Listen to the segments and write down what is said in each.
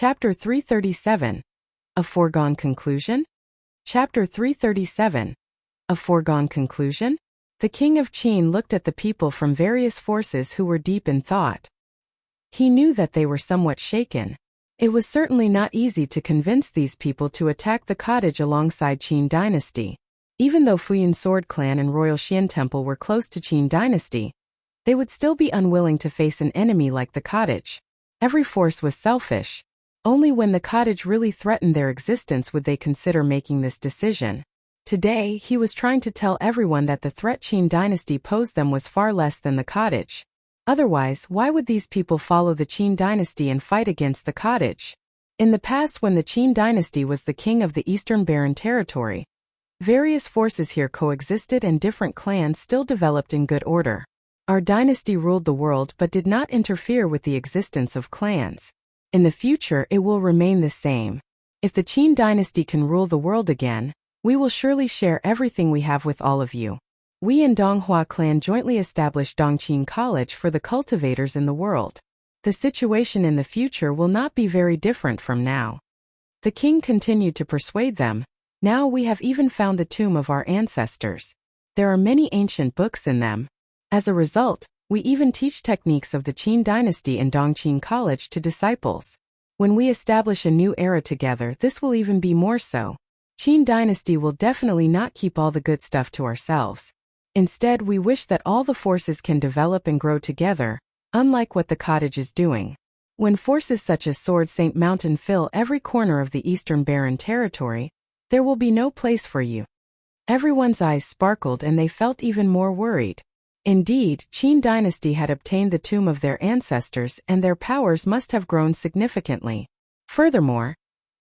Chapter 337. A Foregone Conclusion? Chapter 337. A Foregone Conclusion? The king of Qin looked at the people from various forces who were deep in thought. He knew that they were somewhat shaken. It was certainly not easy to convince these people to attack the cottage alongside Qin dynasty. Even though Futian sword clan and royal Xian temple were close to Qin dynasty, they would still be unwilling to face an enemy like the cottage. Every force was selfish. Only when the cottage really threatened their existence would they consider making this decision. Today, he was trying to tell everyone that the threat Qin dynasty posed them was far less than the cottage. Otherwise, why would these people follow the Qin dynasty and fight against the cottage? In the past, when the Qin dynasty was the king of the Eastern Barren Territory, various forces here coexisted and different clans still developed in good order. Our dynasty ruled the world but did not interfere with the existence of clans. In the future, it will remain the same. If the Qin dynasty can rule the world again, we will surely share everything we have with all of you. We and Donghua clan jointly established Dongqing College for the cultivators in the world. The situation in the future will not be very different from now. The king continued to persuade them. Now we have even found the tomb of our ancestors. There are many ancient books in them. As a result, we even teach techniques of the Qin dynasty in Dongqing College to disciples. When we establish a new era together, this will even be more so. Qin dynasty will definitely not keep all the good stuff to ourselves. Instead, we wish that all the forces can develop and grow together, unlike what the cottage is doing. When forces such as Sword Saint Mountain fill every corner of the Eastern Barren Territory, there will be no place for you. Everyone's eyes sparkled and they felt even more worried. Indeed, Qin dynasty had obtained the tomb of their ancestors and their powers must have grown significantly. Furthermore,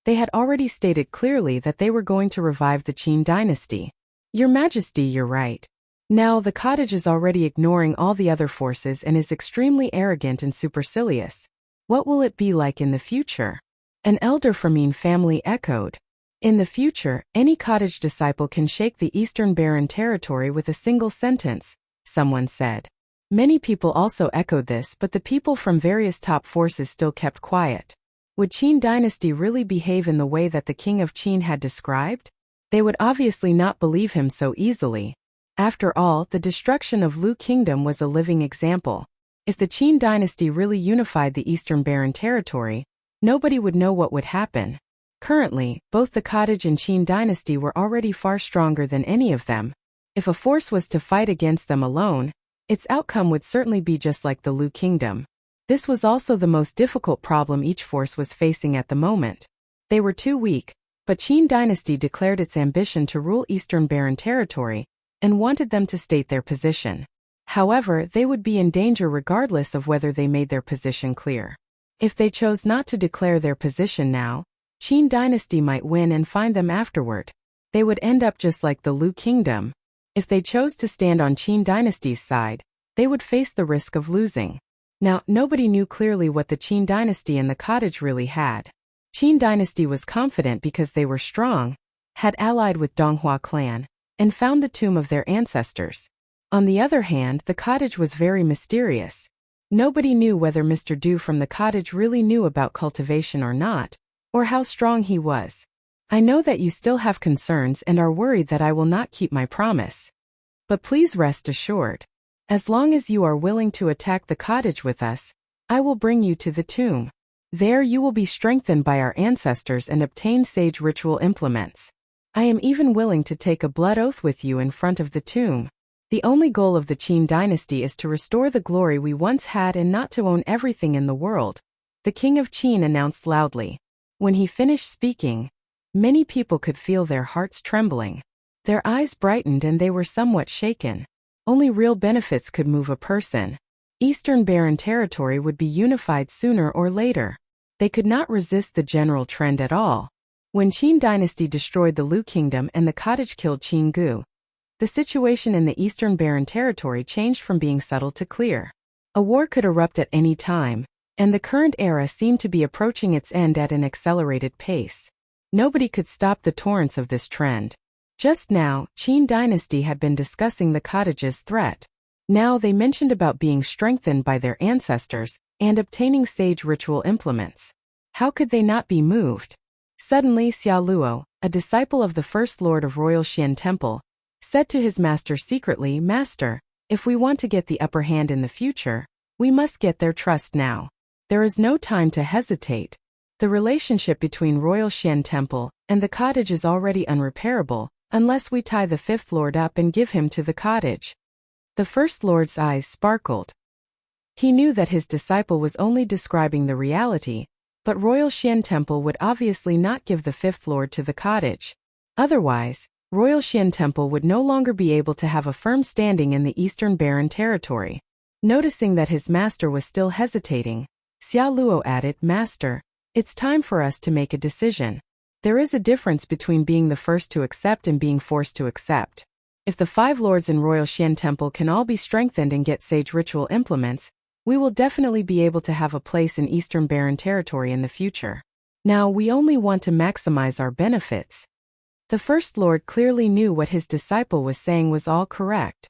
they had already stated clearly that they were going to revive the Qin dynasty. Your Majesty, you're right. Now the cottage is already ignoring all the other forces and is extremely arrogant and supercilious. What will it be like in the future? An elder from Min family echoed. In the future, any cottage disciple can shake the Eastern Barren Territory with a single sentence, someone said. Many people also echoed this, but the people from various top forces still kept quiet. Would Qin dynasty really behave in the way that the king of Qin had described? They would obviously not believe him so easily. After all, the destruction of Lu Kingdom was a living example. If the Qin dynasty really unified the Eastern Barren Territory, nobody would know what would happen. Currently, both the cottage and Qin dynasty were already far stronger than any of them. If a force was to fight against them alone, its outcome would certainly be just like the Lu Kingdom. This was also the most difficult problem each force was facing at the moment. They were too weak, but Qin dynasty declared its ambition to rule Eastern Barren Territory and wanted them to state their position. However, they would be in danger regardless of whether they made their position clear. If they chose not to declare their position now, Qin dynasty might win and find them afterward. They would end up just like the Lu Kingdom. If they chose to stand on Qin dynasty's side, they would face the risk of losing. Now, nobody knew clearly what the Qin dynasty and the cottage really had. Qin dynasty was confident because they were strong, had allied with Donghua clan, and found the tomb of their ancestors. On the other hand, the cottage was very mysterious. Nobody knew whether Mr. Du from the cottage really knew about cultivation or not, or how strong he was. I know that you still have concerns and are worried that I will not keep my promise. But please rest assured. As long as you are willing to attack the cottage with us, I will bring you to the tomb. There you will be strengthened by our ancestors and obtain sage ritual implements. I am even willing to take a blood oath with you in front of the tomb. The only goal of the Qin dynasty is to restore the glory we once had and not to own everything in the world, the king of Qin announced loudly. When he finished speaking, many people could feel their hearts trembling. Their eyes brightened and they were somewhat shaken. Only real benefits could move a person. Eastern Barren Territory would be unified sooner or later. They could not resist the general trend at all. When Qin dynasty destroyed the Lu Kingdom and the cottage killed Qin Gu, the situation in the Eastern Barren Territory changed from being subtle to clear. A war could erupt at any time, and the current era seemed to be approaching its end at an accelerated pace. Nobody could stop the torrents of this trend. Just now, Qin dynasty had been discussing the cottage's threat. Now they mentioned about being strengthened by their ancestors and obtaining sage ritual implements. How could they not be moved? Suddenly Xiao Luo, a disciple of the first lord of Royal Xian Temple, said to his master secretly, "Master, if we want to get the upper hand in the future, we must get their trust now. There is no time to hesitate. The relationship between Royal Xian Temple and the cottage is already unrepairable, unless we tie the fifth lord up and give him to the cottage." The first lord's eyes sparkled. He knew that his disciple was only describing the reality, but Royal Xian Temple would obviously not give the fifth lord to the cottage. Otherwise, Royal Xian Temple would no longer be able to have a firm standing in the Eastern Barren territory. Noticing that his master was still hesitating, Xiao Luo added, "Master, it's time for us to make a decision. There is a difference between being the first to accept and being forced to accept. If the 5 lords in Royal Xian Temple can all be strengthened and get sage ritual implements, we will definitely be able to have a place in Eastern Barren territory in the future. Now we only want to maximize our benefits." The first lord clearly knew what his disciple was saying was all correct.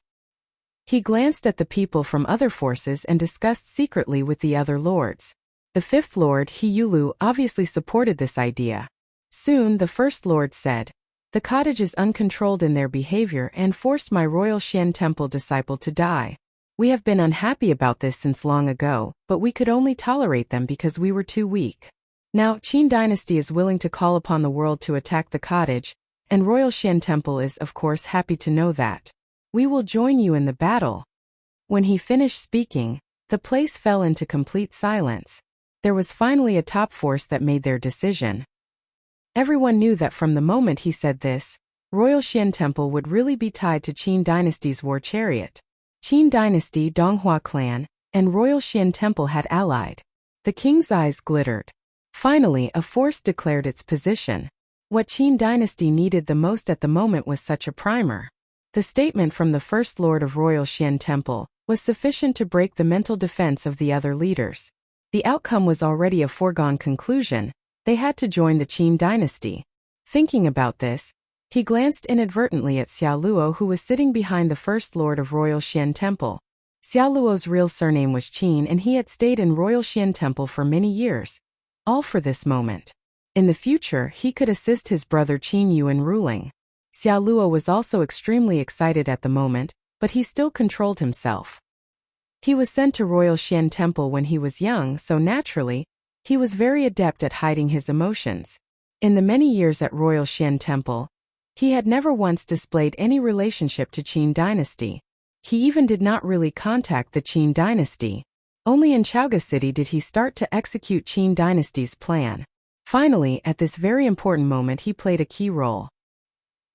He glanced at the people from other forces and discussed secretly with the other lords. The fifth lord, He Yulu, obviously supported this idea. Soon the first lord said, "The cottage is uncontrolled in their behavior and forced my Royal Xian Temple disciple to die. We have been unhappy about this since long ago, but we could only tolerate them because we were too weak. Now Qin dynasty is willing to call upon the world to attack the cottage, and Royal Xian Temple is of course happy to know that. We will join you in the battle." When he finished speaking, the place fell into complete silence. There was finally a top force that made their decision. Everyone knew that from the moment he said this, Royal Xian Temple would really be tied to Qin dynasty's war chariot. Qin dynasty, Donghua clan, and Royal Xian Temple had allied. The king's eyes glittered. Finally, a force declared its position. What Qin dynasty needed the most at the moment was such a primer. The statement from the first lord of Royal Xian Temple was sufficient to break the mental defense of the other leaders. The outcome was already a foregone conclusion. They had to join the Qin dynasty. Thinking about this, he glanced inadvertently at Xiao Luo, who was sitting behind the first lord of Royal Xian Temple. Xiao Luo's real surname was Qin and he had stayed in Royal Xian Temple for many years. All for this moment. In the future, he could assist his brother Qin Yu in ruling. Xiao Luo was also extremely excited at the moment, but he still controlled himself. He was sent to Royal Xian Temple when he was young, so naturally, he was very adept at hiding his emotions. In the many years at Royal Xian Temple, he had never once displayed any relationship to Qin dynasty. He even did not really contact the Qin dynasty. Only in Chaoga City did he start to execute Qin dynasty's plan. Finally, at this very important moment, he played a key role.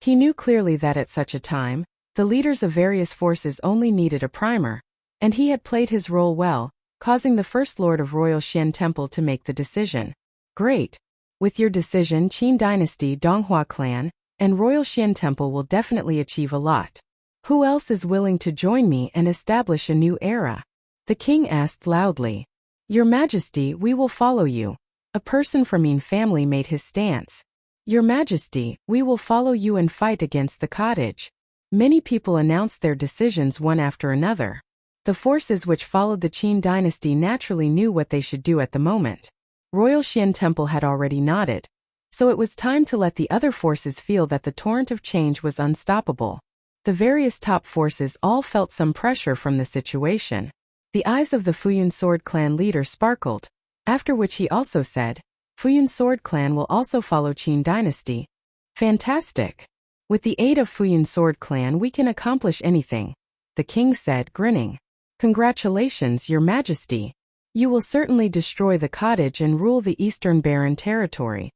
He knew clearly that at such a time, the leaders of various forces only needed a primer, and he had played his role well, causing the first lord of Royal Xian Temple to make the decision. "Great. With your decision, Qin dynasty, Donghua clan, and Royal Xian Temple will definitely achieve a lot. Who else is willing to join me and establish a new era?" The king asked loudly. "Your Majesty, we will follow you." A person from Min family made his stance. "Your Majesty, we will follow you and fight against the cottage." Many people announced their decisions one after another. The forces which followed the Qin dynasty naturally knew what they should do at the moment. Royal Xian Temple had already nodded, so it was time to let the other forces feel that the torrent of change was unstoppable. The various top forces all felt some pressure from the situation. The eyes of the Futian Sword Clan leader sparkled, after which he also said, "Futian Sword Clan will also follow Qin dynasty." "Fantastic! With the aid of Futian Sword Clan we can accomplish anything," the king said, grinning. "Congratulations, Your Majesty. You will certainly destroy the cottage and rule the Eastern Barren territory."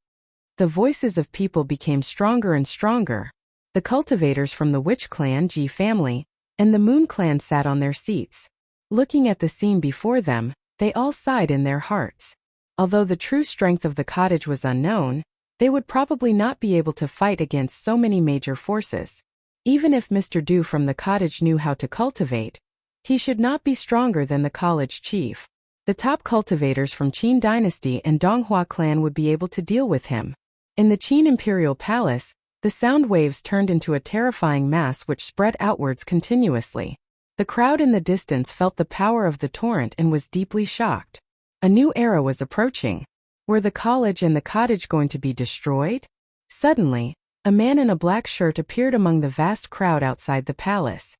The voices of people became stronger and stronger. The cultivators from the Witch Clan, Ji family, and the Moon Clan sat on their seats. Looking at the scene before them, they all sighed in their hearts. Although the true strength of the cottage was unknown, they would probably not be able to fight against so many major forces. Even if Mr. Du from the cottage knew how to cultivate, he should not be stronger than the college chief. The top cultivators from Qin dynasty and Donghua clan would be able to deal with him. In the Qin imperial palace, the sound waves turned into a terrifying mass which spread outwards continuously. The crowd in the distance felt the power of the torrent and was deeply shocked. A new era was approaching. Were the college and the cottage going to be destroyed? Suddenly, a man in a black shirt appeared among the vast crowd outside the palace.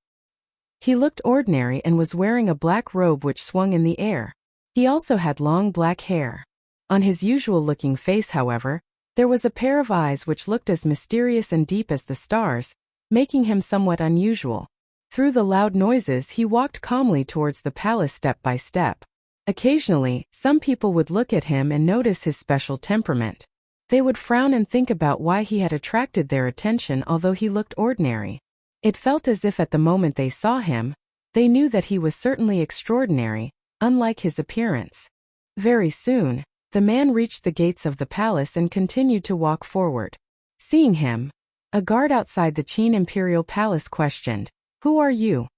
He looked ordinary and was wearing a black robe which swung in the air. He also had long black hair. On his usual-looking face, however, there was a pair of eyes which looked as mysterious and deep as the stars, making him somewhat unusual. Through the loud noises, he walked calmly towards the palace step by step. Occasionally, some people would look at him and notice his special temperament. They would frown and think about why he had attracted their attention although he looked ordinary. It felt as if at the moment they saw him, they knew that he was certainly extraordinary, unlike his appearance. Very soon, the man reached the gates of the palace and continued to walk forward. Seeing him, a guard outside the Qin imperial palace questioned, "Who are you?"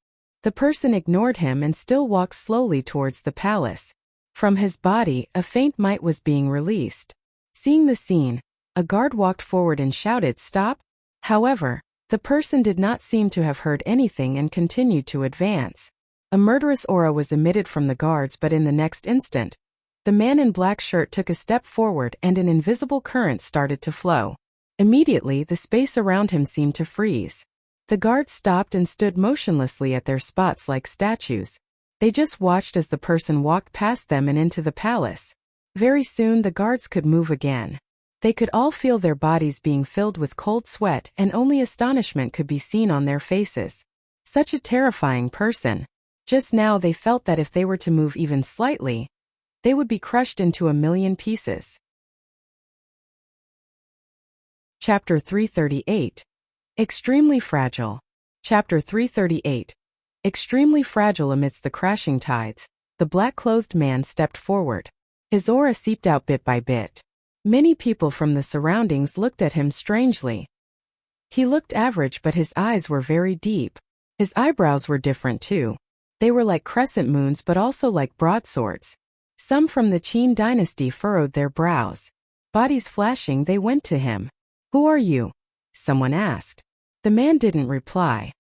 The person ignored him and still walked slowly towards the palace. From his body, a faint might was being released. Seeing the scene, a guard walked forward and shouted, "Stop!" However, the person did not seem to have heard anything and continued to advance. A murderous aura was emitted from the guards, but in the next instant, the man in black shirt took a step forward and an invisible current started to flow. Immediately, the space around him seemed to freeze. The guards stopped and stood motionlessly at their spots like statues. They just watched as the person walked past them and into the palace. Very soon the guards could move again. They could all feel their bodies being filled with cold sweat and only astonishment could be seen on their faces. Such a terrifying person. Just now they felt that if they were to move even slightly, they would be crushed into a million pieces. Chapter 338. Extremely fragile. Chapter 338. Extremely fragile amidst the crashing tides, the black-clothed man stepped forward. His aura seeped out bit by bit. Many people from the surroundings looked at him strangely. He looked average, but his eyes were very deep. His eyebrows were different too. They were like crescent moons but also like broadswords. Some from the Qin dynasty furrowed their brows. Bodies flashing, they went to him. "Who are you?" someone asked. The man didn't reply.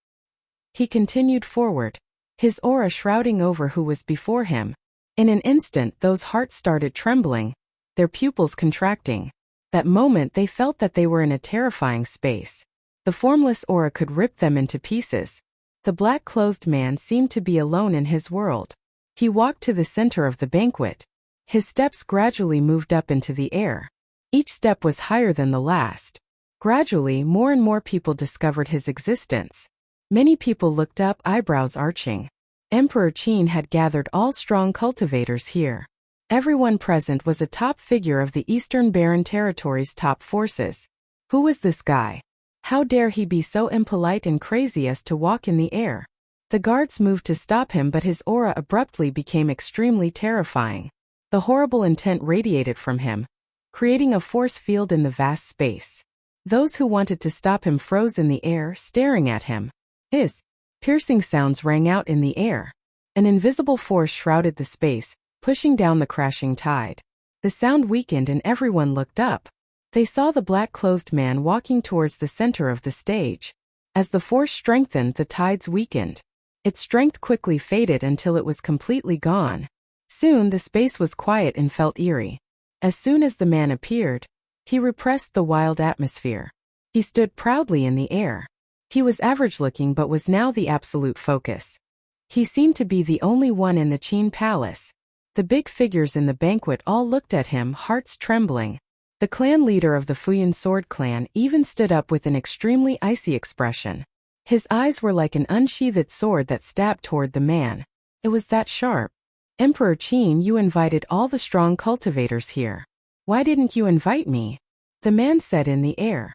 He continued forward, his aura shrouding over who was before him. In an instant, those hearts started trembling, their pupils contracting. That moment they felt that they were in a terrifying space. The formless aura could rip them into pieces. The black-clothed man seemed to be alone in his world. He walked to the center of the banquet. His steps gradually moved up into the air. Each step was higher than the last. Gradually, more and more people discovered his existence. Many people looked up, eyebrows arching. Emperor Qin had gathered all strong cultivators here. Everyone present was a top figure of the Eastern Barren Territory's top forces. Who was this guy? How dare he be so impolite and crazy as to walk in the air? The guards moved to stop him, but his aura abruptly became extremely terrifying. The horrible intent radiated from him, creating a force field in the vast space. Those who wanted to stop him froze in the air, staring at him. His piercing sounds rang out in the air. An invisible force shrouded the space, pushing down the crashing tide. The sound weakened and everyone looked up. They saw the black-clothed man walking towards the center of the stage. As the force strengthened, the tides weakened. Its strength quickly faded until it was completely gone. Soon the space was quiet and felt eerie. As soon as the man appeared, he repressed the wild atmosphere. He stood proudly in the air. He was average-looking but was now the absolute focus. He seemed to be the only one in the Qin palace. The big figures in the banquet all looked at him, hearts trembling. The clan leader of the Futian sword clan even stood up with an extremely icy expression. His eyes were like an unsheathed sword that stabbed toward the man. It was that sharp. "Emperor Qin, you invited all the strong cultivators here. Why didn't you invite me?" the man said in the air.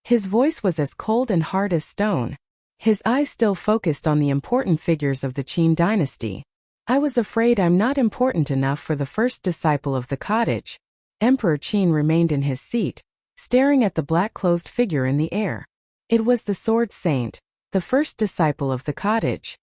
His voice was as cold and hard as stone. His eyes still focused on the important figures of the Qin dynasty. "I was afraid I'm not important enough for the first disciple of the cottage." Emperor Qin remained in his seat, staring at the black-clothed figure in the air. It was the Sword Saint, the first disciple of the cottage.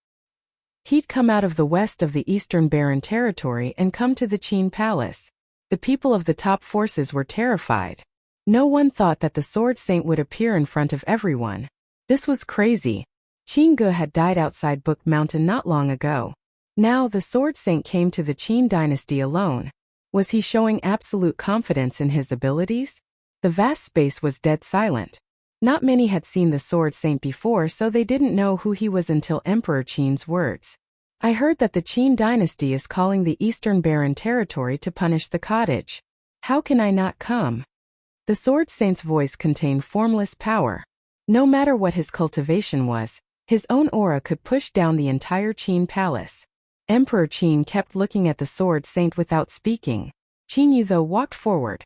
He'd come out of the west of the Eastern Barren Territory and come to the Qin palace. The people of the top forces were terrified. No one thought that the Sword Saint would appear in front of everyone. This was crazy. Qin Ge had died outside Book Mountain not long ago. Now the Sword Saint came to the Qin dynasty alone. Was he showing absolute confidence in his abilities? The vast space was dead silent. Not many had seen the Sword Saint before, so they didn't know who he was until Emperor Qin's words. I heard that the Qin dynasty is calling the Eastern Barren territory to punish the cottage. How can I not come? The Sword Saint's voice contained formless power. No matter what his cultivation was, his own aura could push down the entire Qin palace. Emperor Qin kept looking at the Sword Saint without speaking. Qin Yu though walked forward.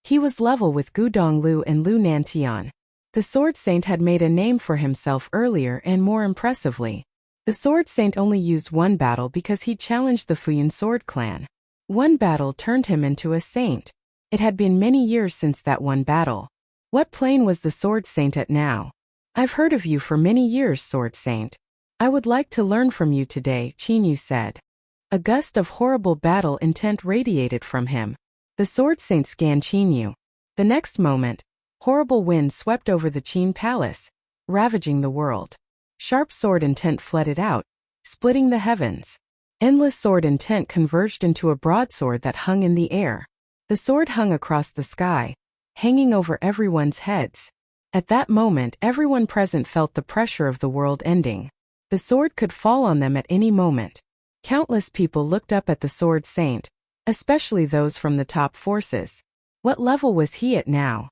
He was level with Gudong Lu and Lu Nantian. The Sword Saint had made a name for himself earlier and more impressively. The Sword Saint only used one battle because he challenged the Futian sword clan. One battle turned him into a saint. It had been many years since that one battle. What plane was the Sword Saint at now? I've heard of you for many years, Sword Saint. I would like to learn from you today, Qin Yu said. A gust of horrible battle intent radiated from him. The Sword Saint scanned Qin Yu. The next moment, horrible wind swept over the Qin palace, ravaging the world. Sharp sword intent flooded out, splitting the heavens. Endless sword intent converged into a broadsword that hung in the air. The sword hung across the sky, hanging over everyone's heads. At that moment, everyone present felt the pressure of the world ending. The sword could fall on them at any moment. Countless people looked up at the Sword Saint, especially those from the top forces. What level was he at now?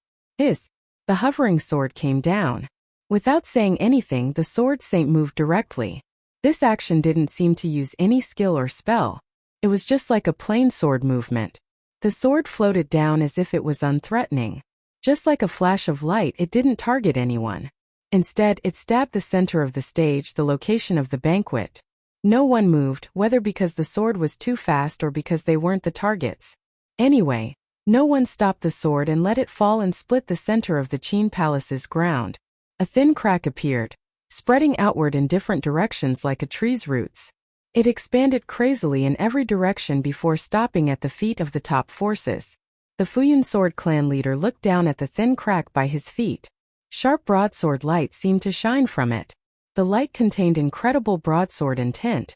The hovering sword came down. Without saying anything, the Sword Saint moved directly. This action didn't seem to use any skill or spell. It was just like a plain sword movement. The sword floated down as if it was unthreatening. Just like a flash of light, it didn't target anyone. Instead, it stabbed the center of the stage, the location of the banquet. No one moved, whether because the sword was too fast or because they weren't the targets. Anyway, no one stopped the sword and let it fall and split the center of the Qin palace's ground. A thin crack appeared, spreading outward in different directions like a tree's roots. It expanded crazily in every direction before stopping at the feet of the top forces. The Futian sword clan leader looked down at the thin crack by his feet. Sharp broadsword light seemed to shine from it. The light contained incredible broadsword intent.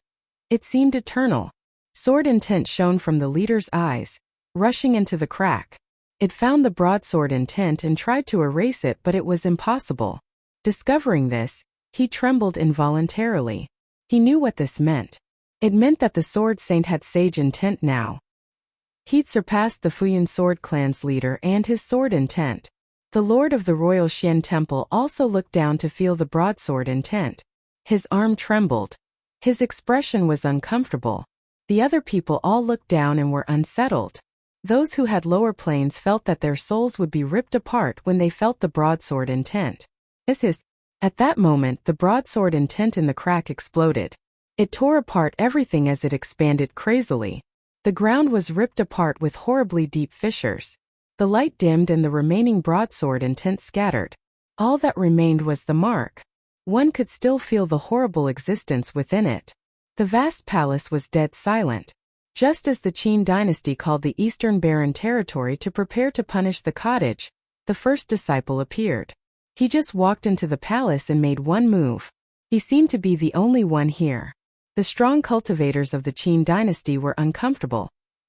It seemed eternal. Sword intent shone from the leader's eyes, rushing into the crack. It found the broadsword intent and tried to erase it, but it was impossible. Discovering this, he trembled involuntarily. He knew what this meant. It meant that the Sword Saint had sage intent now. He'd surpassed the Futian sword clan's leader and his sword intent. The Lord of the Royal Xian Temple also looked down to feel the broadsword intent. His arm trembled. His expression was uncomfortable. The other people all looked down and were unsettled. Those who had lower planes felt that their souls would be ripped apart when they felt the broadsword intent. At that moment, the broadsword intent in the crack exploded. It tore apart everything as it expanded crazily. The ground was ripped apart with horribly deep fissures. The light dimmed and the remaining broadsword intent scattered. All that remained was the mark. One could still feel the horrible existence within it. The vast palace was dead silent. Just as the Qin dynasty called the Eastern Barren territory to prepare to punish the cottage, the first disciple appeared. He just walked into the palace and made one move. He seemed to be the only one here. The strong cultivators of the Qin dynasty were uncomfortable,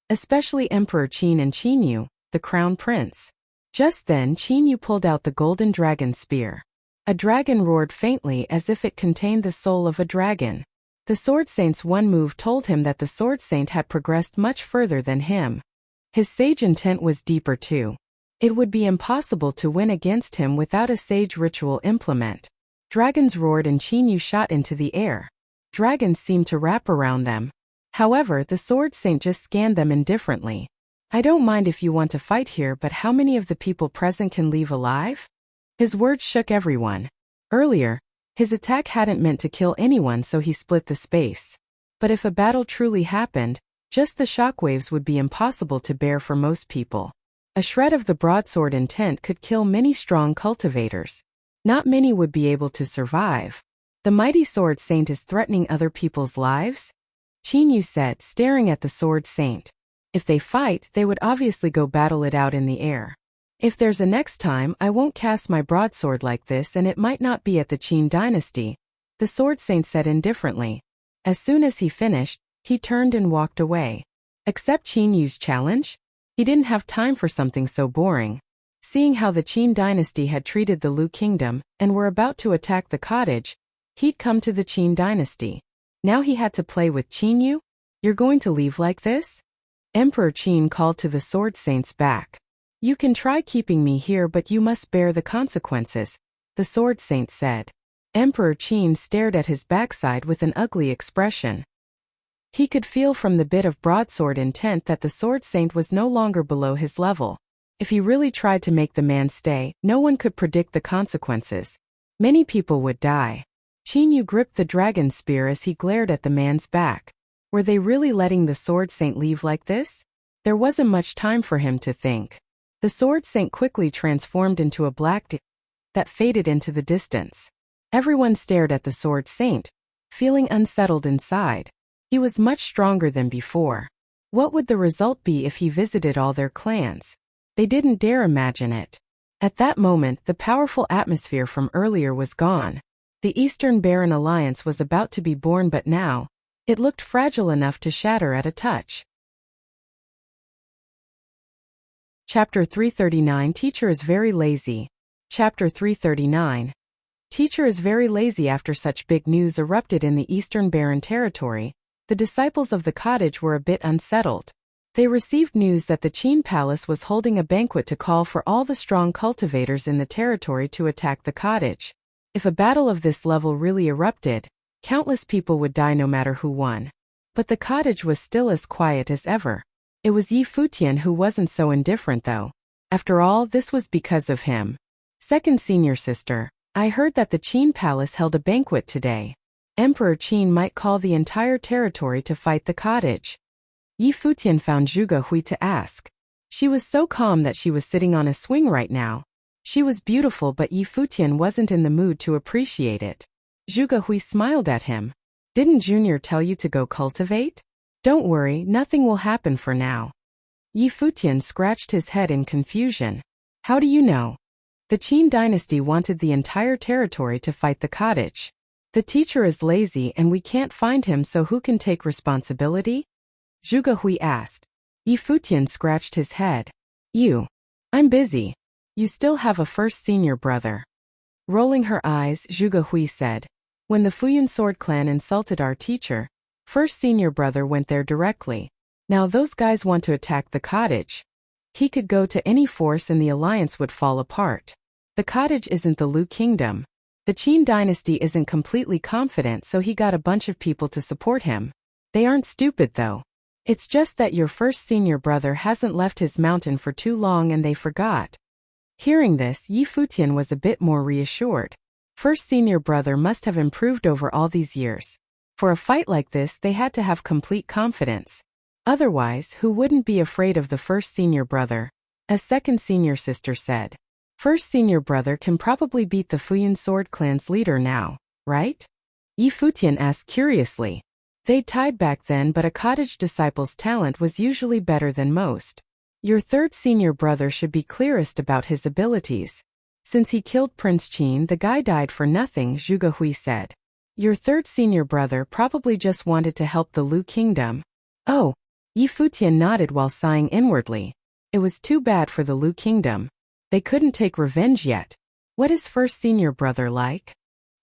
especially Emperor Qin and Qin Yu, the crown prince. Just then Qin Yu pulled out the golden dragon spear. A dragon roared faintly as if it contained the soul of a dragon. The Sword Saint's one move told him that the Sword Saint had progressed much further than him. His sage intent was deeper too. It would be impossible to win against him without a sage ritual implement. Dragons roared and Qin Yu shot into the air. Dragons seemed to wrap around them. However, the Sword Saint just scanned them indifferently. I don't mind if you want to fight here, but how many of the people present can leave alive? His words shook everyone. Earlier, his attack hadn't meant to kill anyone, so he split the space. But if a battle truly happened, just the shockwaves would be impossible to bear for most people. A shred of the broadsword intent could kill many strong cultivators. Not many would be able to survive. The mighty Sword Saint is threatening other people's lives? Qin Yu said, staring at the Sword Saint. If they fight, they would obviously go battle it out in the air. If there's a next time, I won't cast my broadsword like this, and it might not be at the Qin dynasty, the Sword Saint said indifferently. As soon as he finished, he turned and walked away. Accept Qin Yu's challenge? He didn't have time for something so boring. Seeing how the Qin dynasty had treated the Lu kingdom and were about to attack the cottage, he'd come to the Qin dynasty. Now he had to play with Qin Yu? You're going to leave like this? Emperor Qin called to the sword saints back. You can try keeping me here, but you must bear the consequences, the sword saint said. Emperor Qin stared at his backside with an ugly expression. He could feel from the bit of broadsword intent that the sword saint was no longer below his level. If he really tried to make the man stay, no one could predict the consequences. Many people would die. Qin Yu gripped the dragon spear as he glared at the man's back. Were they really letting the sword saint leave like this? There wasn't much time for him to think. The sword saint quickly transformed into a black that faded into the distance. Everyone stared at the sword saint, feeling unsettled inside. He was much stronger than before. What would the result be if he visited all their clans? They didn't dare imagine it. At that moment, the powerful atmosphere from earlier was gone. The Eastern Baron Alliance was about to be born, but now, it looked fragile enough to shatter at a touch. Chapter 339 Teacher is very lazy. Chapter 339 Teacher is very lazy. After such big news erupted in the Eastern Baron territory, the disciples of the cottage were a bit unsettled. They received news that the Qin Palace was holding a banquet to call for all the strong cultivators in the territory to attack the cottage. If a battle of this level really erupted, countless people would die no matter who won. But the cottage was still as quiet as ever. It was Futian who wasn't so indifferent though. After all, this was because of him. Second senior sister, I heard that the Qin Palace held a banquet today. Emperor Qin might call the entire territory to fight the cottage. Futian found Zhuge Hui to ask. She was so calm that she was sitting on a swing right now. She was beautiful, but Futian wasn't in the mood to appreciate it. Zhuge Hui smiled at him. Didn't Junior tell you to go cultivate? Don't worry, nothing will happen for now. Futian scratched his head in confusion. How do you know? The Qin dynasty wanted the entire territory to fight the cottage. The teacher is lazy and we can't find him, so who can take responsibility? Zhuge Hui asked. Futian scratched his head. I'm busy. You still have a first senior brother. Rolling her eyes, Zhuge Hui said. When the Futian sword clan insulted our teacher, first senior brother went there directly. Now those guys want to attack the cottage. He could go to any force and the alliance would fall apart. The cottage isn't the Lu kingdom. The Qin dynasty isn't completely confident, so he got a bunch of people to support him. They aren't stupid though. It's just that your first senior brother hasn't left his mountain for too long and they forgot. Hearing this, Futian was a bit more reassured. First senior brother must have improved over all these years. For a fight like this, they had to have complete confidence. Otherwise, who wouldn't be afraid of the first senior brother? A second senior sister said. First senior brother can probably beat the Futian sword clan's leader now, right? Futian asked curiously. They tied back then, but a cottage disciple's talent was usually better than most. Your third senior brother should be clearest about his abilities. Since he killed Prince Qin, the guy died for nothing, Zhuge Hui said. Your third senior brother probably just wanted to help the Lu kingdom. Oh, Futian nodded while sighing inwardly. It was too bad for the Lu kingdom. They couldn't take revenge yet. What is first senior brother like?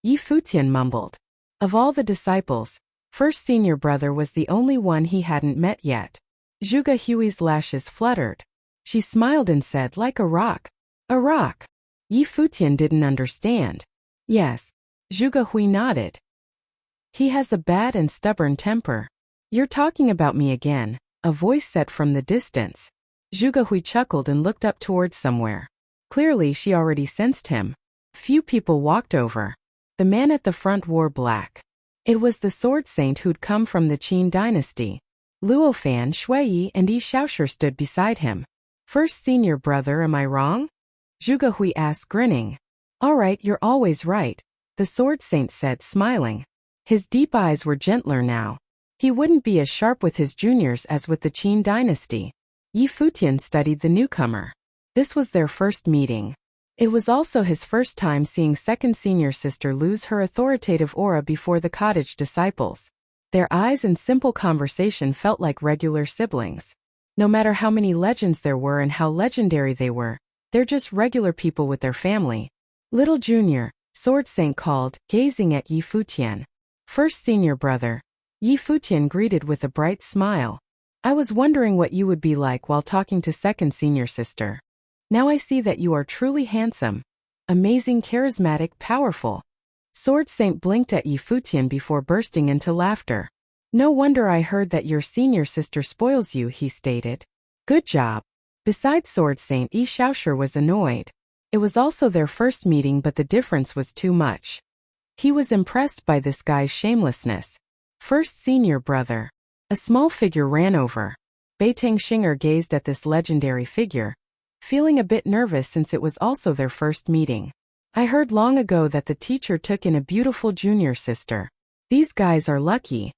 Futian mumbled. Of all the disciples, first senior brother was the only one he hadn't met yet. Zhuge Hui's lashes fluttered. She smiled and said, like a rock. A rock? Futian didn't understand. Yes. Zhuge Hui nodded. He has a bad and stubborn temper. You're talking about me again, a voice said from the distance. Zhuge Hui chuckled and looked up towards somewhere. Clearly she already sensed him. Few people walked over. The man at the front wore black. It was the sword saint who'd come from the Qin dynasty. Luofan, Shuiyi, and Yi Shaoshi stood beside him. First senior brother, am I wrong? Zhuge Hui asked, grinning. All right, you're always right, the sword saint said, smiling. His deep eyes were gentler now. He wouldn't be as sharp with his juniors as with the Qin dynasty. Futian studied the newcomer. This was their first meeting. It was also his first time seeing second senior sister lose her authoritative aura before the cottage disciples. Their eyes and simple conversation felt like regular siblings. No matter how many legends there were and how legendary they were, they're just regular people with their family. Little Junior, Sword Saint called, gazing at Yi Futian. First senior brother. Yi Futian greeted with a bright smile. I was wondering what you would be like while talking to second senior sister. Now I see that you are truly handsome. Amazing, charismatic, powerful. Sword Saint blinked at Yi Futian before bursting into laughter. No wonder I heard that your senior sister spoils you, he stated. Good job. Besides Sword Saint, Yi Xiaoshi was annoyed. It was also their first meeting, but the difference was too much. He was impressed by this guy's shamelessness. First senior brother. A small figure ran over. Beitang Xinger gazed at this legendary figure, feeling a bit nervous since it was also their first meeting. I heard long ago that the teacher took in a beautiful junior sister. These guys are lucky.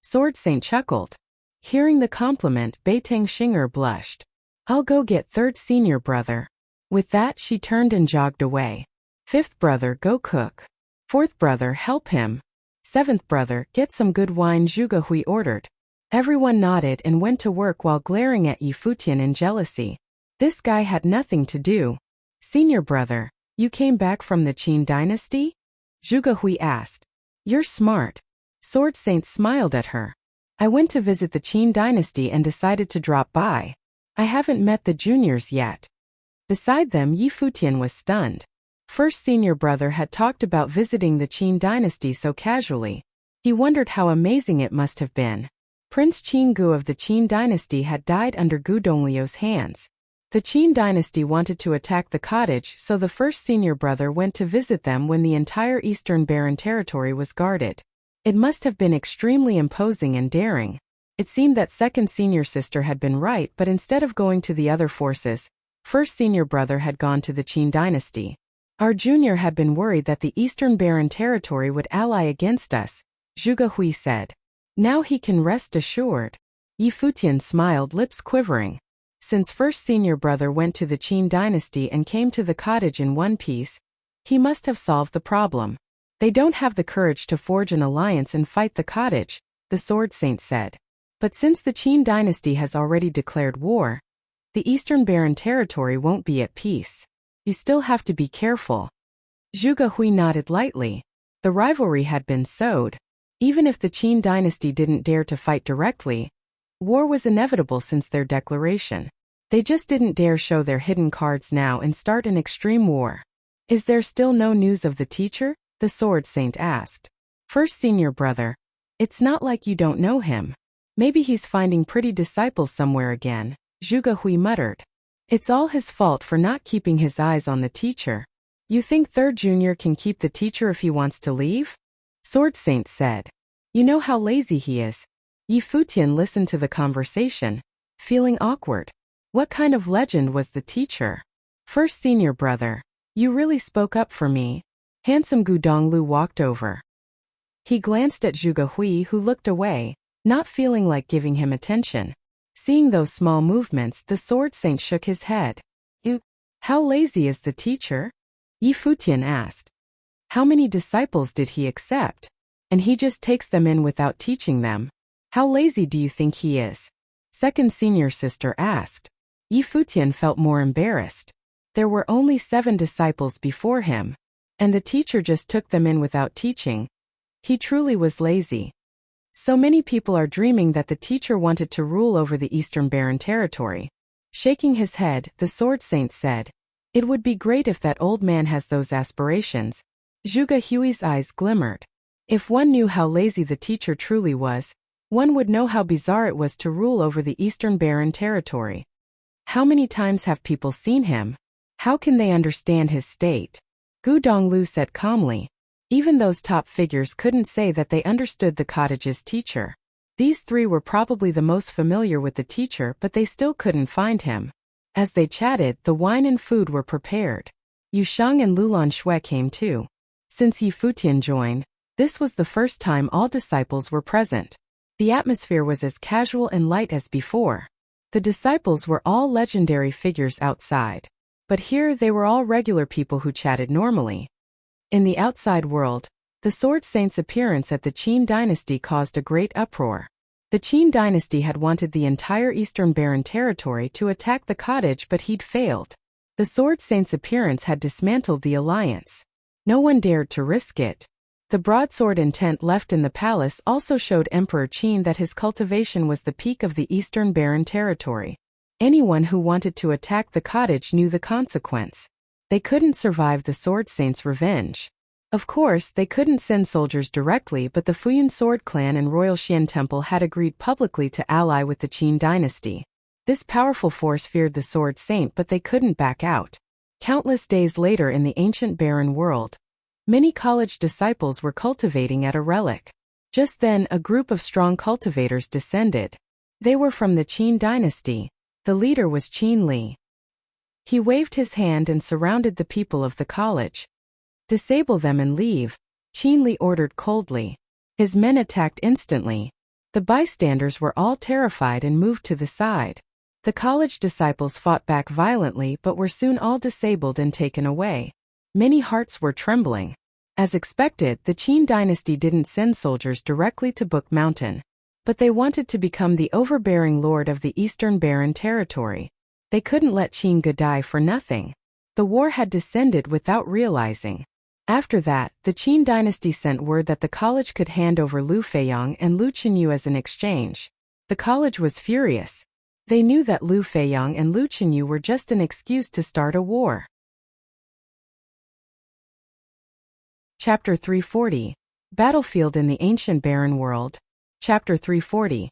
Sword Saint chuckled. Hearing the compliment, Beitang Xinger blushed. I'll go get third senior brother. With that, she turned and jogged away. Fifth brother, go cook. Fourth brother, help him. Seventh brother, get some good wine, Zhuge Hui ordered. Everyone nodded and went to work while glaring at Yi Futian in jealousy. This guy had nothing to do. Senior brother, you came back from the Qin dynasty? Zhuge Hui asked. You're smart. Sword Saint smiled at her. I went to visit the Qin dynasty and decided to drop by. I haven't met the juniors yet. Beside them, Yi Futian was stunned. First senior brother had talked about visiting the Qin dynasty so casually. He wondered how amazing it must have been. Prince Qin Gu of the Qin dynasty had died under Gu Donglio's hands. The Qin dynasty wanted to attack the cottage, so the first senior brother went to visit them when the entire eastern barren territory was guarded. It must have been extremely imposing and daring. It seemed that second senior sister had been right, but instead of going to the other forces, first senior brother had gone to the Qin dynasty. Our junior had been worried that the eastern barren territory would ally against us, Zhuge Hui said. Now he can rest assured. Yi Futian smiled, lips quivering. Since first senior brother went to the Qin dynasty and came to the cottage in one piece, he must have solved the problem. They don't have the courage to forge an alliance and fight the cottage, the Sword Saint said. But since the Qin dynasty has already declared war, the eastern barren territory won't be at peace. You still have to be careful. Zhuge Hui nodded lightly. The rivalry had been sowed. Even if the Qin dynasty didn't dare to fight directly, war was inevitable since their declaration. They just didn't dare show their hidden cards now and start an extreme war. Is there still no news of the teacher? The Sword Saint asked. First senior brother. It's not like you don't know him. Maybe he's finding pretty disciples somewhere again, Zhuge Hui muttered. It's all his fault for not keeping his eyes on the teacher. You think third junior can keep the teacher if he wants to leave? Sword Saint said. You know how lazy he is. Yi Futian listened to the conversation, feeling awkward. What kind of legend was the teacher? First senior brother. You really spoke up for me. Handsome Gu Donglu walked over. He glanced at Zhuge Hui, who looked away, not feeling like giving him attention. Seeing those small movements, the Sword Saint shook his head. How lazy is the teacher? Yi Futian asked. How many disciples did he accept? And he just takes them in without teaching them. How lazy do you think he is? Second senior sister asked. Yi Futian felt more embarrassed. There were only 7 disciples before him, and the teacher just took them in without teaching. He truly was lazy. So many people are dreaming that the teacher wanted to rule over the eastern barren territory. Shaking his head, the Sword Saint said, It would be great if that old man has those aspirations. Zhuge Hui's eyes glimmered. If one knew how lazy the teacher truly was, one would know how bizarre it was to rule over the eastern barren territory. How many times have people seen him? How can they understand his state? Gu Donglu said calmly. Even those top figures couldn't say that they understood the cottage's teacher. These 3 were probably the most familiar with the teacher, but they still couldn't find him. As they chatted, the wine and food were prepared. Yu Sheng and Lulan Shui came too. Since Yi Futian joined, this was the first time all disciples were present. The atmosphere was as casual and light as before. The disciples were all legendary figures outside. But here they were all regular people who chatted normally. In the outside world, The Sword Saint's appearance at the Qin dynasty caused a great uproar. The Qin dynasty had wanted the entire Eastern Barren territory to attack the cottage, but he'd failed. The Sword Saint's appearance had dismantled the alliance. No one dared to risk it. The broadsword intent left in the palace also showed Emperor Qin that his cultivation was the peak of the Eastern Barren territory. Anyone who wanted to attack the cottage knew the consequence. They couldn't survive the Sword Saint's revenge. Of course, they couldn't send soldiers directly, but the Futian sword clan and Royal Xian Temple had agreed publicly to ally with the Qin dynasty. This powerful force feared the Sword Saint, but they couldn't back out. Countless days later in the ancient barren world, many college disciples were cultivating at a relic. Just then, a group of strong cultivators descended. They were from the Qin dynasty. The leader was Qin Li. He waved his hand and surrounded the people of the college. "Disable them and leave," Qin Li ordered coldly. His men attacked instantly. The bystanders were all terrified and moved to the side. The college disciples fought back violently but were soon all disabled and taken away. Many hearts were trembling. As expected, the Qin dynasty didn't send soldiers directly to Book Mountain. But they wanted to become the overbearing lord of the Eastern Barren territory. They couldn't let Qin die for nothing. The war had descended without realizing. After that, the Qin dynasty sent word that the college could hand over Lu Feiyang and Lu Qinyu as an exchange. The college was furious. They knew that Lu Feiyang and Lu Qinyu were just an excuse to start a war. Chapter 340. Battlefield in the Ancient Barren World. Chapter 340.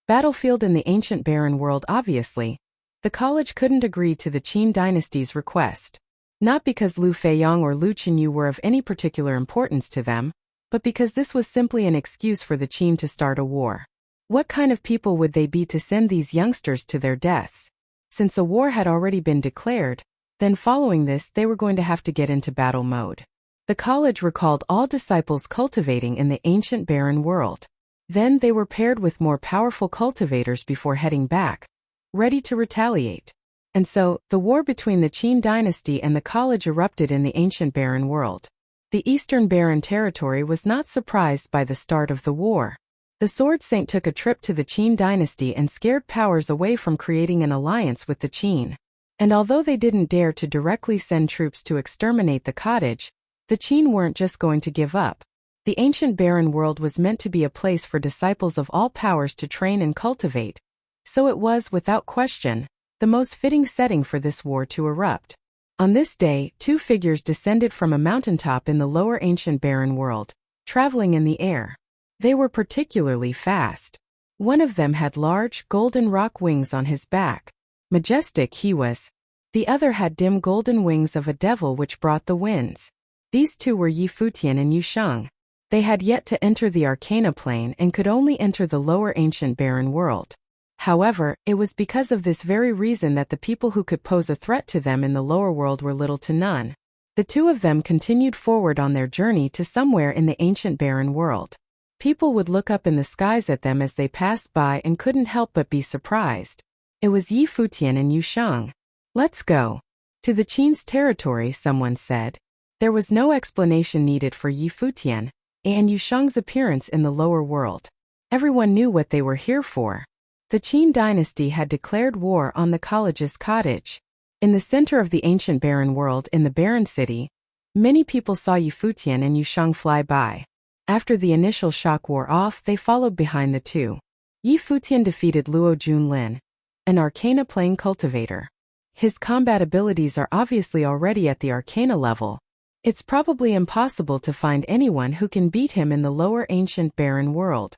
Battlefield in the Ancient Barren World. Obviously, the college couldn't agree to the Qin dynasty's request. Not because Lu Feiyang or Lu Qinyu were of any particular importance to them, but because this was simply an excuse for the Qin to start a war. What kind of people would they be to send these youngsters to their deaths? Since a war had already been declared, then following this they were going to have to get into battle mode. The college recalled all disciples cultivating in the ancient barren world. Then they were paired with more powerful cultivators before heading back, ready to retaliate. And so, the war between the Qin dynasty and the college erupted in the ancient barren world. The Eastern Barren territory was not surprised by the start of the war. The Sword Saint took a trip to the Qin dynasty and scared powers away from creating an alliance with the Qin. And although they didn't dare to directly send troops to exterminate the cottage, the Qin weren't just going to give up. The ancient barren world was meant to be a place for disciples of all powers to train and cultivate. So it was, without question, the most fitting setting for this war to erupt. On this day, two figures descended from a mountaintop in the lower ancient barren world, traveling in the air. They were particularly fast. One of them had large, golden rock wings on his back. Majestic he was. The other had dim golden wings of a devil which brought the winds. These two were Yi Futian and Yu Sheng. They had yet to enter the Arcana plane and could only enter the lower ancient barren world. However, it was because of this very reason that the people who could pose a threat to them in the lower world were little to none. The two of them continued forward on their journey to somewhere in the ancient barren world. People would look up in the skies at them as they passed by and couldn't help but be surprised. It was Yi Futian and Yu Sheng. "Let's go to the Qin's territory," someone said. There was no explanation needed for Yi Futian and Yu Sheng's appearance in the lower world. Everyone knew what they were here for. The Qin dynasty had declared war on the college's cottage. In the center of the ancient barren world in the barren city, many people saw Yi Futian and Yu Sheng fly by. After the initial shock wore off, they followed behind the two. Yi Futian defeated Luo Junlin, an Arcana plane cultivator. His combat abilities are obviously already at the Arcana level. It's probably impossible to find anyone who can beat him in the lower ancient barren world.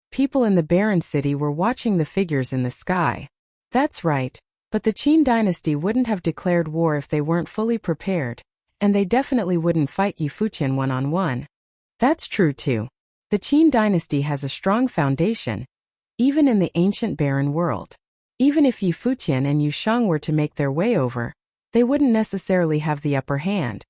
People in the barren city were watching the figures in the sky. That's right, but the Qin dynasty wouldn't have declared war if they weren't fully prepared, and they definitely wouldn't fight Yi Futian one-on-one. That's true too. The Qin dynasty has a strong foundation, even in the ancient barren world. Even if Yi Futian and Yu Sheng were to make their way over, they wouldn't necessarily have the upper hand.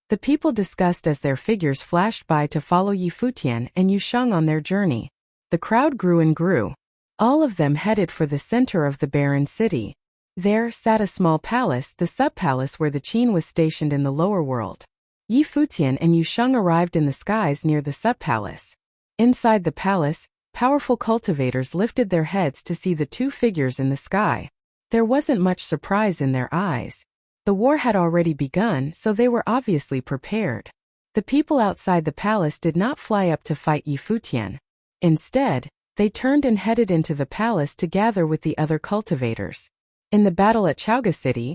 The people discussed as their figures flashed by to follow Yi Futian and Yu Sheng on their journey. The crowd grew and grew. All of them headed for the center of the barren city. There sat a small palace, the sub-palace where the Qin was stationed in the lower world. Yi Futian and Yu Sheng arrived in the skies near the sub-palace. Inside the palace, powerful cultivators lifted their heads to see the two figures in the sky. There wasn't much surprise in their eyes. The war had already begun, so they were obviously prepared. The people outside the palace did not fly up to fight Yi Futian. Instead, they turned and headed into the palace to gather with the other cultivators. In the battle at Chaoga City,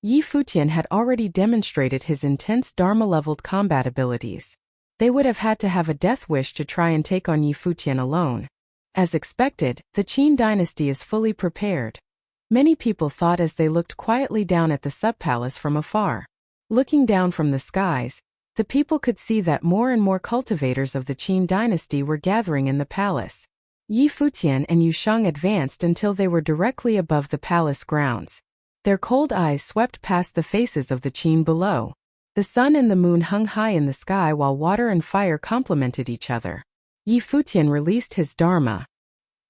Yi Futian had already demonstrated his intense Dharma-leveled combat abilities. They would have had to have a death wish to try and take on Yi Futian alone. As expected, the Qin dynasty is fully prepared. Many people thought as they looked quietly down at the sub-palace from afar. Looking down from the skies, the people could see that more and more cultivators of the Qin dynasty were gathering in the palace. Yi Futian and Yu Sheng advanced until they were directly above the palace grounds. Their cold eyes swept past the faces of the Qin below. The sun and the moon hung high in the sky while water and fire complemented each other. Yi Futian released his dharma.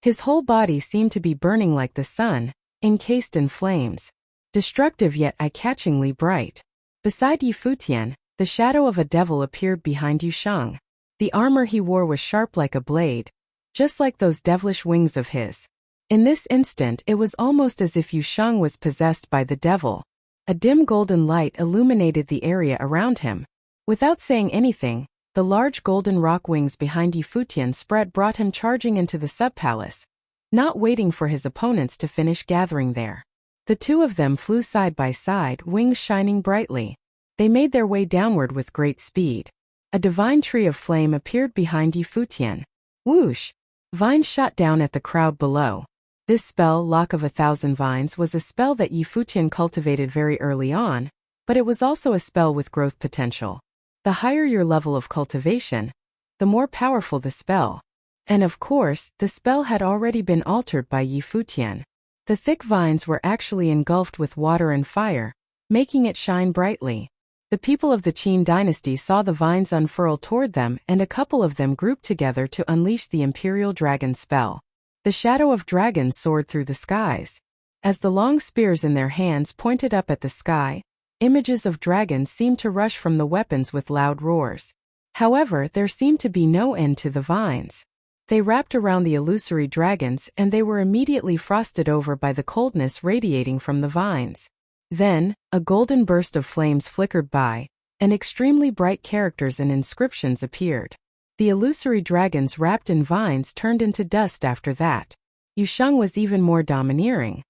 His whole body seemed to be burning like the sun, encased in flames. Destructive yet eye-catchingly bright. Beside Yi Futian, the shadow of a devil appeared behind Yu Sheng. The armor he wore was sharp like a blade, just like those devilish wings of his. In this instant it was almost as if Yu Sheng was possessed by the devil. A dim golden light illuminated the area around him. Without saying anything, the large golden rock wings behind Yi Futian spread brought him charging into the sub-palace, not waiting for his opponents to finish gathering there. The two of them flew side by side, wings shining brightly. They made their way downward with great speed. A divine tree of flame appeared behind Yi Futian. Whoosh! Vines shot down at the crowd below. This spell, Lock of 1,000 Vines, was a spell that Yi Futian cultivated very early on, but it was also a spell with growth potential. The higher your level of cultivation, the more powerful the spell. And of course, the spell had already been altered by Yi Futian. The thick vines were actually engulfed with water and fire, making it shine brightly. The people of the Qin dynasty saw the vines unfurl toward them, and a couple of them grouped together to unleash the Imperial Dragon spell. The shadow of dragons soared through the skies. As the long spears in their hands pointed up at the sky, images of dragons seemed to rush from the weapons with loud roars. However, there seemed to be no end to the vines. They wrapped around the illusory dragons, and they were immediately frosted over by the coldness radiating from the vines. Then, a golden burst of flames flickered by, and extremely bright characters and inscriptions appeared. The illusory dragons wrapped in vines turned into dust after that. Yu Sheng was even more domineering.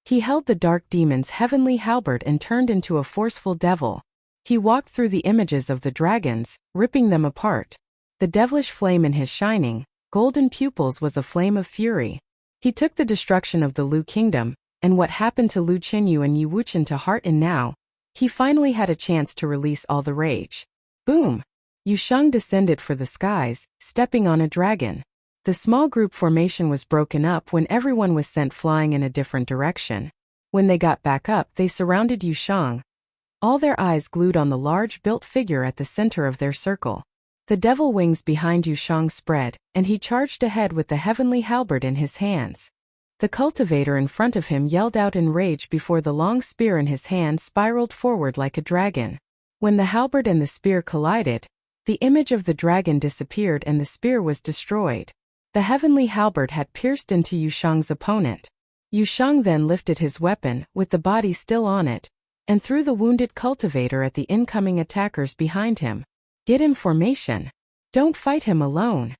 He held the dark demon's heavenly halberd and turned into a forceful devil. He walked through the images of the dragons, ripping them apart. The devilish flame in his shining, golden pupils was a flame of fury. He took the destruction of the Lu kingdom, and what happened to Lu Qinyu and Yi Wuqian to heart, and now, he finally had a chance to release all the rage. Boom! Yu Sheng descended for the skies, stepping on a dragon. The small group formation was broken up when everyone was sent flying in a different direction. When they got back up, they surrounded Yu Sheng, all their eyes glued on the large built figure at the center of their circle. The devil wings behind Yu Sheng spread, and he charged ahead with the heavenly halberd in his hands. The cultivator in front of him yelled out in rage before the long spear in his hand spiraled forward like a dragon. When the halberd and the spear collided, the image of the dragon disappeared and the spear was destroyed. The heavenly halberd had pierced into Yu Sheng's opponent. Yu Sheng then lifted his weapon, with the body still on it, and threw the wounded cultivator at the incoming attackers behind him. Get in formation. Don't fight him alone.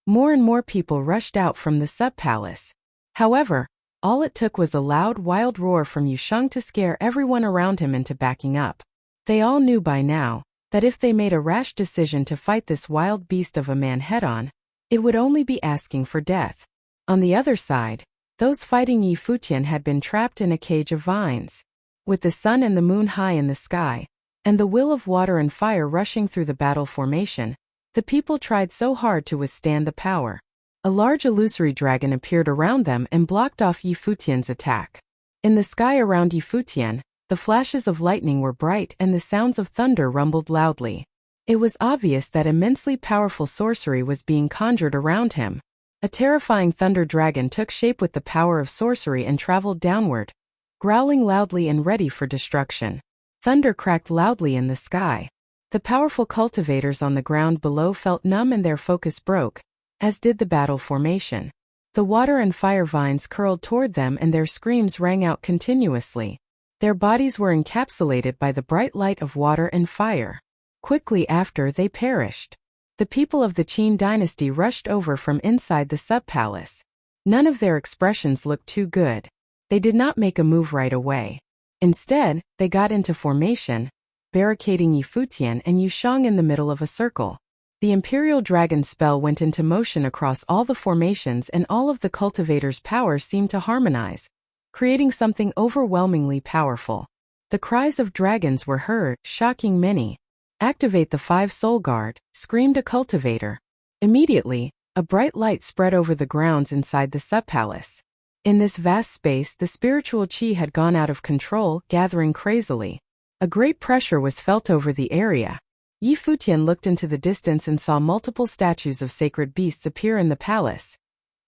More and more people rushed out from the sub-palace. However, all it took was a loud, wild roar from Yu Sheng to scare everyone around him into backing up. They all knew by now that if they made a rash decision to fight this wild beast of a man head-on, it would only be asking for death. On the other side, those fighting Yi Futian had been trapped in a cage of vines. With the sun and the moon high in the sky, and the will of water and fire rushing through the battle formation, the people tried so hard to withstand the power. A large illusory dragon appeared around them and blocked off Yi Futian's attack. In the sky around Yi Futian, the flashes of lightning were bright and the sounds of thunder rumbled loudly. It was obvious that immensely powerful sorcery was being conjured around him. A terrifying thunder dragon took shape with the power of sorcery and traveled downward, growling loudly and ready for destruction. Thunder cracked loudly in the sky. The powerful cultivators on the ground below felt numb and their focus broke, as did the battle formation. The water and fire vines curled toward them and their screams rang out continuously. Their bodies were encapsulated by the bright light of water and fire. Quickly after, they perished. The people of the Qin dynasty rushed over from inside the sub-palace. None of their expressions looked too good. They did not make a move right away. Instead, they got into formation, barricading Futian and Yushang in the middle of a circle. The Imperial Dragon spell went into motion across all the formations and all of the cultivators' powers seemed to harmonize, creating something overwhelmingly powerful. The cries of dragons were heard, shocking many. "Activate the 5 Soul Guard," screamed a cultivator. Immediately, a bright light spread over the grounds inside the sub-palace. In this vast space, the spiritual qi had gone out of control, gathering crazily. A great pressure was felt over the area. Futian looked into the distance and saw multiple statues of sacred beasts appear in the palace.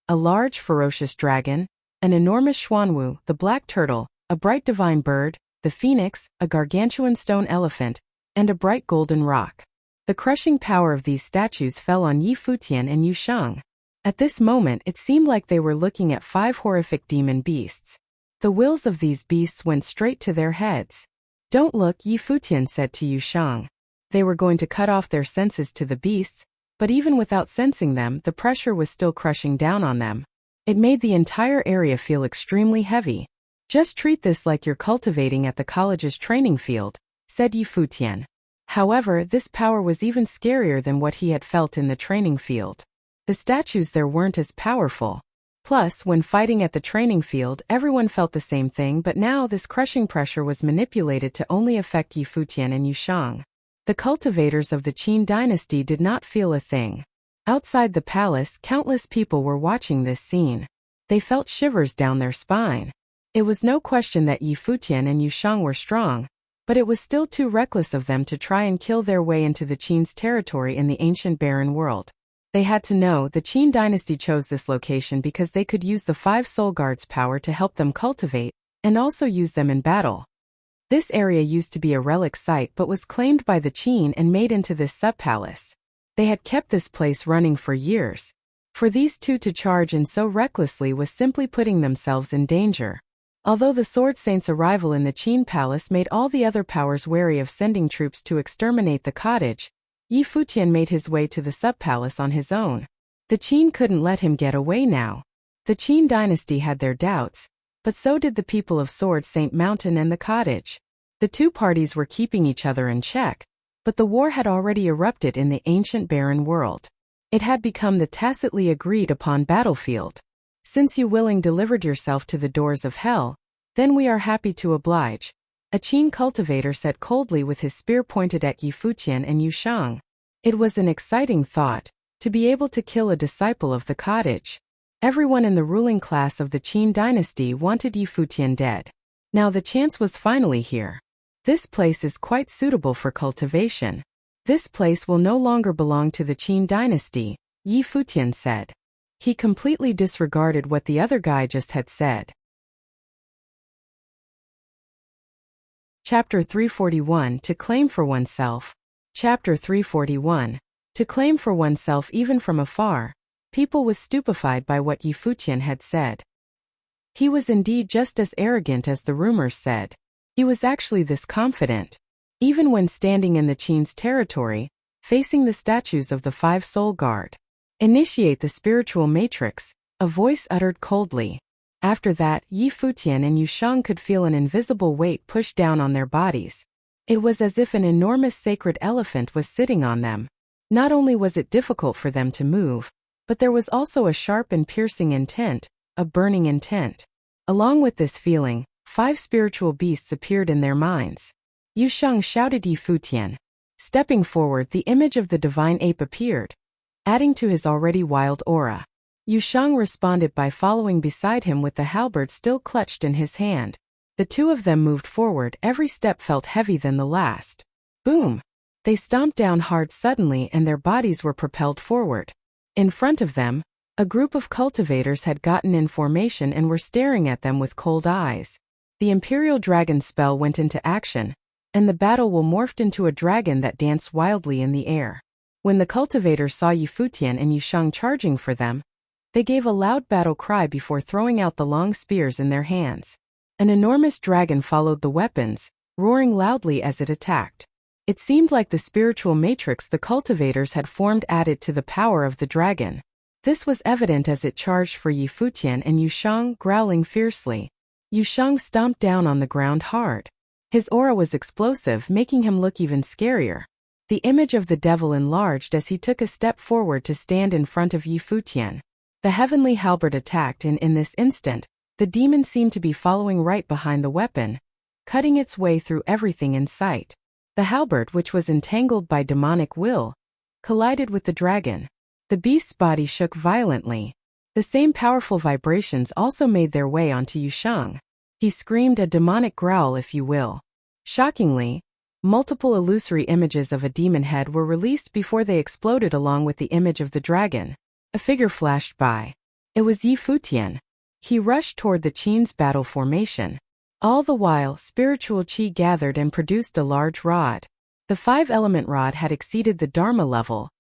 A large, ferocious dragon, an enormous xuanwu, the black turtle, a bright divine bird, the phoenix, a gargantuan stone elephant, and a bright golden rock. The crushing power of these statues fell on Futian and Yushang. At this moment, it seemed like they were looking at 5 horrific demon beasts. The wills of these beasts went straight to their heads. "Don't look," Futian said to Yushang. They were going to cut off their senses to the beasts, but even without sensing them, the pressure was still crushing down on them. It made the entire area feel extremely heavy. "Just treat this like you're cultivating at the college's training field," said Futian. However, this power was even scarier than what he had felt in the training field. The statues there weren't as powerful. Plus, when fighting at the training field, everyone felt the same thing, but now this crushing pressure was manipulated to only affect Futian and Yushang. The cultivators of the Qin dynasty did not feel a thing. Outside the palace, countless people were watching this scene. They felt shivers down their spine. It was no question that Futian and Yushang were strong, but it was still too reckless of them to try and kill their way into the Qin's territory in the ancient barren world. They had to know the Qin dynasty chose this location because they could use the 5 Soul Guards' power to help them cultivate, and also use them in battle. This area used to be a relic site but was claimed by the Qin and made into this sub-palace. They had kept this place running for years. For these two to charge in so recklessly was simply putting themselves in danger. Although the Sword Saint's arrival in the Qin palace made all the other powers wary of sending troops to exterminate the cottage, Futian made his way to the sub-palace on his own. The Qin couldn't let him get away now. The Qin dynasty had their doubts, but so did the people of Sword Saint Mountain and the cottage. The two parties were keeping each other in check, but the war had already erupted in the ancient barren world. It had become the tacitly agreed upon battlefield. "Since you willing delivered yourself to the doors of hell, then we are happy to oblige," a Qin cultivator said coldly with his spear pointed at Futian and Yushang. It was an exciting thought, to be able to kill a disciple of the cottage. Everyone in the ruling class of the Qin dynasty wanted Futian dead. Now the chance was finally here. "This place is quite suitable for cultivation. This place will no longer belong to the Qin dynasty," Futian said. He completely disregarded what the other guy just had said. Chapter 341 To Claim for Oneself. Chapter 341 To claim for oneself even from afar. People were stupefied by what Futian had said. He was indeed just as arrogant as the rumors said. He was actually this confident. Even when standing in the Qin's territory, facing the statues of the 5 Soul Guard. "Initiate the spiritual matrix," a voice uttered coldly. After that, Futian and Yushang could feel an invisible weight push down on their bodies. It was as if an enormous sacred elephant was sitting on them. Not only was it difficult for them to move, but there was also a sharp and piercing intent, a burning intent. Along with this feeling, 5 spiritual beasts appeared in their minds. Yushang shouted Futian. Stepping forward, the image of the divine ape appeared, adding to his already wild aura. Yushang responded by following beside him with the halberd still clutched in his hand. The two of them moved forward, every step felt heavy than the last. Boom! They stomped down hard suddenly and their bodies were propelled forward. In front of them, a group of cultivators had gotten in formation and were staring at them with cold eyes. The Imperial Dragon spell went into action, and the battle will morphed into a dragon that danced wildly in the air. When the cultivators saw Futian and Yusheng charging for them, they gave a loud battle cry before throwing out the long spears in their hands. An enormous dragon followed the weapons, roaring loudly as it attacked. It seemed like the spiritual matrix the cultivators had formed added to the power of the dragon. This was evident as it charged for Futian and Yusheng, growling fiercely. Yusheng stomped down on the ground hard. His aura was explosive, making him look even scarier. The image of the devil enlarged as he took a step forward to stand in front of Futian. The heavenly halberd attacked, and in this instant, the demon seemed to be following right behind the weapon, cutting its way through everything in sight. The halberd, which was entangled by demonic will, collided with the dragon. The beast's body shook violently. The same powerful vibrations also made their way onto Yusheng. He screamed, a demonic growl if you will. Shockingly, multiple illusory images of a demon head were released before they exploded along with the image of the dragon. A figure flashed by. It was Futian. He rushed toward the Qin's battle formation. All the while, spiritual qi gathered and produced a large rod. The 5-element rod had exceeded the Dharma level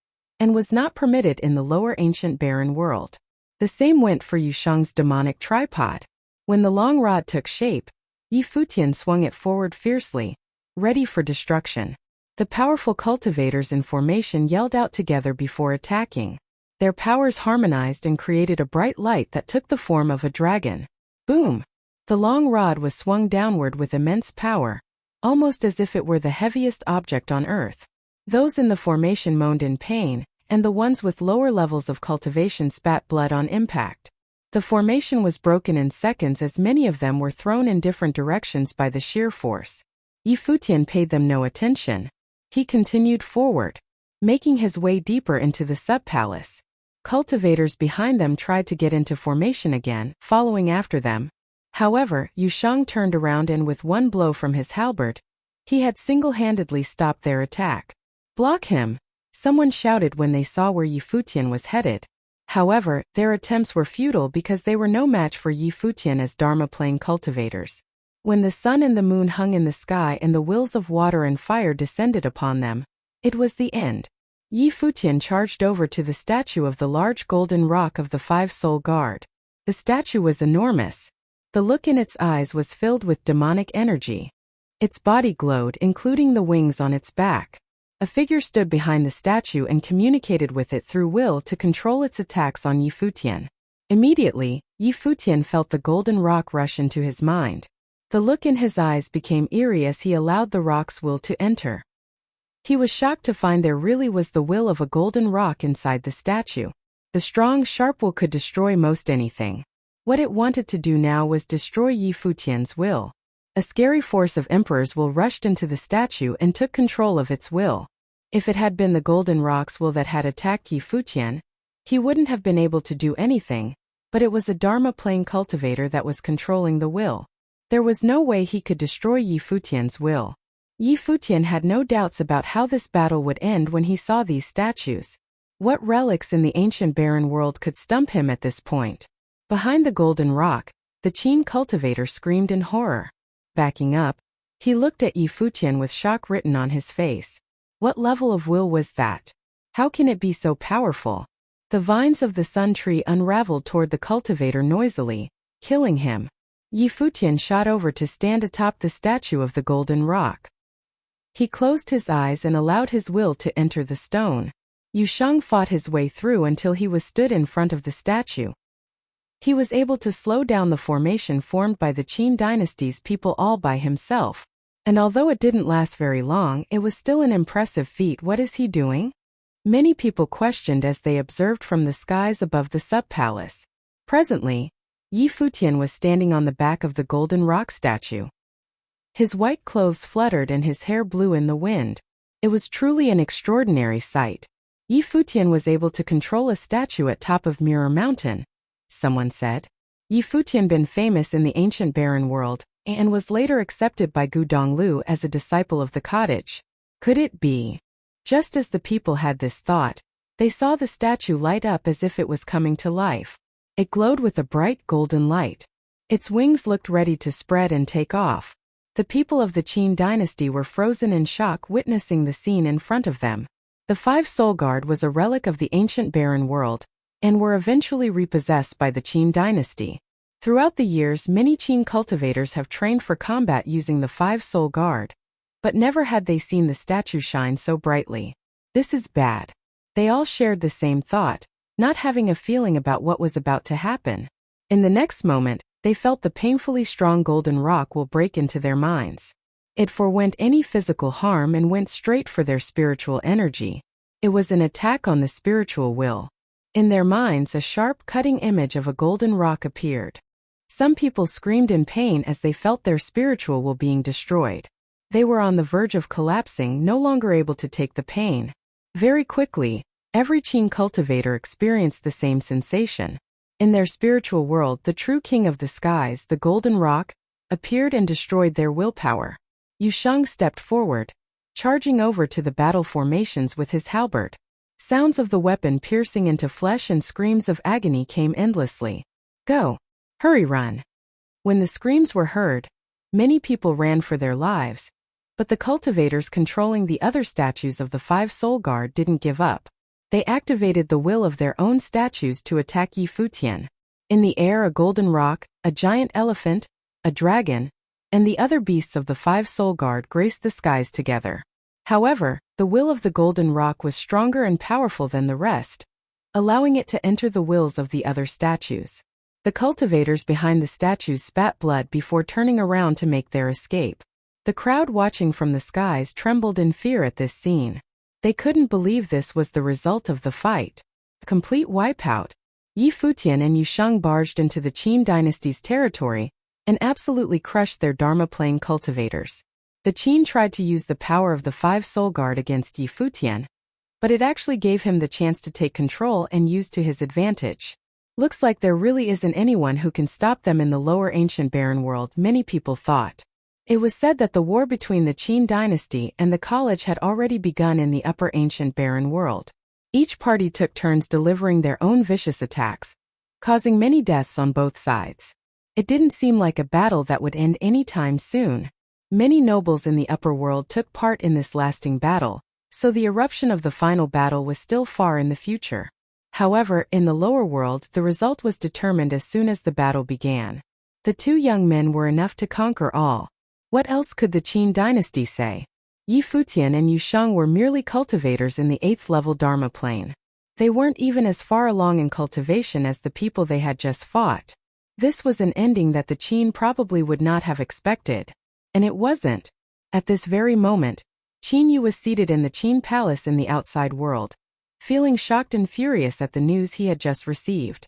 and was not permitted in the lower ancient barren world. The same went for Yusheng's demonic tripod. When the long rod took shape, Futian swung it forward fiercely, ready for destruction. The powerful cultivators in formation yelled out together before attacking. Their powers harmonized and created a bright light that took the form of a dragon. Boom! The long rod was swung downward with immense power, almost as if it were the heaviest object on earth. Those in the formation moaned in pain, and the ones with lower levels of cultivation spat blood on impact. The formation was broken in seconds as many of them were thrown in different directions by the sheer force. Futian paid them no attention. He continued forward, making his way deeper into the sub-palace. Cultivators behind them tried to get into formation again, following after them. However, Yusheng turned around and with one blow from his halberd, he had single-handedly stopped their attack. Block him! Someone shouted when they saw where Futian was headed. However, their attempts were futile because they were no match for Futian as Dharma-plane cultivators. When the sun and the moon hung in the sky and the wills of water and fire descended upon them, it was the end. Futian charged over to the statue of the large golden rock of the 5-soul guard. The statue was enormous. The look in its eyes was filled with demonic energy. Its body glowed, including the wings on its back. A figure stood behind the statue and communicated with it through will to control its attacks on Futian. Immediately, Futian felt the golden rock rush into his mind. The look in his eyes became eerie as he allowed the rock's will to enter. He was shocked to find there really was the will of a golden rock inside the statue. The strong, sharp will could destroy most anything. What it wanted to do now was destroy Futian's will. A scary force of emperor's will rushed into the statue and took control of its will. If it had been the golden rock's will that had attacked Futian, he wouldn't have been able to do anything, but it was a Dharma-plane cultivator that was controlling the will. There was no way he could destroy Futian's will. Futian had no doubts about how this battle would end when he saw these statues. What relics in the ancient barren world could stump him at this point? Behind the golden rock, the Qin cultivator screamed in horror. Backing up, he looked at Futian with shock written on his face. What level of will was that? How can it be so powerful? The vines of the sun tree unraveled toward the cultivator noisily, killing him. Futian shot over to stand atop the statue of the golden rock. He closed his eyes and allowed his will to enter the stone. Yusheng fought his way through until he was stood in front of the statue. He was able to slow down the formation formed by the Qin dynasty's people all by himself. And although it didn't last very long, it was still an impressive feat. What is he doing? Many people questioned as they observed from the skies above the sub-palace. Presently, Futian was standing on the back of the golden rock statue. His white clothes fluttered and his hair blew in the wind. It was truly an extraordinary sight. Futian was able to control a statue at top of Mirror Mountain, someone said. Futian been famous in the ancient barren world, and was later accepted by Gu Donglu as a disciple of the cottage. Could it be? Just as the people had this thought, they saw the statue light up as if it was coming to life. It glowed with a bright golden light. Its wings looked ready to spread and take off. The people of the Qin dynasty were frozen in shock witnessing the scene in front of them. The 5 Soul Guard was a relic of the ancient barren world, and were eventually repossessed by the Qin dynasty. Throughout the years, many Qin cultivators have trained for combat using the 5 Soul Guard, but never had they seen the statue shine so brightly. This is bad. They all shared the same thought, not having a feeling about what was about to happen. In the next moment, they felt the painfully strong golden rock will break into their minds. It forewent any physical harm and went straight for their spiritual energy. It was an attack on the spiritual will. In their minds, a sharp, cutting image of a golden rock appeared. Some people screamed in pain as they felt their spiritual will being destroyed. They were on the verge of collapsing, no longer able to take the pain. Very quickly, every Qin cultivator experienced the same sensation. In their spiritual world, the true king of the skies, the golden rock, appeared and destroyed their willpower. Yusheng stepped forward, charging over to the battle formations with his halberd. Sounds of the weapon piercing into flesh and screams of agony came endlessly. Go! Hurry, run! When the screams were heard, many people ran for their lives, but the cultivators controlling the other statues of the 5 Soul Guard didn't give up. They activated the will of their own statues to attack Futian. In the air, a golden rock, a giant elephant, a dragon, and the other beasts of the 5 Soul Guard graced the skies together. However, the will of the golden rock was stronger and powerful than the rest, allowing it to enter the wills of the other statues. The cultivators behind the statues spat blood before turning around to make their escape. The crowd watching from the skies trembled in fear at this scene. They couldn't believe this was the result of the fight. A complete wipeout. Futian and Yusheng barged into the Qin dynasty's territory and absolutely crushed their Dharma-playing cultivators. The Qin tried to use the power of the 5 Soul Guard against Futian, but it actually gave him the chance to take control and use to his advantage. Looks like there really isn't anyone who can stop them in the lower ancient barren world, many people thought. It was said that the war between the Qin dynasty and the college had already begun in the upper ancient barren world. Each party took turns delivering their own vicious attacks, causing many deaths on both sides. It didn't seem like a battle that would end anytime soon. Many nobles in the upper world took part in this lasting battle, so the eruption of the final battle was still far in the future. However, in the lower world, the result was determined as soon as the battle began. The 2 young men were enough to conquer all. What else could the Qin dynasty say? Futian and Yusheng were merely cultivators in the 8th level Dharma plane. They weren't even as far along in cultivation as the people they had just fought. This was an ending that the Qin probably would not have expected. And it wasn't. At this very moment, Qin Yu was seated in the Qin palace in the outside world, feeling shocked and furious at the news he had just received.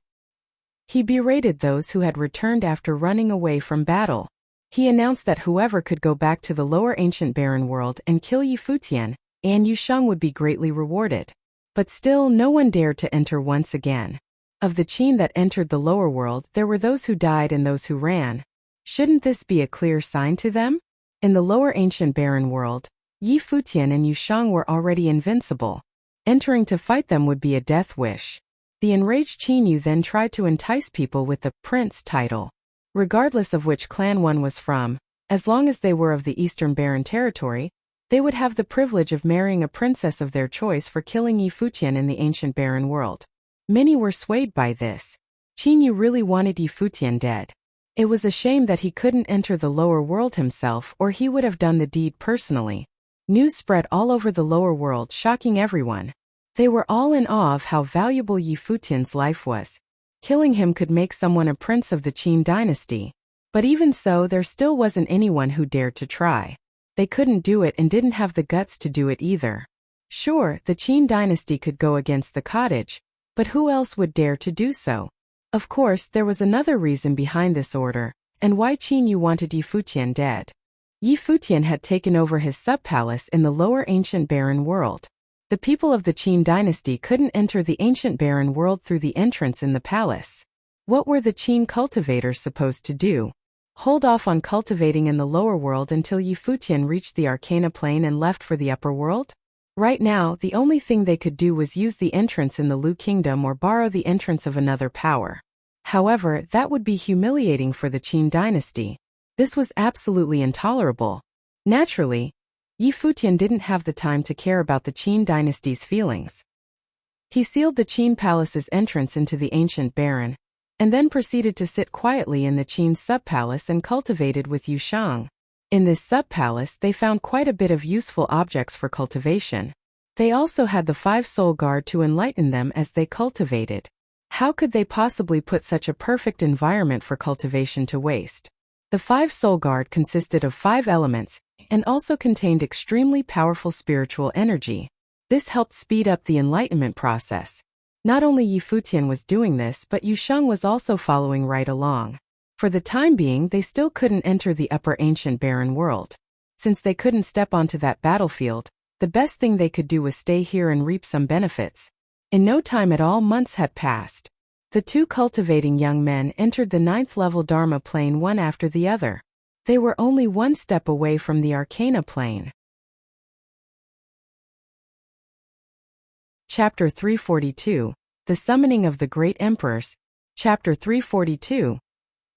He berated those who had returned after running away from battle. He announced that whoever could go back to the lower ancient barren world and kill Futian and Yusheng would be greatly rewarded. But still, no one dared to enter once again. Of the Qin that entered the lower world, there were those who died and those who ran. Shouldn't this be a clear sign to them? In the lower ancient barren world, Futian and Yusheng were already invincible. Entering to fight them would be a death wish. The enraged Qin Yu then tried to entice people with the prince title. Regardless of which clan one was from, as long as they were of the Eastern Barren territory, they would have the privilege of marrying a princess of their choice for killing Futian in the ancient barren world. Many were swayed by this. Qin Yu really wanted Futian dead. It was a shame that he couldn't enter the lower world himself, or he would have done the deed personally. News spread all over the lower world, shocking everyone. They were all in awe of how valuable Futian's life was. Killing him could make someone a prince of the Qin dynasty. But even so, there still wasn't anyone who dared to try. They couldn't do it and didn't have the guts to do it either. Sure, the Qin dynasty could go against the cottage, but who else would dare to do so? Of course, there was another reason behind this order, and why Qin Yu wanted Futian dead. Futian had taken over his sub-palace in the lower ancient barren world. The people of the Qin dynasty couldn't enter the ancient barren world through the entrance in the palace. What were the Qin cultivators supposed to do? Hold off on cultivating in the lower world until Futian reached the Arcana plane and left for the upper world? Right now, the only thing they could do was use the entrance in the Lu Kingdom or borrow the entrance of another power. However, that would be humiliating for the Qin dynasty. This was absolutely intolerable. Naturally, Futian didn't have the time to care about the Qin dynasty's feelings. He sealed the Qin palace's entrance into the ancient baron, and then proceeded to sit quietly in the Qin sub-palace and cultivated with Yushang. In this sub-palace they found quite a bit of useful objects for cultivation. They also had the 5 soul guard to enlighten them as they cultivated. How could they possibly put such a perfect environment for cultivation to waste? The 5 soul guard consisted of 5 elements, and also contained extremely powerful spiritual energy. This helped speed up the enlightenment process. Not only Futian was doing this, but Yusheng was also following right along. For the time being, they still couldn't enter the upper ancient barren world. Since they couldn't step onto that battlefield, the best thing they could do was stay here and reap some benefits. In no time at all, months had passed. The 2 cultivating young men entered the 9th level Dharma plane one after the other. They were only 1 step away from the Arcana plane. Chapter 342, The Summoning of the Great Emperors. Chapter 342,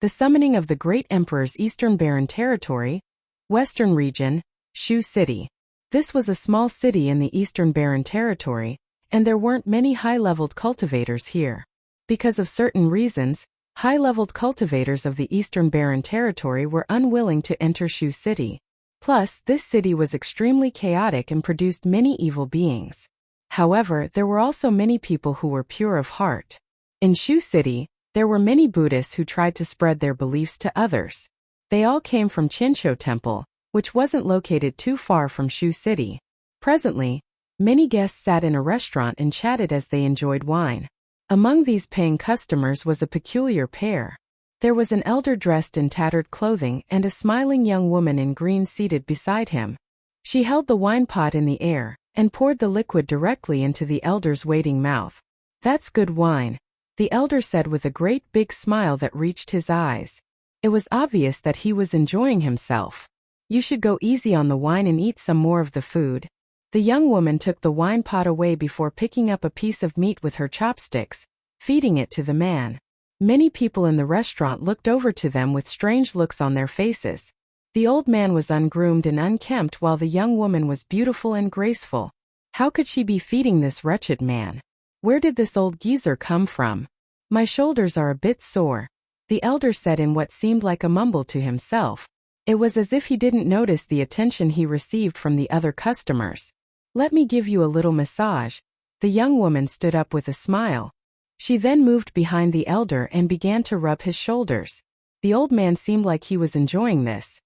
The Summoning of the Great Emperors. Eastern Barren Territory, Western Region, Shu City. This was a small city in the Eastern Barren Territory, and there weren't many high-leveled cultivators here. Because of certain reasons, high-leveled cultivators of the Eastern Barren Territory were unwilling to enter Shu City. Plus, this city was extremely chaotic and produced many evil beings. However, there were also many people who were pure of heart. In Shu City, there were many Buddhists who tried to spread their beliefs to others. They all came from Qinsho Temple, which wasn't located too far from Shu City. Presently, many guests sat in a restaurant and chatted as they enjoyed wine. Among these paying customers was a peculiar pair. There was an elder dressed in tattered clothing and a smiling young woman in green seated beside him. She held the wine pot in the air and poured the liquid directly into the elder's waiting mouth. "That's good wine," the elder said with a great big smile that reached his eyes. It was obvious that he was enjoying himself. "You should go easy on the wine and eat some more of the food." The young woman took the wine pot away before picking up a piece of meat with her chopsticks, feeding it to the man. Many people in the restaurant looked over to them with strange looks on their faces. The old man was ungroomed and unkempt while the young woman was beautiful and graceful. How could she be feeding this wretched man? Where did this old geezer come from? "My shoulders are a bit sore," the elder said in what seemed like a mumble to himself. It was as if he didn't notice the attention he received from the other customers. "Let me give you a little massage." The young woman stood up with a smile. She then moved behind the elder and began to rub his shoulders. The old man seemed like he was enjoying this.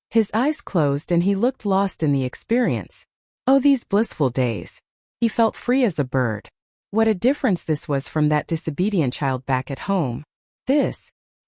His eyes closed and he looked lost in the experience. Oh, these blissful days. He felt free as a bird. What a difference this was from that disobedient child back at home.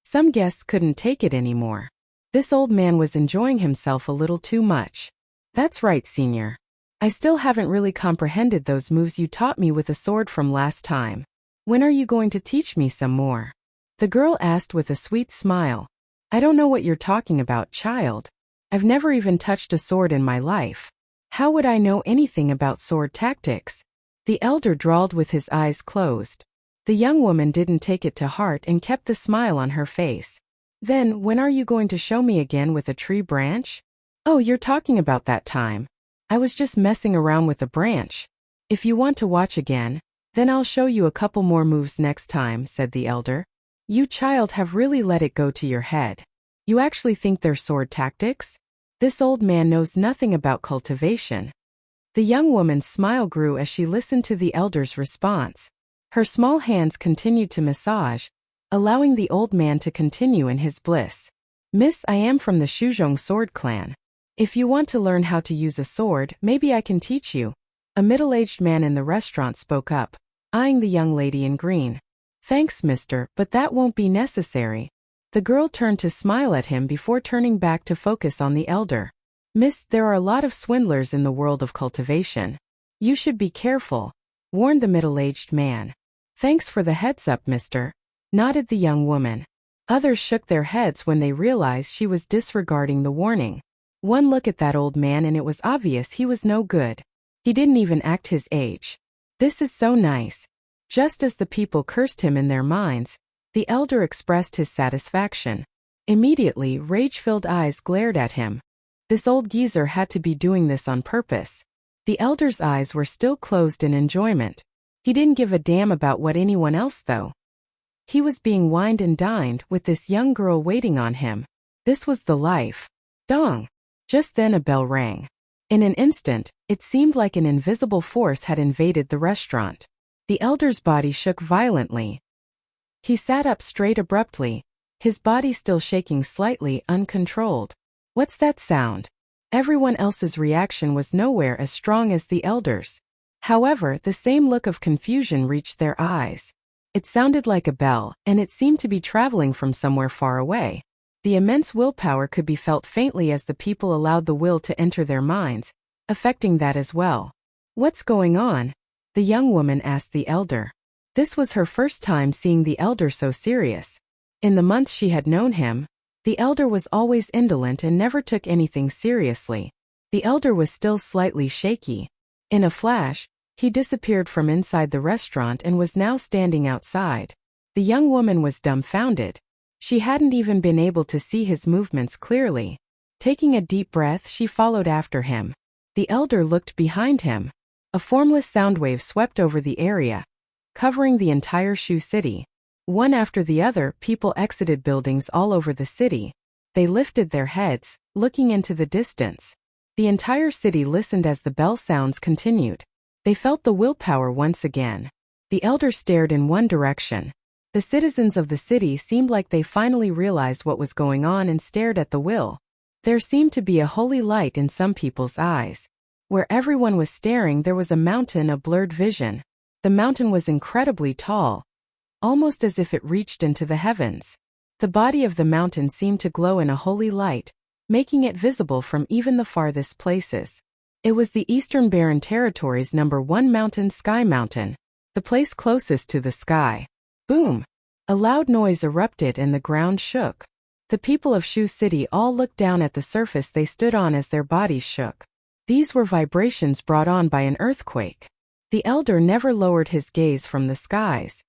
Some guests couldn't take it anymore. This old man was enjoying himself a little too much. "That's right, senior. I still haven't really comprehended those moves you taught me with a sword from last time. When are you going to teach me some more?" the girl asked with a sweet smile. "I don't know what you're talking about, child. I've never even touched a sword in my life. How would I know anything about sword tactics?" the elder drawled with his eyes closed. The young woman didn't take it to heart and kept the smile on her face. "Then, when are you going to show me again with a tree branch?" "Oh, you're talking about that time. I was just messing around with a branch. If you want to watch again, then I'll show you a couple more moves next time," said the elder. "You child have really let it go to your head. You actually think they're sword tactics? This old man knows nothing about cultivation." The young woman's smile grew as she listened to the elder's response. Her small hands continued to massage, allowing the old man to continue in his bliss. "Miss, I am from the Shuzhong sword clan. If you want to learn how to use a sword, maybe I can teach you." A middle-aged man in the restaurant spoke up, eyeing the young lady in green. "Thanks, mister, but that won't be necessary." The girl turned to smile at him before turning back to focus on the elder. "Miss, there are a lot of swindlers in the world of cultivation. You should be careful," warned the middle-aged man. "Thanks for the heads up, mister," nodded the young woman. Others shook their heads when they realized she was disregarding the warning. One look at that old man and it was obvious he was no good. He didn't even act his age. "This is so nice." Just as the people cursed him in their minds, the elder expressed his satisfaction. Immediately, rage-filled eyes glared at him. This old geezer had to be doing this on purpose. The elder's eyes were still closed in enjoyment. He didn't give a damn about what anyone else though. He was being wined and dined with this young girl waiting on him. This was the life. Dong! Just then a bell rang. In an instant, it seemed like an invisible force had invaded the restaurant. The elder's body shook violently. He sat up straight abruptly, his body still shaking slightly, uncontrolled. What's that sound? Everyone else's reaction was nowhere as strong as the elder's. However, the same look of confusion reached their eyes. It sounded like a bell, and it seemed to be traveling from somewhere far away. The immense willpower could be felt faintly as the people allowed the will to enter their minds, affecting that as well. What's going on? The young woman asked the elder. This was her first time seeing the elder so serious. In the months she had known him, the elder was always indolent and never took anything seriously. The elder was still slightly shaky. In a flash, he disappeared from inside the restaurant and was now standing outside. The young woman was dumbfounded. She hadn't even been able to see his movements clearly. Taking a deep breath, she followed after him. The elder looked behind him. A formless sound wave swept over the area, covering the entire Shu city. One after the other, people exited buildings all over the city. They lifted their heads, looking into the distance. The entire city listened as the bell sounds continued. They felt the willpower once again. The elder stared in one direction. The citizens of the city seemed like they finally realized what was going on and stared at the will. There seemed to be a holy light in some people's eyes. Where everyone was staring, there was a mountain, a blurred vision. The mountain was incredibly tall, almost as if it reached into the heavens. The body of the mountain seemed to glow in a holy light, making it visible from even the farthest places. It was the Eastern Barren Territory's #1 mountain, Sky Mountain, the place closest to the sky. Boom! A loud noise erupted and the ground shook. The people of Shu City all looked down at the surface they stood on as their bodies shook. These were vibrations brought on by an earthquake. The elder never lowered his gaze from the skies.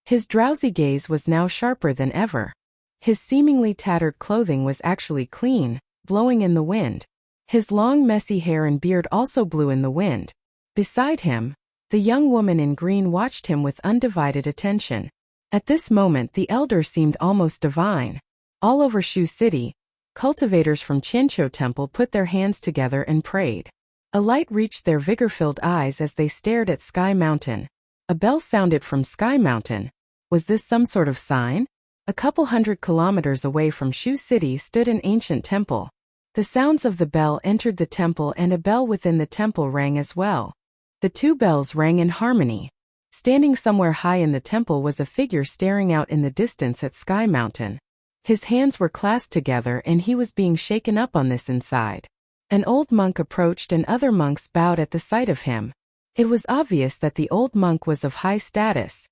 His drowsy gaze was now sharper than ever. His seemingly tattered clothing was actually clean, blowing in the wind. His long messy hair and beard also blew in the wind. Beside him, the young woman in green watched him with undivided attention. At this moment the elder seemed almost divine. All over Shu City, cultivators from Qianqiu Temple put their hands together and prayed. A light reached their vigor-filled eyes as they stared at Sky Mountain. A bell sounded from Sky Mountain. Was this some sort of sign? A couple hundred kilometers away from Shu City stood an ancient temple. The sounds of the bell entered the temple and a bell within the temple rang as well. The two bells rang in harmony. Standing somewhere high in the temple was a figure staring out in the distance at Sky Mountain. His hands were clasped together and he was being shaken up on this inside. An old monk approached and other monks bowed at the sight of him. It was obvious that the old monk was of high status.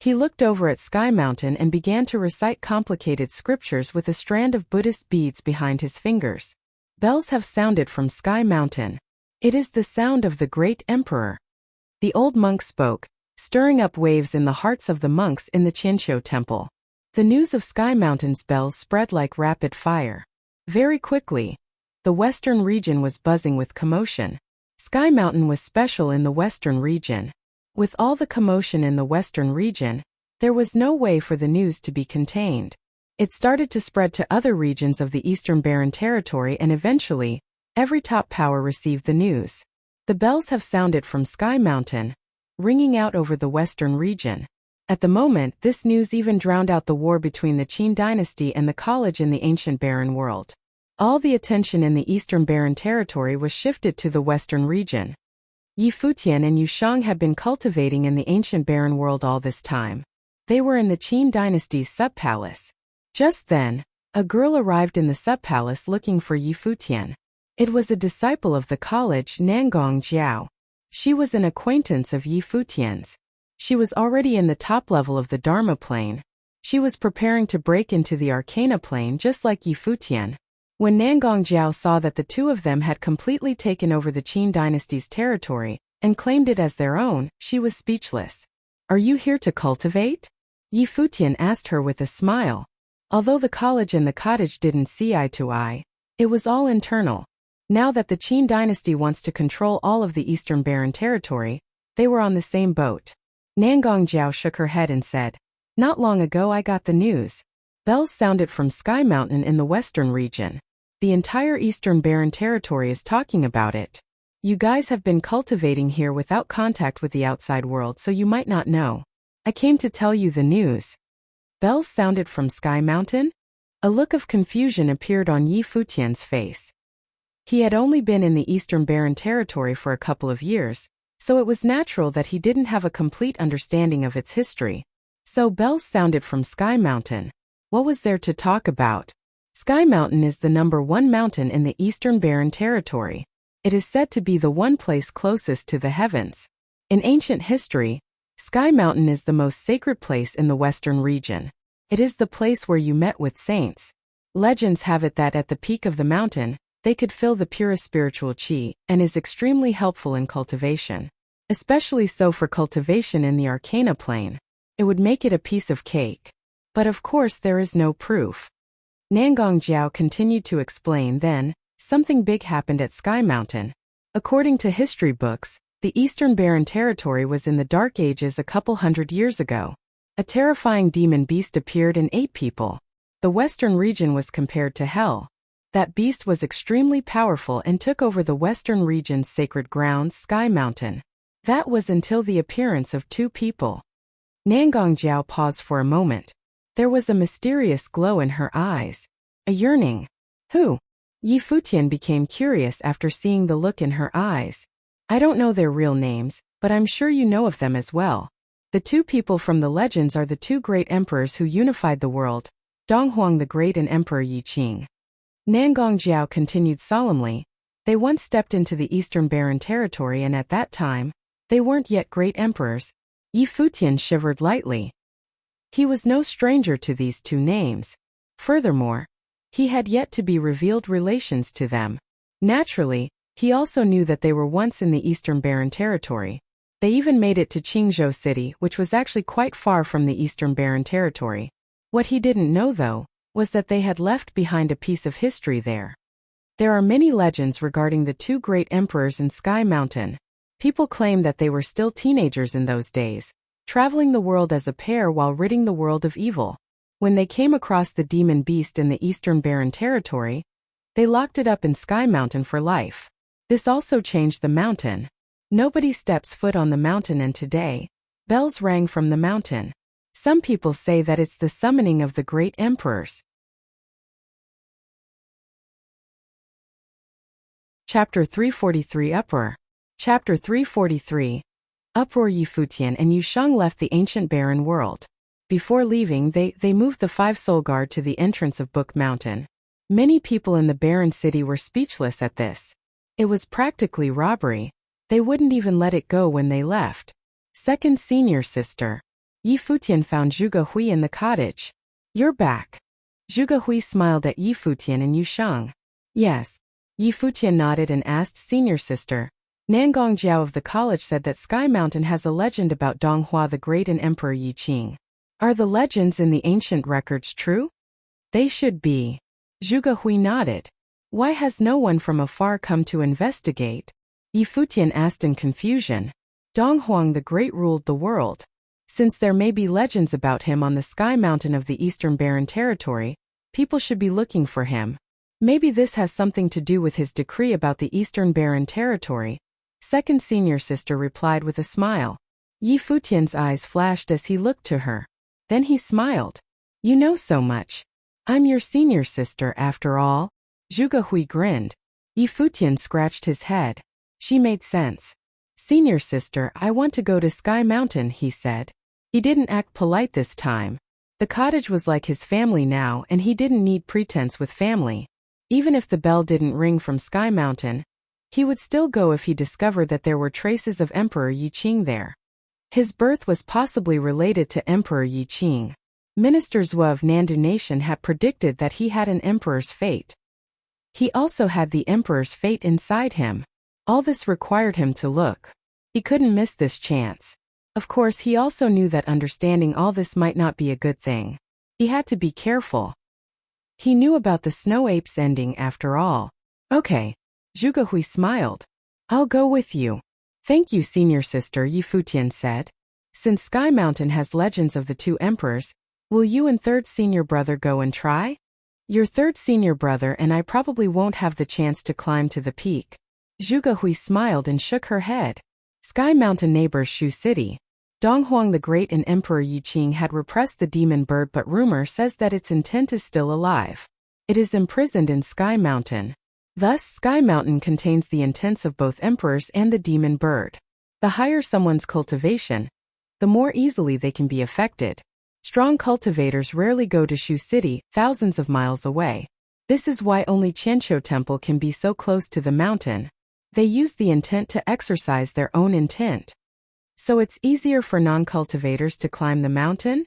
He looked over at Sky Mountain and began to recite complicated scriptures with a strand of Buddhist beads behind his fingers. Bells have sounded from Sky Mountain. It is the sound of the great emperor. The old monk spoke, stirring up waves in the hearts of the monks in the Qianqiu Temple. The news of Sky Mountain's bells spread like rapid fire. Very quickly, the western region was buzzing with commotion. Sky Mountain was special in the western region. With all the commotion in the western region, there was no way for the news to be contained. It started to spread to other regions of the Eastern Barren Territory and eventually, every top power received the news. The bells have sounded from Sky Mountain, ringing out over the western region. At the moment, this news even drowned out the war between the Qin dynasty and the college in the ancient Barren world. All the attention in the Eastern Barren Territory was shifted to the western region. Futian and Yushang had been cultivating in the ancient Barren world all this time. They were in the Qin dynasty's sub-palace. Just then, a girl arrived in the sub-palace looking for Futian. It was a disciple of the college, Nangong Jiao. She was an acquaintance of Futian's. She was already in the top level of the Dharma plane. She was preparing to break into the Arcana plane just like Futian. When Nangong Jiao saw that the two of them had completely taken over the Qin dynasty's territory and claimed it as their own, she was speechless. "Are you here to cultivate?" Futian asked her with a smile. Although the college and the cottage didn't see eye to eye, it was all internal. Now that the Qin dynasty wants to control all of the Eastern Barren territory, they were on the same boat. Nangong Jiao shook her head and said, "Not long ago I got the news. Bells sounded from Sky Mountain in the western region. The entire Eastern Barren territory is talking about it. You guys have been cultivating here without contact with the outside world, so you might not know. I came to tell you the news." Bells sounded from Sky Mountain? A look of confusion appeared on Yi Futian's face. He had only been in the Eastern Barren territory for a couple of years, so it was natural that he didn't have a complete understanding of its history. So bells sounded from Sky Mountain. What was there to talk about? Sky Mountain is the #1 mountain in the Eastern Barren territory. It is said to be the one place closest to the heavens. In ancient history, Sky Mountain is the most sacred place in the western region. It is the place where you met with saints. Legends have it that at the peak of the mountain, they could feel the purest spiritual qi, and is extremely helpful in cultivation. Especially so for cultivation in the Arcana plane. It would make it a piece of cake. But of course there is no proof. Nangong Jiao continued to explain. Then, something big happened at Sky Mountain. According to history books, the Eastern Barren territory was in the Dark Ages a couple hundred years ago. A terrifying demon beast appeared and ate people. The western region was compared to hell. That beast was extremely powerful and took over the western region's sacred ground, Sky Mountain. That was until the appearance of two people. Nangong Jiao paused for a moment. There was a mysterious glow in her eyes. A yearning. Who? Yi Futian became curious after seeing the look in her eyes. I don't know their real names, but I'm sure you know of them as well. The two people from the legends are the two great emperors who unified the world, Donghuang the Great and Emperor Yi Qing. Nangong Jiao continued solemnly. They once stepped into the Eastern Barren territory, and at that time, they weren't yet great emperors. Yi Futian shivered lightly. He was no stranger to these two names. Furthermore, he had yet to be revealed relations to them. Naturally, he also knew that they were once in the Eastern Barren territory. They even made it to Qingzhou City, which was actually quite far from the Eastern Barren territory. What he didn't know, though, was that they had left behind a piece of history there. There are many legends regarding the two great emperors in Sky Mountain. People claim that they were still teenagers in those days, traveling the world as a pair while ridding the world of evil. When they came across the demon beast in the Eastern Barren territory, they locked it up in Sky Mountain for life. This also changed the mountain. Nobody steps foot on the mountain, and today, bells rang from the mountain. Some people say that it's the summoning of the great emperors. Chapter 343 Uproar. Chapter 343 Uproar. Yi Futian and Yu Sheng left the ancient barren world. Before leaving, they moved the 5 soul guard to the entrance of Book Mountain. Many people in the barren city were speechless at this. It was practically robbery. They wouldn't even let it go when they left. Second senior sister. Yi Futian found Zhuge Hui in the cottage. "You're back." Zhuge Hui smiled at Yi Futian and Yu Sheng. "Yes." Yi Futian nodded and asked senior sister. Nangong Jiao of the college said that Sky Mountain has a legend about Donghua the Great and Emperor Yi Qing. Are the legends in the ancient records true? They should be. Zhuge Hui nodded. Why has no one from afar come to investigate? Yi Futian asked in confusion. Donghuang the Great ruled the world. Since there may be legends about him on the Sky Mountain of the Eastern Barren territory, people should be looking for him. Maybe this has something to do with his decree about the Eastern Barren territory. Second senior sister replied with a smile. Yi Futian's eyes flashed as he looked to her. Then he smiled. "You know so much. I'm your senior sister after all." Zhuge Hui grinned. Yi Futian scratched his head. She made sense. "Senior sister, I want to go to Sky Mountain," he said. He didn't act polite this time. The cottage was like his family now, and he didn't need pretense with family. Even if the bell didn't ring from Sky Mountain, he would still go if he discovered that there were traces of Emperor Yi Qing there. His birth was possibly related to Emperor Yi Qing. Minister Zhou of Nandu Nation had predicted that he had an emperor's fate. He also had the emperor's fate inside him. All this required him to look. He couldn't miss this chance. Of course, he also knew that understanding all this might not be a good thing. He had to be careful. He knew about the snow apes ending after all. Okay. Zhuge Hui smiled. I'll go with you. Thank you, senior sister, Yi Futian said. Since Sky Mountain has legends of the two emperors, will you and third senior brother go and try? Your third senior brother and I probably won't have the chance to climb to the peak. Zhuge Hui smiled and shook her head. Sky Mountain neighbors Shu City. Donghuang the Great and Emperor Yi Qing had repressed the demon bird, but rumor says that its intent is still alive. It is imprisoned in Sky Mountain. Thus, Sky Mountain contains the intents of both emperors and the demon bird. The higher someone's cultivation, the more easily they can be affected. Strong cultivators rarely go to Shu City, thousands of miles away. This is why only Qianqiu Temple can be so close to the mountain. They use the intent to exercise their own intent. So it's easier for non-cultivators to climb the mountain?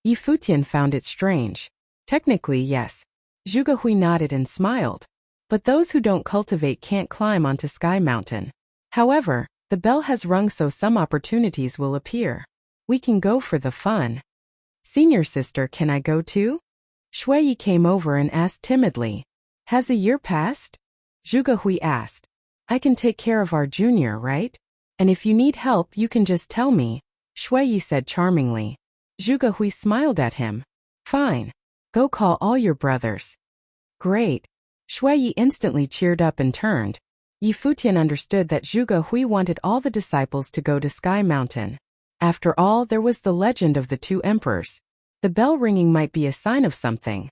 Yi Futian found it strange. Technically, yes. Zhuge Hui nodded and smiled. But those who don't cultivate can't climb onto Sky Mountain. However, the bell has rung, so some opportunities will appear. We can go for the fun. Senior sister, can I go too? Shui Yi came over and asked timidly. Has a year passed? Zhuge Hui asked. I can take care of our junior, right? And if you need help, you can just tell me, Shui Yi said charmingly. Zhuge Hui smiled at him. Fine. Go call all your brothers. Great. Shui Yi instantly cheered up and turned. Yi Futian understood that Zhuge Hui wanted all the disciples to go to Sky Mountain. After all, there was the legend of the two emperors. The bell ringing might be a sign of something.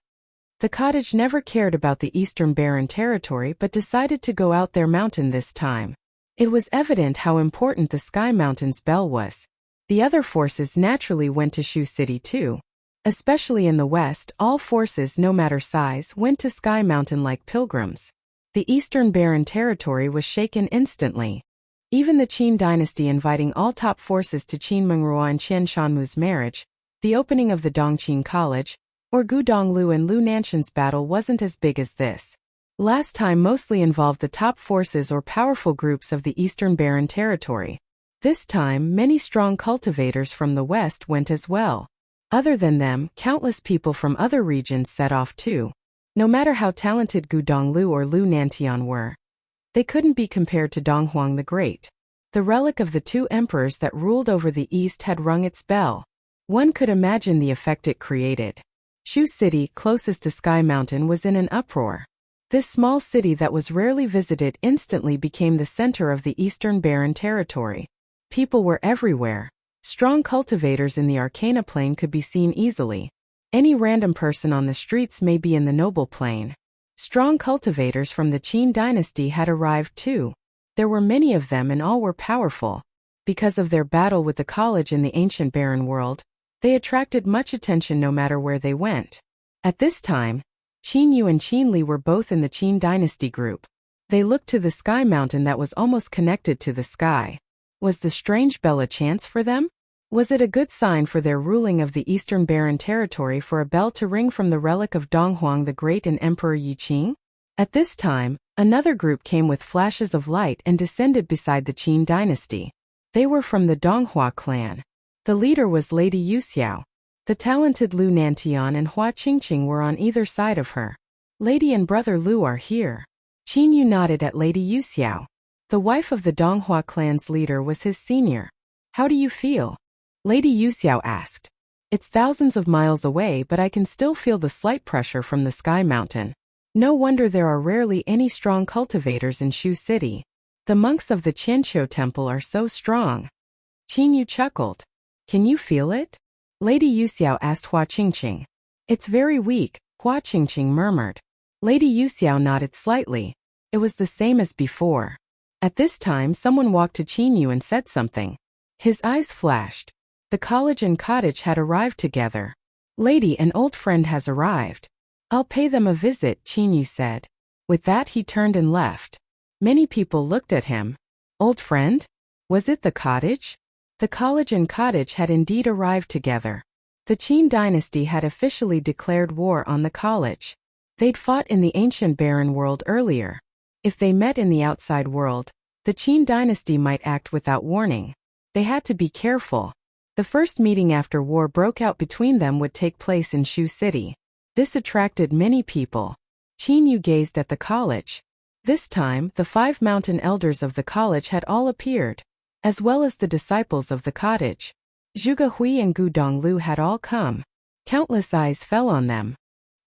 The cottage never cared about the Eastern Barren territory but decided to go out their mountain this time. It was evident how important the Sky Mountain's bell was. The other forces naturally went to Shu City too. Especially in the west, all forces, no matter size, went to Sky Mountain like pilgrims. The Eastern Barren territory was shaken instantly. Even the Qin dynasty inviting all top forces to Qin Mengrua and Qian Shanmu's marriage, the opening of the Dongqing College, or Gu Donglu and Lu Nanshan's battle wasn't as big as this. Last time mostly involved the top forces or powerful groups of the Eastern Barren territory. This time, many strong cultivators from the west went as well. Other than them, countless people from other regions set off too. No matter how talented Gu Donglu or Lu Nantian were, they couldn't be compared to Donghuang the Great. The relic of the two emperors that ruled over the east had rung its bell. One could imagine the effect it created. Shu City, closest to Sky Mountain, was in an uproar. This small city that was rarely visited instantly became the center of the Eastern Barren territory. People were everywhere. Strong cultivators in the Arcana Plain could be seen easily. Any random person on the streets may be in the Noble Plain. Strong cultivators from the Qin dynasty had arrived too. There were many of them and all were powerful. Because of their battle with the college in the ancient barren world, they attracted much attention no matter where they went. At this time, Qin Yu and Qin Li were both in the Qin dynasty group. They looked to the Sky Mountain that was almost connected to the sky. Was the strange bell a chance for them? Was it a good sign for their ruling of the Eastern Barren territory for a bell to ring from the relic of Donghuang the Great and Emperor Yi Qing? At this time, another group came with flashes of light and descended beside the Qin dynasty. They were from the Donghua clan. The leader was Lady Yuxiao. The talented Lu Nantian and Hua Qingqing were on either side of her. Lady and brother Lu are here. Qin Yu nodded at Lady Yuxiao. The wife of the Donghua clan's leader was his senior. How do you feel? Lady Yuxiao asked. It's thousands of miles away, but I can still feel the slight pressure from the Sky Mountain. No wonder there are rarely any strong cultivators in Shu City. The monks of the Qianqiu Temple are so strong. Qin Yu chuckled. Can you feel it? Lady Yuxiao asked Hua Qingqing. It's very weak, Hua Qingqing murmured. Lady Yuxiao nodded slightly. It was the same as before. At this time, someone walked to Qin Yu and said something. His eyes flashed. The college and cottage had arrived together. Lady, an old friend has arrived. I'll pay them a visit, Qin Yu said. With that, he turned and left. Many people looked at him. Old friend? Was it the cottage? The college and cottage had indeed arrived together. The Qin dynasty had officially declared war on the college. They'd fought in the ancient barren world earlier. If they met in the outside world, the Qin dynasty might act without warning. They had to be careful. The first meeting after war broke out between them would take place in Shu City. This attracted many people. Qin Yu gazed at the college. This time, the 5 mountain elders of the college had all appeared, as well as the disciples of the cottage. Zhuge Hui and Gu Donglu had all come. Countless eyes fell on them.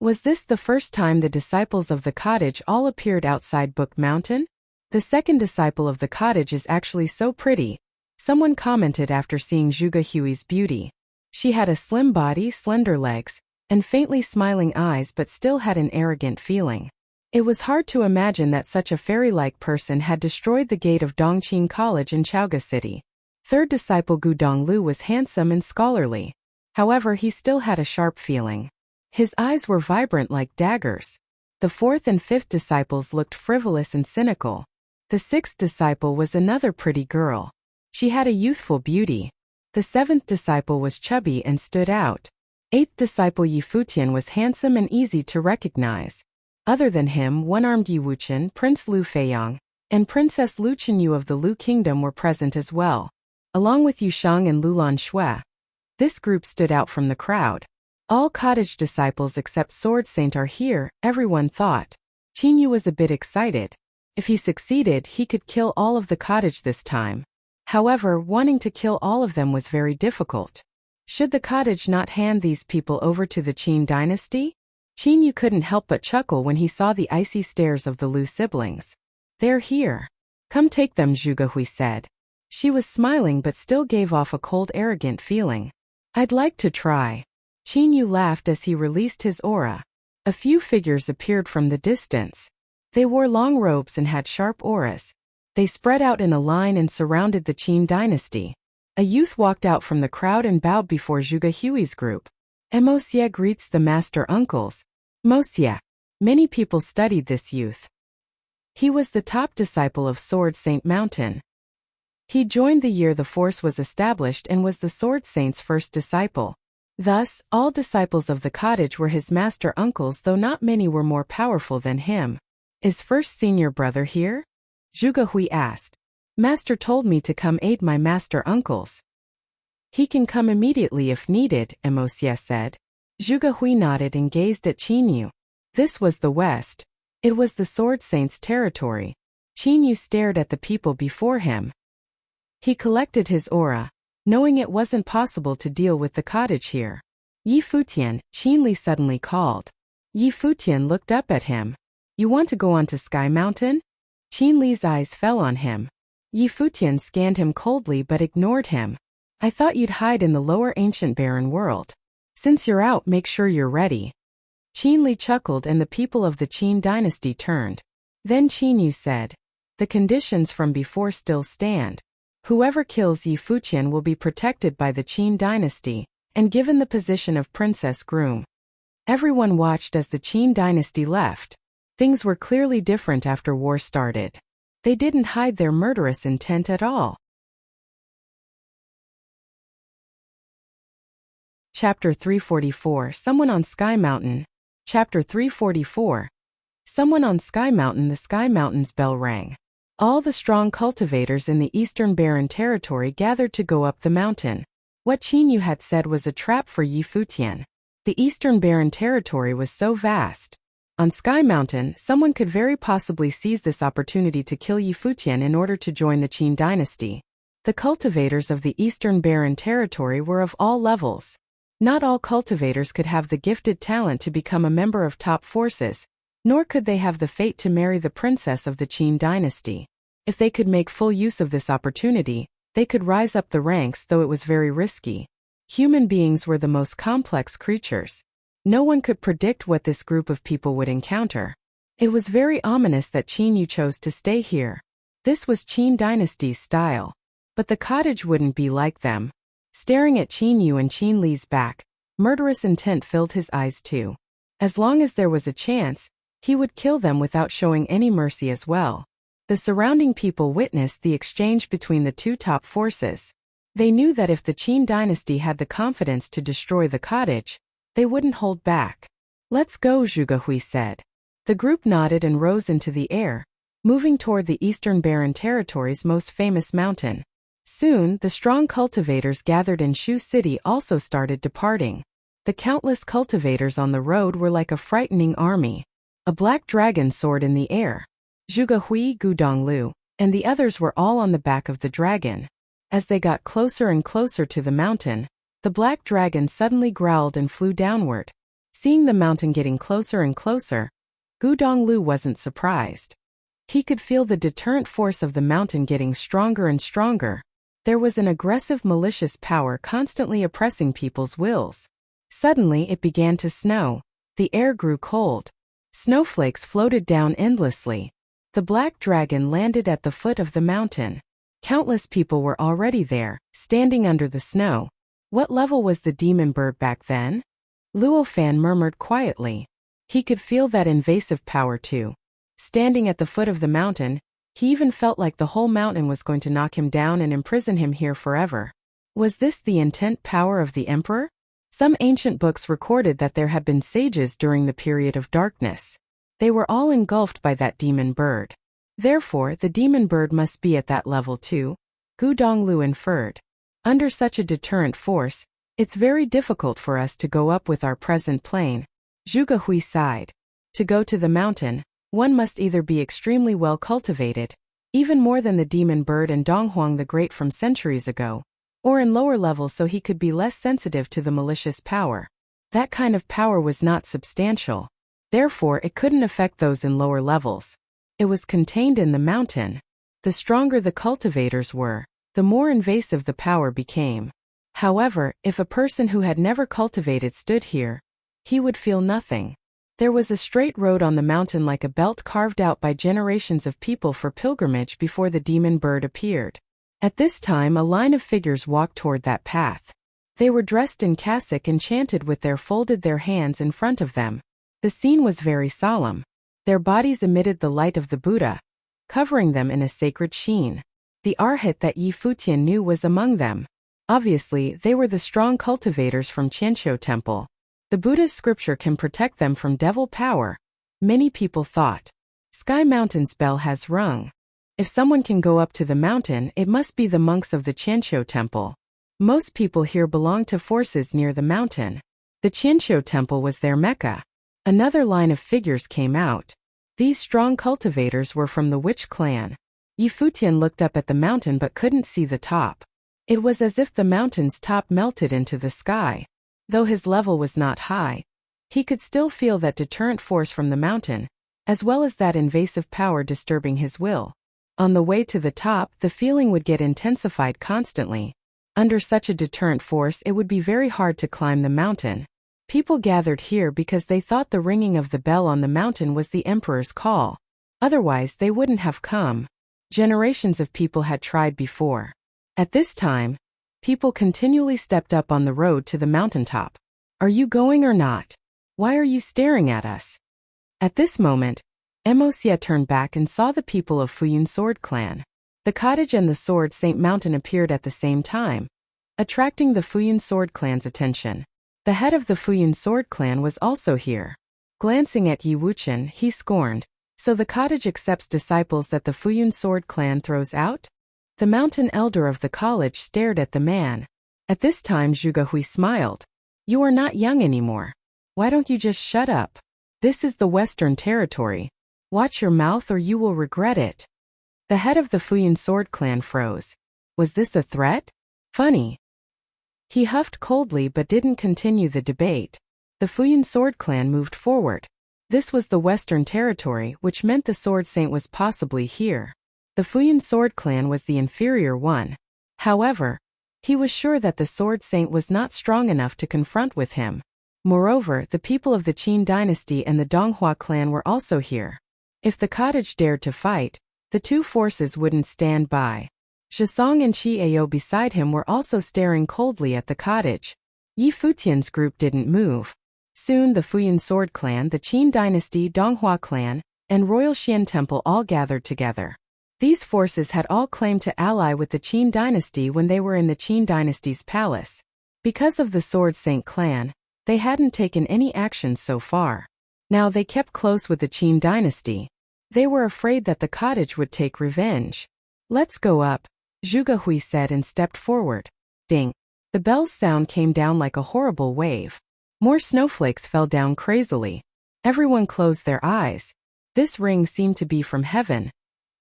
Was this the first time the disciples of the cottage all appeared outside Book Mountain? The second disciple of the cottage is actually so pretty, someone commented after seeing Zhuge Hui's beauty. She had a slim body, slender legs, and faintly smiling eyes, but still had an arrogant feeling. It was hard to imagine that such a fairy-like person had destroyed the gate of Dongqing College in Chaoga City. Third disciple Gu Donglu was handsome and scholarly. However, he still had a sharp feeling. His eyes were vibrant like daggers. The fourth and fifth disciples looked frivolous and cynical. The sixth disciple was another pretty girl. She had a youthful beauty. The seventh disciple was chubby and stood out. Eighth disciple Yi Futian was handsome and easy to recognize. Other than him, one-armed Yi Wuqian, Prince Lu Feiyang, and Princess Lu Qinyu of the Lu Kingdom were present as well, along with Yu Shang and Lulan Shui. This group stood out from the crowd. All cottage disciples except Sword Saint are here, everyone thought. Qinyu was a bit excited. If he succeeded, he could kill all of the cottage this time. However, wanting to kill all of them was very difficult. Should the cottage not hand these people over to the Qin dynasty? Qinyu couldn't help but chuckle when he saw the icy stares of the Lu siblings. They're here. Come take them, Zhuge Hui said. She was smiling but still gave off a cold, arrogant feeling. I'd like to try. Qinyu laughed as he released his aura. A few figures appeared from the distance. They wore long robes and had sharp auras. They spread out in a line and surrounded the Qin dynasty. A youth walked out from the crowd and bowed before Zhuge Hui's group. Wuxia greets the master uncles. Wuxia. Many people studied this youth. He was the top disciple of Sword Saint Mountain. He joined the year the force was established and was the Sword Saint's first disciple. Thus, all disciples of the cottage were his master uncles, though not many were more powerful than him. Is first senior brother here? Zhuge Hui asked. Master told me to come aid my master uncles. He can come immediately if needed, Wuxia said. Zhuge Hui nodded and gazed at Qinyu. This was the west. It was the Sword Saint's territory. Qinyu stared at the people before him. He collected his aura, knowing it wasn't possible to deal with the cottage here. Yi Futian, Qin Li suddenly called. Yi Futian looked up at him. You want to go on to Sky Mountain? Qin Li's eyes fell on him. Yi Futian scanned him coldly but ignored him. I thought you'd hide in the lower ancient barren world. Since you're out, make sure you're ready. Qin Li chuckled and the people of the Qin dynasty turned. Then Qinyu said, the conditions from before still stand. Whoever kills Yi Futian will be protected by the Qin dynasty, and given the position of princess groom. Everyone watched as the Qin dynasty left. Things were clearly different after war started. They didn't hide their murderous intent at all. Chapter 344 Someone on Sky Mountain. Chapter 344 Someone on Sky Mountain. The Sky Mountain's bell rang. All the strong cultivators in the Eastern Barren Territory gathered to go up the mountain. What Qinyu had said was a trap for Yi Futian. The Eastern Barren Territory was so vast. On Sky Mountain, someone could very possibly seize this opportunity to kill Yi Futian in order to join the Qin dynasty. The cultivators of the Eastern Barren Territory were of all levels. Not all cultivators could have the gifted talent to become a member of top forces, nor could they have the fate to marry the princess of the Qin dynasty. If they could make full use of this opportunity, they could rise up the ranks, though it was very risky. Human beings were the most complex creatures. No one could predict what this group of people would encounter. It was very ominous that Qinyu chose to stay here. This was Qin dynasty's style. But the cottage wouldn't be like them. Staring at Qinyu and Qin Li's back, murderous intent filled his eyes too. As long as there was a chance, he would kill them without showing any mercy as well. The surrounding people witnessed the exchange between the two top forces. They knew that if the Qin dynasty had the confidence to destroy the cottage, they wouldn't hold back. Let's go, Zhuge Hui said. The group nodded and rose into the air, moving toward the Eastern Barren Territory's most famous mountain. Soon, the strong cultivators gathered in Shu City also started departing. The countless cultivators on the road were like a frightening army. A black dragon soared in the air. Zhuge Hui, Gudonglu, and the others were all on the back of the dragon. As they got closer and closer to the mountain, the black dragon suddenly growled and flew downward. Seeing the mountain getting closer and closer, Gudonglu wasn't surprised. He could feel the deterrent force of the mountain getting stronger and stronger. There was an aggressive malicious power constantly oppressing people's wills. Suddenly it began to snow. The air grew cold. Snowflakes floated down endlessly. The black dragon landed at the foot of the mountain. Countless people were already there, standing under the snow. What level was the demon bird back then? Luofan murmured quietly. He could feel that invasive power too. Standing at the foot of the mountain, he even felt like the whole mountain was going to knock him down and imprison him here forever. Was this the intent power of the emperor? Some ancient books recorded that there had been sages during the period of darkness. They were all engulfed by that demon bird. Therefore, the demon bird must be at that level too, Gudonglu inferred. Under such a deterrent force, it's very difficult for us to go up with our present plane. Zhuge Hui sighed. To go to the mountain, one must either be extremely well cultivated, even more than the demon bird and Donghuang the Great from centuries ago, or in lower levels so he could be less sensitive to the malicious power. That kind of power was not substantial. Therefore, it couldn't affect those in lower levels. It was contained in the mountain. The stronger the cultivators were, the more invasive the power became. However, if a person who had never cultivated stood here, he would feel nothing. There was a straight road on the mountain like a belt carved out by generations of people for pilgrimage before the demon bird appeared. At this time a line of figures walked toward that path. They were dressed in cassock and chanted with their hands in front of them. The scene was very solemn. Their bodies emitted the light of the Buddha, covering them in a sacred sheen. The arhat that Yi Futian knew was among them. Obviously, they were the strong cultivators from Qianqiu Temple. The Buddha's scripture can protect them from devil power. Many people thought. Sky Mountain's bell has rung. If someone can go up to the mountain, it must be the monks of the Qianqiu Temple. Most people here belong to forces near the mountain. The Qianqiu Temple was their Mecca. Another line of figures came out. These strong cultivators were from the Witch clan. Yi Futian looked up at the mountain but couldn't see the top. It was as if the mountain's top melted into the sky. Though his level was not high, he could still feel that deterrent force from the mountain, as well as that invasive power disturbing his will. On the way to the top, the feeling would get intensified constantly. Under such a deterrent force, it would be very hard to climb the mountain. People gathered here because they thought the ringing of the bell on the mountain was the emperor's call. Otherwise, they wouldn't have come. Generations of people had tried before. At this time, people continually stepped up on the road to the mountaintop. Are you going or not? Why are you staring at us? At this moment, Wuxia turned back and saw the people of Futian Sword Clan. The cottage and the Sword Saint Mountain appeared at the same time, attracting the Futian Sword Clan's attention. The head of the Futian Sword Clan was also here. Glancing at Yi Wuchen, he scorned. So the cottage accepts disciples that the Futian Sword Clan throws out? The mountain elder of the college stared at the man. At this time Zhuge Hui smiled. You are not young anymore. Why don't you just shut up? This is the Western Territory. Watch your mouth or you will regret it. The head of the Futian Sword Clan froze. Was this a threat? Funny. He huffed coldly but didn't continue the debate. The Futian Sword Clan moved forward. This was the Western Territory, which meant the Sword Saint was possibly here. The Futian Sword Clan was the inferior one. However, he was sure that the Sword Saint was not strong enough to confront with him. Moreover, the people of the Qin dynasty and the Donghua clan were also here. If the cottage dared to fight, the two forces wouldn't stand by. Zhisong and Qi Ao beside him were also staring coldly at the cottage. Yi Futian's group didn't move. Soon the Futian Sword Clan, the Qin dynasty, Donghua clan, and Royal Xian Temple all gathered together. These forces had all claimed to ally with the Qin dynasty when they were in the Qin dynasty's palace. Because of the Sword Saint clan, they hadn't taken any action so far. Now they kept close with the Qin dynasty. They were afraid that the cottage would take revenge. Let's go up. Zhuge Hui said and stepped forward. Ding! The bell's sound came down like a horrible wave. More snowflakes fell down crazily. Everyone closed their eyes. This ring seemed to be from heaven,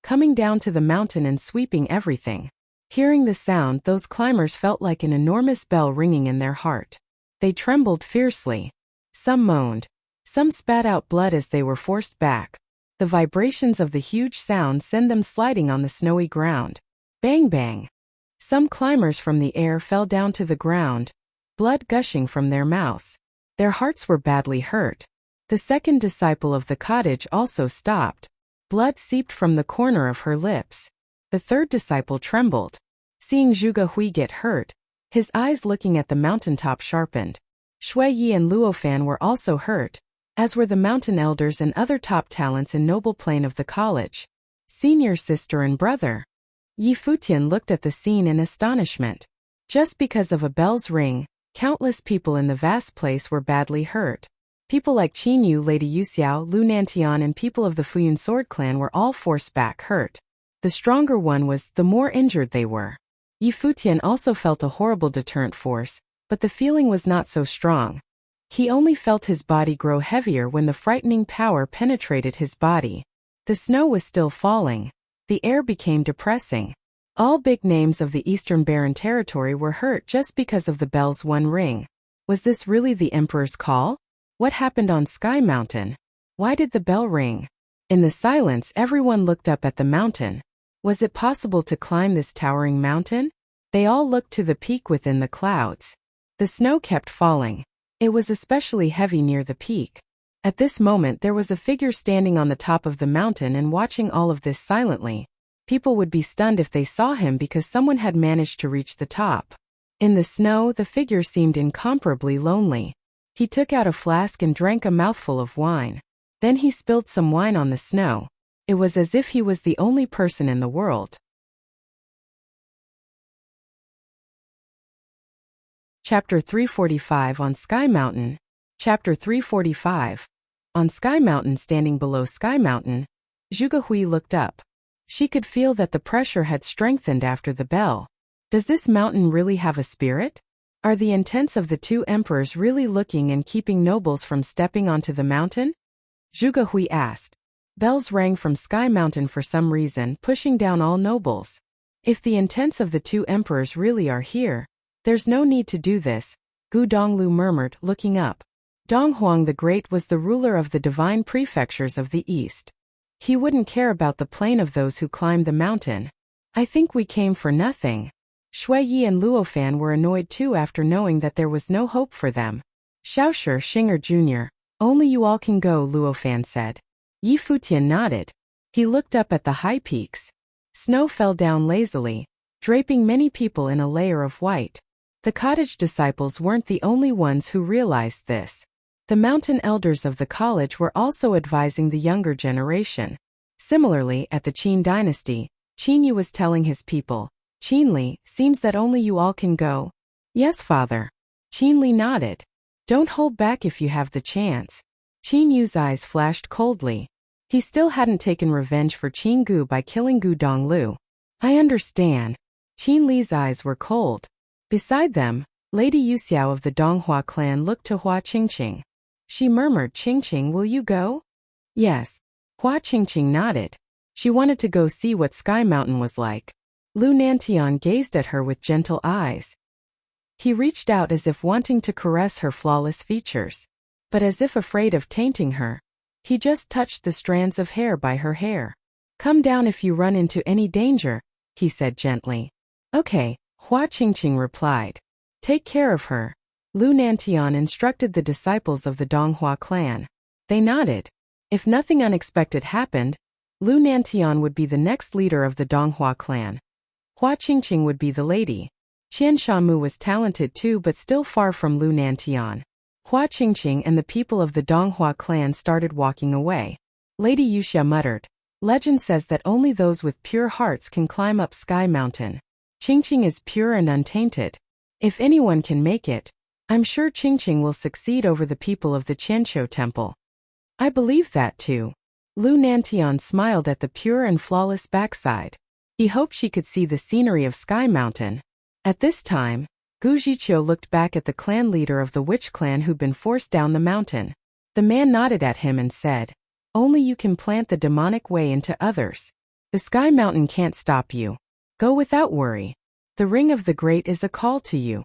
coming down to the mountain and sweeping everything. Hearing the sound, those climbers felt like an enormous bell ringing in their heart. They trembled fiercely. Some moaned. Some spat out blood as they were forced back. The vibrations of the huge sound sent them sliding on the snowy ground. Bang bang! Some climbers from the air fell down to the ground, blood gushing from their mouths. Their hearts were badly hurt. The second disciple of the cottage also stopped. Blood seeped from the corner of her lips. The third disciple trembled. Seeing Zhuge Hui get hurt, his eyes looking at the mountaintop sharpened. Shui Yi and Luofan were also hurt, as were the mountain elders and other top talents in noble plane of the college. Senior sister and brother. Yi Futian looked at the scene in astonishment. Just because of a bell's ring, countless people in the vast place were badly hurt. People like Qin Yu, Lady Yuxiao, Lu Nantian and people of the Futian sword clan were all forced back hurt. The stronger one was, the more injured they were. Yi Futian also felt a horrible deterrent force, but the feeling was not so strong. He only felt his body grow heavier when the frightening power penetrated his body. The snow was still falling. The air became depressing. All big names of the Eastern Barren territory were hurt just because of the bell's one ring. Was this really the Emperor's call? What happened on Sky Mountain? Why did the bell ring? In the silence, everyone looked up at the mountain. Was it possible to climb this towering mountain? They all looked to the peak within the clouds. The snow kept falling. It was especially heavy near the peak. At this moment there was a figure standing on the top of the mountain and watching all of this silently. People would be stunned if they saw him because someone had managed to reach the top. In the snow, the figure seemed incomparably lonely. He took out a flask and drank a mouthful of wine. Then he spilled some wine on the snow. It was as if he was the only person in the world. Chapter 345 on Sky Mountain. Chapter 345. On Sky Mountain. Standing below Sky Mountain, Zhuge Hui looked up. She could feel that the pressure had strengthened after the bell. Does this mountain really have a spirit? Are the intents of the two emperors really looking and keeping nobles from stepping onto the mountain? Zhuge Hui asked. Bells rang from Sky Mountain for some reason, pushing down all nobles. If the intents of the two emperors really are here, there's no need to do this, Gu Donglu murmured, looking up. Donghuang the Great was the ruler of the divine prefectures of the east. He wouldn't care about the plane of those who climbed the mountain. I think we came for nothing. Shui Yi and Luofan were annoyed too after knowing that there was no hope for them. Xiaoshi Xinger Jr., only you all can go, Luofan said. Yi Futian nodded. He looked up at the high peaks. Snow fell down lazily, draping many people in a layer of white. The cottage disciples weren't the only ones who realized this. The mountain elders of the college were also advising the younger generation. Similarly, at the Qin dynasty, Qin Yu was telling his people, Qin Li, seems that only you all can go. Yes, father. Qin Li nodded. Don't hold back if you have the chance. Qin Yu's eyes flashed coldly. He still hadn't taken revenge for Qin Gu by killing Gu Donglu. I understand. Qin Li's eyes were cold. Beside them, Lady Yuxiao of the Donghua clan looked to Hua Qingqing. She murmured, Qingqing, will you go? Yes. Hua Qingqing nodded. She wanted to go see what Sky Mountain was like. Lu Nantian gazed at her with gentle eyes. He reached out as if wanting to caress her flawless features. But as if afraid of tainting her, he just touched the strands of hair by her hair. Come down if you run into any danger, he said gently. Okay, Hua Qingqing replied. Take care of her. Lu Nantian instructed the disciples of the Donghua clan. They nodded. If nothing unexpected happened, Lu Nantian would be the next leader of the Donghua clan. Hua Qingqing would be the lady. Qian Shamu was talented too but still far from Lu Nantian. Hua Qingqing and the people of the Donghua clan started walking away. Lady Yuxia muttered. Legend says that only those with pure hearts can climb up Sky Mountain. Qingqing is pure and untainted. If anyone can make it, I'm sure Qingqing will succeed over the people of the Qianqiu temple. I believe that too. Lu Nantian smiled at the pure and flawless backside. He hoped she could see the scenery of Sky Mountain. At this time, Gu Zhiqiu looked back at the clan leader of the witch clan who'd been forced down the mountain. The man nodded at him and said, "Only you can plant the demonic way into others. The Sky Mountain can't stop you. Go without worry. The Ring of the Great is a call to you."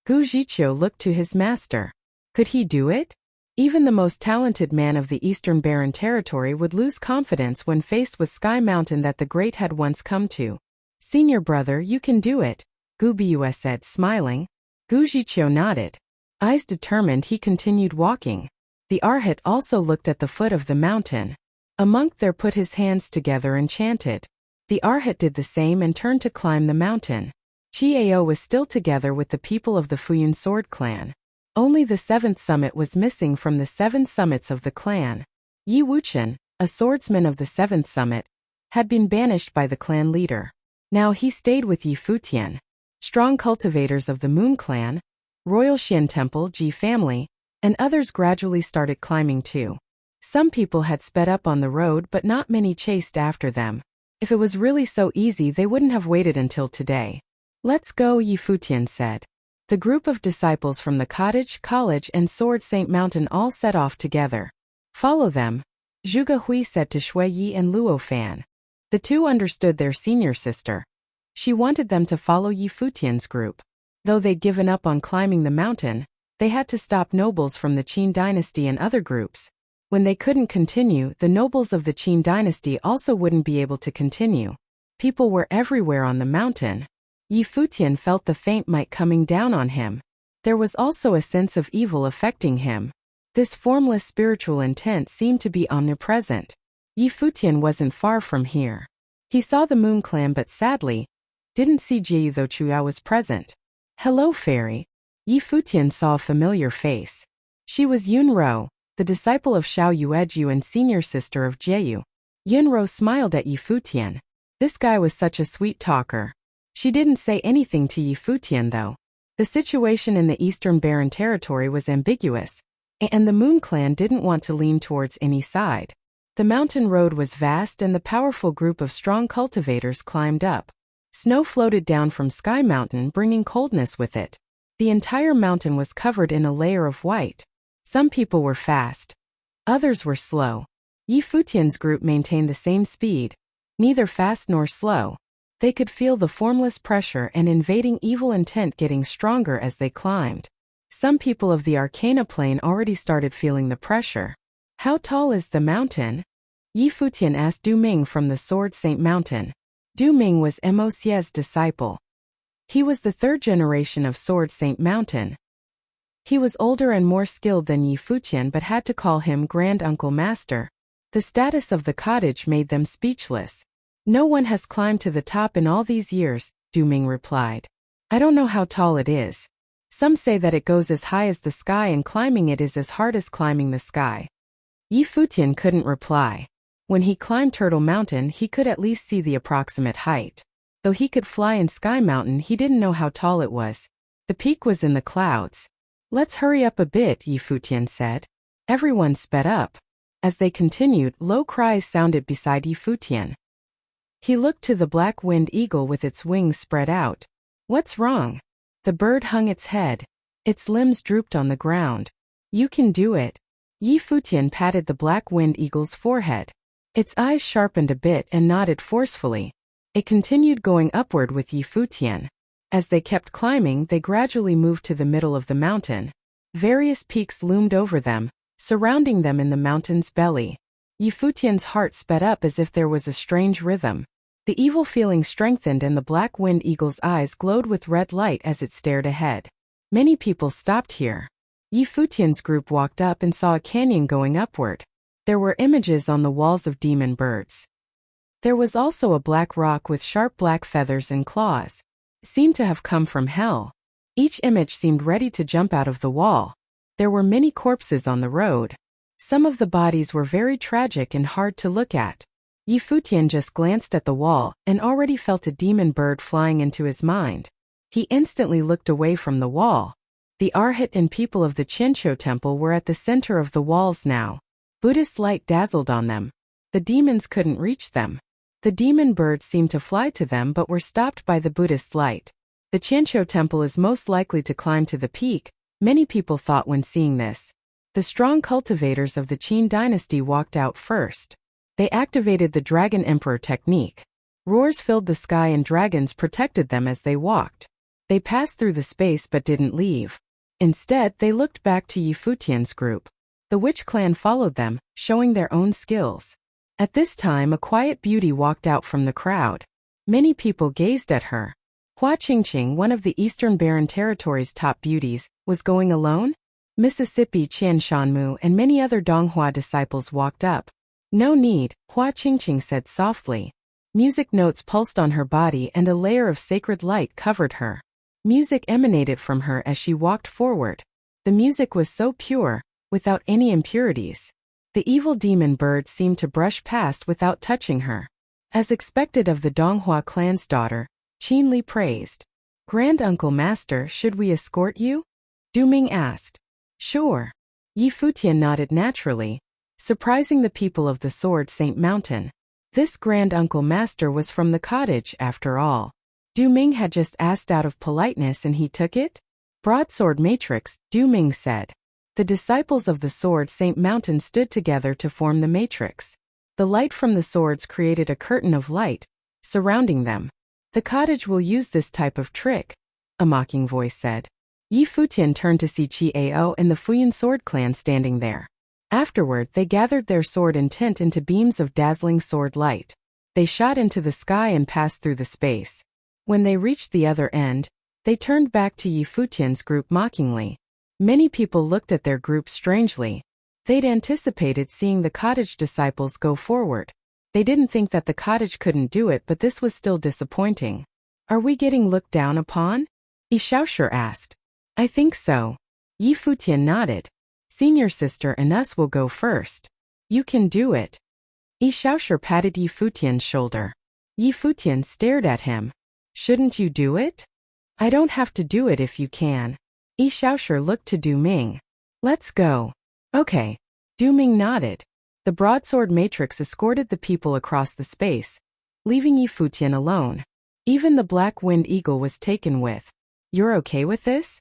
Gu Zhiqiu looked to his master. Could he do it? Even the most talented man of the Eastern Barren Territory would lose confidence when faced with Sky Mountain that the Great had once come to. "Senior brother, you can do it," Gu Biu said, smiling. Gu Zhiqiu nodded. Eyes determined, he continued walking. The Arhat also looked at the foot of the mountain. A monk there put his hands together and chanted. The Arhat did the same and turned to climb the mountain. Chiao was still together with the people of the Futian sword clan. Only the 7th summit was missing from the 7 summits of the clan. Yi Wuxian, a swordsman of the 7th summit, had been banished by the clan leader. Now he stayed with Yi Futian. Strong cultivators of the Moon Clan, Royal Xian Temple, Ji family, and others gradually started climbing too. Some people had sped up on the road, but not many chased after them. If it was really so easy, they wouldn't have waited until today. "Let's go," Yi Futian said. The group of disciples from the cottage, college, and Sword Saint Mountain all set off together. "Follow them," Zhuge Hui said to Shui Yi and Luo Fan. The two understood their senior sister. She wanted them to follow Yi Futian's group. Though they'd given up on climbing the mountain, they had to stop nobles from the Qin dynasty and other groups. When they couldn't continue, the nobles of the Qin dynasty also wouldn't be able to continue. People were everywhere on the mountain. Yi Futian felt the faint might coming down on him. There was also a sense of evil affecting him. This formless spiritual intent seemed to be omnipresent. Yi Futian wasn't far from here. He saw the Moon Clan but sadly didn't see Jie, though Chuya was present. "Hello, fairy." Yi Futian saw a familiar face. She was Yunro, the disciple of Xiao Yueju and senior sister of Jieyu. Yunro smiled at Yi Futian. This guy was such a sweet talker. She didn't say anything to Yi Futian though. The situation in the Eastern Barren Territory was ambiguous, and the Moon Clan didn't want to lean towards any side. The mountain road was vast and the powerful group of strong cultivators climbed up. Snow floated down from Sky Mountain, bringing coldness with it. The entire mountain was covered in a layer of white. Some people were fast. Others were slow. Yi Futian's group maintained the same speed, neither fast nor slow. They could feel the formless pressure and invading evil intent getting stronger as they climbed. Some people of the Arcana Plane already started feeling the pressure. "How tall is the mountain?" Yi Futian asked Du Ming from the Sword Saint Mountain. Du Ming was Mo Xie's disciple. He was the 3rd generation of Sword Saint Mountain. He was older and more skilled than Yi Futian but had to call him Grand Uncle Master. The status of the cottage made them speechless. "No one has climbed to the top in all these years," Du Ming replied. "I don't know how tall it is. Some say that it goes as high as the sky and climbing it is as hard as climbing the sky." Yi Futian couldn't reply. When he climbed Turtle Mountain, he could at least see the approximate height. Though he could fly in Sky Mountain, he didn't know how tall it was. The peak was in the clouds. "Let's hurry up a bit," Yi Futian said. Everyone sped up. As they continued, low cries sounded beside Yi Futian. He looked to the black-winged eagle with its wings spread out. "What's wrong?" The bird hung its head. Its limbs drooped on the ground. "You can do it." Yi Futian patted the black-winged eagle's forehead. Its eyes sharpened a bit and nodded forcefully. It continued going upward with Yi Futian. As they kept climbing, they gradually moved to the middle of the mountain. Various peaks loomed over them, surrounding them in the mountain's belly. Yi Futian's heart sped up as if there was a strange rhythm. The evil feeling strengthened and the black-winged eagle's eyes glowed with red light as it stared ahead. Many people stopped here. Yi Futian's group walked up and saw a canyon going upward. There were images on the walls of demon birds. There was also a black rock with sharp black feathers and claws. It seemed to have come from hell. Each image seemed ready to jump out of the wall. There were many corpses on the road. Some of the bodies were very tragic and hard to look at. Yi Futian just glanced at the wall and already felt a demon bird flying into his mind. He instantly looked away from the wall. The Arhat and people of the Qinqiu Temple were at the center of the walls now. Buddhist light dazzled on them. The demons couldn't reach them. The demon birds seemed to fly to them but were stopped by the Buddhist light. The Qianqiu temple is most likely to climb to the peak, many people thought when seeing this. The strong cultivators of the Qin dynasty walked out first. They activated the Dragon Emperor technique. Roars filled the sky and dragons protected them as they walked. They passed through the space but didn't leave. Instead, they looked back to Yi Futian's group. The witch clan followed them, showing their own skills. At this time, a quiet beauty walked out from the crowd. Many people gazed at her. Hua Qingqing, one of the Eastern Barren Territory's top beauties, was going alone? Mississippi Qian Shanmu and many other Donghua disciples walked up. No need, Hua Qingqing said softly. Music notes pulsed on her body and a layer of sacred light covered her. Music emanated from her as she walked forward. The music was so pure, without any impurities. The evil demon bird seemed to brush past without touching her. As expected of the Donghua clan's daughter, Qin Li praised. Grand Uncle Master, should we escort you? Du Ming asked. Sure. Yi Futian nodded naturally, surprising the people of the Sword Saint Mountain. This Grand Uncle Master was from the cottage after all. Du Ming had just asked out of politeness and he took it? Broadsword Matrix, Du Ming said. The disciples of the Sword Saint Mountain stood together to form the matrix. The light from the swords created a curtain of light, surrounding them. The cottage will use this type of trick, a mocking voice said. Yi Futian turned to see Chiao and the Futian sword clan standing there. Afterward, they gathered their sword intent into beams of dazzling sword light. They shot into the sky and passed through the space. When they reached the other end, they turned back to Yi Futian's group mockingly. Many people looked at their group strangely. They'd anticipated seeing the cottage disciples go forward. They didn't think that the cottage couldn't do it, but this was still disappointing. Are we getting looked down upon? Yi Shaoshi asked. I think so. Yi Futian nodded. Senior sister and us will go first. You can do it. Yi Shaoshi patted Yi Futian's shoulder. Yi Futian stared at him. Shouldn't you do it? I don't have to do it if you can. Yi Shaoshi looked to Du Ming. Let's go. Okay. Du Ming nodded. The broadsword matrix escorted the people across the space, leaving Yi Futian alone. Even the black wind eagle was taken with. You're okay with this?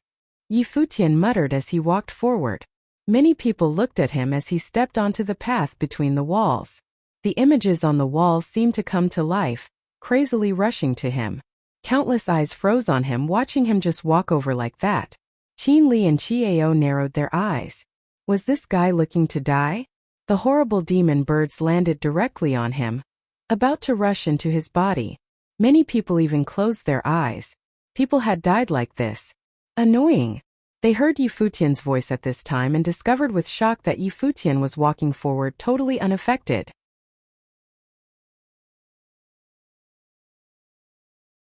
Yi Futian muttered as he walked forward. Many people looked at him as he stepped onto the path between the walls. The images on the walls seemed to come to life, crazily rushing to him. Countless eyes froze on him, watching him just walk over like that. Qin Li and Chiao narrowed their eyes. Was this guy looking to die? The horrible demon birds landed directly on him, about to rush into his body. Many people even closed their eyes. People had died like this. Annoying. They heard Yi Futian's voice at this time and discovered with shock that Yi Futian was walking forward totally unaffected.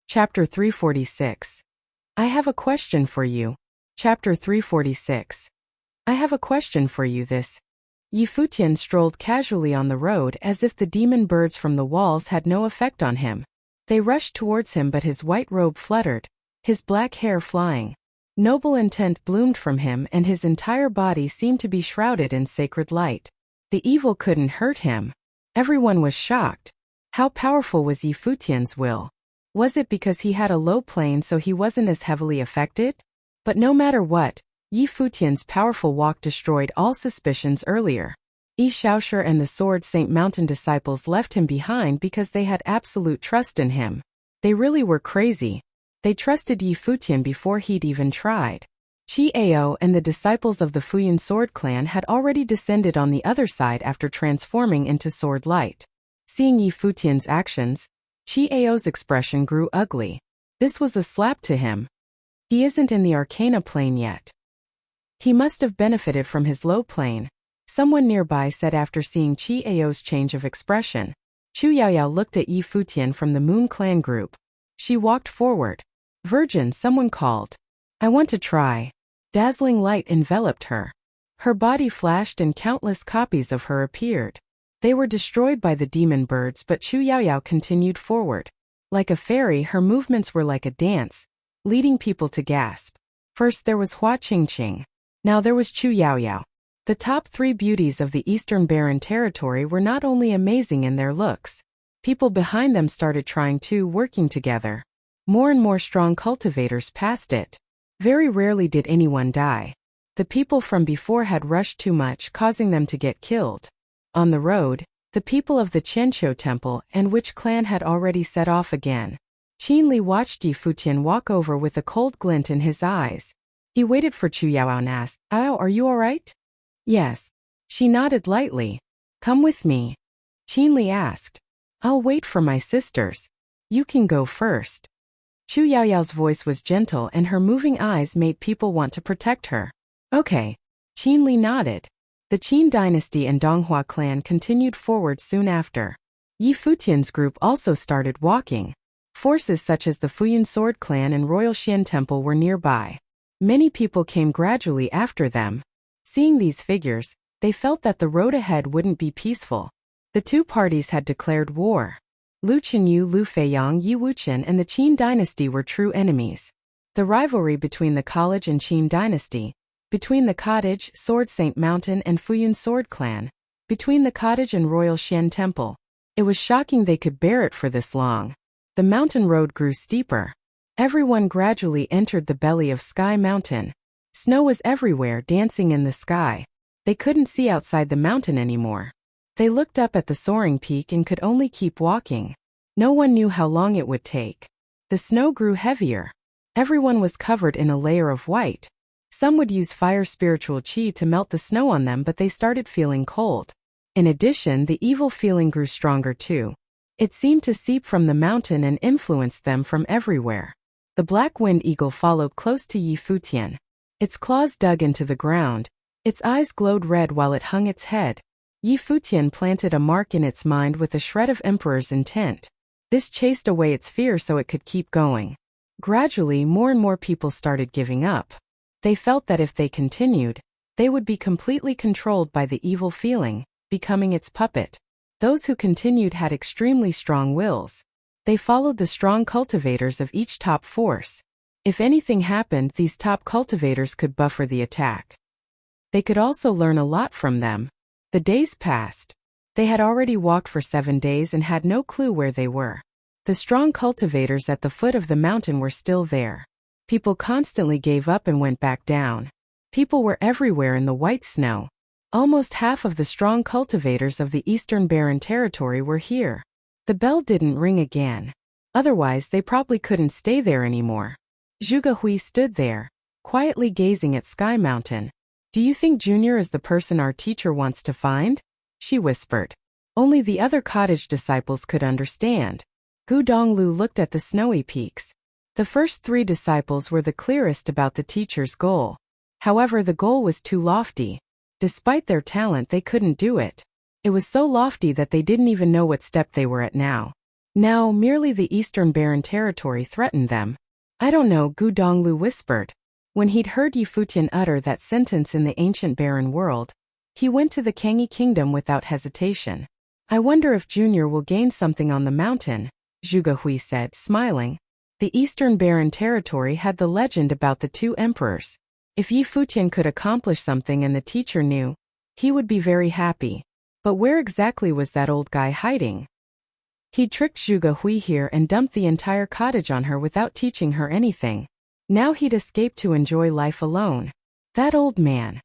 Chapter 346. I have a question for you. Chapter 346. I have a question for you. This. Yi Futian strolled casually on the road as if the demon birds from the walls had no effect on him. They rushed towards him, but his white robe fluttered, his black hair flying. Noble intent bloomed from him and his entire body seemed to be shrouded in sacred light. The evil couldn't hurt him. Everyone was shocked. How powerful was Yi Futian's will? Was it because he had a low plane so he wasn't as heavily affected? But no matter what, Yi Futian's powerful walk destroyed all suspicions earlier. Yi Shaoshi and the Sword Saint Mountain disciples left him behind because they had absolute trust in him. They really were crazy. They trusted Yi Futian before he'd even tried. Chiao and the disciples of the Futian sword clan had already descended on the other side after transforming into sword light. Seeing Yi Futian's actions, Chiao's expression grew ugly. This was a slap to him. He isn't in the Arcana plane yet. He must have benefited from his low plane, someone nearby said after seeing Chiao's change of expression. Chu Yaoyao looked at Yi Futian from the Moon Clan group. She walked forward. Virgin, someone called. I want to try. Dazzling light enveloped her. Her body flashed and countless copies of her appeared. They were destroyed by the demon birds, but Chu Yaoyao continued forward. Like a fairy, her movements were like a dance, leading people to gasp. First there was Hua Qingqing. Now there was Chu Yaoyao. The top three beauties of the Eastern Barren Territory were not only amazing in their looks. People behind them started trying too, working together. More and more strong cultivators passed it. Very rarely did anyone die. The people from before had rushed too much, causing them to get killed. On the road, the people of the Qianqiu temple and Witch clan had already set off again. Qin Li watched Yi Futian walk over with a cold glint in his eyes. He waited for Chu Yao and asked, "Ao, are you all right?" "Yes." She nodded lightly. "Come with me." Qin Li asked. "I'll wait for my sisters. You can go first." Chu Yaoyao's voice was gentle and her moving eyes made people want to protect her. "Okay." Qin Li nodded. The Qin dynasty and Donghua clan continued forward soon after. Yi Futian's group also started walking. Forces such as the Futian Sword clan and Royal Xian Temple were nearby. Many people came gradually after them. Seeing these figures, they felt that the road ahead wouldn't be peaceful. The two parties had declared war. Lu Qinyu, Lu Feiyang, Yi Wuqian and the Qin dynasty were true enemies. The rivalry between the college and Qin dynasty, between the cottage, Sword Saint Mountain and Futian Sword clan, between the cottage and Royal Xian Temple. It was shocking they could bear it for this long. The mountain road grew steeper. Everyone gradually entered the belly of Sky Mountain. Snow was everywhere, dancing in the sky. They couldn't see outside the mountain anymore. They looked up at the soaring peak and could only keep walking. No one knew how long it would take. The snow grew heavier. Everyone was covered in a layer of white. Some would use fire spiritual qi to melt the snow on them, but they started feeling cold. In addition, the evil feeling grew stronger too. It seemed to seep from the mountain and influenced them from everywhere. The black wind eagle followed close to Yi Futian. Its claws dug into the ground. Its eyes glowed red while it hung its head. Yi Futian planted a mark in its mind with a shred of emperor's intent. This chased away its fear so it could keep going. Gradually, more and more people started giving up. They felt that if they continued, they would be completely controlled by the evil feeling, becoming its puppet. Those who continued had extremely strong wills. They followed the strong cultivators of each top force. If anything happened, these top cultivators could buffer the attack. They could also learn a lot from them. The days passed. They had already walked for 7 days and had no clue where they were. The strong cultivators at the foot of the mountain were still there. People constantly gave up and went back down. People were everywhere in the white snow. Almost half of the strong cultivators of the Eastern Barren Territory were here. The bell didn't ring again. Otherwise, they probably couldn't stay there anymore. Zhuge Hui stood there, quietly gazing at Sky Mountain. "Do you think Junior is the person our teacher wants to find?" she whispered. Only the other cottage disciples could understand. Gu Donglu looked at the snowy peaks. The first 3 disciples were the clearest about the teacher's goal. However, the goal was too lofty. Despite their talent, they couldn't do it. It was so lofty that they didn't even know what step they were at now. Now, merely the Eastern Barren Territory threatened them. "I don't know," Gu Donglu whispered. When he'd heard Yi Futian utter that sentence in the ancient barren world, he went to the Kangyi kingdom without hesitation. "I wonder if Junior will gain something on the mountain," Zhuge Hui said, smiling. The Eastern Barren Territory had the legend about the 2 emperors. If Yi Futian could accomplish something and the teacher knew, he would be very happy. But where exactly was that old guy hiding? He'd tricked Zhuge Hui here and dumped the entire cottage on her without teaching her anything. Now he'd escaped to enjoy life alone. That old man.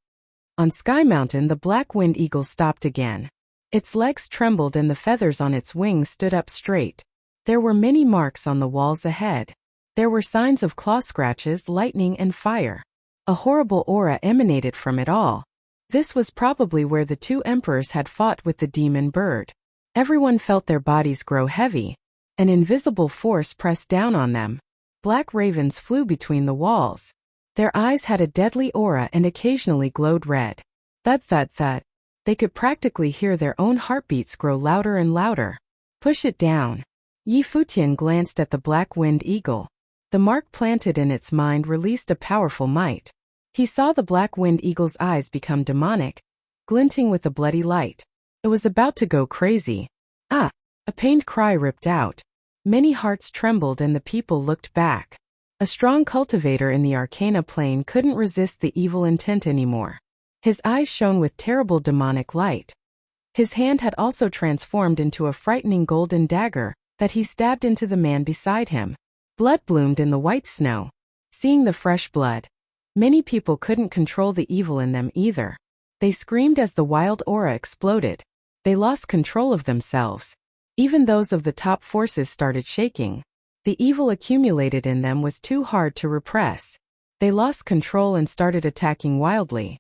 On Sky Mountain, the black wind eagle stopped again. Its legs trembled and the feathers on its wings stood up straight. There were many marks on the walls ahead. There were signs of claw scratches, lightning, and fire. A horrible aura emanated from it all. This was probably where the 2 emperors had fought with the demon bird. Everyone felt their bodies grow heavy. An invisible force pressed down on them. Black ravens flew between the walls. Their eyes had a deadly aura and occasionally glowed red. Thud thud thud. They could practically hear their own heartbeats grow louder and louder. "Push it down." Yi Futian glanced at the black wind eagle. The mark planted in its mind released a powerful might. He saw the black wind eagle's eyes become demonic, glinting with a bloody light. It was about to go crazy. "Ah!" A pained cry ripped out. Many hearts trembled and the people looked back. A strong cultivator in the Arcana plane couldn't resist the evil intent anymore. His eyes shone with terrible demonic light. His hand had also transformed into a frightening golden dagger that he stabbed into the man beside him. Blood bloomed in the white snow. Seeing the fresh blood, many people couldn't control the evil in them either. They screamed as the wild aura exploded. They lost control of themselves. Even those of the top forces started shaking. The evil accumulated in them was too hard to repress. They lost control and started attacking wildly.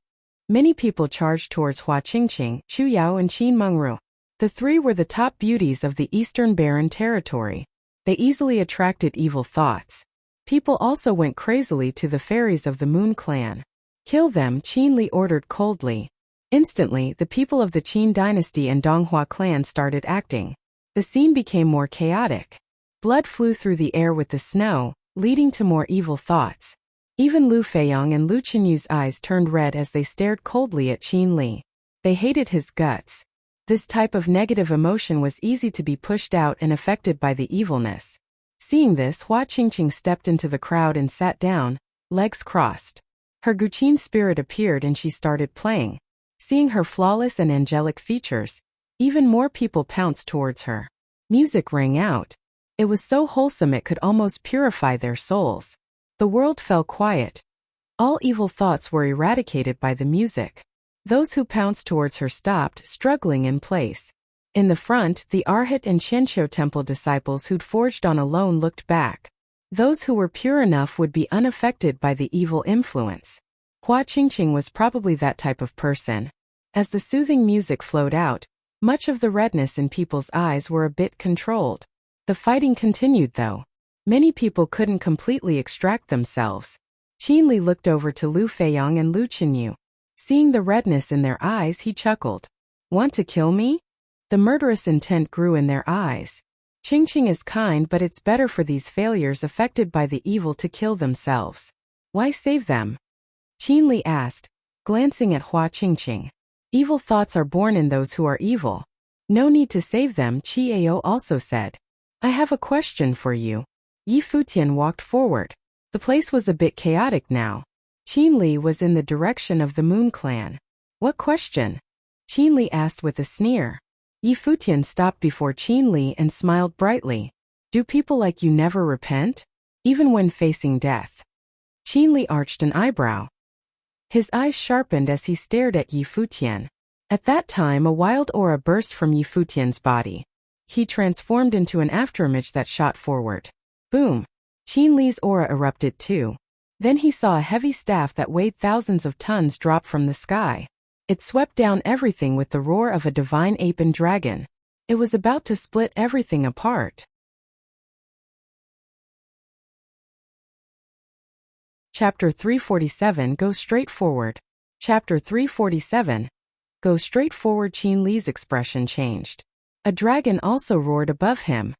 Many people charged towards Hua Qingqing, Chu Yao and Qin Mengru. The three were the top beauties of the Eastern Barren territory. They easily attracted evil thoughts. People also went crazily to the fairies of the Moon Clan. Kill them, Qin Li ordered coldly. Instantly, the people of the Qin dynasty and Donghua clan started acting. The scene became more chaotic. Blood flew through the air with the snow, leading to more evil thoughts. Even Lu Feiyong and Lu Qinyu's eyes turned red as they stared coldly at Qin Li. They hated his guts. This type of negative emotion was easy to be pushed out and affected by the evilness. Seeing this, Hua Qingqing stepped into the crowd and sat down, legs crossed. Her Guqin spirit appeared and she started playing. Seeing her flawless and angelic features, even more people pounced towards her. Music rang out. It was so wholesome it could almost purify their souls. The world fell quiet. All evil thoughts were eradicated by the music. Those who pounced towards her stopped, struggling in place. In the front, the Arhat and Qianqiu temple disciples who'd forged on alone looked back. Those who were pure enough would be unaffected by the evil influence. Hua Qingqing was probably that type of person. As the soothing music flowed out, much of the redness in people's eyes were a bit controlled. The fighting continued though. Many people couldn't completely extract themselves. Qin Li looked over to Lu Feiyong and Lu Qinyu. Seeing the redness in their eyes, he chuckled. Want to kill me? The murderous intent grew in their eyes. Qingqing is kind, but it's better for these failures affected by the evil to kill themselves. Why save them? Qin Li asked, glancing at Hua Qingqing. Evil thoughts are born in those who are evil. No need to save them, Qi Ao also said. I have a question for you. Yi Futian walked forward. The place was a bit chaotic now. Qin Li was in the direction of the Moon Clan. What question? Qin Li asked with a sneer. Yi Futian stopped before Qin Li and smiled brightly. Do people like you never repent? Even when facing death? Qin Li arched an eyebrow. His eyes sharpened as he stared at Yi Futian. At that time a wild aura burst from Yi Futian's body. He transformed into an afterimage that shot forward. Boom! Qin Li's aura erupted too. Then he saw a heavy staff that weighed thousands of tons drop from the sky. It swept down everything with the roar of a divine ape and dragon. It was about to split everything apart. Chapter 347 Go Straight Forward. Chapter 347 Go Straight Forward. Qin Li's expression changed. A dragon also roared above him.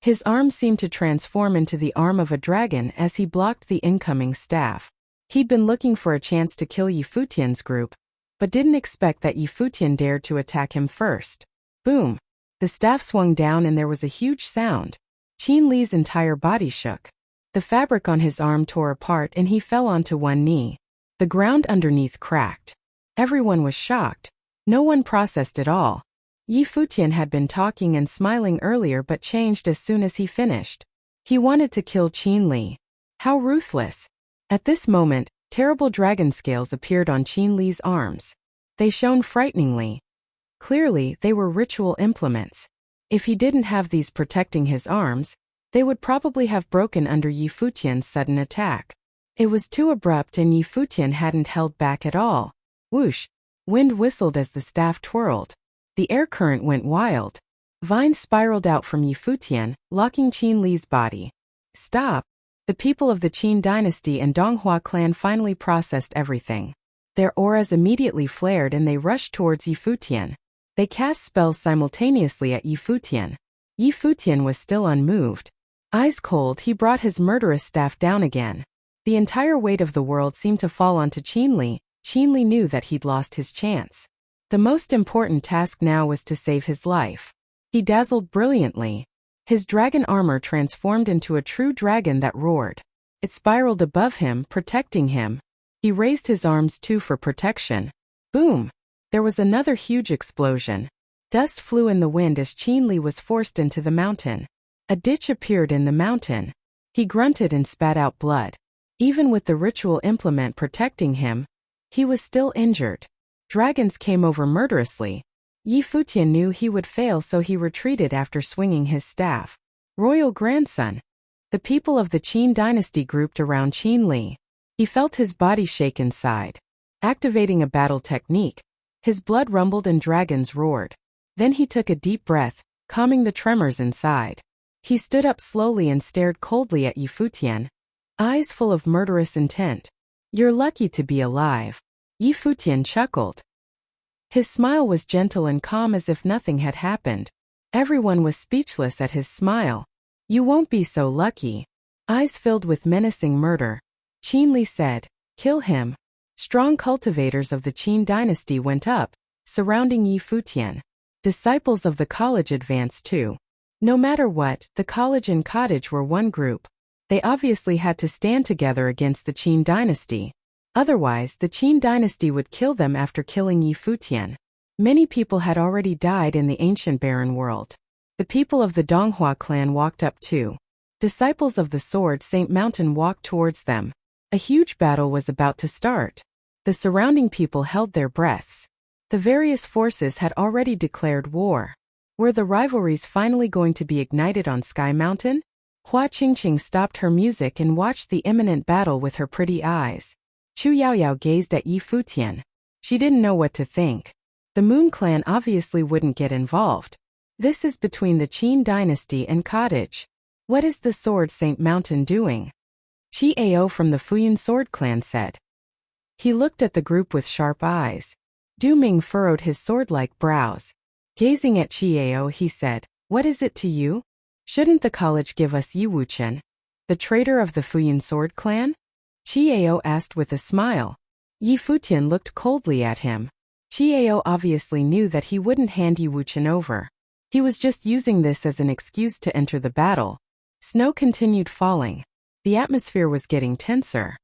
His arm seemed to transform into the arm of a dragon as he blocked the incoming staff. He'd been looking for a chance to kill Yi Futian's group, but didn't expect that Yi Futian dared to attack him first. Boom! The staff swung down and there was a huge sound. Qin Li's entire body shook. The fabric on his arm tore apart and he fell onto one knee. The ground underneath cracked. Everyone was shocked. No one processed it all. Yi Futian had been talking and smiling earlier but changed as soon as he finished. He wanted to kill Qin Li. How ruthless! At this moment, terrible dragon scales appeared on Qin Li's arms. They shone frighteningly. Clearly, they were ritual implements. If he didn't have these protecting his arms, they would probably have broken under Yi Futian's sudden attack. It was too abrupt and Yi Futian hadn't held back at all. Whoosh! Wind whistled as the staff twirled. The air current went wild. Vines spiraled out from Yi Futian, locking Qin Li's body. Stop! The people of the Qin dynasty and Donghua clan finally processed everything. Their auras immediately flared and they rushed towards Yi Futian. They cast spells simultaneously at Yi Futian. Yi Futian was still unmoved. Eyes cold, he brought his murderous staff down again. The entire weight of the world seemed to fall onto Qin Li. Qin Li knew that he'd lost his chance. The most important task now was to save his life. He dazzled brilliantly. His dragon armor transformed into a true dragon that roared. It spiraled above him, protecting him. He raised his arms too for protection. Boom! There was another huge explosion. Dust flew in the wind as Qin Li was forced into the mountain. A ditch appeared in the mountain. He grunted and spat out blood. Even with the ritual implement protecting him, he was still injured. Dragons came over murderously. Yi Futian knew he would fail, so he retreated after swinging his staff. Royal grandson. The people of the Qin dynasty grouped around Qin Li. He felt his body shake inside. Activating a battle technique, his blood rumbled and dragons roared. Then he took a deep breath, calming the tremors inside. He stood up slowly and stared coldly at Yi Futian, eyes full of murderous intent. "You're lucky to be alive." Yi Futian chuckled. His smile was gentle and calm as if nothing had happened. Everyone was speechless at his smile. "You won't be so lucky." Eyes filled with menacing murder, Qin Li said, "Kill him." Strong cultivators of the Qin dynasty went up, surrounding Yi Futian. Disciples of the college advanced too. No matter what, the college and cottage were one group. They obviously had to stand together against the Qin dynasty. Otherwise, the Qin dynasty would kill them after killing Yi Futian. Many people had already died in the ancient barren world. The people of the Donghua clan walked up too. Disciples of the Sword Saint Mountain walked towards them. A huge battle was about to start. The surrounding people held their breaths. The various forces had already declared war. Were the rivalries finally going to be ignited on Sky Mountain? Hua Qingqing stopped her music and watched the imminent battle with her pretty eyes. Chu Yaoyao gazed at Yi Futian. She didn't know what to think. The Moon clan obviously wouldn't get involved. This is between the Qin dynasty and cottage. What is the Sword Saint Mountain doing? Chi Ao from the Futian sword clan said. He looked at the group with sharp eyes. Du Ming furrowed his sword-like brows. Gazing at Chi Ao, he said, "What is it to you? Shouldn't the college give us Yi Wuchen, the traitor of the Futian sword clan?" Chi Ao asked with a smile. Yi Futian looked coldly at him. Chi Ao obviously knew that he wouldn't hand Yi Wuchen over. He was just using this as an excuse to enter the battle. Snow continued falling. The atmosphere was getting tenser.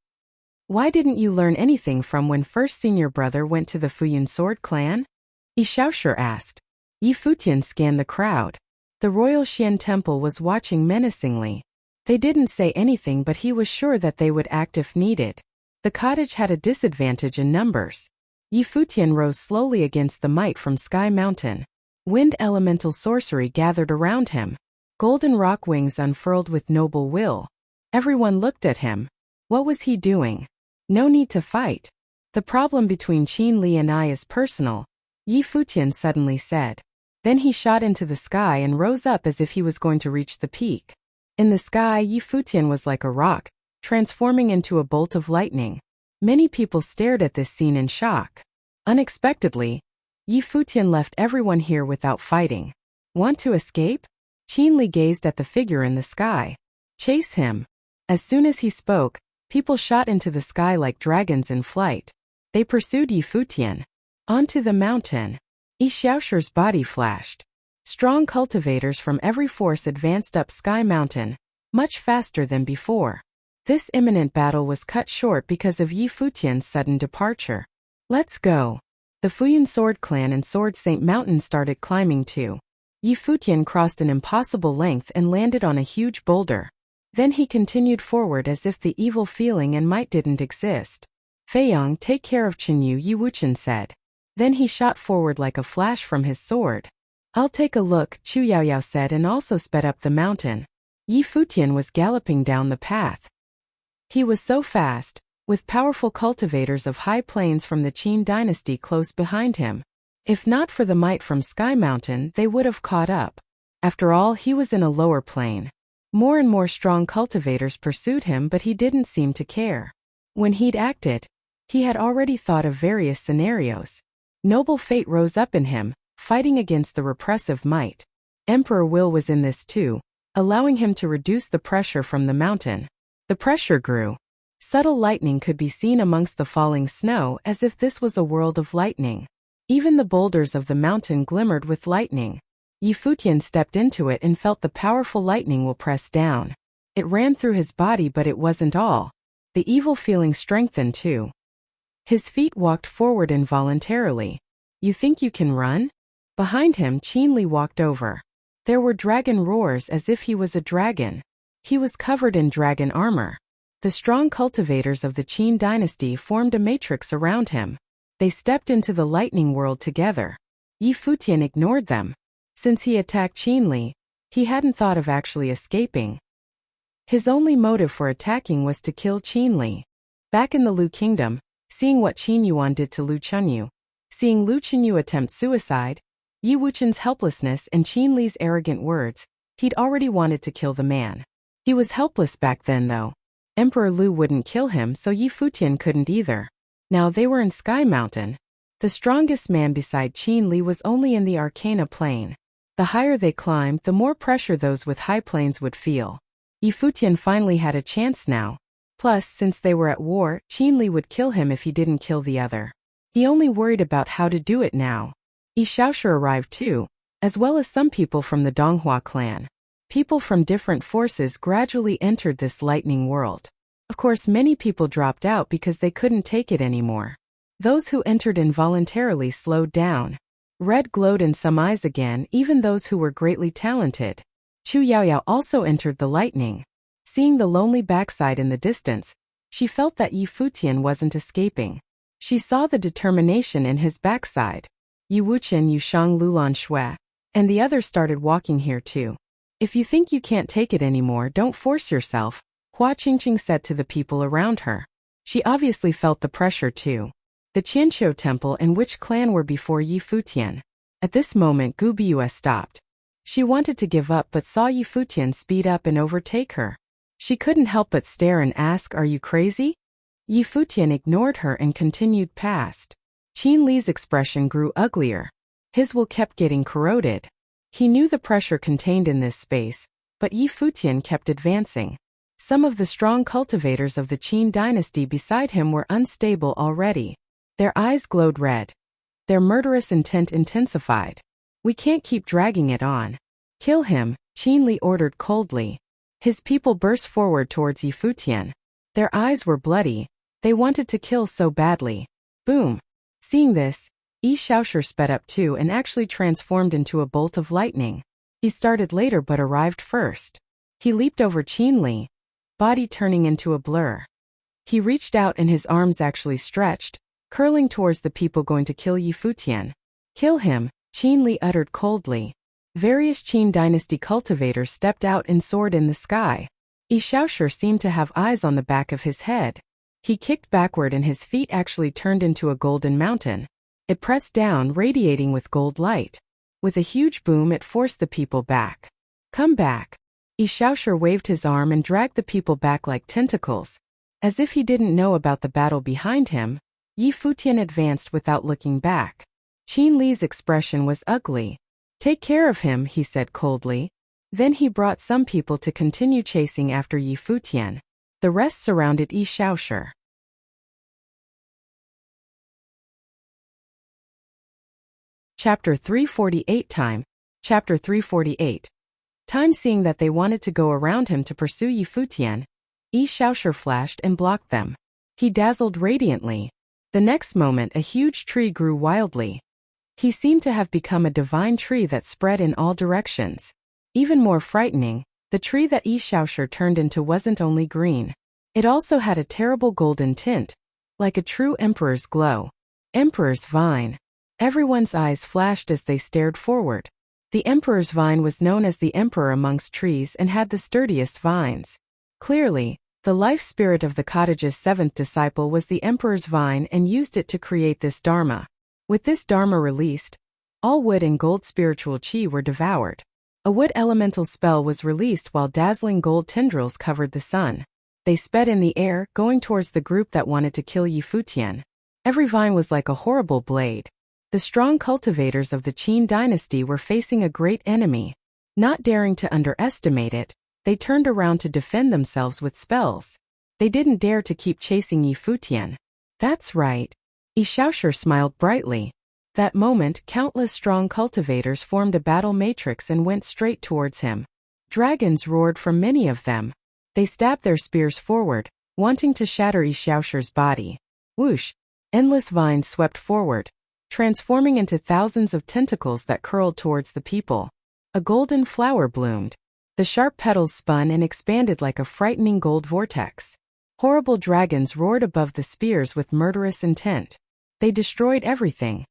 "Why didn't you learn anything from when first senior brother went to the Futian sword clan?" Yi Shaoshi asked. Yi Futian scanned the crowd. The royal Xian temple was watching menacingly. They didn't say anything, but he was sure that they would act if needed. The cottage had a disadvantage in numbers. Yi Futian rose slowly against the might from Sky Mountain. Wind elemental sorcery gathered around him. Golden rock wings unfurled with noble will. Everyone looked at him. What was he doing? No need to fight. The problem between Qin Li and I is personal, Yi Futian suddenly said. Then he shot into the sky and rose up as if he was going to reach the peak. In the sky, Yi Futian was like a rock, transforming into a bolt of lightning. Many people stared at this scene in shock. Unexpectedly, Yi Futian left everyone here without fighting. Want to escape? Qin Li gazed at the figure in the sky. Chase him. As soon as he spoke, people shot into the sky like dragons in flight. They pursued Yi Futian. Onto the mountain. Yi Shaoshi's body flashed. Strong cultivators from every force advanced up Sky Mountain, much faster than before. This imminent battle was cut short because of Yi Futian's sudden departure. Let's go. The Futian Sword Clan and Sword Saint Mountain started climbing too. Yi Futian crossed an impossible length and landed on a huge boulder. Then he continued forward as if the evil feeling and might didn't exist. Feiyang, take care of Chenyu, Yi Wuchen said. Then he shot forward like a flash from his sword. I'll take a look, Chu Yaoyao said, and also sped up the mountain. Yi Futian was galloping down the path. He was so fast, with powerful cultivators of high plains from the Qin dynasty close behind him. If not for the might from Sky Mountain, they would have caught up. After all, he was in a lower plane. More and more strong cultivators pursued him, but he didn't seem to care. When he'd acted, he had already thought of various scenarios. Noble fate rose up in him, fighting against the repressive might. Emperor will was in this too, allowing him to reduce the pressure from the mountain. The pressure grew. Subtle lightning could be seen amongst the falling snow, as if this was a world of lightning. Even the boulders of the mountain glimmered with lightning. Yi Futian stepped into it and felt the powerful lightning will press down. It ran through his body, but it wasn't all. The evil feeling strengthened too. His feet walked forward involuntarily. You think you can run? Behind him, Qin Li walked over. There were dragon roars as if he was a dragon. He was covered in dragon armor. The strong cultivators of the Qin dynasty formed a matrix around him. They stepped into the lightning world together. Yi Futian ignored them. Since he attacked Qin Li, he hadn't thought of actually escaping. His only motive for attacking was to kill Qin Li. Back in the Lu kingdom, seeing what Qin Yuan did to Lu Chunyu, seeing Lu Chunyu attempt suicide, Yi Wuqian's helplessness and Qin Li's arrogant words, he'd already wanted to kill the man. He was helpless back then though. Emperor Lu wouldn't kill him, so Yi Futian couldn't either. Now they were in Sky Mountain. The strongest man beside Qin Li was only in the Arcana plane. The higher they climbed, the more pressure those with high planes would feel. Yi Futian finally had a chance now. Plus, since they were at war, Qin Li would kill him if he didn't kill the other. He only worried about how to do it now. Yi Xiaoshi arrived too, as well as some people from the Donghua clan. People from different forces gradually entered this lightning world. Of course, many people dropped out because they couldn't take it anymore. Those who entered involuntarily slowed down. Red glowed in some eyes again, even those who were greatly talented. Chu Yaoyao also entered the lightning. Seeing the lonely backside in the distance, she felt that Yi Futian wasn't escaping. She saw the determination in his backside. Yi Wuqian, Yushang, Lulan Shui, and the others started walking here too. If you think you can't take it anymore, don't force yourself, Hua Qingqing said to the people around her. She obviously felt the pressure too. The Qianqiu temple and which clan were before Yi Futian. At this moment, Gu Bua stopped. She wanted to give up but saw Yi Futian speed up and overtake her. She couldn't help but stare and ask, "Are you crazy?" Yi Futian ignored her and continued past. Qin Li's expression grew uglier. His will kept getting corroded. He knew the pressure contained in this space, but Yi Futian kept advancing. Some of the strong cultivators of the Qin dynasty beside him were unstable already. Their eyes glowed red. Their murderous intent intensified. "We can't keep dragging it on. Kill him," Qin Li ordered coldly. His people burst forward towards Yi Futian. Their eyes were bloody. They wanted to kill so badly. Boom. Seeing this, Yi Xiaoshi sped up too and actually transformed into a bolt of lightning. He started later but arrived first. He leaped over Qin Li, body turning into a blur. He reached out and his arms actually stretched, curling towards the people going to kill Yi Futian. "Kill him," Qin Li uttered coldly. Various Qin dynasty cultivators stepped out and soared in the sky. Yi Xiaoshi seemed to have eyes on the back of his head. He kicked backward and his feet actually turned into a golden mountain. It pressed down, radiating with gold light. With a huge boom, it forced the people back. "Come back." Yi Xiaoshi waved his arm and dragged the people back like tentacles. As if he didn't know about the battle behind him, Yi Futian advanced without looking back. Qin Li's expression was ugly. "Take care of him," he said coldly. Then he brought some people to continue chasing after Yi Futian. The rest surrounded Yi Xiaoshi. Chapter 348 Time. Chapter 348. Time. Seeing that they wanted to go around him to pursue Yi Futian, Yi Xiaoshi flashed and blocked them. He dazzled radiantly. The next moment a huge tree grew wildly. He seemed to have become a divine tree that spread in all directions. Even more frightening, the tree that Yi Xiaoshi turned into wasn't only green. It also had a terrible golden tint, like a true emperor's glow. Emperor's vine. Everyone's eyes flashed as they stared forward. The emperor's vine was known as the emperor amongst trees and had the sturdiest vines. Clearly, the life spirit of the cottage's seventh disciple was the emperor's vine and used it to create this dharma. With this dharma released, all wood and gold spiritual chi were devoured. A wood elemental spell was released while dazzling gold tendrils covered the sun. They sped in the air, going towards the group that wanted to kill Yi Futian. Every vine was like a horrible blade. The strong cultivators of the Qin dynasty were facing a great enemy. Not daring to underestimate it, they turned around to defend themselves with spells. They didn't dare to keep chasing Yi Futian. "That's right." Yi Xiaoshi smiled brightly. That moment, countless strong cultivators formed a battle matrix and went straight towards him. Dragons roared from many of them. They stabbed their spears forward, wanting to shatter Yi Xiaoshi's body. Whoosh! Endless vines swept forward. transforming into thousands of tentacles that curled towards the people. A golden flower bloomed. The sharp petals spun and expanded like a frightening gold vortex. Horrible dragons roared above the spears with murderous intent. They destroyed everything.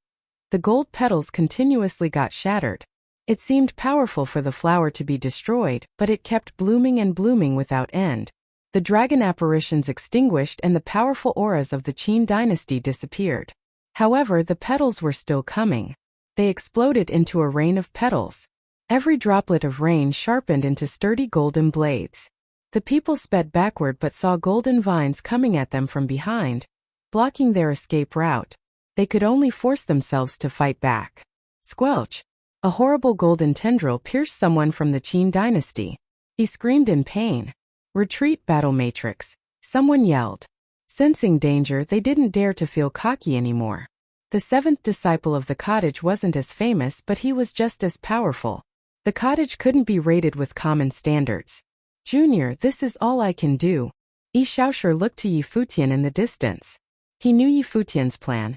The gold petals continuously got shattered. It seemed powerful for the flower to be destroyed, but it kept blooming and blooming without end. The dragon apparitions extinguished and the powerful auras of the Qin dynasty disappeared. However, the petals were still coming. They exploded into a rain of petals. Every droplet of rain sharpened into sturdy golden blades. The people sped backward but saw golden vines coming at them from behind, blocking their escape route. They could only force themselves to fight back. Squelch! A horrible golden tendril pierced someone from the Qin dynasty. He screamed in pain. Retreat, battle matrix, someone yelled. Sensing danger, they didn't dare to feel cocky anymore. The seventh disciple of the cottage wasn't as famous, but he was just as powerful. The cottage couldn't be rated with common standards. Junior, this is all I can do. Yi Shaoshi looked to Yi Futian in the distance. He knew Yi Futian's plan.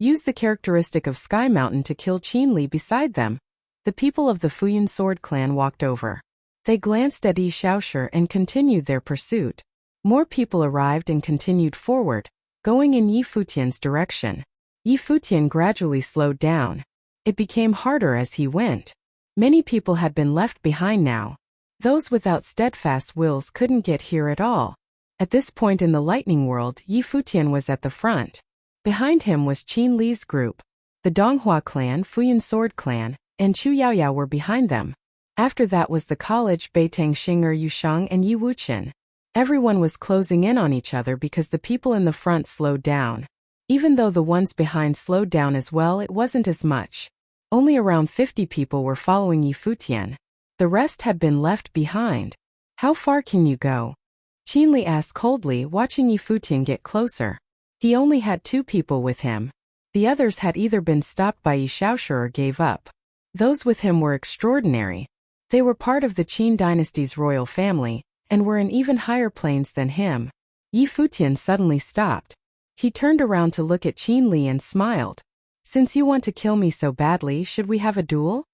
Use the characteristic of Sky Mountain to kill Qin Li beside them. The people of the Futian sword clan walked over. They glanced at Yi Shaoshi and continued their pursuit. More people arrived and continued forward, going in Yi Futian's direction. Yi Futian gradually slowed down. It became harder as he went. Many people had been left behind now. Those without steadfast wills couldn't get here at all. At this point in the lightning world, Yi Futian was at the front. Behind him was Qin Li's group. The Donghua clan, Futian sword clan, and Chu Yaoyao were behind them. After that was the college Beitang Xing'er Yusheng and Yi Wuqian. Everyone was closing in on each other because the people in the front slowed down. Even though the ones behind slowed down as well, it wasn't as much. Only around 50 people were following Yi Futian. The rest had been left behind. How far can you go? Qin Li asked coldly, watching Yi Futian get closer. He only had 2 people with him. The others had either been stopped by Yi Shaoshi or gave up. Those with him were extraordinary. They were part of the Qin dynasty's royal family, and were in even higher planes than him. Yi Futian suddenly stopped. He turned around to look at Qin Li and smiled. Since you want to kill me so badly, should we have a duel?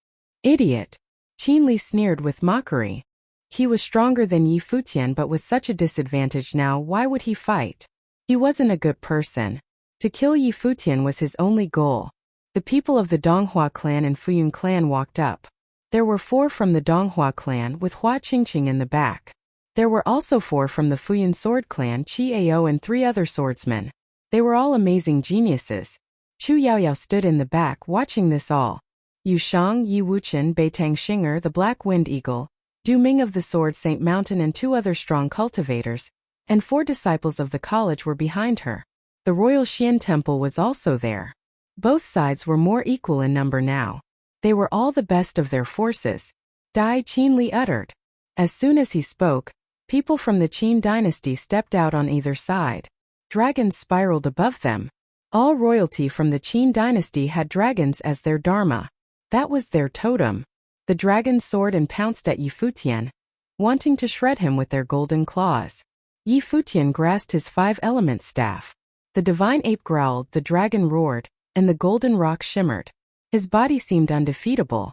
Idiot! Qin Li sneered with mockery. He was stronger than Yi Futian, but with such a disadvantage now, why would he fight? He wasn't a good person. To kill Yi Futian was his only goal. The people of the Donghua clan and Futian clan walked up. There were 4 from the Donghua clan, with Hua Qingqing in the back. There were also 4 from the Futian sword clan, Qi Ao and 3 other swordsmen. They were all amazing geniuses. Chu Yaoyao stood in the back watching this all. Yusheng, Yi Wuqian, Beitang Xing'er, the Black Wind Eagle, Du Ming of the Sword Saint Mountain and 2 other strong cultivators, and 4 disciples of the college were behind her. The Royal Xian Temple was also there. Both sides were more equal in number now. They were all the best of their forces. Dai Qin Li uttered. As soon as he spoke, people from the Qin dynasty stepped out on either side. Dragons spiraled above them. All royalty from the Qin dynasty had dragons as their dharma. That was their totem. The dragon soared and pounced at Yi Futian, wanting to shred him with their golden claws. Yi Futian grasped his 5-element staff. The divine ape growled, the dragon roared, and the golden rock shimmered. His body seemed undefeatable.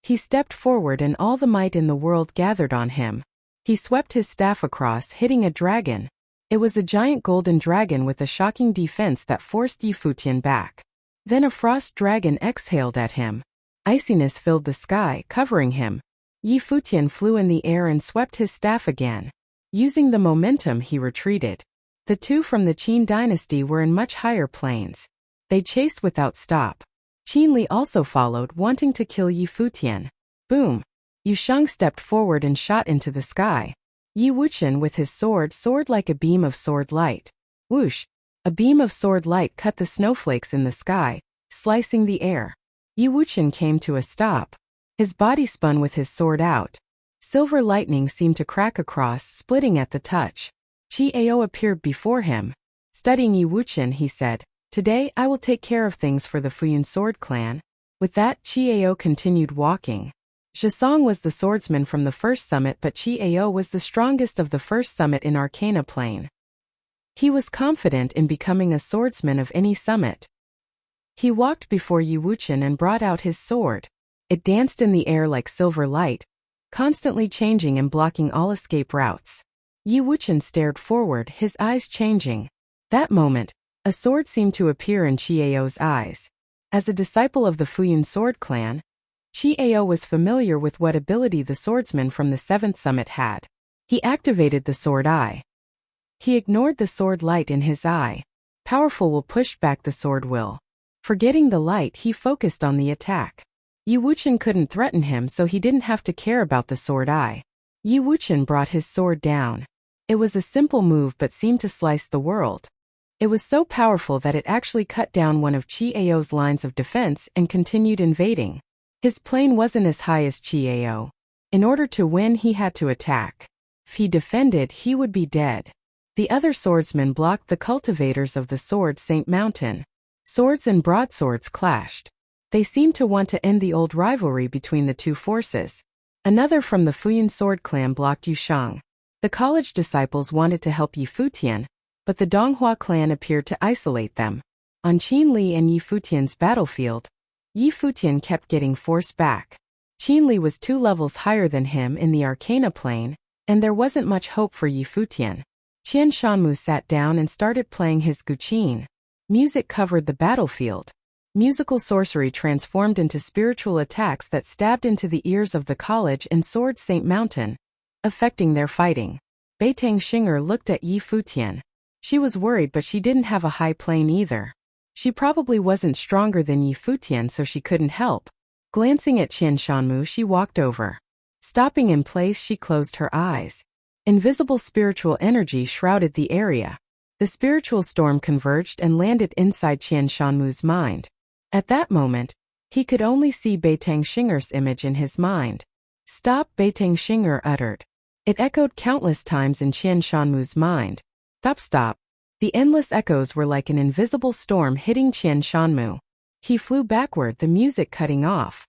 He stepped forward and all the might in the world gathered on him. He swept his staff across, hitting a dragon. It was a giant golden dragon with a shocking defense that forced Yi Futian back. Then a frost dragon exhaled at him. Iciness filled the sky, covering him. Yi Futian flew in the air and swept his staff again. Using the momentum, he retreated. The 2 from the Qin dynasty were in much higher planes. They chased without stop. Qin Li also followed, wanting to kill Yi Futian. Boom! Yusheng stepped forward and shot into the sky. Yi Wuqian with his sword soared like a beam of sword light. Whoosh! A beam of sword light cut the snowflakes in the sky, slicing the air. Yi Wuqian came to a stop. His body spun with his sword out. Silver lightning seemed to crack across, splitting at the touch. Qi Ao appeared before him. Studying Yi Wuqian, he said, "Today I will take care of things for the Futian sword clan." With that, Qi Ao continued walking. Zhisong was the swordsman from the first summit, but Qi Ao was the strongest of the first summit in Arcana Plane. He was confident in becoming a swordsman of any summit. He walked before Yi Wuqian and brought out his sword. It danced in the air like silver light, constantly changing and blocking all escape routes. Yi Wuqian stared forward, his eyes changing. That moment, a sword seemed to appear in Qiao's eyes. As a disciple of the Futian sword clan, Qiao was familiar with what ability the swordsman from the 7th summit had. He activated the sword eye. He ignored the sword light in his eye. Powerful will pushed back the sword will. Forgetting the light, he focused on the attack. Yi Wuqian couldn't threaten him, so he didn't have to care about the sword eye. Yi Wuqian brought his sword down. It was a simple move but seemed to slice the world. It was so powerful that it actually cut down one of Qiao's lines of defense and continued invading. His plane wasn't as high as Qiao. In order to win, he had to attack. If he defended, he would be dead. The other swordsmen blocked the cultivators of the Sword Saint Mountain. Swords and broadswords clashed. They seemed to want to end the old rivalry between the two forces. Another from the Futian sword clan blocked Yushang. The college disciples wanted to help Yi Futian, but the Donghua clan appeared to isolate them. On Qin Li and Yi Futian's battlefield, Yi Futian kept getting forced back. Qin Li was 2 levels higher than him in the Arcana plane, and there wasn't much hope for Yi Futian. Qian Shanmu sat down and started playing his guqin. Music covered the battlefield. Musical sorcery transformed into spiritual attacks that stabbed into the ears of the college and Sword Saint Mountain, affecting their fighting. Beitang Xinger looked at Yi Futian. She was worried, but she didn't have a high plane either. She probably wasn't stronger than Yi Futian, so she couldn't help. Glancing at Qian Shanmu, she walked over. Stopping in place, she closed her eyes. Invisible spiritual energy shrouded the area. The spiritual storm converged and landed inside Qian Shanmu's mind. At that moment, he could only see Beitang Xinger's image in his mind. "Stop," Beitang Xinger uttered. It echoed countless times in Qian Shanmu's mind. "Stop, stop." The endless echoes were like an invisible storm hitting Qian Shanmu. He flew backward, the music cutting off.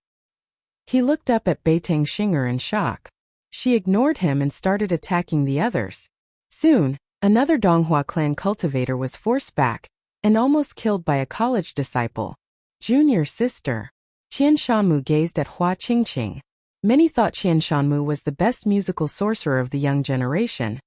He looked up at Beitang Xinger in shock. She ignored him and started attacking the others. Soon, another Donghua clan cultivator was forced back and almost killed by a college disciple. Junior sister. Qian Shanmu gazed at Hua Qingqing. Many thought Qian Shanmu was the best musical sorcerer of the young generation.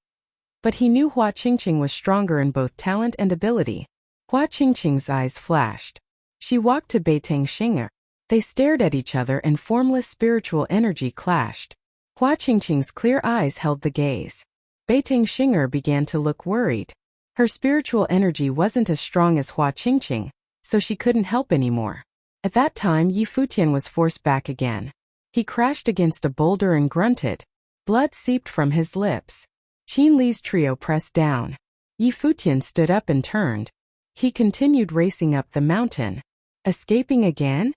But he knew Hua Qingqing was stronger in both talent and ability. Hua Qingqing's eyes flashed. She walked to Beitang Xinger. They stared at each other and formless spiritual energy clashed. Hua Qingqing's clear eyes held the gaze. Beitang Xinger began to look worried. Her spiritual energy wasn't as strong as Hua Qingqing, so she couldn't help anymore. At that time, Yi Futian was forced back again. He crashed against a boulder and grunted. Blood seeped from his lips. Qin Li's trio pressed down. Yi Futian stood up and turned. He continued racing up the mountain. Escaping again?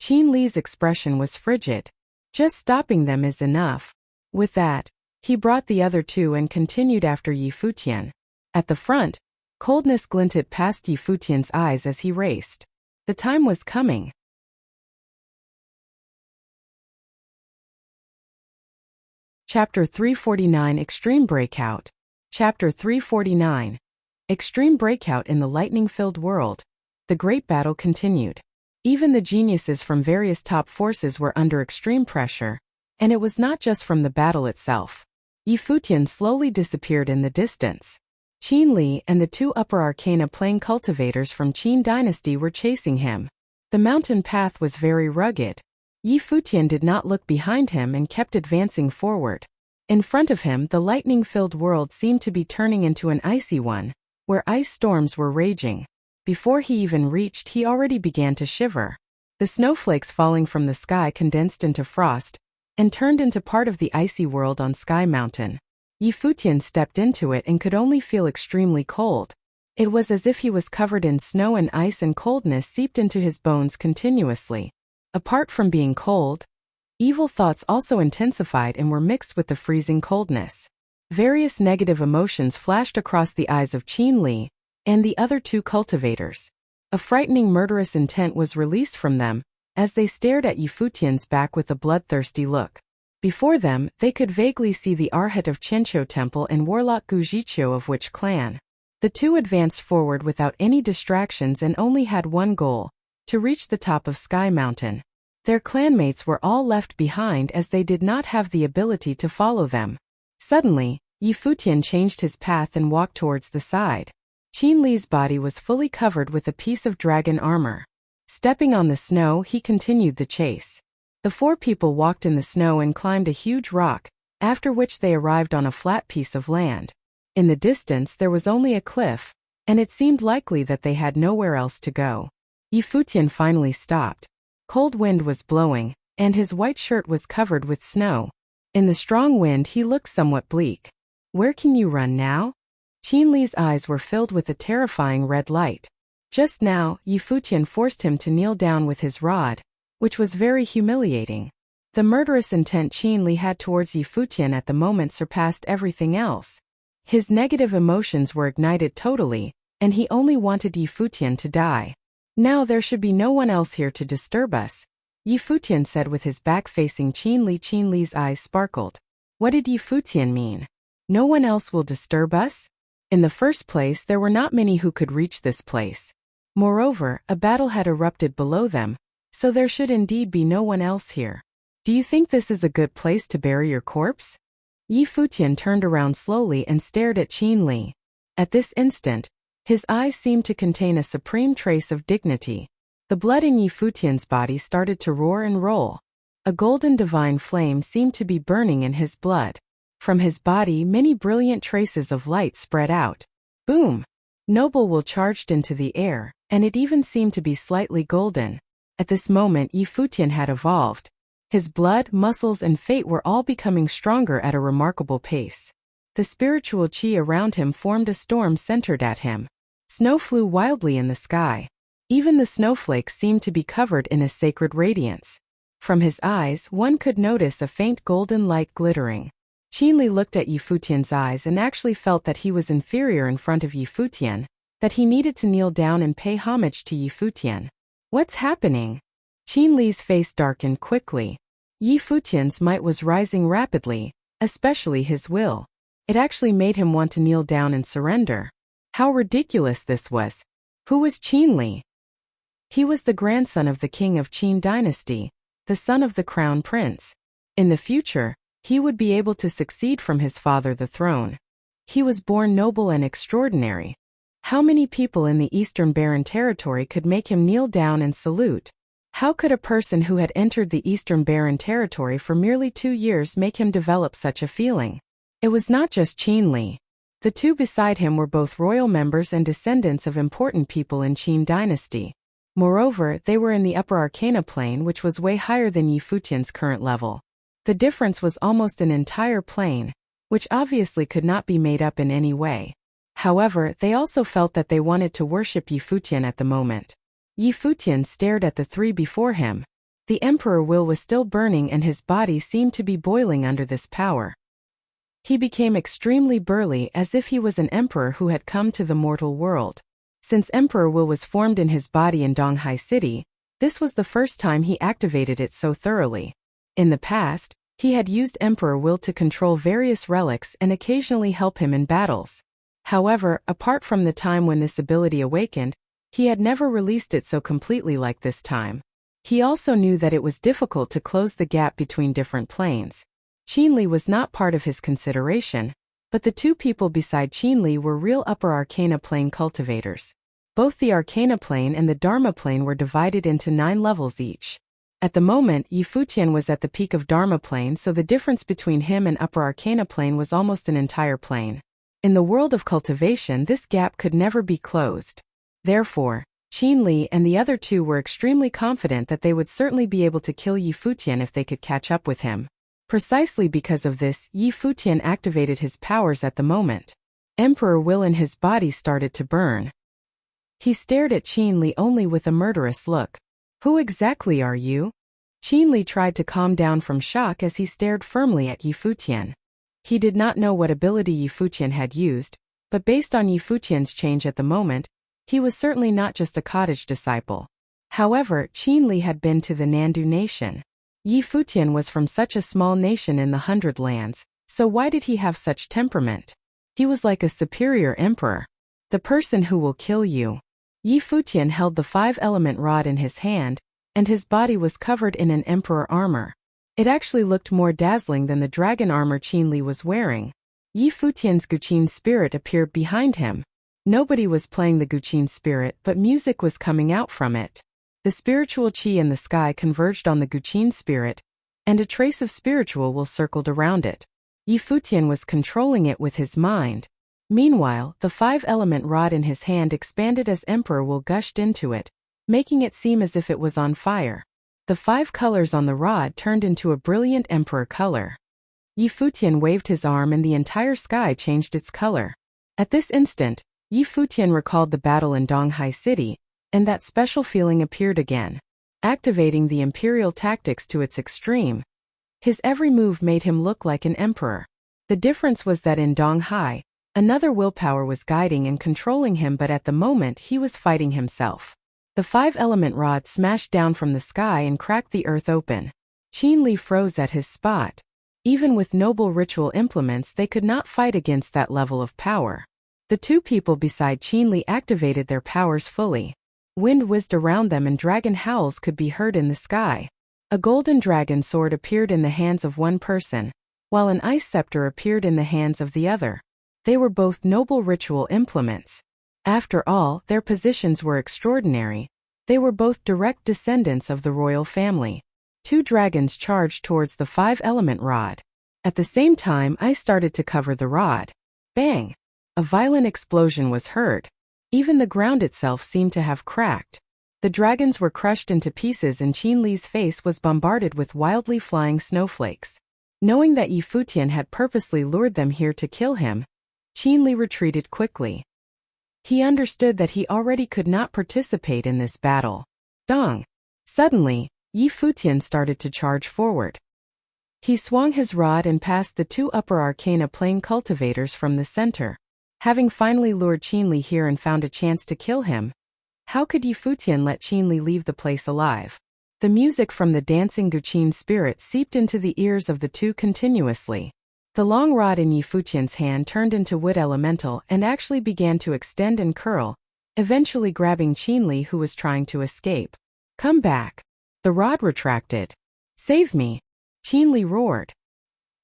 Qin Li's expression was frigid. Just stopping them is enough. With that, he brought the other two and continued after Yi Futian. At the front, coldness glinted past Yi Futian's eyes as he raced. The time was coming. Chapter 349 Extreme Breakout. Chapter 349 Extreme Breakout in the lightning-filled world. The great battle continued. Even the geniuses from various top forces were under extreme pressure, and it was not just from the battle itself. Yi Futian slowly disappeared in the distance. Qin Li and the 2 upper arcana plane cultivators from Qin dynasty were chasing him. The mountain path was very rugged. Yi Futian did not look behind him and kept advancing forward. In front of him, the lightning-filled world seemed to be turning into an icy one, where ice storms were raging. Before he even reached, he already began to shiver. The snowflakes falling from the sky condensed into frost and turned into part of the icy world on Sky Mountain. Yi Futian stepped into it and could only feel extremely cold. It was as if he was covered in snow, and ice and coldness seeped into his bones continuously. Apart from being cold, evil thoughts also intensified and were mixed with the freezing coldness. Various negative emotions flashed across the eyes of Qin Li and the other 2 cultivators. A frightening murderous intent was released from them as they stared at Yi Futian's back with a bloodthirsty look. Before them, they could vaguely see the Arhat of Chenqiu Temple and Warlock Gujiqiu of which clan. The 2 advanced forward without any distractions and only had one goal: to reach the top of Sky Mountain. Their clanmates were all left behind as they did not have the ability to follow them. Suddenly, Futian changed his path and walked towards the side. Qin Li's body was fully covered with a piece of dragon armor. Stepping on the snow, he continued the chase. The four people walked in the snow and climbed a huge rock, after which they arrived on a flat piece of land. In the distance there was only a cliff, and it seemed likely that they had nowhere else to go. Futian finally stopped. Cold wind was blowing, and his white shirt was covered with snow. In the strong wind he looked somewhat bleak. Where can you run now? Qin Li's eyes were filled with a terrifying red light. Just now, Futian forced him to kneel down with his rod, which was very humiliating. The murderous intent Qin Li had towards Futian at the moment surpassed everything else. His negative emotions were ignited totally, and he only wanted Futian to die. Now there should be no one else here to disturb us, Futian said with his back facing Qin Li. Qin Li's eyes sparkled. What did Futian mean? No one else will disturb us? In the first place, there were not many who could reach this place. Moreover, a battle had erupted below them, so there should indeed be no one else here. Do you think this is a good place to bury your corpse? Futian turned around slowly and stared at Qin Li. At this instant, his eyes seemed to contain a supreme trace of dignity. The blood in Futian's body started to roar and roll. A golden divine flame seemed to be burning in his blood. From his body, many brilliant traces of light spread out. Boom! Noble will charged into the air, and it even seemed to be slightly golden. At this moment, Futian had evolved. His blood, muscles, and fate were all becoming stronger at a remarkable pace. The spiritual qi around him formed a storm centered at him. Snow flew wildly in the sky. Even the snowflakes seemed to be covered in a sacred radiance. From his eyes, one could notice a faint golden light glittering. Qin Li looked at Futian's eyes and actually felt that he was inferior in front of Futian, that he needed to kneel down and pay homage to Futian. What's happening? Qin Li's face darkened quickly. Futian's might was rising rapidly, especially his will. It actually made him want to kneel down and surrender. How ridiculous this was. Who was Qin Li? He was the grandson of the king of Qin dynasty, the son of the crown prince. In the future, he would be able to succeed from his father the throne. He was born noble and extraordinary. How many people in the Eastern Barren Territory could make him kneel down and salute? How could a person who had entered the Eastern Barren Territory for merely 2 years make him develop such a feeling? It was not just Qin Li. The two beside him were both royal members and descendants of important people in Qin dynasty. Moreover, they were in the upper arcana plane, which was way higher than Futian's current level. The difference was almost an entire plane, which obviously could not be made up in any way. However, they also felt that they wanted to worship Futian at the moment. Futian stared at the three before him. The emperor will was still burning and his body seemed to be boiling under this power. He became extremely burly as if he was an emperor who had come to the mortal world. Since Emperor Will was formed in his body in Donghai City, this was the first time he activated it so thoroughly. In the past, he had used Emperor Will to control various relics and occasionally help him in battles. However, apart from the time when this ability awakened, he had never released it so completely like this time. He also knew that it was difficult to close the gap between different planes. Qin Li was not part of his consideration, but the two people beside Qin Li were real upper arcana plane cultivators. Both the arcana plane and the dharma plane were divided into 9 levels each. At the moment, Futian was at the peak of dharma plane, so the difference between him and upper arcana plane was almost an entire plane. In the world of cultivation, this gap could never be closed. Therefore, Qin Li and the other two were extremely confident that they would certainly be able to kill Futian if they could catch up with him. Precisely because of this, Futian activated his powers at the moment. Emperor Will in his body started to burn. He stared at Qin Li only with a murderous look. Who exactly are you? Qin Li tried to calm down from shock as he stared firmly at Futian. He did not know what ability Futian had used, but based on Futian's change at the moment, he was certainly not just a cottage disciple. However, Qin Li had been to the Nandu nation. Futian was from such a small nation in the 100 Lands, so why did he have such temperament? He was like a superior emperor. The person who will kill you. Yi Futian held the five-element rod in his hand, and his body was covered in an emperor armor. It actually looked more dazzling than the dragon armor Qinli was wearing. Yi Futian's Guqin spirit appeared behind him. Nobody was playing the Guqin spirit, but music was coming out from it. The spiritual qi in the sky converged on the Guqin spirit, and a trace of spiritual will circled around it. Yi Futian was controlling it with his mind. Meanwhile, the five-element rod in his hand expanded as emperor will gushed into it, making it seem as if it was on fire. The five colors on the rod turned into a brilliant emperor color. Yi Futian waved his arm and the entire sky changed its color. At this instant, Yi Futian recalled the battle in Donghai City, and that special feeling appeared again. Activating the imperial tactics to its extreme, his every move made him look like an emperor. The difference was that in Donghai, another willpower was guiding and controlling him, but at the moment he was fighting himself. The five-element rod smashed down from the sky and cracked the earth open. Qinli froze at his spot. Even with noble ritual implements, they could not fight against that level of power. The two people beside Qinli activated their powers fully. Wind whizzed around them and dragon howls could be heard in the sky. A golden dragon sword appeared in the hands of one person, while an ice scepter appeared in the hands of the other. They were both noble ritual implements. After all, their positions were extraordinary. They were both direct descendants of the royal family. Two dragons charged towards the five-element rod. At the same time, ice started to cover the rod. Bang! A violent explosion was heard. Even the ground itself seemed to have cracked. The dragons were crushed into pieces and Qinli's face was bombarded with wildly flying snowflakes. Knowing that Yi Futian had purposely lured them here to kill him, Qinli retreated quickly. He understood that he already could not participate in this battle. Dong! Suddenly, Yi Futian started to charge forward. He swung his rod and passed the two upper arcana plane cultivators from the center. Having finally lured Qinli here and found a chance to kill him, how could Yi Futian let Qinli leave the place alive? The music from the dancing Guqin spirit seeped into the ears of the two continuously. The long rod in Yi Futian's hand turned into wood elemental and actually began to extend and curl, eventually grabbing Qinli, who was trying to escape. Come back! The rod retracted. Save me! Qinli roared.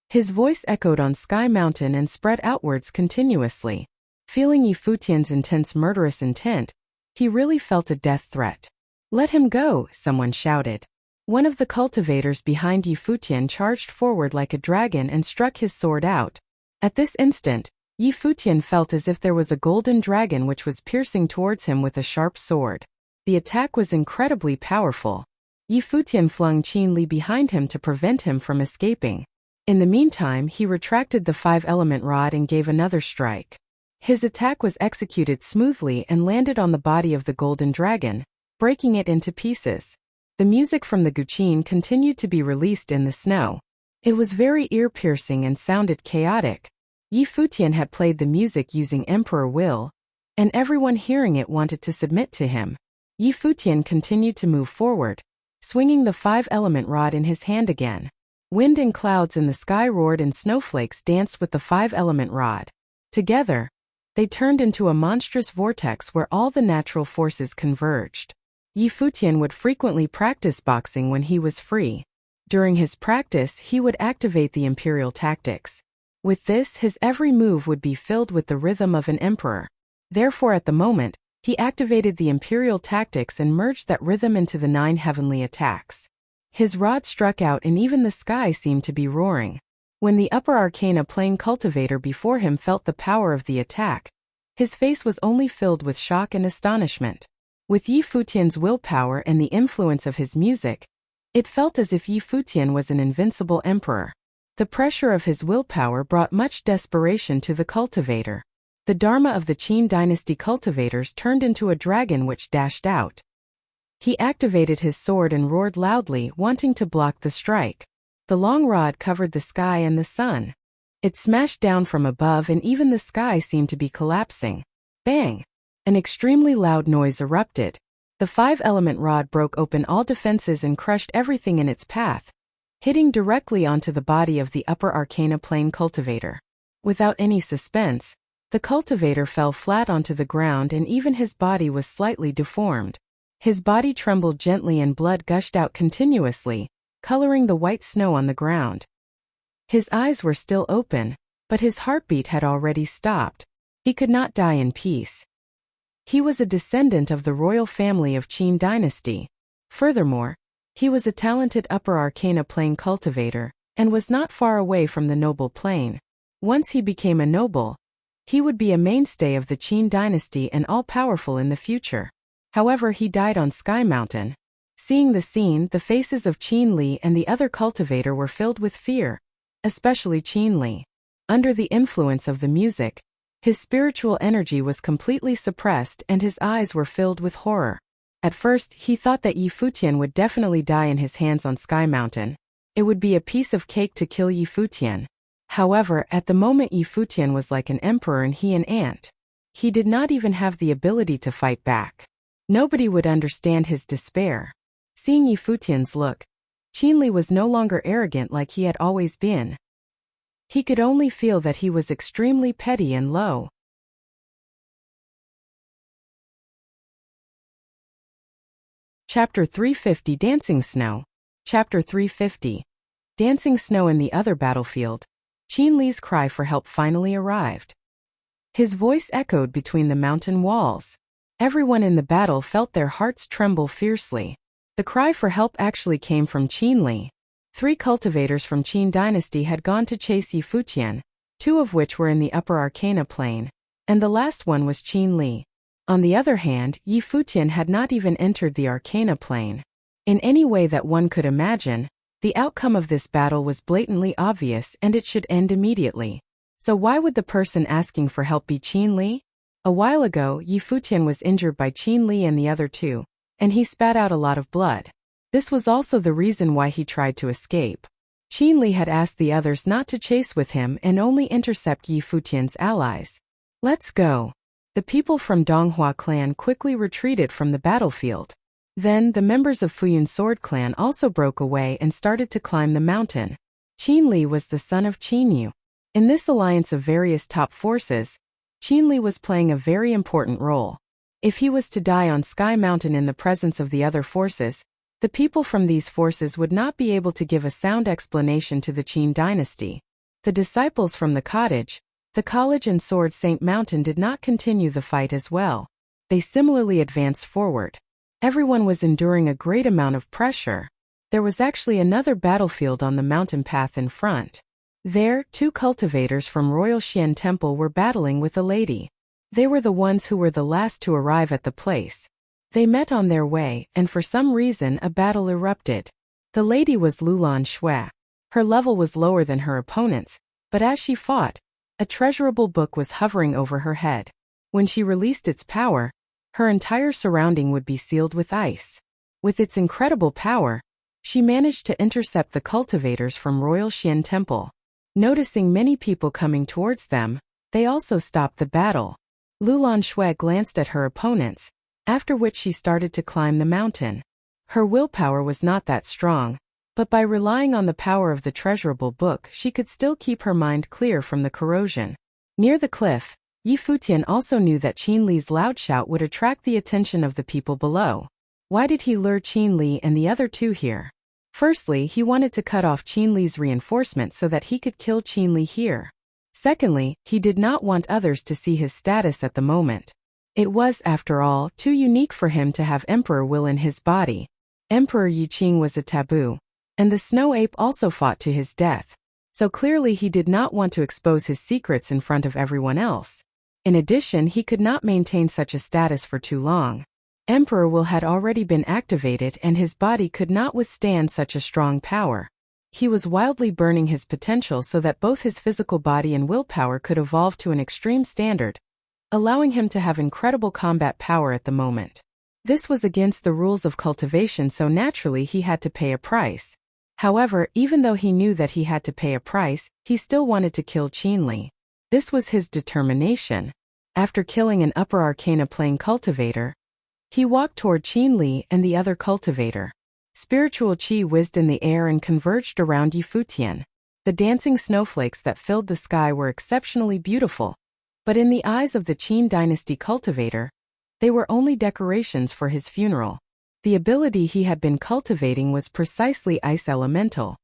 His voice echoed on Sky Mountain and spread outwards continuously. Feeling Yi Futian's intense murderous intent, he really felt a death threat. Let him go, someone shouted. One of the cultivators behind Yi Futian charged forward like a dragon and struck his sword out. At this instant, Yi Futian felt as if there was a golden dragon which was piercing towards him with a sharp sword. The attack was incredibly powerful. Yi Futian flung Qinli behind him to prevent him from escaping. In the meantime, he retracted the five-element rod and gave another strike. His attack was executed smoothly and landed on the body of the golden dragon, breaking it into pieces. The music from the Guqin continued to be released in the snow. It was very ear-piercing and sounded chaotic. Yi Futian had played the music using emperor will, and everyone hearing it wanted to submit to him. Yi Futian continued to move forward, swinging the five-element rod in his hand again. Wind and clouds in the sky roared and snowflakes danced with the five-element rod. Together, they turned into a monstrous vortex where all the natural forces converged. Yi Futian would frequently practice boxing when he was free. During his practice, he would activate the imperial tactics. With this, his every move would be filled with the rhythm of an emperor. Therefore, at the moment, he activated the imperial tactics and merged that rhythm into the 9 heavenly attacks. His rod struck out and even the sky seemed to be roaring. When the upper arcana plane cultivator before him felt the power of the attack, his face was only filled with shock and astonishment. With Yi Futian's willpower and the influence of his music, it felt as if Yi Futian was an invincible emperor. The pressure of his willpower brought much desperation to the cultivator. The Dharma of the Qin dynasty cultivators turned into a dragon which dashed out. He activated his sword and roared loudly, wanting to block the strike. The long rod covered the sky and the sun. It smashed down from above and even the sky seemed to be collapsing. Bang! An extremely loud noise erupted. The five-element rod broke open all defenses and crushed everything in its path, hitting directly onto the body of the upper arcana plane cultivator. Without any suspense, The cultivator fell flat onto the ground and even his body was slightly deformed. His body trembled gently and blood gushed out continuously, coloring the white snow on the ground. His eyes were still open, but his heartbeat had already stopped. He could not die in peace. He was a descendant of the royal family of Qin dynasty. Furthermore, he was a talented upper arcana plane cultivator, and was not far away from the noble plane. Once he became a noble, he would be a mainstay of the Qin dynasty and all-powerful in the future. However, he died on Sky Mountain. Seeing the scene, the faces of Qin Li and the other cultivator were filled with fear, especially Qin Li. Under the influence of the music, his spiritual energy was completely suppressed and his eyes were filled with horror. At first, he thought that Futian would definitely die in his hands on Sky Mountain. It would be a piece of cake to kill Futian. However, at the moment Futian was like an emperor and he an ant. He did not even have the ability to fight back. Nobody would understand his despair. Seeing Futian's look, Qin Li was no longer arrogant like he had always been. He could only feel that he was extremely petty and low. Chapter 350 Dancing Snow. Chapter 350 Dancing Snow. In the other battlefield, Qin Li's cry for help finally arrived. His voice echoed between the mountain walls. Everyone in the battle felt their hearts tremble fiercely. The cry for help actually came from Qin Li. 3 cultivators from Qin dynasty had gone to chase Futian, 2 of which were in the upper arcana plane, and the last one was Qin Li. On the other hand, Futian had not even entered the arcana plane. In any way that one could imagine, the outcome of this battle was blatantly obvious and it should end immediately. So why would the person asking for help be Qin Li? A while ago, Futian was injured by Qin Li and the other 2, and he spat out a lot of blood. This was also the reason why he tried to escape. Qin Li had asked the others not to chase with him and only intercept Futian's allies. Let's go. The people from Donghua clan quickly retreated from the battlefield. Then, the members of Futian sword clan also broke away and started to climb the mountain. Qin Li was the son of Qin Yu. In this alliance of various top forces, Qin Li was playing a very important role. If he was to die on Sky Mountain in the presence of the other forces, the people from these forces would not be able to give a sound explanation to the Qin dynasty. The disciples from the college and Sword Saint Mountain did not continue the fight as well. They similarly advanced forward. Everyone was enduring a great amount of pressure. There was actually another battlefield on the mountain path in front. There, 2 cultivators from Royal Xian Temple were battling with a lady. They were the ones who were the last to arrive at the place. They met on their way, and for some reason a battle erupted. The lady was Lulan Shui. Her level was lower than her opponents, but as she fought, a treasurable book was hovering over her head. When she released its power, her entire surrounding would be sealed with ice. With its incredible power, she managed to intercept the cultivators from Royal Xian Temple. Noticing many people coming towards them, they also stopped the battle. Lulan Shui glanced at her opponents, after which she started to climb the mountain. Her willpower was not that strong, but by relying on the power of the treasurable book she could still keep her mind clear from the corrosion. Near the cliff, Futian also knew that Qin Li's loud shout would attract the attention of the people below. Why did he lure Qin Li and the other 2 here? Firstly, he wanted to cut off Qin Li's reinforcement so that he could kill Qin Li here. Secondly, he did not want others to see his status at the moment. It was, after all, too unique for him to have Emperor Will in his body. Emperor Yiqing was a taboo, and the snow ape also fought to his death. So clearly he did not want to expose his secrets in front of everyone else. In addition, he could not maintain such a status for too long. Emperor Will had already been activated and his body could not withstand such a strong power. He was wildly burning his potential so that both his physical body and willpower could evolve to an extreme standard, allowing him to have incredible combat power at the moment. This was against the rules of cultivation, so naturally he had to pay a price. However, even though he knew that he had to pay a price, he still wanted to kill Qin Li. This was his determination. After killing an upper arcana plane cultivator, he walked toward Qin Li and the other cultivator. Spiritual qi whizzed in the air and converged around Futian. The dancing snowflakes that filled the sky were exceptionally beautiful. But in the eyes of the Qin dynasty cultivator, they were only decorations for his funeral. The ability he had been cultivating was precisely ice elemental.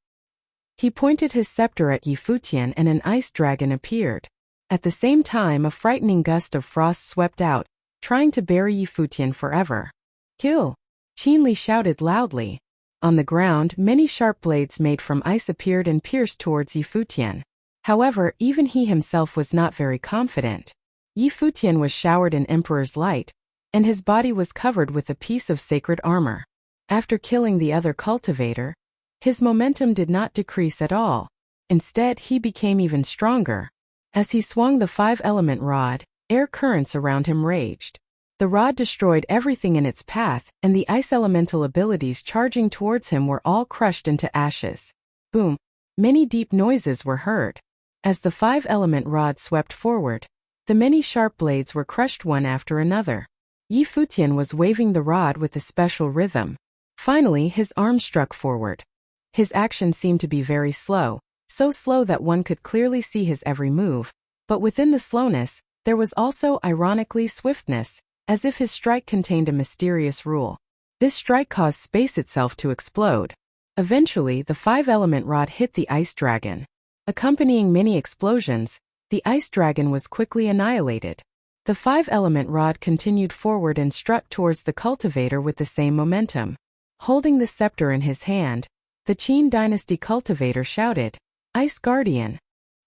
He pointed his scepter at Futian and an ice dragon appeared. At the same time, a frightening gust of frost swept out, trying to bury Futian forever. Kill! Qinli shouted loudly. On the ground, many sharp blades made from ice appeared and pierced towards Futian. However, even he himself was not very confident. Futian was showered in Emperor's light, and his body was covered with a piece of sacred armor. After killing the other cultivator, his momentum did not decrease at all. Instead, he became even stronger. As he swung the 5-element rod, air currents around him raged. The rod destroyed everything in its path, and the ice elemental abilities charging towards him were all crushed into ashes. Boom! Many deep noises were heard. As the 5-element rod swept forward, the many sharp blades were crushed one after another. Futian was waving the rod with a special rhythm. Finally, his arm struck forward. His action seemed to be very slow, so slow that one could clearly see his every move, but within the slowness, there was also ironically swiftness, as if his strike contained a mysterious rule. This strike caused space itself to explode. Eventually, the 5-element rod hit the ice dragon. Accompanying many explosions, the ice dragon was quickly annihilated. The 5-element rod continued forward and struck towards the cultivator with the same momentum. Holding the scepter in his hand, the Qin dynasty cultivator shouted, "Ice Guardian!"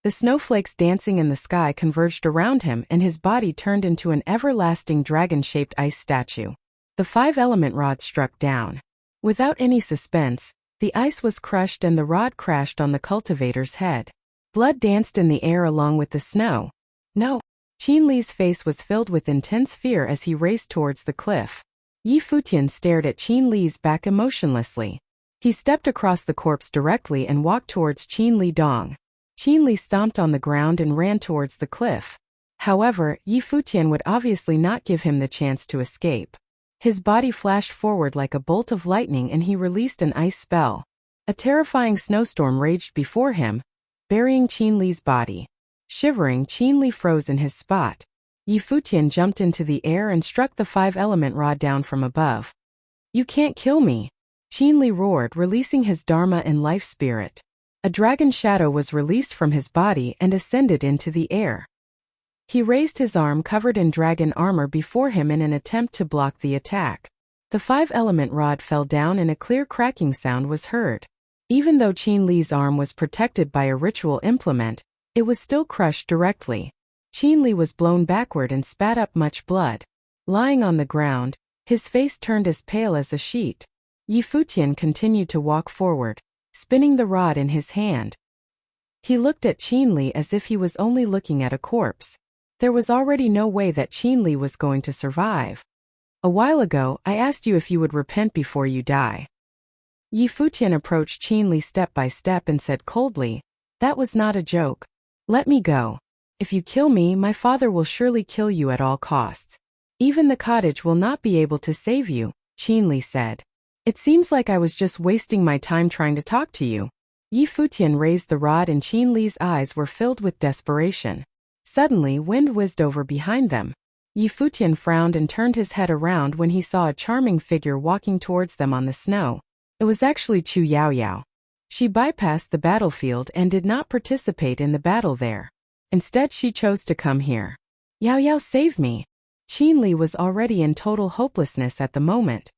The snowflakes dancing in the sky converged around him and his body turned into an everlasting dragon-shaped ice statue. The 5-element rod struck down. Without any suspense, the ice was crushed and the rod crashed on the cultivator's head. Blood danced in the air along with the snow. No! Qinli's face was filled with intense fear as he raced towards the cliff. Futian stared at Qinli's back emotionlessly. He stepped across the corpse directly and walked towards Qinli Dong. Qinli stomped on the ground and ran towards the cliff. However, Futian would obviously not give him the chance to escape. His body flashed forward like a bolt of lightning and he released an ice spell. A terrifying snowstorm raged before him, burying Qinli's body. Shivering, Qinli froze in his spot. Futian jumped into the air and struck the 5-element rod down from above. "You can't kill me!" Qinli roared, releasing his dharma and life spirit. A dragon shadow was released from his body and ascended into the air. He raised his arm covered in dragon armor before him in an attempt to block the attack. The 5-element rod fell down and a clear cracking sound was heard. Even though Qinli's arm was protected by a ritual implement, it was still crushed directly. Qinli was blown backward and spat up much blood. Lying on the ground, his face turned as pale as a sheet. Futian continued to walk forward, spinning the rod in his hand. He looked at Qinli as if he was only looking at a corpse. There was already no way that Qinli was going to survive. "A while ago, I asked you if you would repent before you die." Futian approached Qinli step by step and said coldly, "That was not a joke. Let me go. If you kill me, my father will surely kill you at all costs. Even the cottage will not be able to save you," Qinli said. "It seems like I was just wasting my time trying to talk to you." Futian raised the rod and Qinli's eyes were filled with desperation. Suddenly, wind whizzed over behind them. Futian frowned and turned his head around when he saw a charming figure walking towards them on the snow. It was actually Chu Yaoyao. She bypassed the battlefield and did not participate in the battle there. Instead, she chose to come here. "Yaoyao, save me!" Qinli was already in total hopelessness at the moment.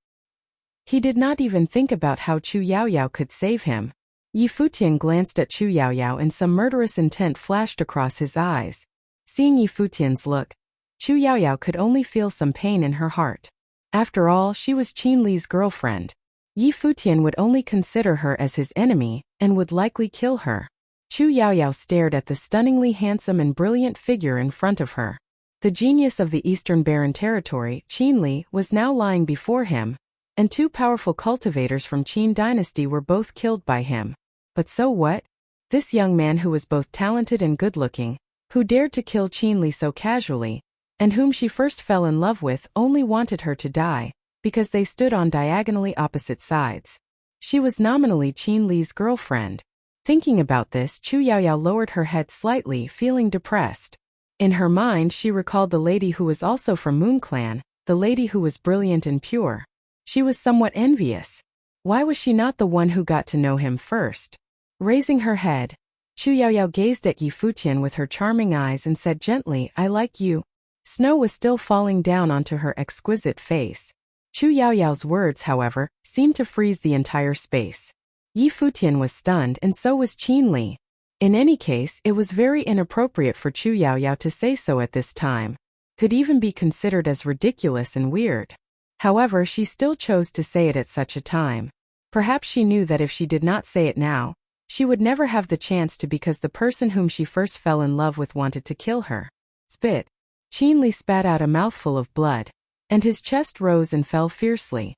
He did not even think about how Chu Yaoyao could save him. Futian glanced at Chu Yaoyao and some murderous intent flashed across his eyes. Seeing Futian's look, Chu Yaoyao could only feel some pain in her heart. After all, she was Qinli's girlfriend. Futian would only consider her as his enemy, and would likely kill her. Chu Yaoyao stared at the stunningly handsome and brilliant figure in front of her. The genius of the Eastern Barren Territory, Qinli, was now lying before him, and two powerful cultivators from Qin dynasty were both killed by him. But so what? This young man who was both talented and good-looking, who dared to kill Qinli so casually, and whom she first fell in love with, only wanted her to die, because they stood on diagonally opposite sides. She was nominally Qinli's girlfriend. Thinking about this, Chu Yaoyao lowered her head slightly, feeling depressed. In her mind she recalled the lady who was also from Moon Clan, the lady who was brilliant and pure. She was somewhat envious. Why was she not the one who got to know him first? Raising her head, Chu Yaoyao gazed at Yi Futian with her charming eyes and said gently, "I like you." Snow was still falling down onto her exquisite face. Chu Yaoyao's words, however, seemed to freeze the entire space. Yi Futian was stunned and so was Qin Li. In any case, it was very inappropriate for Chu Yaoyao to say so at this time. Could even be considered as ridiculous and weird. However, she still chose to say it at such a time. Perhaps she knew that if she did not say it now, she would never have the chance to because the person whom she first fell in love with wanted to kill her. Spit. Qin Li spat out a mouthful of blood, and his chest rose and fell fiercely.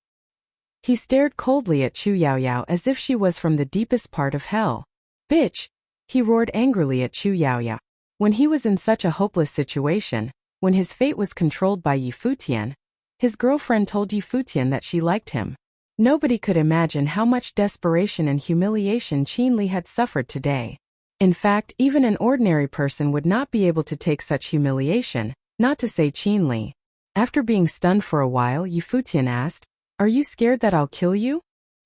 He stared coldly at Chu Yaoyao as if she was from the deepest part of hell. "Bitch!" He roared angrily at Chu Yaoyao. When he was in such a hopeless situation, when his fate was controlled by Yi Futian, his girlfriend told Yi Futian that she liked him. Nobody could imagine how much desperation and humiliation Qin Li had suffered today. In fact, even an ordinary person would not be able to take such humiliation, not to say Qin Li. After being stunned for a while, Yi Futian asked, "Are you scared that I'll kill you?"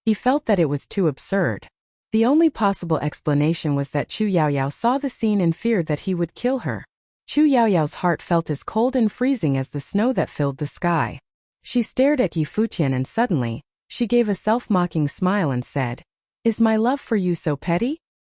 He felt that it was too absurd. The only possible explanation was that Chu Yaoyao saw the scene and feared that he would kill her. Chu Yaoyao's heart felt as cold and freezing as the snow that filled the sky. She stared at Yi Futian and suddenly, she gave a self-mocking smile and said, "Is my love for you so petty?"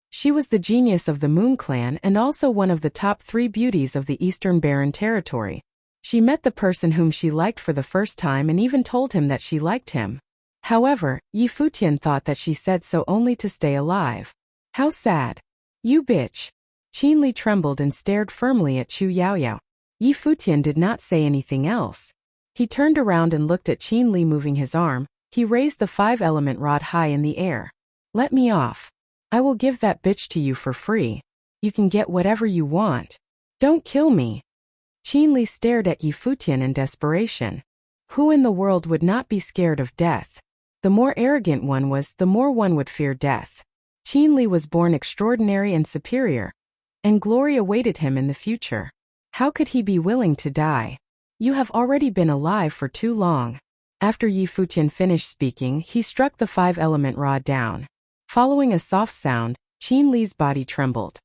She was the genius of the Moon Clan and also one of the top 3 beauties of the Eastern Barren Territory. She met the person whom she liked for the first time and even told him that she liked him. However, Yi Futian thought that she said so only to stay alive. How sad. "You bitch." Qin Li trembled and stared firmly at Chu Yaoyao. Yi Futian did not say anything else. He turned around and looked at Qin Li moving his arm. He raised the 5-element rod high in the air. "Let me off. I will give that bitch to you for free. You can get whatever you want. Don't kill me." Qin Li stared at Yi Futian in desperation. Who in the world would not be scared of death? The more arrogant one was, the more one would fear death. Qin Li was born extraordinary and superior, and glory awaited him in the future. How could he be willing to die? "You have already been alive for too long." After Yi Futian finished speaking, he struck the 5-element rod down. Following a soft sound, Qin Li's body trembled.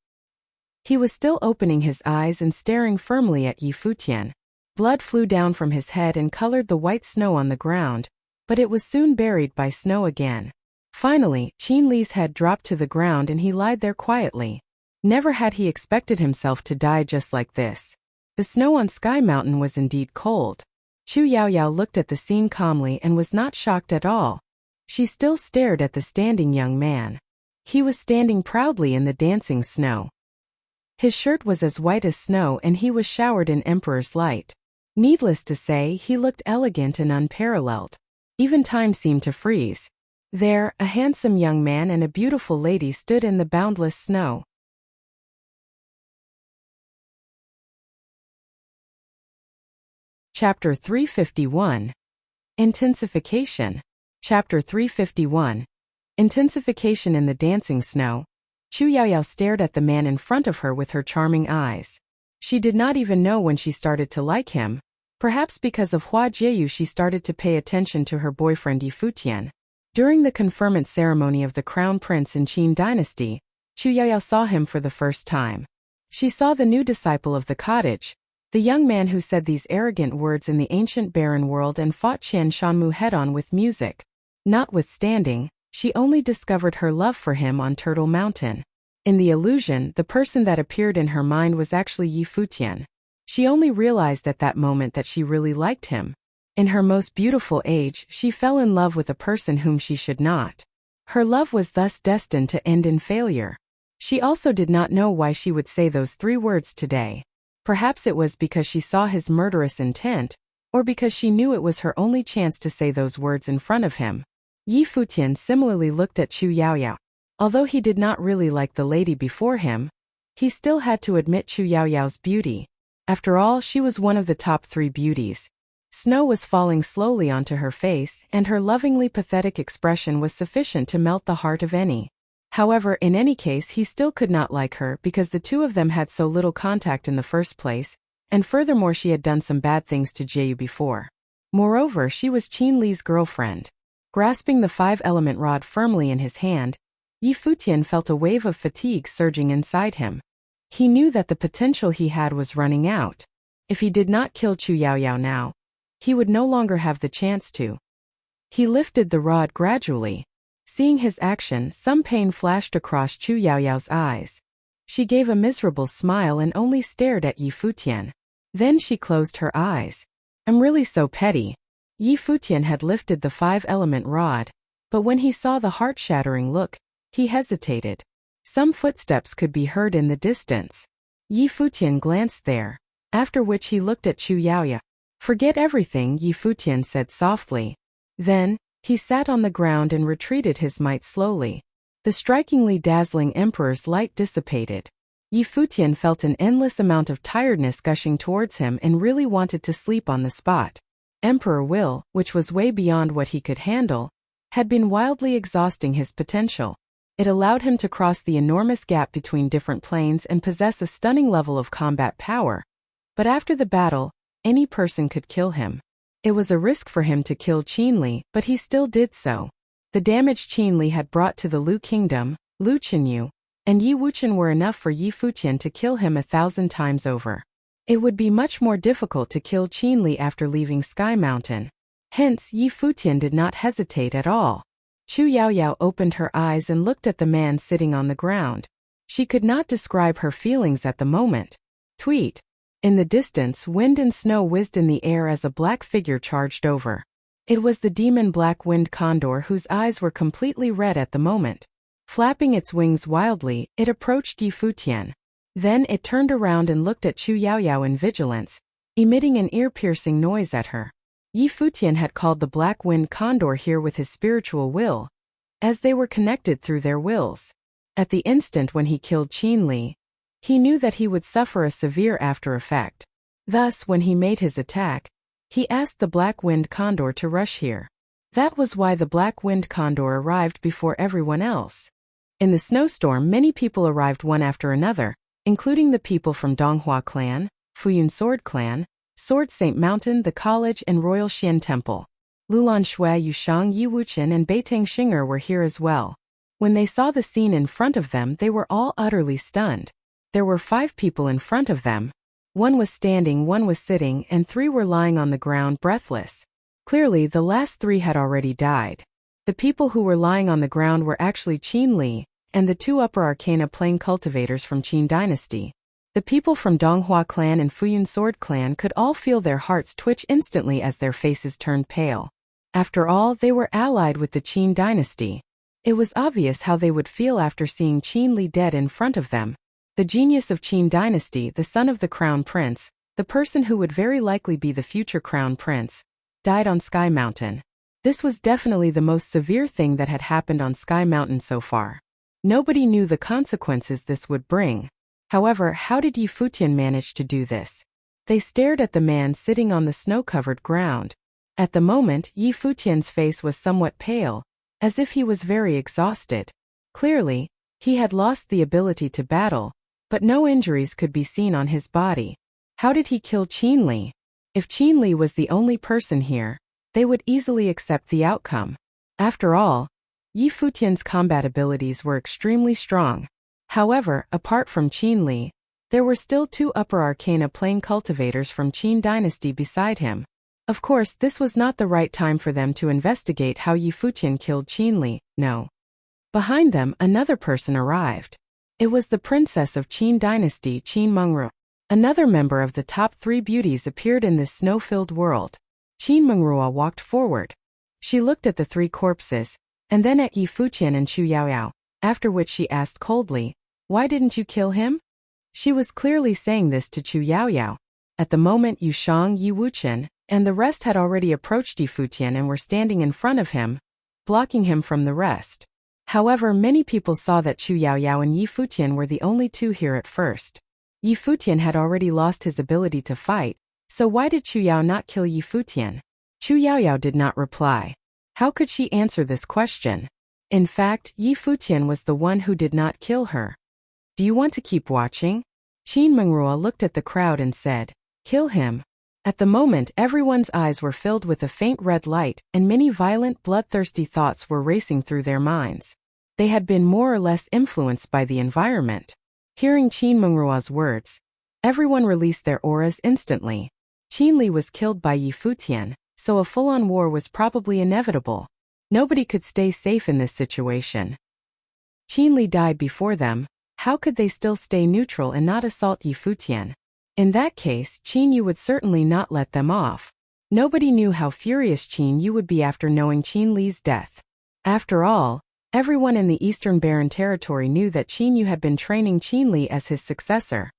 He was still opening his eyes and staring firmly at Yi Futian. Blood flew down from his head and colored the white snow on the ground, but it was soon buried by snow again. Finally, Qin Li's head dropped to the ground and he lied there quietly. Never had he expected himself to die just like this. The snow on Sky Mountain was indeed cold. Chu Yaoyao looked at the scene calmly and was not shocked at all. She still stared at the standing young man. He was standing proudly in the dancing snow. His shirt was as white as snow and he was showered in emperor's light. Needless to say, he looked elegant and unparalleled. Even time seemed to freeze. There, a handsome young man and a beautiful lady stood in the boundless snow. Chapter 351. Intensification. Chapter 351. Intensification in the dancing snow. Chu Yaoyao stared at the man in front of her with her charming eyes. She did not even know when she started to like him. Perhaps because of Hua Jieyu she started to pay attention to her boyfriend Yi Futian. During the conferment ceremony of the crown prince in Qin dynasty, Chu Yaoyao saw him for the first time. She saw the new disciple of the cottage, the young man who said these arrogant words in the ancient barren world and fought Qian Shanmu head-on with music. Notwithstanding, she only discovered her love for him on Turtle Mountain. In the illusion, the person that appeared in her mind was actually Yi Futian. She only realized at that moment that she really liked him. In her most beautiful age, she fell in love with a person whom she should not. Her love was thus destined to end in failure. She also did not know why she would say those 3 words today. Perhaps it was because she saw his murderous intent, or because she knew it was her only chance to say those words in front of him. Yi Futian similarly looked at Chu Yaoyao. Although he did not really like the lady before him, he still had to admit Chu Yaoyao's beauty. After all, she was one of the top 3 beauties. Snow was falling slowly onto her face, and her lovingly pathetic expression was sufficient to melt the heart of any. However, in any case he still could not like her because the two of them had so little contact in the first place, and furthermore she had done some bad things to Jiu before. Moreover, she was Qin Li's girlfriend. Grasping the five-element rod firmly in his hand, Yi Futian felt a wave of fatigue surging inside him. He knew that the potential he had was running out. If he did not kill Chu Yaoyao now, he would no longer have the chance to. He lifted the rod gradually. Seeing his action, some pain flashed across Chu Yaoyao's eyes. She gave a miserable smile and only stared at Yi Futian. Then she closed her eyes. "I'm really so petty." Yi Futian had lifted the five-element rod, but when he saw the heart-shattering look, he hesitated. Some footsteps could be heard in the distance. Yi Futian glanced there, after which he looked at Chu Yaoyao. "Forget everything," Yi Futian said softly. Then, he sat on the ground and retreated his might slowly. The strikingly dazzling emperor's light dissipated. Yi Futian felt an endless amount of tiredness gushing towards him and really wanted to sleep on the spot. Emperor will, which was way beyond what he could handle, had been wildly exhausting his potential. It allowed him to cross the enormous gap between different planes and possess a stunning level of combat power. But after the battle, any person could kill him. It was a risk for him to kill Qin Li, but he still did so. The damage Qin Li had brought to the Lu kingdom, Lu Chenyu, and Yi Wuchen were enough for Yi Futian to kill him 1,000 times over. It would be much more difficult to kill Qin Li after leaving Sky Mountain. Hence, Yi Futian did not hesitate at all. Chu Yaoyao opened her eyes and looked at the man sitting on the ground. She could not describe her feelings at the moment. Tweet. In the distance, wind and snow whizzed in the air as a black figure charged over. It was the demon black wind condor whose eyes were completely red at the moment. Flapping its wings wildly, it approached Yi Futian. Then it turned around and looked at Chu Yaoyao in vigilance, emitting an ear-piercing noise at her. Yi Futian had called the black wind condor here with his spiritual will, as they were connected through their wills. At the instant when he killed Qin Li, he knew that he would suffer a severe after-effect. Thus, when he made his attack, he asked the black wind condor to rush here. That was why the black wind condor arrived before everyone else. In the snowstorm, many people arrived one after another, including the people from Donghua clan, Futian Sword clan, Sword Saint Mountain, the college and Royal Xian Temple. Lulan Shui, Yushang, Yi Wuchen and Beitang Xinger were here as well. When they saw the scene in front of them, they were all utterly stunned. There were 5 people in front of them. 1 was standing, 1 was sitting, and 3 were lying on the ground breathless. Clearly, the last 3 had already died. The people who were lying on the ground were actually Qin Li, and the 2 upper arcana plane cultivators from Qin dynasty. The people from Donghua clan and Futian Sword clan could all feel their hearts twitch instantly as their faces turned pale. After all, they were allied with the Qin dynasty. It was obvious how they would feel after seeing Qin Li dead in front of them. The genius of Qin dynasty, the son of the crown prince, the person who would very likely be the future crown prince, died on Sky Mountain. This was definitely the most severe thing that had happened on Sky Mountain so far. Nobody knew the consequences this would bring. However, how did Yi Futian manage to do this? They stared at the man sitting on the snow-covered ground. At the moment, Yi Futian's face was somewhat pale, as if he was very exhausted. Clearly, he had lost the ability to battle, but no injuries could be seen on his body. How did he kill Qin Li? If Qin Li was the only person here, they would easily accept the outcome. After all, Yi Futian's combat abilities were extremely strong. However, apart from Qin Li, there were still 2 upper arcana plane cultivators from Qin dynasty beside him. Of course, this was not the right time for them to investigate how Yi Futian killed Qin Li, no. Behind them, another person arrived. It was the princess of Qin dynasty, Qin Mengru. Another member of the top 3 beauties appeared in this snow-filled world. Qin Mengrua walked forward. She looked at the 3 corpses, and then at Yi Futian and Chu Yaoyao, after which she asked coldly, "Why didn't you kill him?" She was clearly saying this to Chu Yaoyao. At the moment, Yushang, Yi Wuchen, and the rest had already approached Yi Futian and were standing in front of him, blocking him from the rest. However, many people saw that Chu Yaoyao and Yi Futian were the only 2 here at first. Yi Futian had already lost his ability to fight, so why did Chu Yao not kill Yi Futian? Chu Yaoyao did not reply. How could she answer this question? In fact, Yi Futian was the one who did not kill her. Do you want to keep watching? Qin Mengrua looked at the crowd and said, "Kill him." At the moment, everyone's eyes were filled with a faint red light, and many violent, bloodthirsty thoughts were racing through their minds. They had been more or less influenced by the environment. Hearing Qin Mengrua's words, everyone released their auras instantly. Qin Li was killed by Yi Futian, so a full-on war was probably inevitable. Nobody could stay safe in this situation. Qin Li died before them. How could they still stay neutral and not assault Yi Futian? In that case, Qin Yu would certainly not let them off. Nobody knew how furious Qin Yu would be after knowing Qin Li's death. After all, everyone in the Eastern Barren territory knew that Qin Yu had been training Qin Li as his successor.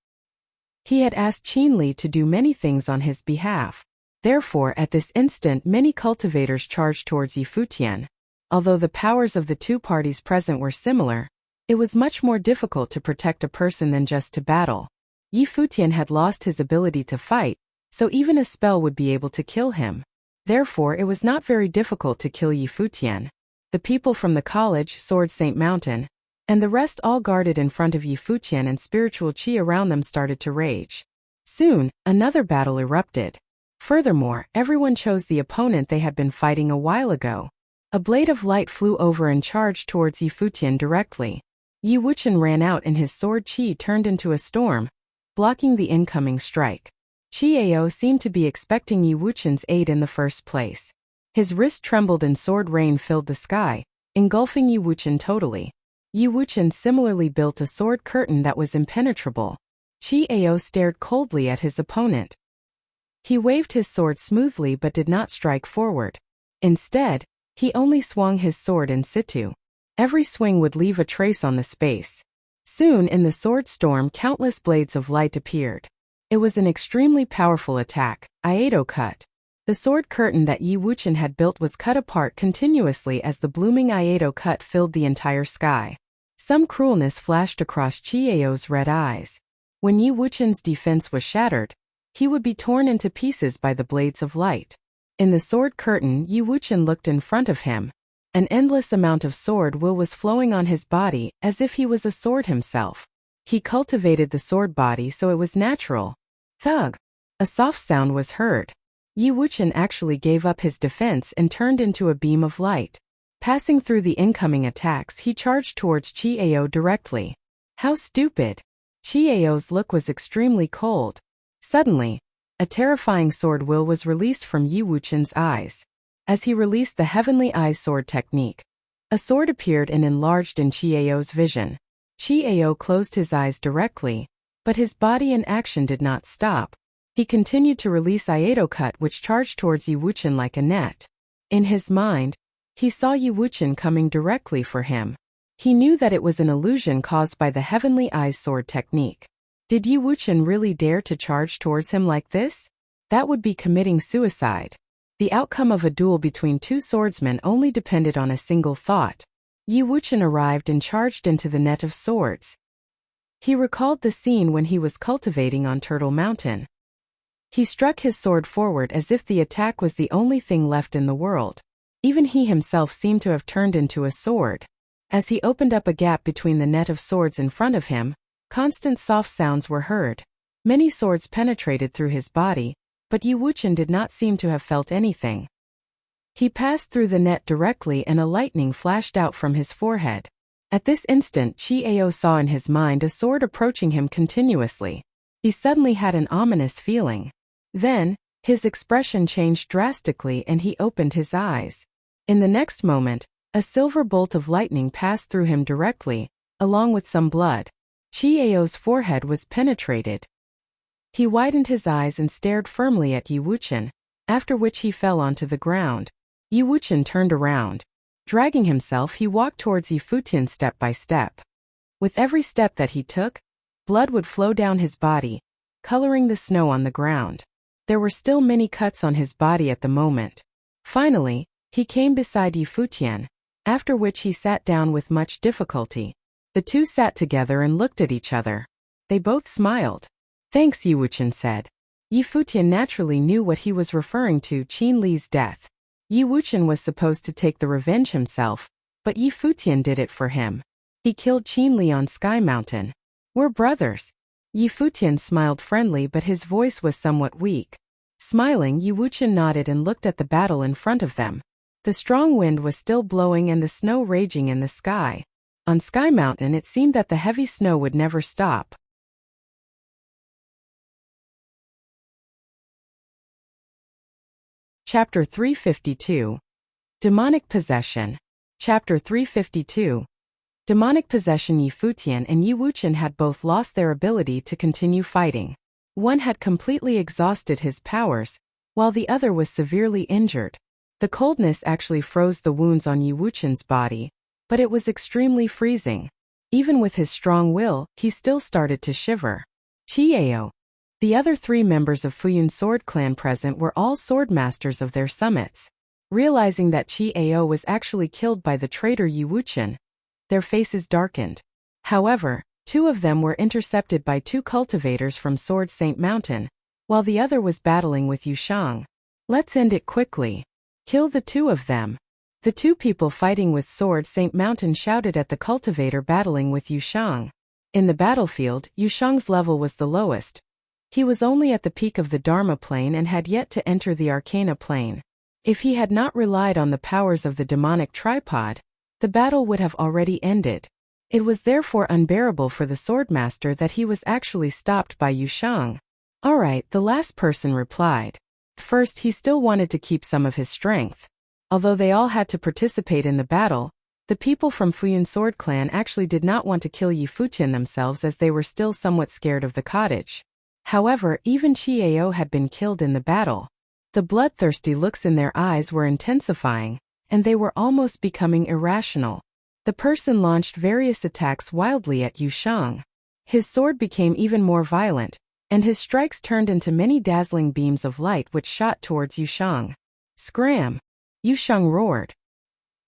He had asked Qin Li to do many things on his behalf. Therefore, at this instant, many cultivators charged towards Yi Futian. Although the powers of the two parties present were similar, it was much more difficult to protect a person than just to battle. Yi Futian had lost his ability to fight, so even a spell would be able to kill him. Therefore, it was not very difficult to kill Yi Futian. The people from the college, Sword Saint Mountain, and the rest all guarded in front of Yi Futian, and spiritual qi around them started to rage. Soon, another battle erupted. Furthermore, everyone chose the opponent they had been fighting a while ago. A blade of light flew over and charged towards Yi Futian directly. Yi Wuchen ran out and his sword qi turned into a storm, blocking the incoming strike. Qiao seemed to be expecting Yi Wuchen's aid in the first place. His wrist trembled and sword rain filled the sky, engulfing Yi Wuchen totally. Yi Wuchen similarly built a sword curtain that was impenetrable. Qiao stared coldly at his opponent. He waved his sword smoothly but did not strike forward. Instead, he only swung his sword in situ. Every swing would leave a trace on the space. Soon in the sword storm, countless blades of light appeared. It was an extremely powerful attack, Iato cut. The sword curtain that Yi Wuchen had built was cut apart continuously as the blooming Iato cut filled the entire sky. Some cruelness flashed across Qiao's red eyes. When Yi Wuchen's defense was shattered, he would be torn into pieces by the blades of light. In the sword curtain, Yi Wuchen looked in front of him. An endless amount of sword will was flowing on his body as if he was a sword himself. He cultivated the sword body so it was natural. Thug! A soft sound was heard. Yi Wuchen actually gave up his defense and turned into a beam of light. Passing through the incoming attacks, he charged towards Qiao directly. How stupid! Qiao's look was extremely cold. Suddenly, a terrifying sword will was released from Yi Wuchen's eyes. As he released the Heavenly Eyes sword technique, a sword appeared and enlarged in Qiao's vision. Qiao closed his eyes directly, but his body and action did not stop. He continued to release Iato cut, which charged towards Yi Wuchen like a net. In his mind, he saw Yi Wuchen coming directly for him. He knew that it was an illusion caused by the Heavenly Eyes sword technique. Did Yi Wuchen really dare to charge towards him like this? That would be committing suicide. The outcome of a duel between two swordsmen only depended on a single thought. Yi Wuchen arrived and charged into the net of swords. He recalled the scene when he was cultivating on Turtle Mountain. He struck his sword forward as if the attack was the only thing left in the world. Even he himself seemed to have turned into a sword. As he opened up a gap between the net of swords in front of him, constant soft sounds were heard. Many swords penetrated through his body, but Yi Wuchen did not seem to have felt anything. He passed through the net directly and a lightning flashed out from his forehead. At this instant, Qiao saw in his mind a sword approaching him continuously. He suddenly had an ominous feeling. Then, his expression changed drastically and he opened his eyes. In the next moment, a silver bolt of lightning passed through him directly, along with some blood. Qiao's forehead was penetrated. He widened his eyes and stared firmly at Yi Wuchen, after which he fell onto the ground. Yi Wuchen turned around. Dragging himself, he walked towards Yi Futian step by step. With every step that he took, blood would flow down his body, coloring the snow on the ground. There were still many cuts on his body at the moment. Finally, he came beside Yi Futian, after which he sat down with much difficulty. The two sat together and looked at each other. They both smiled. Thanks, Yi Wuchen said. Yi Futian naturally knew what he was referring to, Qin Li's death. Yi Wuchen was supposed to take the revenge himself, But Yi Futian did it for him. He killed Qin Li on Sky Mountain. We're brothers. Yi Futian smiled friendly, but his voice was somewhat weak. Smiling, Yi Wuxian nodded and looked at the battle in front of them. The strong wind was still blowing and the snow raging in the sky. On Sky Mountain it seemed that the heavy snow would never stop. Chapter 352. Demonic Possession. Chapter 352. Demonic Possession. Yi Futian and Yi Wuxian had both lost their ability to continue fighting. One had completely exhausted his powers, while the other was severely injured. The coldness actually froze the wounds on Yi Wuxian's body, but it was extremely freezing. Even with his strong will, he still started to shiver. Chiao. The other 3 members of Futian Sword Clan present were all swordmasters of their summits. Realizing that Chiao was actually killed by the traitor Yi Wuxian, their faces darkened. However, 2 of them were intercepted by 2 cultivators from Sword Saint Mountain, while the other was battling with Yushang. Let's end it quickly. Kill the 2 of them. The 2 people fighting with Sword Saint Mountain shouted at the cultivator battling with Yushang. In the battlefield, Yushang's level was the lowest. He was only at the peak of the Dharma plane and had yet to enter the Arcana plane. If he had not relied on the powers of the demonic tripod, the battle would have already ended. It was therefore unbearable for the swordmaster that he was actually stopped by Yushang. Alright, the last person replied. First, he still wanted to keep some of his strength. Although they all had to participate in the battle, the people from Futian Sword Clan actually did not want to kill Yi Futian themselves as they were still somewhat scared of the cottage. However, even Chiao had been killed in the battle. The bloodthirsty looks in their eyes were intensifying, and they were almost becoming irrational. The person launched various attacks wildly at Yushang. His sword became even more violent, and his strikes turned into many dazzling beams of light which shot towards Yushang. Scram! Yushang roared.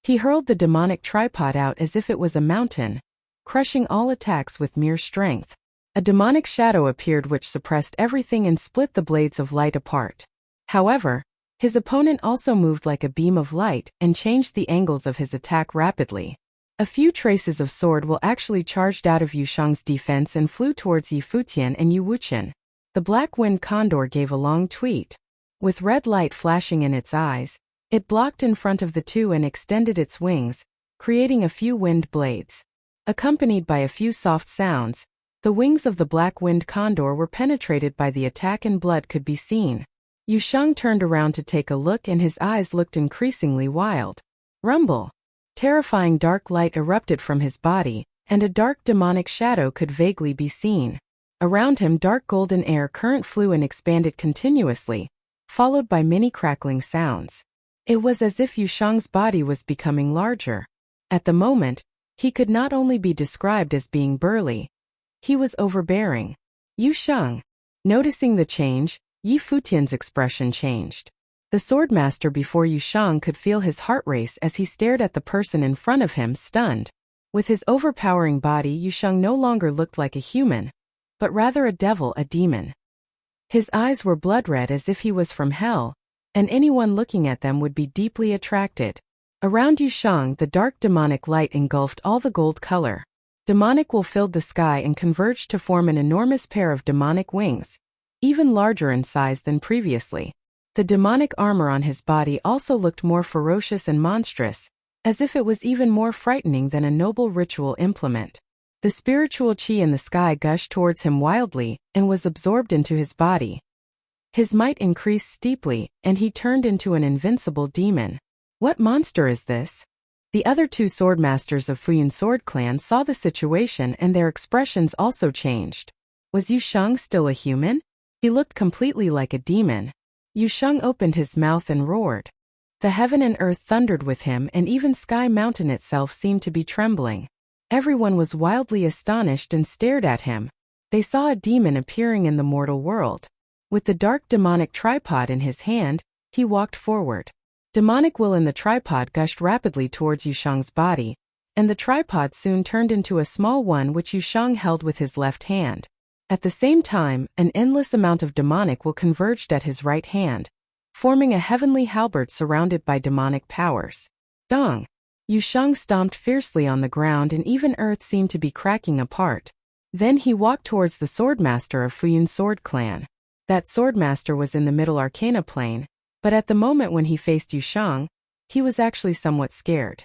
He hurled the demonic tripod out as if it was a mountain, crushing all attacks with mere strength. A demonic shadow appeared which suppressed everything and split the blades of light apart. However, his opponent also moved like a beam of light and changed the angles of his attack rapidly. A few traces of sword will actually charged out of Yushang's defense and flew towards Yi Futian and Yi Wuxian. The black wind condor gave a long tweet. With red light flashing in its eyes, it blocked in front of the 2 and extended its wings, creating a few wind blades. Accompanied by a few soft sounds, the wings of the black wind condor were penetrated by the attack and blood could be seen. Yushang turned around to take a look and his eyes looked increasingly wild. Rumble! Terrifying dark light erupted from his body, and a dark demonic shadow could vaguely be seen. Around him dark golden air current flew and expanded continuously, followed by many crackling sounds. It was as if Yushang's body was becoming larger. At the moment, he could not only be described as being burly, he was overbearing. Yushang. Noticing the change, Yi Futian's expression changed. The swordmaster before Yushang could feel his heart race as he stared at the person in front of him, stunned. With his overpowering body, Yushang no longer looked like a human, but rather a devil, a demon. His eyes were blood red as if he was from hell, and anyone looking at them would be deeply attracted. Around Yushang, the dark demonic light engulfed all the gold color. Demonic will filled the sky and converged to form an enormous pair of demonic wings, even larger in size than previously. The demonic armor on his body also looked more ferocious and monstrous, as if it was even more frightening than a noble ritual implement. The spiritual chi in the sky gushed towards him wildly and was absorbed into his body. His might increased steeply, and he turned into an invincible demon. What monster is this? The other 2 swordmasters of Futian Sword Clan saw the situation and their expressions also changed. Was Yushang still a human? He looked completely like a demon. Yushang opened his mouth and roared. The heaven and earth thundered with him and even Sky Mountain itself seemed to be trembling. Everyone was wildly astonished and stared at him. They saw a demon appearing in the mortal world. With the dark demonic tripod in his hand, he walked forward. Demonic will in the tripod gushed rapidly towards Yushang's body, and the tripod soon turned into a small one which Yushang held with his left hand. At the same time, an endless amount of demonic will converged at his right hand, forming a heavenly halberd surrounded by demonic powers. Dong! Yu Shang stomped fiercely on the ground and even earth seemed to be cracking apart. Then he walked towards the Swordmaster of Futian Sword Clan. That Swordmaster was in the middle Arcana plane, but at the moment when he faced Yu Shang, he was actually somewhat scared.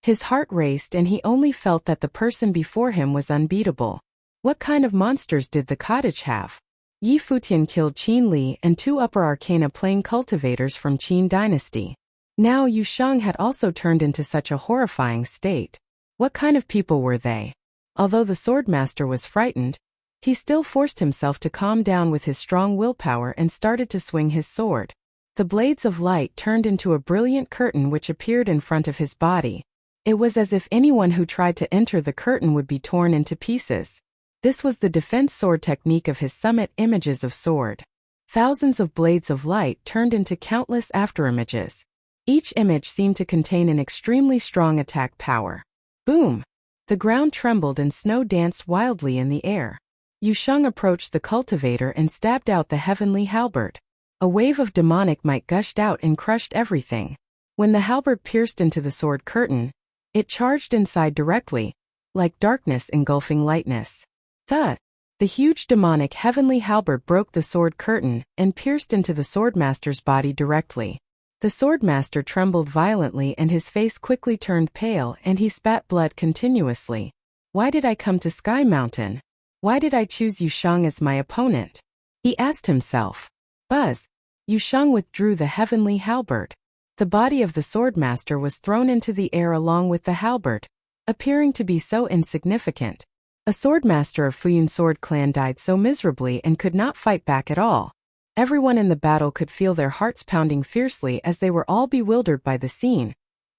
His heart raced and he only felt that the person before him was unbeatable. What kind of monsters did the cottage have? Yi Futian killed Qin Li and 2 upper Arcana plane cultivators from Qin dynasty. Now Yu Shang had also turned into such a horrifying state. What kind of people were they? Although the Swordmaster was frightened, he still forced himself to calm down with his strong willpower and started to swing his sword. The blades of light turned into a brilliant curtain which appeared in front of his body. It was as if anyone who tried to enter the curtain would be torn into pieces. This was the defense sword technique of his summit images of sword. Thousands of blades of light turned into countless afterimages. Each image seemed to contain an extremely strong attack power. Boom! The ground trembled and snow danced wildly in the air. Yu Shang approached the cultivator and stabbed out the heavenly halberd. A wave of demonic might gushed out and crushed everything. When the halberd pierced into the sword curtain, it charged inside directly, like darkness engulfing lightness. The huge demonic heavenly halberd broke the sword curtain and pierced into the Swordmaster's body directly. The Swordmaster trembled violently and his face quickly turned pale and he spat blood continuously. Why did I come to Sky Mountain? Why did I choose Yu Shang as my opponent? He asked himself. Buzz! Yu Shang withdrew the heavenly halberd. The body of the Swordmaster was thrown into the air along with the halberd, appearing to be so insignificant. A Swordmaster of Futian Sword Clan died so miserably and could not fight back at all. Everyone in the battle could feel their hearts pounding fiercely as they were all bewildered by the scene,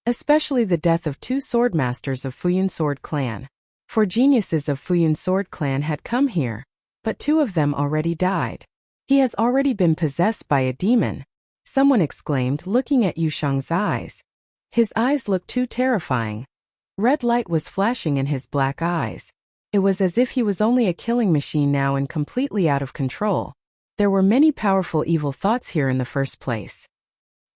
especially the death of 2 Swordmasters of Futian Sword Clan. 4 geniuses of Futian Sword Clan had come here, but 2 of them already died. He has already been possessed by a demon, someone exclaimed, looking at Yu Shang's eyes. His eyes looked too terrifying. Red light was flashing in his black eyes. It was as if he was only a killing machine now and completely out of control. There were many powerful evil thoughts here in the first place.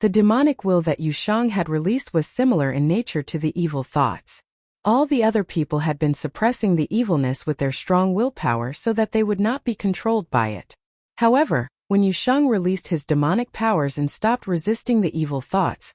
The demonic will that Yu Shang had released was similar in nature to the evil thoughts. All the other people had been suppressing the evilness with their strong willpower so that they would not be controlled by it. However, when Yu Shang released his demonic powers and stopped resisting the evil thoughts,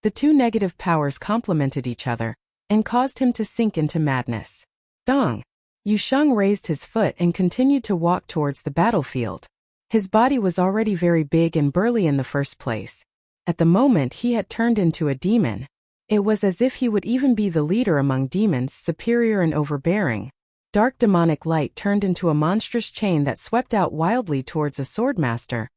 the 2 negative powers complemented each other and caused him to sink into madness. Dong! Yu Shang raised his foot and continued to walk towards the battlefield. His body was already very big and burly in the first place. At the moment he had turned into a demon. It was as if he would even be the leader among demons, superior and overbearing. Dark demonic light turned into a monstrous chain that swept out wildly towards a Swordmaster,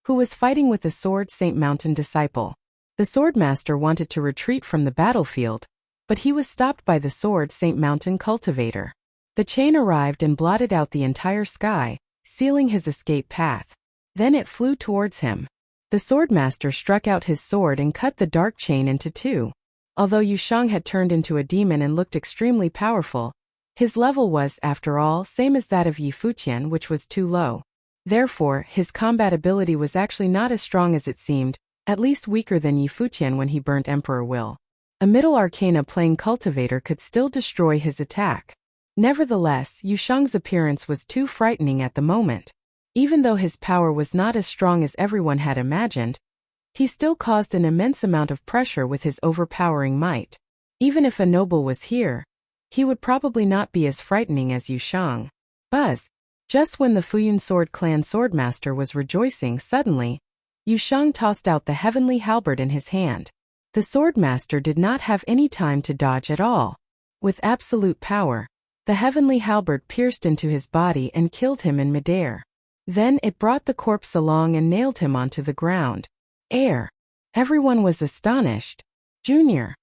who was fighting with a Sword Saint Mountain disciple. The Swordmaster wanted to retreat from the battlefield, but he was stopped by the Sword Saint Mountain cultivator. The chain arrived and blotted out the entire sky, sealing his escape path. Then it flew towards him. The Swordmaster struck out his sword and cut the dark chain into 2. Although Yu Shang had turned into a demon and looked extremely powerful, his level was, after all, same as that of Yi Futian, which was too low. Therefore, his combat ability was actually not as strong as it seemed, at least weaker than Yi Futian when he burnt Emperor Will. A middle Arcana plane cultivator could still destroy his attack. Nevertheless, Yu Shang's appearance was too frightening at the moment. Even though his power was not as strong as everyone had imagined, he still caused an immense amount of pressure with his overpowering might. Even if a noble was here, he would probably not be as frightening as Yu Shang. Buzz! Just when the Futian Sword Clan Swordmaster was rejoicing, suddenly, Yu Shang tossed out the heavenly halberd in his hand. The Swordmaster did not have any time to dodge at all. With absolute power, the heavenly halberd pierced into his body and killed him in midair. Then it brought the corpse along and nailed him onto the ground. Air! Everyone was astonished. Junior!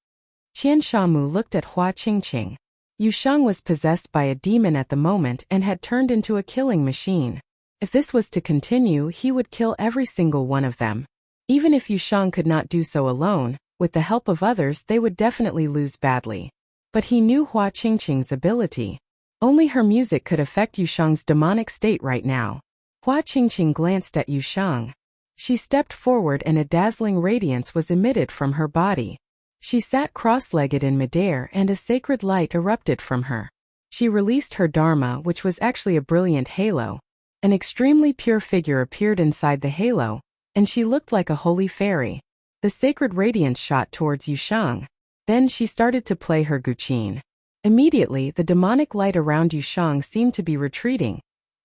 Qian Shamu looked at Hua Qingqing. Yu Shang was possessed by a demon at the moment and had turned into a killing machine. If this was to continue, he would kill every single one of them. Even if Yu Shang could not do so alone, with the help of others they would definitely lose badly. But he knew Hua Qingqing's ability. Only her music could affect Yu Shang's demonic state right now. Hua Qingqing glanced at Yu Shang. She stepped forward and a dazzling radiance was emitted from her body. She sat cross-legged in midair and a sacred light erupted from her. She released her dharma, which was actually a brilliant halo. An extremely pure figure appeared inside the halo, and she looked like a holy fairy. The sacred radiance shot towards Yusheng. Then she started to play her guqin. Immediately, the demonic light around Yusheng seemed to be retreating,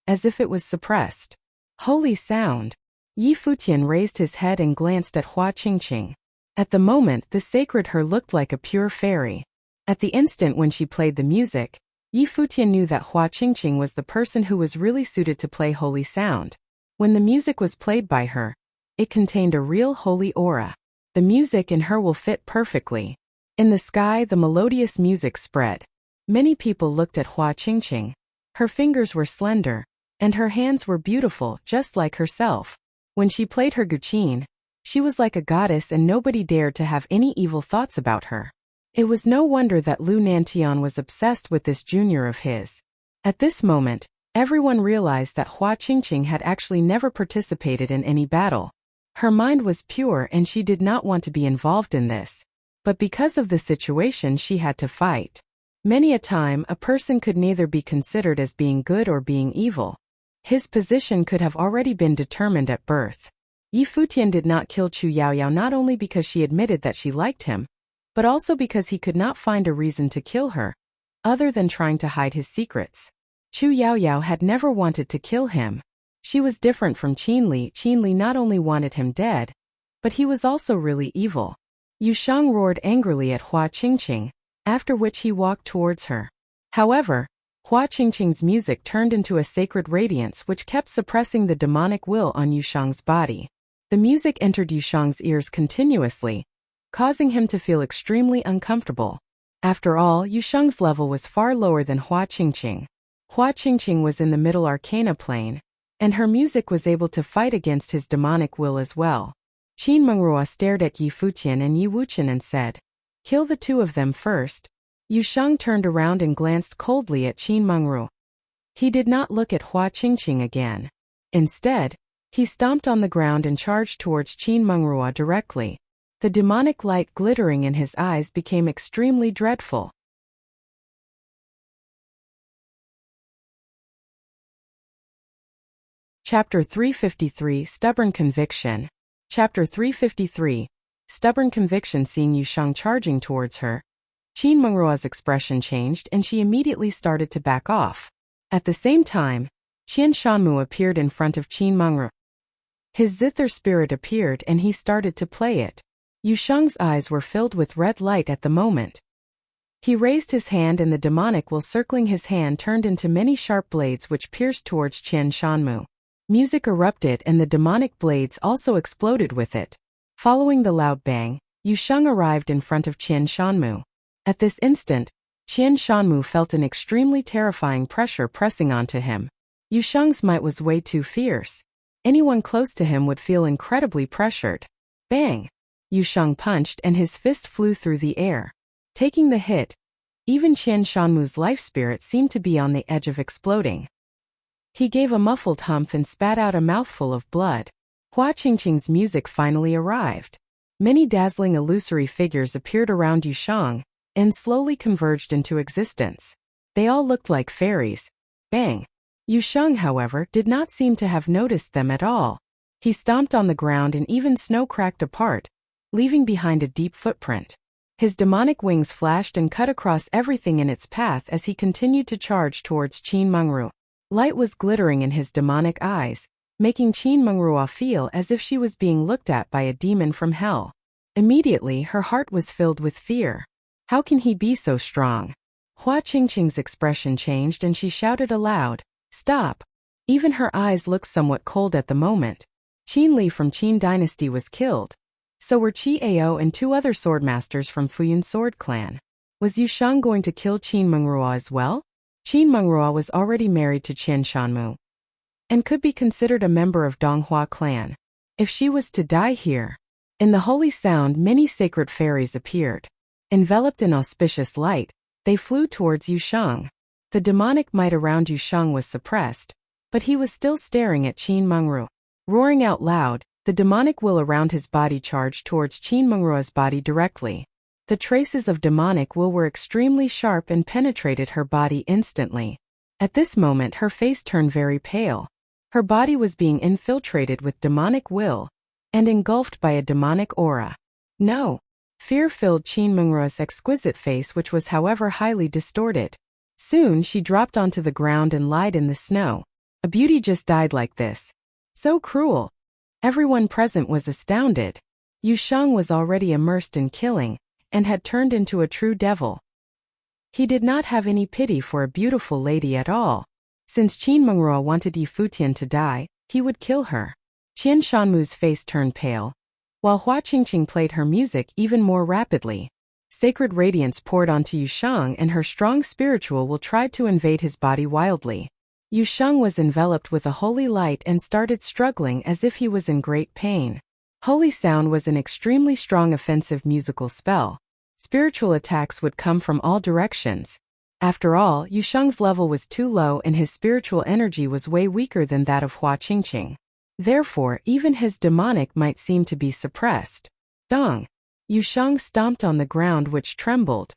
as if it was suppressed. Holy sound! Yi Futian raised his head and glanced at Hua Qingqing. At the moment, the sacred her looked like a pure fairy. At the instant when she played the music, Yi Futian knew that Hua Qingqing was the person who was really suited to play holy sound. When the music was played by her, it contained a real holy aura. The music in her will fit perfectly. In the sky, the melodious music spread. Many people looked at Hua Qingqing. Her fingers were slender, and her hands were beautiful, just like herself. When she played her guqin, she was like a goddess and nobody dared to have any evil thoughts about her. It was no wonder that Lu Nantian was obsessed with this junior of his. At this moment, everyone realized that Hua Qingqing had actually never participated in any battle. Her mind was pure and she did not want to be involved in this. But because of the situation, she had to fight. Many a time, a person could neither be considered as being good or being evil. His position could have already been determined at birth. Yi Futian did not kill Chu Yaoyao not only because she admitted that she liked him, but also because he could not find a reason to kill her, other than trying to hide his secrets. Chu Yaoyao had never wanted to kill him. She was different from Qin Li. Qin Li not only wanted him dead, but he was also really evil. Yusheng roared angrily at Hua Qingqing, after which he walked towards her. However, Hua Qingqing's music turned into a sacred radiance which kept suppressing the demonic will on Yusheng's body. The music entered Yusheng's ears continuously, causing him to feel extremely uncomfortable. After all, Yusheng's level was far lower than Hua Qingqing. Hua Qingqing was in the middle arcana plane, and her music was able to fight against his demonic will as well. Qin Mengrua stared at Yi Futian and Yi Wuqian and said, "Kill the two of them first." Yusheng turned around and glanced coldly at Qin Mengrua. He did not look at Hua Qingqing again. Instead, he stomped on the ground and charged towards Qin Mengrua directly. The demonic light glittering in his eyes became extremely dreadful. Chapter 353 Stubborn Conviction. Chapter 353 Stubborn Conviction. Seeing Yusheng charging towards her, Qin Mengrua's expression changed and she immediately started to back off. At the same time, Qian Shanmu appeared in front of Qin Mengrua. His zither spirit appeared and he started to play it. Yusheng's eyes were filled with red light at the moment. He raised his hand and the demonic will circling his hand turned into many sharp blades which pierced towards Qian Shanmu. Music erupted and the demonic blades also exploded with it. Following the loud bang, Yusheng arrived in front of Qian Shanmu. At this instant, Qian Shanmu felt an extremely terrifying pressure pressing onto him. Yusheng's might was way too fierce. Anyone close to him would feel incredibly pressured. Bang! Yusheng punched and his fist flew through the air. Taking the hit, even Qian Shanmu's life spirit seemed to be on the edge of exploding. He gave a muffled humph and spat out a mouthful of blood. Hua Qingqing's music finally arrived. Many dazzling illusory figures appeared around Yusheng and slowly converged into existence. They all looked like fairies. Bang! Yusheng, however, did not seem to have noticed them at all. He stomped on the ground and even snow cracked apart, leaving behind a deep footprint. His demonic wings flashed and cut across everything in its path as he continued to charge towards Qin Mengrua. Light was glittering in his demonic eyes, making Qin Mengrua feel as if she was being looked at by a demon from hell. Immediately, her heart was filled with fear. How can he be so strong? Hua Qingqing's expression changed and she shouted aloud, "Stop!" Even her eyes looked somewhat cold at the moment. Qin Li from Qin dynasty was killed. So were Qi Ao and two other swordmasters from Futian sword clan. Was Yusheng going to kill Qin Mengrua as well? Qin Mengrua was already married to Qian Shanmu and could be considered a member of Donghua clan. If she was to die here. In the holy sound, many sacred fairies appeared. Enveloped in auspicious light, they flew towards Yusheng. The demonic might around Yusheng was suppressed, but he was still staring at Qin Mengrua. Roaring out loud, the demonic will around his body charged towards Qin Mengrua's body directly. The traces of demonic will were extremely sharp and penetrated her body instantly. At this moment her face turned very pale. Her body was being infiltrated with demonic will and engulfed by a demonic aura. No! Fear filled Qin Mengruo's exquisite face, which was however highly distorted. Soon she dropped onto the ground and lied in the snow. A beauty just died like this. So cruel. Everyone present was astounded. Yu Sheng was already immersed in killing and had turned into a true devil. He did not have any pity for a beautiful lady at all. Since Qin Mengruo wanted Yi Futian to die, he would kill her. Qian Shanmu's face turned pale, while Hua Qingqing played her music even more rapidly. Sacred radiance poured onto Yu Sheng, and her strong spiritual will tried to invade his body wildly. Yu Sheng was enveloped with a holy light and started struggling as if he was in great pain. Holy sound was an extremely strong offensive musical spell. Spiritual attacks would come from all directions. After all, Yu Sheng's level was too low and his spiritual energy was way weaker than that of Hua Qingqing. Therefore, even his demonic might seem to be suppressed. Dong! Yu Sheng stomped on the ground, which trembled.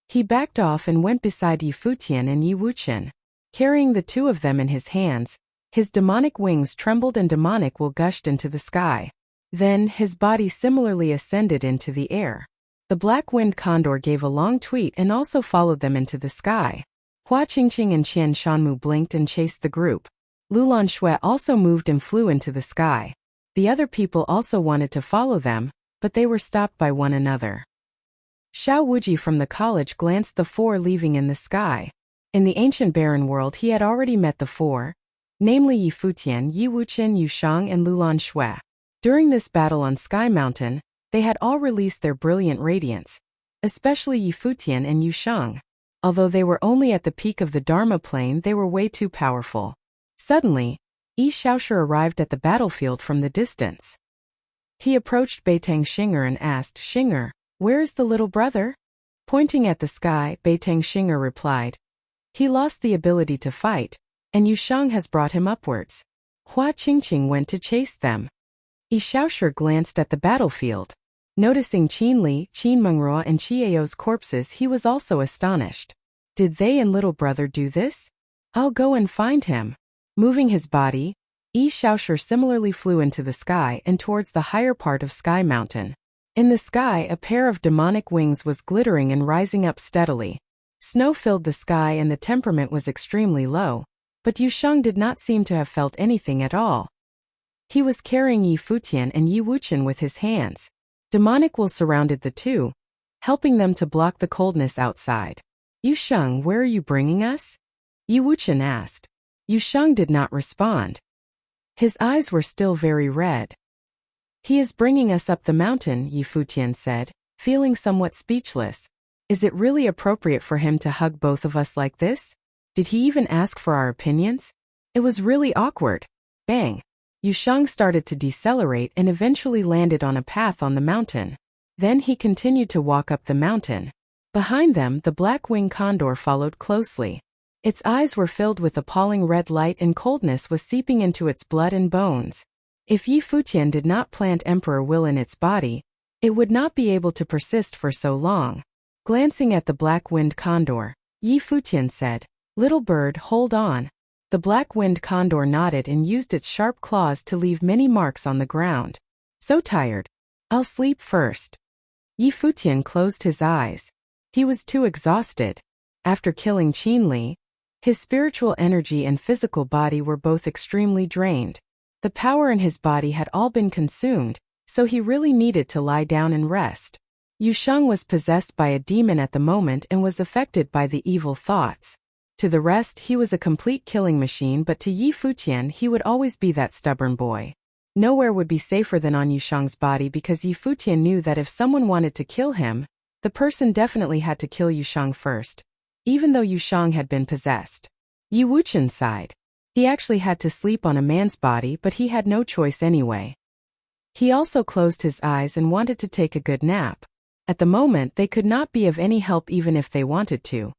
He backed off and went beside Yi Futian and Yi Wuqian. Carrying the two of them in his hands, his demonic wings trembled and demonic will gushed into the sky. Then, his body similarly ascended into the air. The black-winged condor gave a long tweet and also followed them into the sky. Hua Qingqing and Qian Shanmu blinked and chased the group. Lulan Shui also moved and flew into the sky. The other people also wanted to follow them, but they were stopped by one another. Xiao Wuji from the college glanced the four leaving in the sky. In the ancient barren world he had already met the four, namely Yi Futian, Yi Wuqian, Yu Sheng and Lulan Shui. During this battle on Sky Mountain, they had all released their brilliant radiance, especially Yi Futian and Yu Sheng. Although they were only at the peak of the Dharma plane, they were way too powerful. Suddenly, Yi Xiaoshi arrived at the battlefield from the distance. He approached Beitang Xinger and asked, "Xinger, where is the little brother?" Pointing at the sky, Beitang Xinger replied, "He lost the ability to fight, and Yu Sheng has brought him upwards." Hua Qingqing went to chase them. Yi Xiaoshi glanced at the battlefield. Noticing Qin Li, Qin Mengruo and Qiao's corpses, he was also astonished. Did they and little brother do this? I'll go and find him. Moving his body, Yi Xiaoshi similarly flew into the sky and towards the higher part of Sky Mountain. In the sky, a pair of demonic wings was glittering and rising up steadily. Snow filled the sky and the temperament was extremely low, but Yu Sheng did not seem to have felt anything at all. He was carrying Yi Futian and Yi Wuqian with his hands. Demonic will surrounded the two, helping them to block the coldness outside. Yu Sheng, where are you bringing us? Yi Wuqian asked. Yu Sheng did not respond. His eyes were still very red. He is bringing us up the mountain, Yi Futian said, feeling somewhat speechless. Is it really appropriate for him to hug both of us like this? Did he even ask for our opinions? It was really awkward. Bang! Yu Sheng started to decelerate and eventually landed on a path on the mountain. Then he continued to walk up the mountain. Behind them, the black-winged condor followed closely. Its eyes were filled with appalling red light and coldness was seeping into its blood and bones. If Yi Futian did not plant emperor will in its body, it would not be able to persist for so long. Glancing at the black-winged condor, Yi Futian said, "Little bird, hold on." The black-winged condor nodded and used its sharp claws to leave many marks on the ground. So tired. I'll sleep first. Yi Futian closed his eyes. He was too exhausted. After killing Qin Li, his spiritual energy and physical body were both extremely drained. The power in his body had all been consumed, so he really needed to lie down and rest. Yu Sheng was possessed by a demon at the moment and was affected by the evil thoughts. To the rest, he was a complete killing machine, but to Yi Futian he would always be that stubborn boy. Nowhere would be safer than on Yu Sheng's body because Yi Futian knew that if someone wanted to kill him, the person definitely had to kill Yu Sheng first. Even though Yu Sheng had been possessed. Yi Wuqian sighed. He actually had to sleep on a man's body, but he had no choice anyway. He also closed his eyes and wanted to take a good nap. At the moment they could not be of any help even if they wanted to.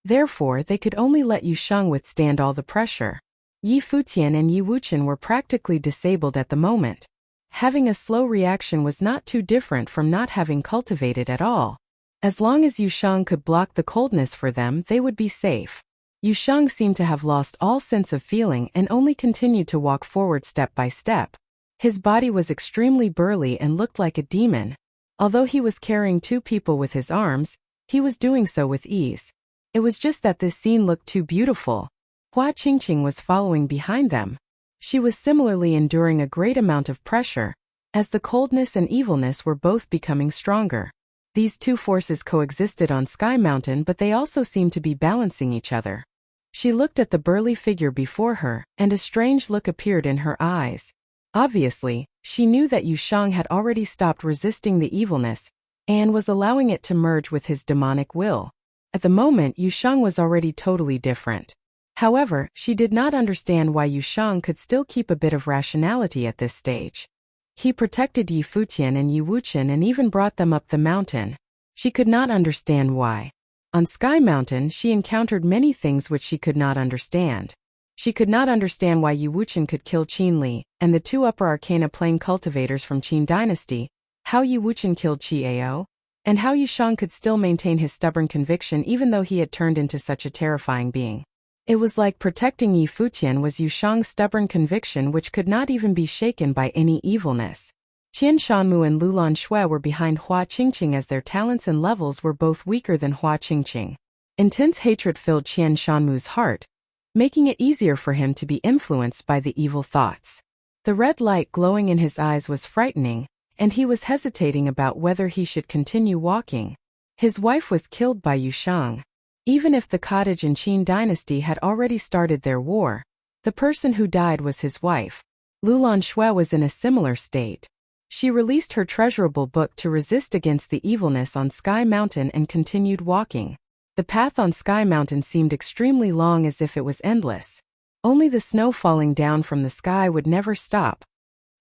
Therefore they could only let Yu Sheng withstand all the pressure. Yi Futian and Yi Wuqian were practically disabled at the moment. Having a slow reaction was not too different from not having cultivated at all. As long as Yushang could block the coldness for them, they would be safe. Yushang seemed to have lost all sense of feeling and only continued to walk forward step by step. His body was extremely burly and looked like a demon. Although he was carrying 2 people with his arms, he was doing so with ease. It was just that this scene looked too beautiful. Hua Qingqing was following behind them. She was similarly enduring a great amount of pressure, as the coldness and evilness were both becoming stronger. These 2 forces coexisted on Sky Mountain, but they also seemed to be balancing each other. She looked at the burly figure before her, and a strange look appeared in her eyes. Obviously, she knew that Yushang had already stopped resisting the evilness, and was allowing it to merge with his demonic will. At the moment, Yushang was already totally different. However, she did not understand why Yushang could still keep a bit of rationality at this stage. He protected Yi Futian and Yi Wuxian and even brought them up the mountain. She could not understand why. On Sky Mountain, she encountered many things which she could not understand. She could not understand why Yi Wuxian could kill Qin Li, and the 2 upper arcana plane cultivators from Qin dynasty, how Yi Wuxian killed Qi Ao, and how Yushang could still maintain his stubborn conviction even though he had turned into such a terrifying being. It was like protecting Yi Futian was Yushang's stubborn conviction which could not even be shaken by any evilness. Qian Shanmu and Lulan Shui were behind Hua Qingqing as their talents and levels were both weaker than Hua Qingqing. Intense hatred filled Qian Shanmu's heart, making it easier for him to be influenced by the evil thoughts. The red light glowing in his eyes was frightening, and he was hesitating about whether he should continue walking. His wife was killed by Yushang. Even if the cottage in Qin dynasty had already started their war, the person who died was his wife. Lulan Shui was in a similar state. She released her treasurable book to resist against the evilness on Sky Mountain and continued walking. The path on Sky Mountain seemed extremely long, as if it was endless. Only the snow falling down from the sky would never stop.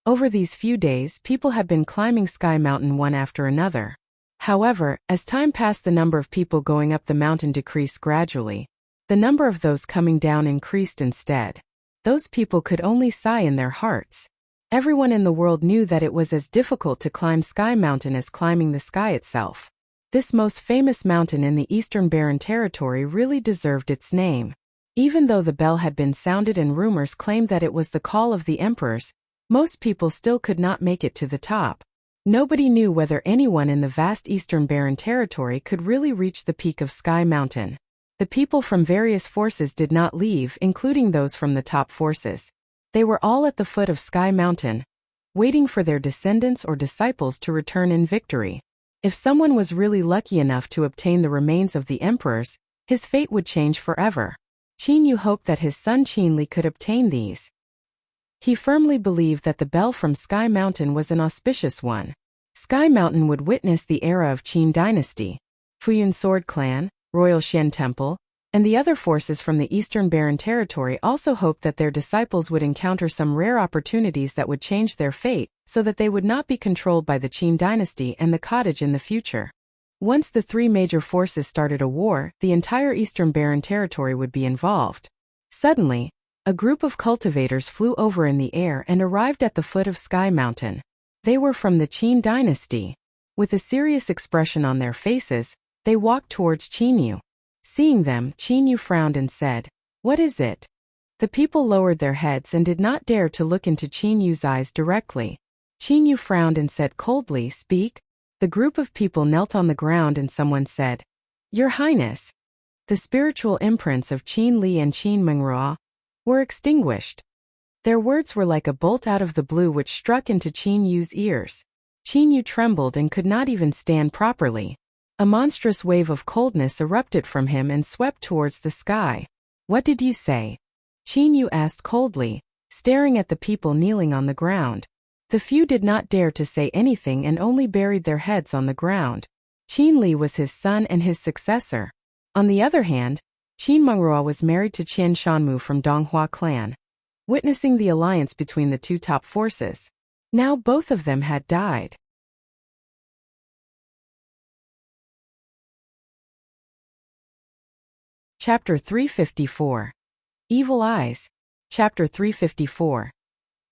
Over these few days, people had been climbing Sky Mountain one after another. However, as time passed, the number of people going up the mountain decreased gradually. The number of those coming down increased instead. Those people could only sigh in their hearts. Everyone in the world knew that it was as difficult to climb Sky Mountain as climbing the sky itself. This most famous mountain in the Eastern Barren Territory really deserved its name. Even though the bell had been sounded and rumors claimed that it was the call of the emperors, most people still could not make it to the top. Nobody knew whether anyone in the vast Eastern Barren Territory could really reach the peak of Sky Mountain. The people from various forces did not leave, including those from the top forces. They were all at the foot of Sky Mountain, waiting for their descendants or disciples to return in victory. If someone was really lucky enough to obtain the remains of the emperors, his fate would change forever. Qin Yu hoped that his son Qin Li could obtain these. He firmly believed that the bell from Sky Mountain was an auspicious one. Sky Mountain would witness the era of Qin dynasty. Futian Sword Clan, Royal Shen Temple, and the other forces from the Eastern Barren Territory also hoped that their disciples would encounter some rare opportunities that would change their fate, so that they would not be controlled by the Qin dynasty and the cottage in the future. Once the 3 major forces started a war, the entire Eastern Barren Territory would be involved. Suddenly, a group of cultivators flew over in the air and arrived at the foot of Sky Mountain. They were from the Qin dynasty. With a serious expression on their faces, they walked towards Qin Yu. Seeing them, Qin Yu frowned and said, "What is it?" The people lowered their heads and did not dare to look into Qin Yu's eyes directly. Qin Yu frowned and said coldly, "Speak." The group of people knelt on the ground and someone said, "Your Highness." The spiritual imprints of Qin Li and Qin Mengrua were extinguished. Their words were like a bolt out of the blue which struck into Qin Yu's ears. Qin Yu trembled and could not even stand properly. A monstrous wave of coldness erupted from him and swept towards the sky. "What did you say?" Qin Yu asked coldly, staring at the people kneeling on the ground. The few did not dare to say anything and only buried their heads on the ground. Qin Li was his son and his successor. On the other hand, Qin Mengrua was married to Qian Shanmu from Donghua clan. Witnessing the alliance between the 2 top forces, now both of them had died. Chapter 354. Evil Eyes. Chapter 354.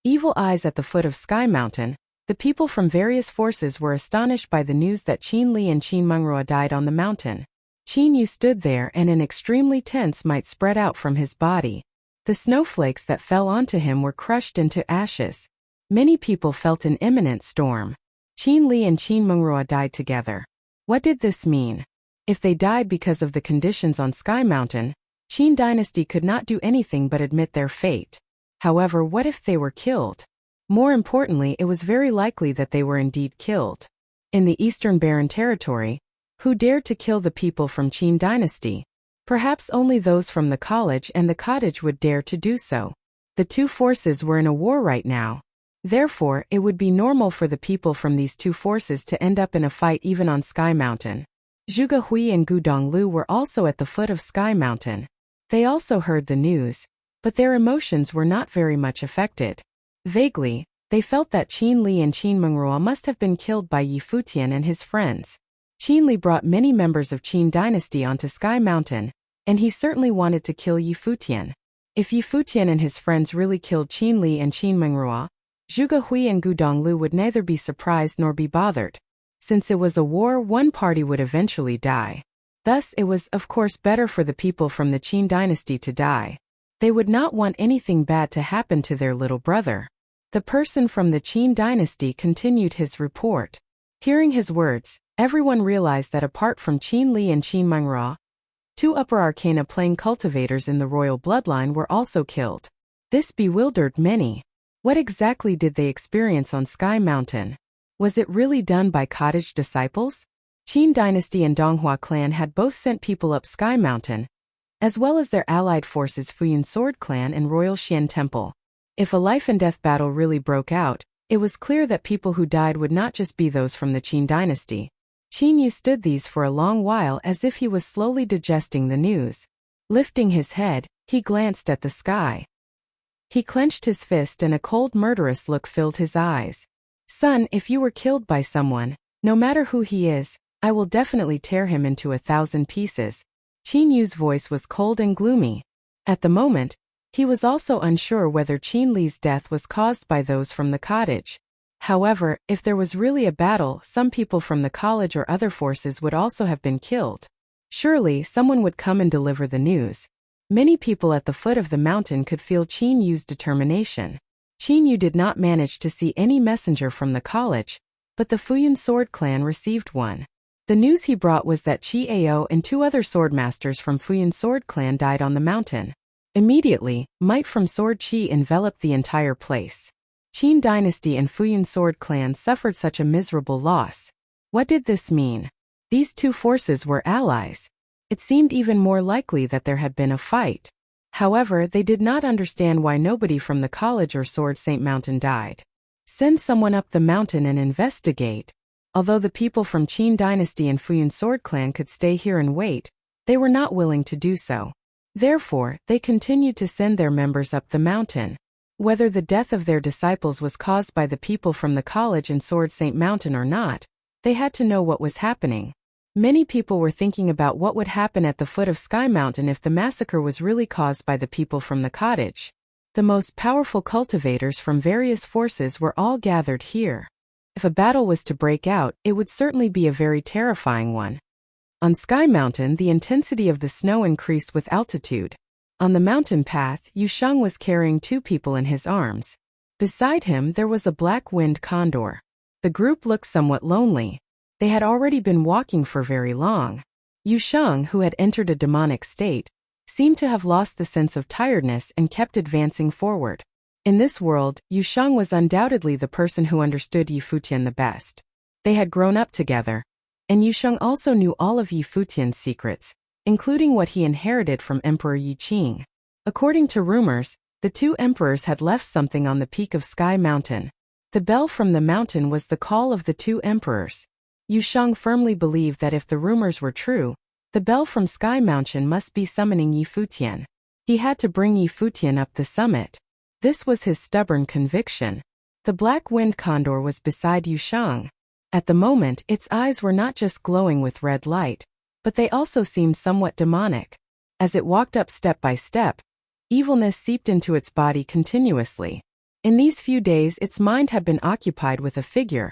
Evil Eyes. At the foot of Sky Mountain, The people from various forces were astonished by the news that Qin Li and Qin Mengrua died on the mountain. Qin Yu stood there and an extremely tense might spread out from his body. The snowflakes that fell onto him were crushed into ashes. Many people felt an imminent storm. Qin Li and Qin Mengrua died together. What did this mean? If they died because of the conditions on Sky Mountain, Qin dynasty could not do anything but admit their fate. However, what if they were killed? More importantly, it was very likely that they were indeed killed. In the Eastern Barren Territory, who dared to kill the people from Qin dynasty? Perhaps only those from the college and the cottage would dare to do so. The two forces were in a war right now. Therefore, it would be normal for the people from these two forces to end up in a fight even on Sky Mountain. Zhuge Hui and Gu Donglu were also at the foot of Sky Mountain. They also heard the news, but their emotions were not very much affected. Vaguely, they felt that Qin Li and Qin Mengrua must have been killed by Yi Futian and his friends. Qin Li brought many members of Qin dynasty onto Sky Mountain, and he certainly wanted to kill Yi Futian. If Yi Futian and his friends really killed Qin Li and Qin Mengrua, Zhuge Hui and Gu Donglu would neither be surprised nor be bothered. Since it was a war, one party would eventually die. Thus, it was, of course, better for the people from the Qin dynasty to die. They would not want anything bad to happen to their little brother. The person from the Qin dynasty continued his report. Hearing his words, everyone realized that apart from Qin Li and Qin Mengrua, two upper arcana plane cultivators in the royal bloodline were also killed. This bewildered many. What exactly did they experience on Sky Mountain? Was it really done by cottage disciples? Qin dynasty and Donghua clan had both sent people up Sky Mountain, as well as their allied forces Futian Sword Clan and Royal Xian Temple. If a life-and-death battle really broke out, it was clear that people who died would not just be those from the Qin dynasty. Qin Yu stood these for a long while as if he was slowly digesting the news. Lifting his head, he glanced at the sky. He clenched his fist and a cold murderous look filled his eyes. Son, if you were killed by someone, no matter who he is, I will definitely tear him into 1,000 pieces. Qin Yu's voice was cold and gloomy. At the moment, he was also unsure whether Qin Li's death was caused by those from the cottage. However, if there was really a battle, some people from the college or other forces would also have been killed. Surely, someone would come and deliver the news. Many people at the foot of the mountain could feel Qin Yu's determination. Qin Yu did not manage to see any messenger from the college, but the Futian Sword Clan received one. The news he brought was that Qi Ao and two other swordmasters from Futian Sword Clan died on the mountain. Immediately, might from Sword Qi enveloped the entire place. Qin dynasty and Futian Sword Clan suffered such a miserable loss. What did this mean? These two forces were allies. It seemed even more likely that there had been a fight. However, they did not understand why nobody from the college or Sword Saint Mountain died. Send someone up the mountain and investigate. Although the people from Qin dynasty and Futian Sword Clan could stay here and wait, they were not willing to do so. Therefore, they continued to send their members up the mountain. Whether the death of their disciples was caused by the people from the college and Sword Saint Mountain or not, they had to know what was happening. Many people were thinking about what would happen at the foot of Sky Mountain if the massacre was really caused by the people from the cottage. The most powerful cultivators from various forces were all gathered here. If a battle was to break out, it would certainly be a very terrifying one. On Sky Mountain, the intensity of the snow increased with altitude. On the mountain path, Yu Sheng was carrying two people in his arms. Beside him, there was a black-winged condor. The group looked somewhat lonely. They had already been walking for very long. Yu Sheng, who had entered a demonic state, seemed to have lost the sense of tiredness and kept advancing forward. In this world, Yu Sheng was undoubtedly the person who understood Yi Futian the best. They had grown up together, and Yu Sheng also knew all of Yi Futian's secrets, including what he inherited from Emperor Yi Qing. According to rumors, the two emperors had left something on the peak of Sky Mountain. The bell from the mountain was the call of the two emperors. Yu Sheng firmly believed that if the rumors were true, the bell from Sky Mountain must be summoning Yi Futian. He had to bring Yi Futian up the summit. This was his stubborn conviction. The black-winged condor was beside Yu Sheng. At the moment, its eyes were not just glowing with red light, but they also seemed somewhat demonic. As it walked up step by step, evilness seeped into its body continuously. In these few days its mind had been occupied with a figure,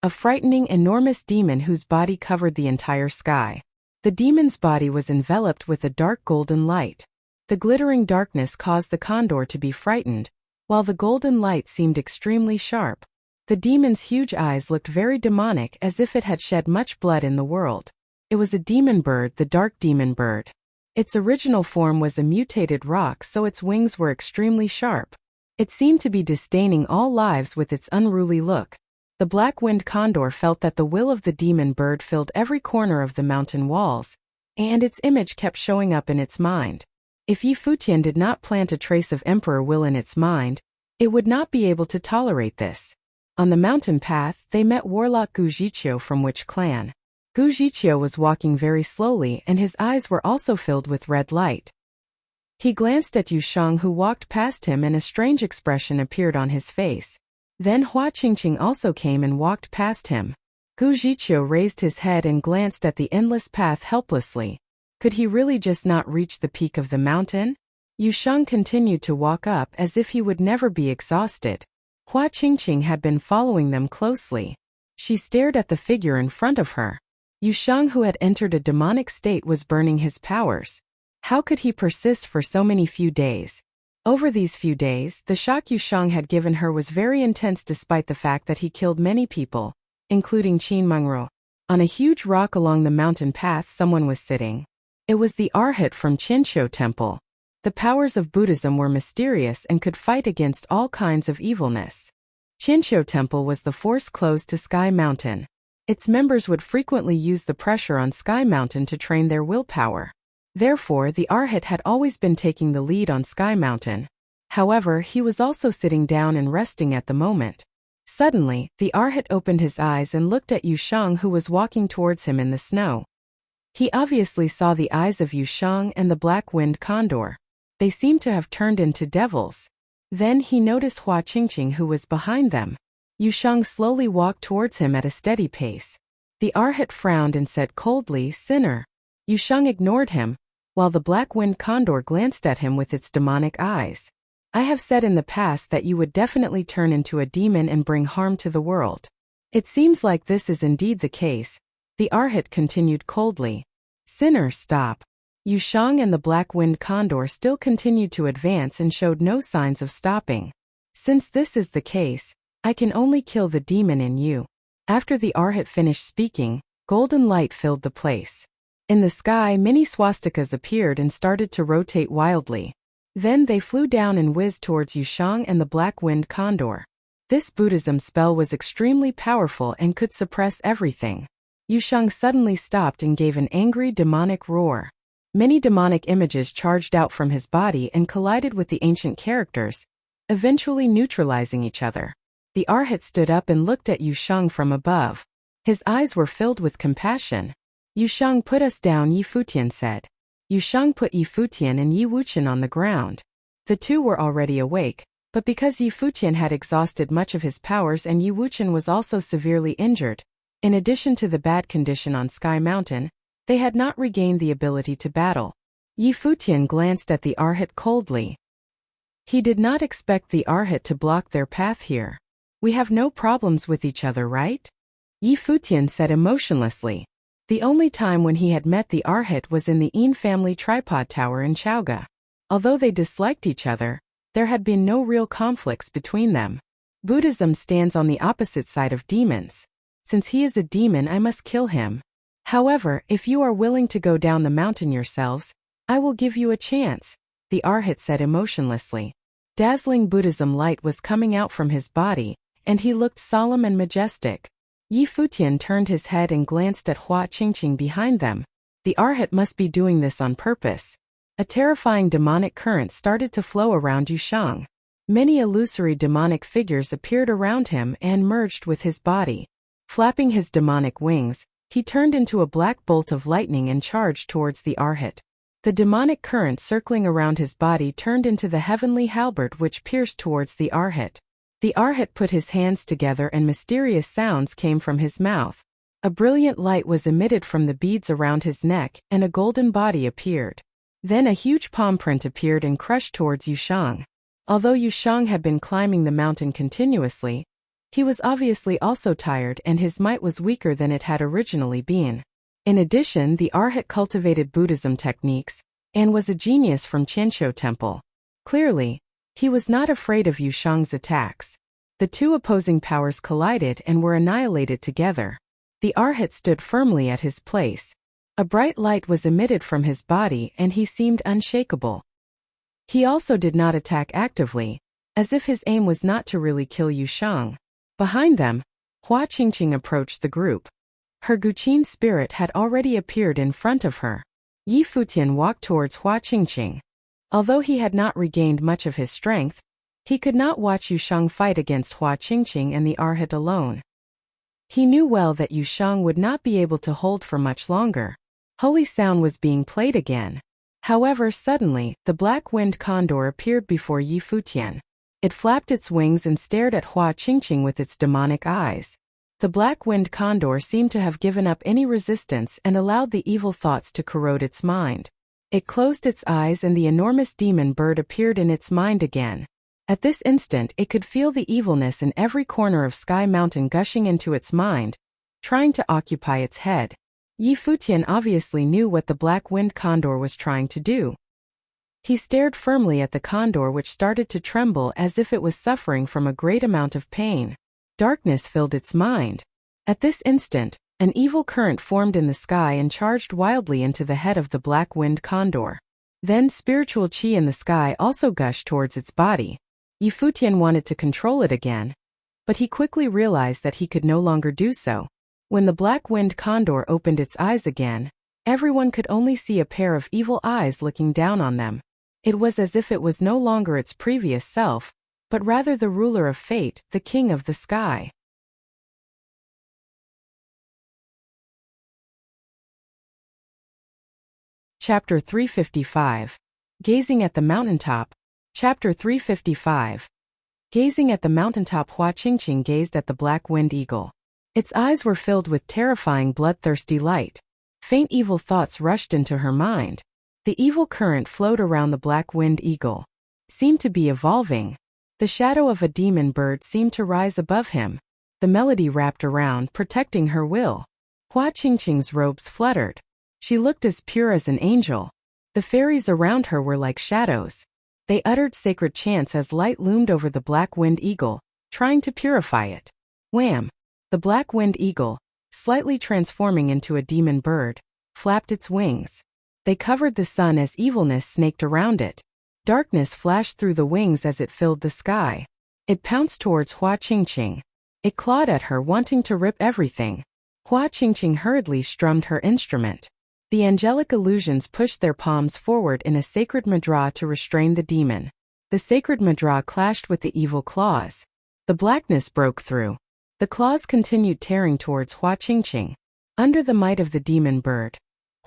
a frightening, enormous demon whose body covered the entire sky. The demon's body was enveloped with a dark golden light. The glittering darkness caused the condor to be frightened, while the golden light seemed extremely sharp. The demon's huge eyes looked very demonic, as if it had shed much blood in the world. It was a demon bird, the dark demon bird. Its original form was a mutated roc, so its wings were extremely sharp. It seemed to be disdaining all lives with its unruly look. The black-winged condor felt that the will of the demon bird filled every corner of the mountain walls, and its image kept showing up in its mind. If Futian did not plant a trace of emperor will in its mind, it would not be able to tolerate this. On the mountain path, they met warlock Wuxia from which clan. Wuxia was walking very slowly, and his eyes were also filled with red light. He glanced at Yusheng, who walked past him, and a strange expression appeared on his face. Then Hua Qingqing also came and walked past him. Wuxia raised his head and glanced at the endless path helplessly. Could he really just not reach the peak of the mountain? Yusheng continued to walk up as if he would never be exhausted. Hua Qingqing had been following them closely. She stared at the figure in front of her. Yusheng, who had entered a demonic state, was burning his powers. How could he persist for so many few days? Over these few days, the shock Yusheng had given her was very intense, despite the fact that he killed many people, including Qin Mengro. On a huge rock along the mountain path someone was sitting. It was the Arhat from Qinsho Temple. The powers of Buddhism were mysterious and could fight against all kinds of evilness. Qinsho Temple was the force close to Sky Mountain. Its members would frequently use the pressure on Sky Mountain to train their willpower. Therefore, the Arhat had always been taking the lead on Sky Mountain. However, he was also sitting down and resting at the moment. Suddenly, the Arhat opened his eyes and looked at Yusheng, who was walking towards him in the snow. He obviously saw the eyes of Yusheng and the black-winged condor. They seemed to have turned into devils. Then he noticed Hua Qingqing, who was behind them. Yusheng slowly walked towards him at a steady pace. The Arhat frowned and said coldly, "Sinner." Yusheng ignored him, while the black-winged condor glanced at him with its demonic eyes. "I have said in the past that you would definitely turn into a demon and bring harm to the world. It seems like this is indeed the case." The Arhat continued coldly. "Sinner, stop." Yusheng and the black-winged condor still continued to advance and showed no signs of stopping. "Since this is the case, I can only kill the demon in you." After the Arhat finished speaking, golden light filled the place. In the sky, many swastikas appeared and started to rotate wildly. Then they flew down and whizzed towards Yusheng and the black-winged condor. This Buddhism spell was extremely powerful and could suppress everything. Yusheng suddenly stopped and gave an angry demonic roar. Many demonic images charged out from his body and collided with the ancient characters, eventually neutralizing each other. The Arhat stood up and looked at Yusheng from above. His eyes were filled with compassion. "Yusheng, put us down," Futian said. Yusheng put Futian and Wuxian on the ground. The two were already awake, but because Futian had exhausted much of his powers and Wuxian was also severely injured, in addition to the bad condition on Sky Mountain, they had not regained the ability to battle. Futian glanced at the Arhat coldly. He did not expect the Arhat to block their path here. "We have no problems with each other, right?" Futian said emotionlessly. The only time when he had met the Arhat was in the Yin family tripod tower in Chaoga. Although they disliked each other, there had been no real conflicts between them. Buddhism stands on the opposite side of demons. Since he is a demon, I must kill him. However, if you are willing to go down the mountain yourselves, I will give you a chance, the Arhat said emotionlessly. Dazzling Buddhism light was coming out from his body, and he looked solemn and majestic. Futian turned his head and glanced at Hua Qingqing behind them. The Arhat must be doing this on purpose. A terrifying demonic current started to flow around Yusheng. Many illusory demonic figures appeared around him and merged with his body. Flapping his demonic wings, he turned into a black bolt of lightning and charged towards the Arhat. The demonic current circling around his body turned into the heavenly halberd which pierced towards the Arhat. The Arhat put his hands together and mysterious sounds came from his mouth. A brilliant light was emitted from the beads around his neck and a golden body appeared. Then a huge palm print appeared and crushed towards Yusheng. Although Yushang had been climbing the mountain continuously, he was obviously also tired and his might was weaker than it had originally been. In addition, the Arhat cultivated Buddhism techniques and was a genius from Qianshou Temple. Clearly, he was not afraid of Yushang's attacks. The two opposing powers collided and were annihilated together. The Arhat stood firmly at his place. A bright light was emitted from his body and he seemed unshakable. He also did not attack actively, as if his aim was not to really kill Yushang. Behind them, Hua Qingqing approached the group. Her Guqin spirit had already appeared in front of her. Yi Futian walked towards Hua Qingqing. Although he had not regained much of his strength, he could not watch Yushang fight against Hua Qingqing and the Arhat alone. He knew well that Yushang would not be able to hold for much longer. Holy sound was being played again. However, suddenly, the black winged condor appeared before Yi Futian. It flapped its wings and stared at Hua Qingqing with its demonic eyes. The black winged condor seemed to have given up any resistance and allowed the evil thoughts to corrode its mind. It closed its eyes and the enormous demon bird appeared in its mind again. At this instant it could feel the evilness in every corner of Sky Mountain gushing into its mind, trying to occupy its head. Yi Futian obviously knew what the black winged condor was trying to do. He stared firmly at the condor which started to tremble as if it was suffering from a great amount of pain. Darkness filled its mind. At this instant, an evil current formed in the sky and charged wildly into the head of the black winged condor. Then spiritual qi in the sky also gushed towards its body. Yi Futian wanted to control it again, but he quickly realized that he could no longer do so. When the black winged condor opened its eyes again, everyone could only see a pair of evil eyes looking down on them. It was as if it was no longer its previous self, but rather the ruler of fate, the king of the sky. Chapter 355. Gazing at the mountaintop. Chapter 355. Gazing at the mountaintop, Hua Qingqing gazed at the black winged eagle. Its eyes were filled with terrifying bloodthirsty light. Faint evil thoughts rushed into her mind. The evil current flowed around the black winged eagle. Seemed to be evolving. The shadow of a demon bird seemed to rise above him. The melody wrapped around, protecting her will. Hua Qingqing's robes fluttered. She looked as pure as an angel. The fairies around her were like shadows. They uttered sacred chants as light loomed over the black winged eagle, trying to purify it. Wham! The black winged eagle, slightly transforming into a demon bird, flapped its wings. They covered the sun as evilness snaked around it. Darkness flashed through the wings as it filled the sky. It pounced towards Hua Qingqing. It clawed at her, wanting to rip everything. Hua Qingqing hurriedly strummed her instrument. The angelic illusions pushed their palms forward in a sacred mudra to restrain the demon. The sacred mudra clashed with the evil claws. The blackness broke through. The claws continued tearing towards Hua Qingqing. Under the might of the demon bird,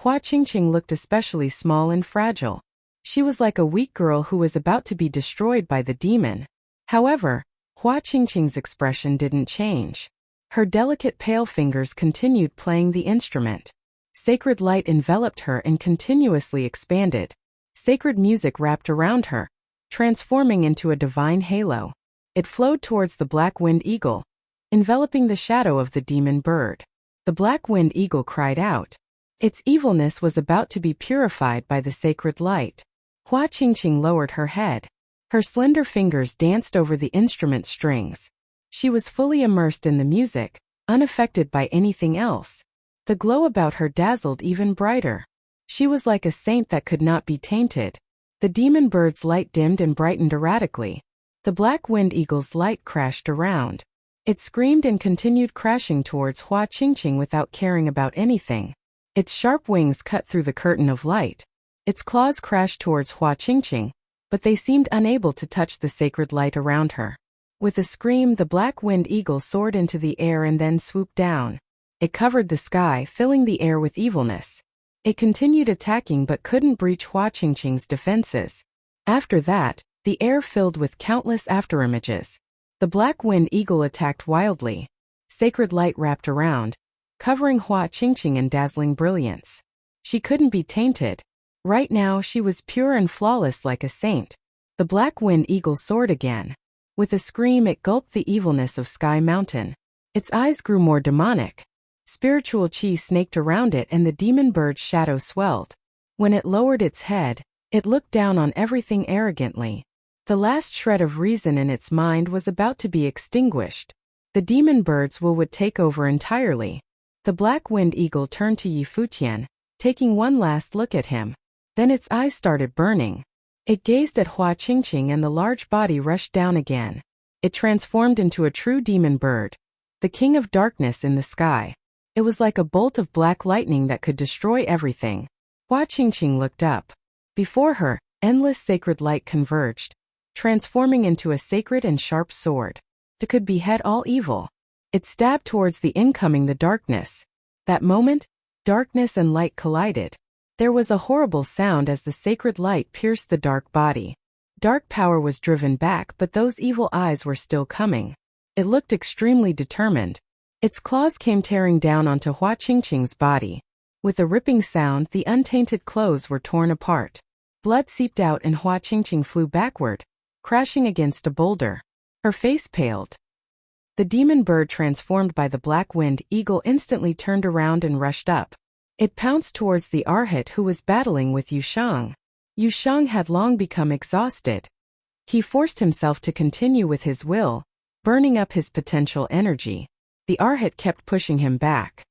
Hua Qingqing looked especially small and fragile. She was like a weak girl who was about to be destroyed by the demon. However, Hua Qingqing's expression didn't change. Her delicate pale fingers continued playing the instrument. Sacred light enveloped her and continuously expanded. Sacred music wrapped around her, transforming into a divine halo. It flowed towards the black winged eagle, enveloping the shadow of the demon bird. The black winged eagle cried out. Its evilness was about to be purified by the sacred light. Hua Qingqing lowered her head. Her slender fingers danced over the instrument strings. She was fully immersed in the music, unaffected by anything else. The glow about her dazzled even brighter. She was like a saint that could not be tainted. The demon bird's light dimmed and brightened erratically. The black winged eagle's light crashed around. It screamed and continued crashing towards Hua Qingqing without caring about anything. Its sharp wings cut through the curtain of light. Its claws crashed towards Hua Qingqing, but they seemed unable to touch the sacred light around her. With a scream, the black winged eagle soared into the air and then swooped down. It covered the sky, filling the air with evilness. It continued attacking but couldn't breach Hua Qingqing's defenses. After that, the air filled with countless afterimages. The black winged eagle attacked wildly. Sacred light wrapped around, covering Hua Qingqing in dazzling brilliance. She couldn't be tainted. Right now she was pure and flawless like a saint. The black wind eagle soared again. With a scream, it gulped the evilness of Sky Mountain. Its eyes grew more demonic. Spiritual chi snaked around it and the demon bird's shadow swelled. When it lowered its head, it looked down on everything arrogantly. The last shred of reason in its mind was about to be extinguished. The demon bird's will would take over entirely. The black wind eagle turned to Futian, taking one last look at him. Then its eyes started burning. It gazed at Hua Qingqing and the large body rushed down again. It transformed into a true demon bird, the king of darkness in the sky. It was like a bolt of black lightning that could destroy everything. Hua Qingqing looked up. Before her, endless sacred light converged, transforming into a sacred and sharp sword. It could behead all evil. It stabbed towards the incoming the darkness. That moment, darkness and light collided. There was a horrible sound as the sacred light pierced the dark body. Dark power was driven back, but those evil eyes were still coming. It looked extremely determined. Its claws came tearing down onto Hua Qingqing's body. With a ripping sound, the untainted clothes were torn apart. Blood seeped out and Hua Qingqing flew backward, crashing against a boulder. Her face paled. The demon bird transformed by the black wind eagle instantly turned around and rushed up. It pounced towards the Arhat who was battling with Yushang. Yushang had long become exhausted. He forced himself to continue with his will, burning up his potential energy. The Arhat kept pushing him back.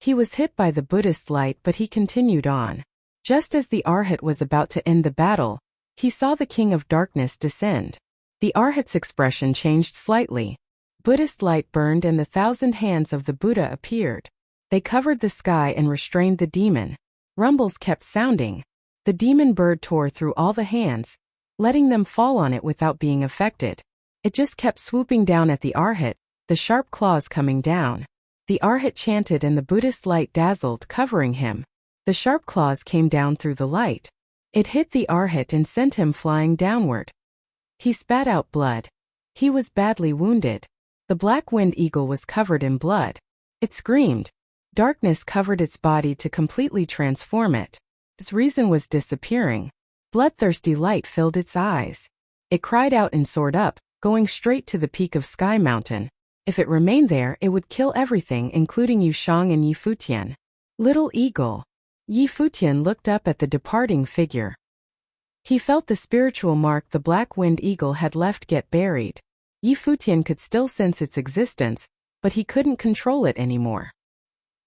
He was hit by the Buddhist light, but he continued on. Just as the Arhat was about to end the battle, he saw the King of Darkness descend. The Arhat's expression changed slightly. Buddhist light burned and the 1,000 hands of the Buddha appeared. They covered the sky and restrained the demon. Rumbles kept sounding. The demon bird tore through all the hands, letting them fall on it without being affected. It just kept swooping down at the Arhat, the sharp claws coming down. The Arhat chanted and the Buddhist light dazzled, covering him. The sharp claws came down through the light. It hit the Arhat and sent him flying downward. He spat out blood. He was badly wounded. The black wind eagle was covered in blood. It screamed. Darkness covered its body to completely transform it. Its reason was disappearing. Bloodthirsty light filled its eyes. It cried out and soared up, going straight to the peak of Sky Mountain. If it remained there, it would kill everything, including Yushang and Futian. Little eagle. Futian looked up at the departing figure. He felt the spiritual mark the black wind eagle had left get buried. Futian could still sense its existence, but he couldn't control it anymore.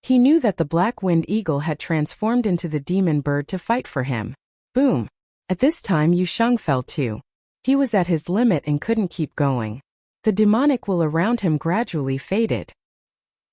He knew that the black wind eagle had transformed into the demon bird to fight for him. Boom! At this time Yushang fell too. He was at his limit and couldn't keep going. The demonic will around him gradually faded.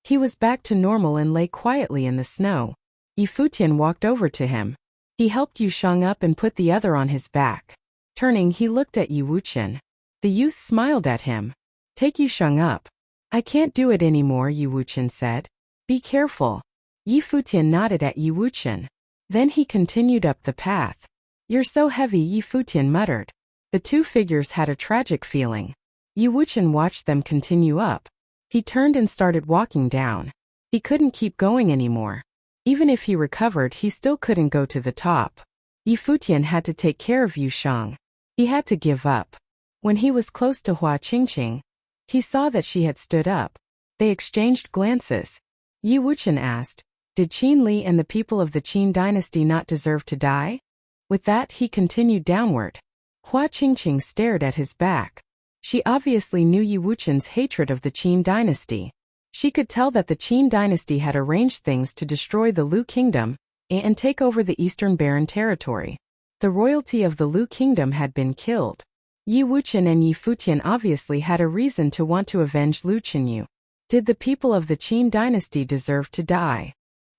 He was back to normal and lay quietly in the snow. Futian walked over to him. He helped Yushang up and put the other on his back. Turning, he looked at Wuxian. The youth smiled at him. Take Yushang up. I can't do it anymore, Wuxian said. Be careful. Futian nodded at Wuxian. Then he continued up the path. You're so heavy, Futian muttered. The two figures had a tragic feeling. Wuxian watched them continue up. He turned and started walking down. He couldn't keep going anymore. Even if he recovered, he still couldn't go to the top. Futian had to take care of Yushang. He had to give up. When he was close to Hua Qingqing, he saw that she had stood up. They exchanged glances. Wuxian asked, did Qin Li and the people of the Qin dynasty not deserve to die? With that, he continued downward. Hua Qingqing stared at his back. She obviously knew Wuxian's hatred of the Qin dynasty. She could tell that the Qin dynasty had arranged things to destroy the Lu kingdom and take over the eastern barren territory. The royalty of the Lu kingdom had been killed. Wuxian and Futian obviously had a reason to want to avenge Lu Qinyu. Did the people of the Qin dynasty deserve to die?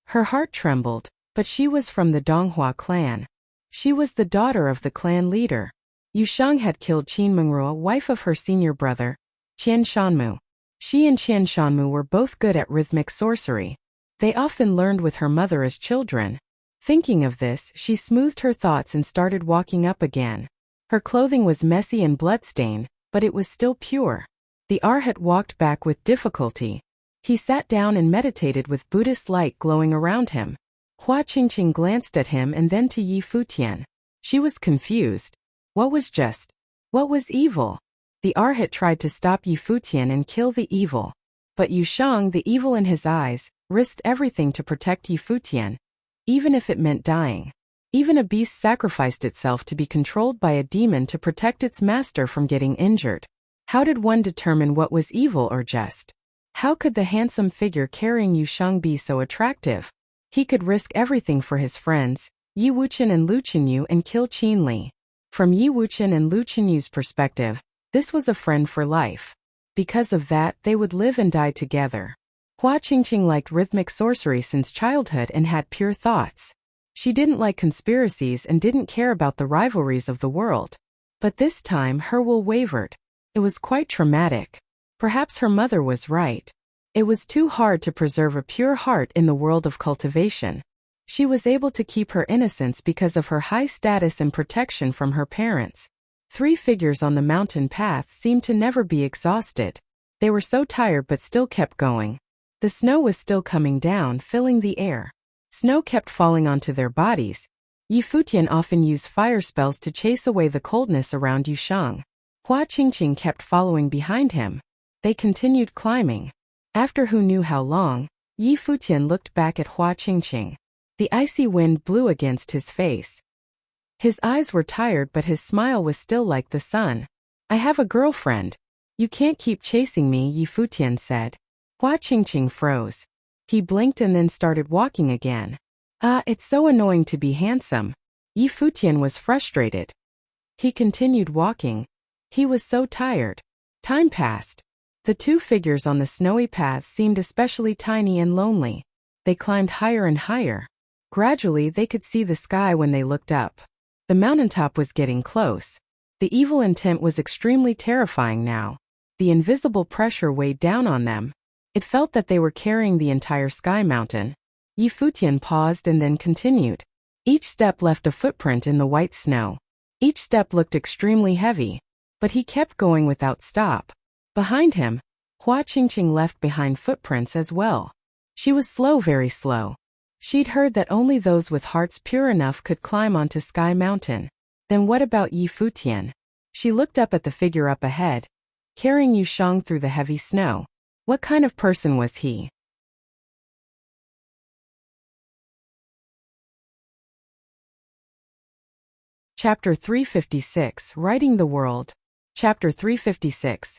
Her heart trembled, but she was from the Donghua clan. She was the daughter of the clan leader. Yushang had killed Qin Mengrua, wife of her senior brother, Qian Shanmu. She and Qian Shanmu were both good at rhythmic sorcery. They often learned with her mother as children. Thinking of this, she smoothed her thoughts and started walking up again. Her clothing was messy and bloodstained, but it was still pure. The Arhat walked back with difficulty. He sat down and meditated with Buddhist light glowing around him. Hua Qingqing glanced at him and then to Futian. She was confused. What was just? What was evil? The Arhat tried to stop Futian and kill the evil. But Yushang, the evil in his eyes, risked everything to protect Futian, even if it meant dying. Even a beast sacrificed itself to be controlled by a demon to protect its master from getting injured. How did one determine what was evil or just? How could the handsome figure carrying Yushang be so attractive? He could risk everything for his friends, Yi Wuqian and Lu Qinyu, and kill Qin Li. From Yi Wuqian and Lu Qinyu's perspective, this was a friend for life. Because of that, they would live and die together. Hua Qingqing liked rhythmic sorcery since childhood and had pure thoughts. She didn't like conspiracies and didn't care about the rivalries of the world. But this time her will wavered. It was quite traumatic. Perhaps her mother was right. It was too hard to preserve a pure heart in the world of cultivation. She was able to keep her innocence because of her high status and protection from her parents. 3 figures on the mountain path seemed to never be exhausted. They were so tired but still kept going. The snow was still coming down, filling the air. Snow kept falling onto their bodies. Futian often used fire spells to chase away the coldness around Yushang. Hua Qingqing kept following behind him. They continued climbing. After who knew how long, Futian looked back at Hua Qingqing. The icy wind blew against his face. His eyes were tired but his smile was still like the sun. I have a girlfriend. You can't keep chasing me, Futian said. Hua Qingqing froze. He blinked and then started walking again. It's so annoying to be handsome. Futian was frustrated. He continued walking. He was so tired. Time passed. The 2 figures on the snowy path seemed especially tiny and lonely. They climbed higher and higher. Gradually they could see the sky when they looked up. The mountaintop was getting close. The evil intent was extremely terrifying now. The invisible pressure weighed down on them. It felt that they were carrying the entire sky mountain. Futian paused and then continued. Each step left a footprint in the white snow. Each step looked extremely heavy. But he kept going without stop. Behind him, Hua Qingqing left behind footprints as well. She was slow, very slow. She'd heard that only those with hearts pure enough could climb onto Sky Mountain. Then what about Futian? She looked up at the figure up ahead, carrying Yushang through the heavy snow. What kind of person was he? Chapter 356, Writing the World. Chapter 356.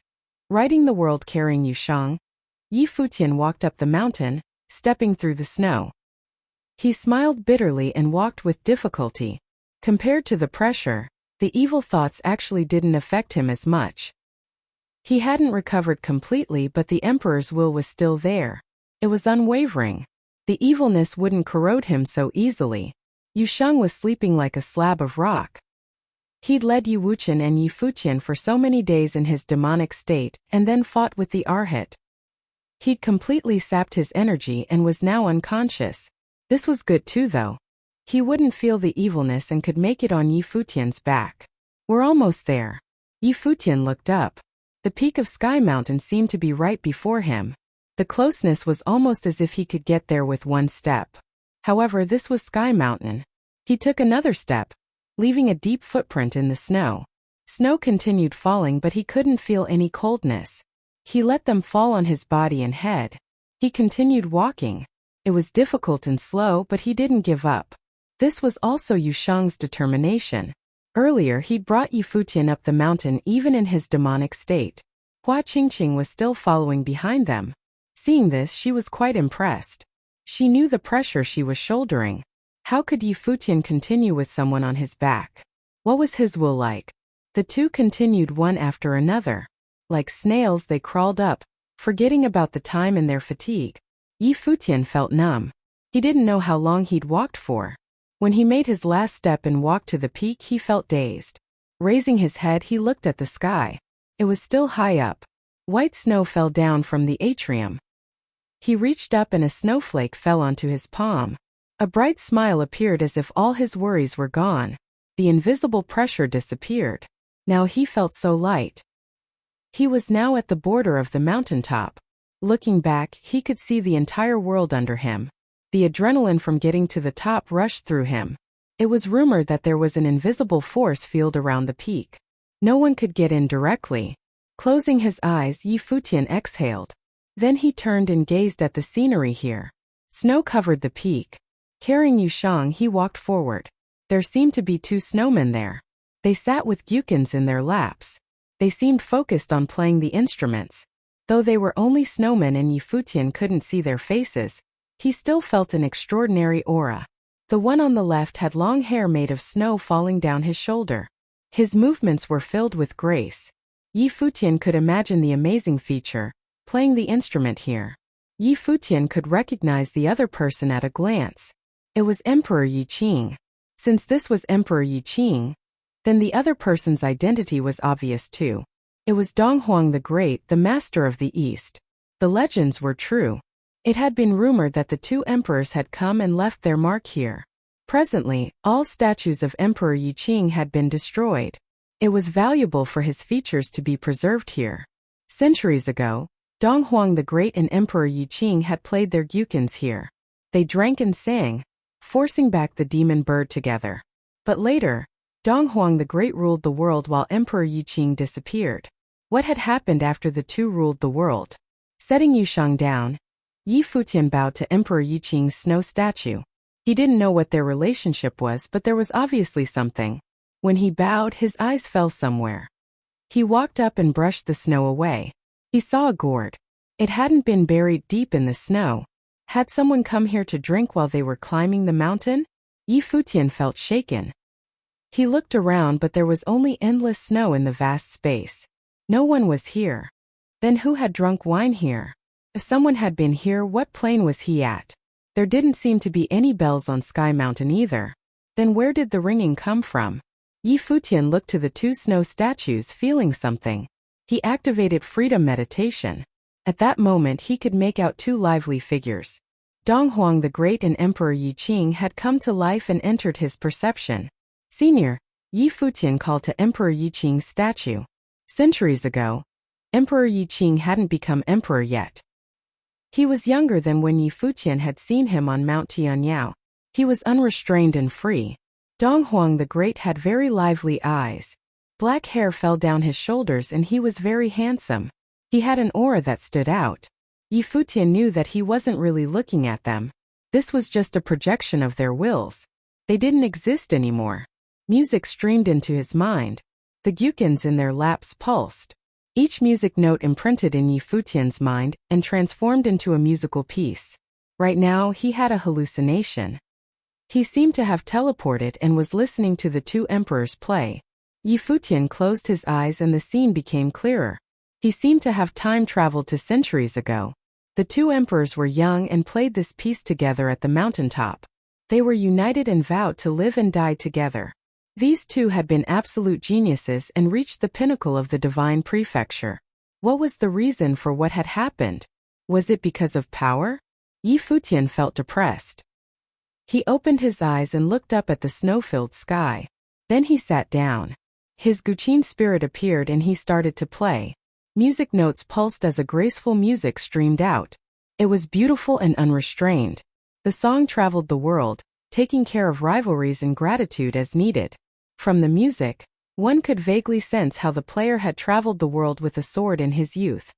Writing the World. Carrying Yushang, Futian walked up the mountain, stepping through the snow. He smiled bitterly and walked with difficulty. Compared to the pressure, the evil thoughts actually didn't affect him as much. He hadn't recovered completely, but the Emperor's will was still there. It was unwavering. The evilness wouldn't corrode him so easily. Yushang was sleeping like a slab of rock. He'd led Yi Wuqian and Futian for so many days in his demonic state, and then fought with the Arhat. He'd completely sapped his energy and was now unconscious. This was good too though. He wouldn't feel the evilness and could make it on Futian's back. We're almost there. Futian looked up. The peak of Sky Mountain seemed to be right before him. The closeness was almost as if he could get there with one step. However, this was Sky Mountain. He took another step, leaving a deep footprint in the snow. Snow continued falling, but he couldn't feel any coldness. He let them fall on his body and head. He continued walking. It was difficult and slow, but he didn't give up. This was also Yushang's determination. Earlier he'd brought Futian up the mountain even in his demonic state. Hua Qingqing was still following behind them. Seeing this, she was quite impressed. She knew the pressure she was shouldering. How could Futian continue with someone on his back? What was his will like? The 2 continued one after another. Like snails they crawled up, forgetting about the time and their fatigue. Futian felt numb. He didn't know how long he'd walked for. When he made his last step and walked to the peak, he felt dazed. Raising his head, he looked at the sky. It was still high up. White snow fell down from the atrium. He reached up and a snowflake fell onto his palm. A bright smile appeared as if all his worries were gone. The invisible pressure disappeared. Now he felt so light. He was now at the border of the mountaintop. Looking back, he could see the entire world under him. The adrenaline from getting to the top rushed through him. It was rumored that there was an invisible force field around the peak. No one could get in directly. Closing his eyes, Yi Futian exhaled. Then he turned and gazed at the scenery here. Snow covered the peak. Carrying Yushang, he walked forward. There seemed to be 2 snowmen there. They sat with gyukins in their laps. They seemed focused on playing the instruments. Though they were only snowmen and Yi Futian couldn't see their faces, he still felt an extraordinary aura. The one on the left had long hair made of snow falling down his shoulder. His movements were filled with grace. Yi Futian could imagine the amazing feature, playing the instrument here. Yi Futian could recognize the other person at a glance. It was Emperor Yi Qing. Since this was Emperor Yi Qing, then the other person's identity was obvious too. It was Donghuang the Great, the Master of the East. The legends were true. It had been rumored that the 2 emperors had come and left their mark here. Presently, all statues of Emperor Yi Qing had been destroyed. It was valuable for his features to be preserved here. Centuries ago, Donghuang the Great and Emperor Yi Qing had played their gyukins here. They drank and sang, forcing back the demon bird together. But later, Donghuang the Great ruled the world while Emperor Yi Qing disappeared. What had happened after the 2 ruled the world? Setting Yushang down, Yi Futian bowed to Emperor Yi Qing's snow statue. He didn't know what their relationship was, but there was obviously something. When he bowed, his eyes fell somewhere. He walked up and brushed the snow away. He saw a gourd. It hadn't been buried deep in the snow. Had someone come here to drink while they were climbing the mountain? Yi Futian felt shaken. He looked around, but there was only endless snow in the vast space. No one was here. Then who had drunk wine here? If someone had been here, what plane was he at? There didn't seem to be any bells on Sky Mountain either. Then where did the ringing come from? Yi Futian looked to the 2 snow statues, feeling something. He activated freedom meditation. At that moment he could make out 2 lively figures. Donghuang the Great and Emperor Yi Qing had come to life and entered his perception. Senior, Yi Futian called to Emperor Yi Qing's statue. Centuries ago, Emperor Yi Qing hadn't become emperor yet. He was younger than when Yi Futian had seen him on Mount Tianyao. He was unrestrained and free. Donghuang the Great had very lively eyes. Black hair fell down his shoulders and he was very handsome. He had an aura that stood out. Yi Futian knew that he wasn't really looking at them. This was just a projection of their wills. They didn't exist anymore. Music streamed into his mind. The gyukins in their laps pulsed. Each music note imprinted in Yi Futian's mind and transformed into a musical piece. Right now, he had a hallucination. He seemed to have teleported and was listening to the 2 emperors play. Yi Futian closed his eyes and the scene became clearer. He seemed to have time traveled to centuries ago. The 2 emperors were young and played this piece together at the mountaintop. They were united and vowed to live and die together. These 2 had been absolute geniuses and reached the pinnacle of the divine prefecture. What was the reason for what had happened? Was it because of power? Yi Futian felt depressed. He opened his eyes and looked up at the snow-filled sky. Then he sat down. His Guqin spirit appeared and he started to play. Music notes pulsed as a graceful music streamed out. It was beautiful and unrestrained. The song traveled the world, taking care of rivalries and gratitude as needed. From the music, one could vaguely sense how the player had traveled the world with a sword in his youth.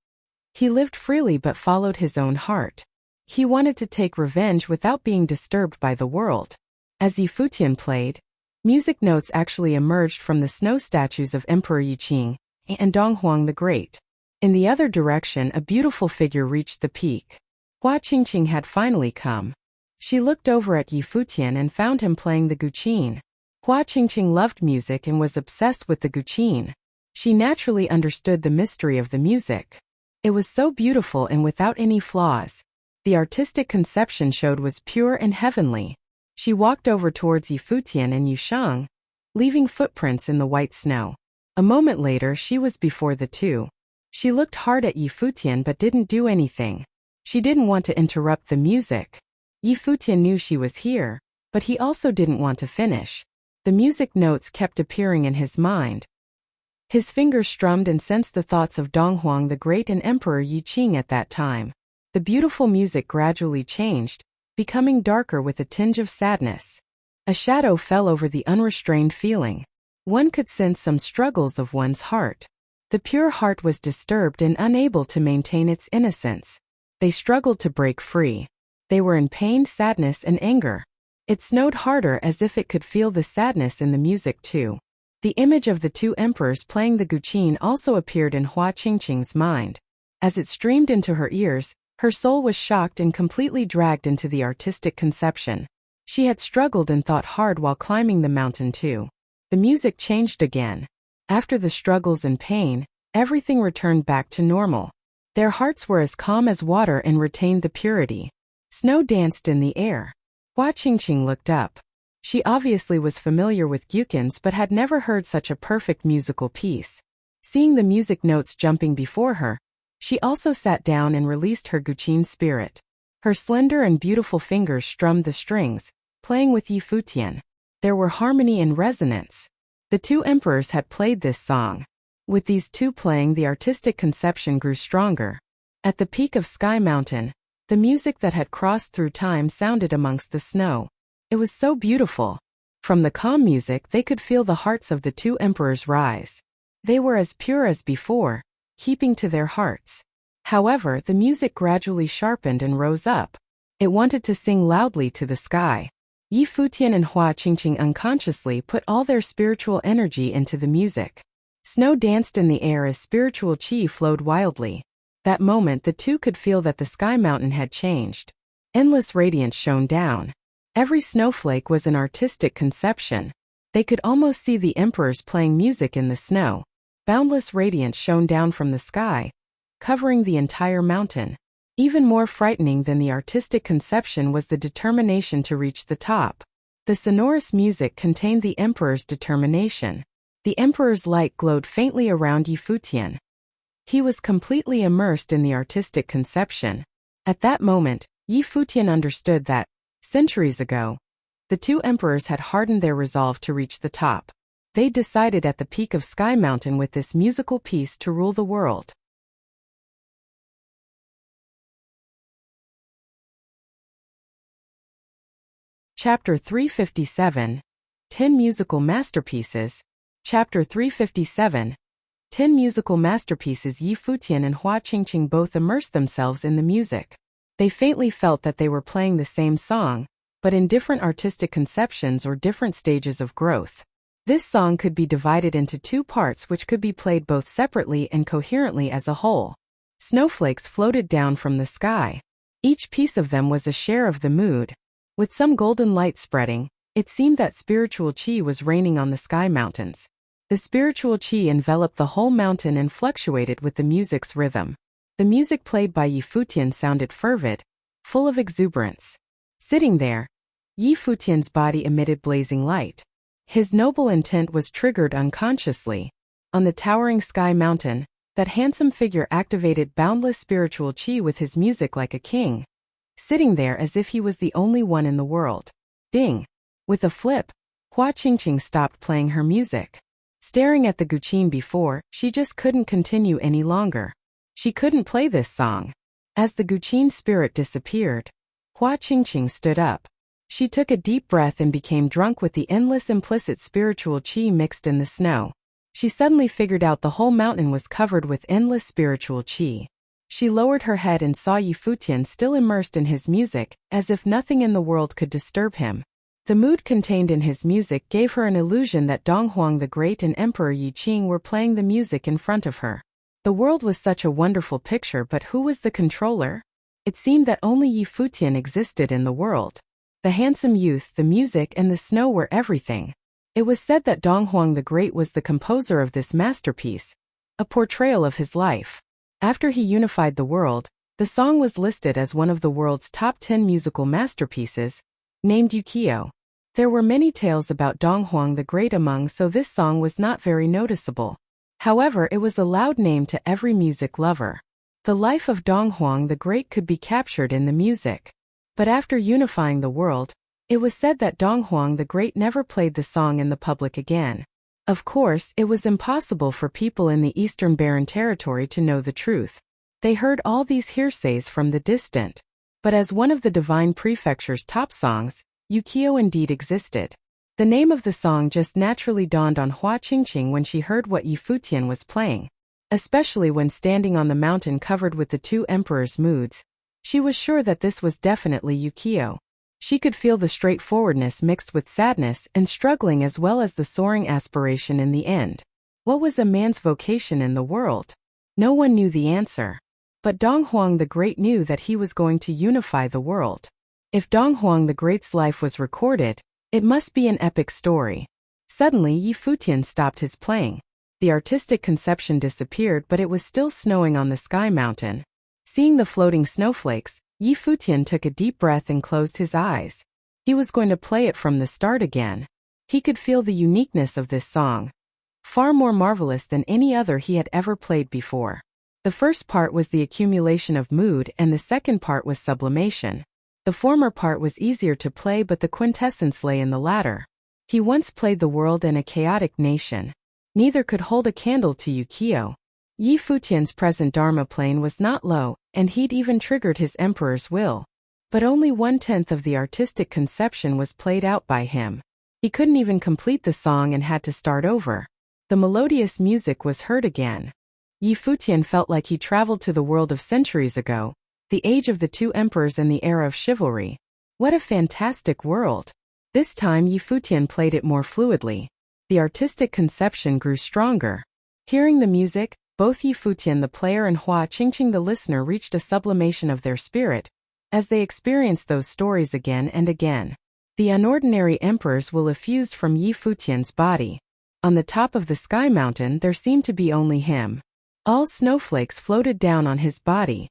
He lived freely but followed his own heart. He wanted to take revenge without being disturbed by the world. As Yi Futian played, music notes actually emerged from the snow statues of Emperor Yi Qing and Donghuang the Great. In the other direction, a beautiful figure reached the peak. Hua Qingqing had finally come. She looked over at Yi Futian and found him playing the Guqin. Hua Qingqing loved music and was obsessed with the Guqin. She naturally understood the mystery of the music. It was so beautiful and without any flaws. The artistic conception showed was pure and heavenly. She walked over towards Yi Futian and Yushang, leaving footprints in the white snow. A moment later she was before the 2. She looked hard at Yi Futian but didn't do anything. She didn't want to interrupt the music. Yi Futian knew she was here, but he also didn't want to finish. The music notes kept appearing in his mind. His fingers strummed and sensed the thoughts of Donghuang the Great and Emperor Yi Qing at that time. The beautiful music gradually changed, becoming darker with a tinge of sadness. A shadow fell over the unrestrained feeling. One could sense some struggles of one's heart. The pure heart was disturbed and unable to maintain its innocence. They struggled to break free. They were in pain, sadness, and anger. It snowed harder as if it could feel the sadness in the music too. The image of the two emperors playing the guqin also appeared in Hua Qingqing's mind. As it streamed into her ears, her soul was shocked and completely dragged into the artistic conception. She had struggled and thought hard while climbing the mountain too. The music changed again. After the struggles and pain, everything returned back to normal. Their hearts were as calm as water and retained the purity. Snow danced in the air. Hua Qingqing looked up. She obviously was familiar with guqins but had never heard such a perfect musical piece. Seeing the music notes jumping before her, she also sat down and released her guqin spirit. Her slender and beautiful fingers strummed the strings, playing with Futian. There were harmony and resonance. The two emperors had played this song. With these two playing, the artistic conception grew stronger. At the peak of Sky Mountain, the music that had crossed through time sounded amongst the snow. It was so beautiful. From the calm music they could feel the hearts of the two emperors rise. They were as pure as before, keeping to their hearts. However, the music gradually sharpened and rose up. It wanted to sing loudly to the sky. Futian and Hua Qingqing unconsciously put all their spiritual energy into the music. Snow danced in the air as spiritual qi flowed wildly. That moment the two could feel that the sky mountain had changed. Endless radiance shone down. Every snowflake was an artistic conception. They could almost see the emperors playing music in the snow. Boundless radiance shone down from the sky, covering the entire mountain. Even more frightening than the artistic conception was the determination to reach the top. The sonorous music contained the emperor's determination. The emperor's light glowed faintly around Futian. He was completely immersed in the artistic conception. At that moment, Futian understood that, centuries ago, the two emperors had hardened their resolve to reach the top. They decided at the peak of Sky Mountain with this musical piece to rule the world. Chapter 357, 10 Musical Masterpieces. Chapter 357, 10 Musical Masterpieces. Futian and Hua Qingqing both immersed themselves in the music. They faintly felt that they were playing the same song, but in different artistic conceptions or different stages of growth. This song could be divided into two parts which could be played both separately and coherently as a whole. Snowflakes floated down from the sky. Each piece of them was a share of the mood. With some golden light spreading, it seemed that spiritual qi was raining on the sky mountains. The spiritual qi enveloped the whole mountain and fluctuated with the music's rhythm. The music played by Futian sounded fervid, full of exuberance. Sitting there, Futian's body emitted blazing light. His noble intent was triggered unconsciously. On the towering sky mountain, that handsome figure activated boundless spiritual qi with his music like a king. Sitting there as if he was the only one in the world. Ding! With a flip, Hua Qingqing stopped playing her music. Staring at the guqin before, she just couldn't continue any longer. She couldn't play this song. As the guqin spirit disappeared, Hua Qingqing stood up. She took a deep breath and became drunk with the endless implicit spiritual qi mixed in the snow. She suddenly figured out the whole mountain was covered with endless spiritual qi. She lowered her head and saw Futian still immersed in his music, as if nothing in the world could disturb him. The mood contained in his music gave her an illusion that Donghuang the Great and Emperor Qing were playing the music in front of her. The world was such a wonderful picture, but who was the controller? It seemed that only Futian existed in the world. The handsome youth, the music, and the snow were everything. It was said that Donghuang the Great was the composer of this masterpiece, a portrayal of his life. After he unified the world, the song was listed as one of the world's top 10 musical masterpieces, named Wuxia. There were many tales about Donghuang the Great among, so this song was not very noticeable. However, it was a loud name to every music lover. The life of Donghuang the Great could be captured in the music. But after unifying the world, it was said that Donghuang the Great never played the song in the public again. Of course, it was impossible for people in the Eastern Barren Territory to know the truth. They heard all these hearsays from the distant. But as one of the divine prefecture's top songs, Yukio indeed existed. The name of the song just naturally dawned on Hua Qingqing when she heard what Yi Futian was playing. Especially when standing on the mountain covered with the two emperors' moods. She was sure that this was definitely Yukio. She could feel the straightforwardness mixed with sadness and struggling as well as the soaring aspiration in the end. What was a man's vocation in the world? No one knew the answer. But Dong Huang the Great knew that he was going to unify the world. If Dong Huang the Great's life was recorded, it must be an epic story. Suddenly Yi Futian stopped his playing. The artistic conception disappeared, but it was still snowing on the sky mountain. Seeing the floating snowflakes, Yi Futian took a deep breath and closed his eyes. He was going to play it from the start again. He could feel the uniqueness of this song. Far more marvelous than any other he had ever played before. The first part was the accumulation of mood and the second part was sublimation. The former part was easier to play, but the quintessence lay in the latter. He once played the world and a chaotic nation. Neither could hold a candle to Yukio. Yi Futian's present dharma plane was not low, and he'd even triggered his emperor's will. But only 1/10 of the artistic conception was played out by him. He couldn't even complete the song and had to start over. The melodious music was heard again. Yi Futian felt like he traveled to the world of centuries ago, the age of the two emperors and the era of chivalry. What a fantastic world! This time Yi Futian played it more fluidly. The artistic conception grew stronger. Hearing the music, both Yi Futian the player and Hua Qingqing the listener reached a sublimation of their spirit, as they experienced those stories again and again. The unordinary emperors will effused from Yi Futian's body. On the top of the sky mountain there seemed to be only him. All snowflakes floated down on his body.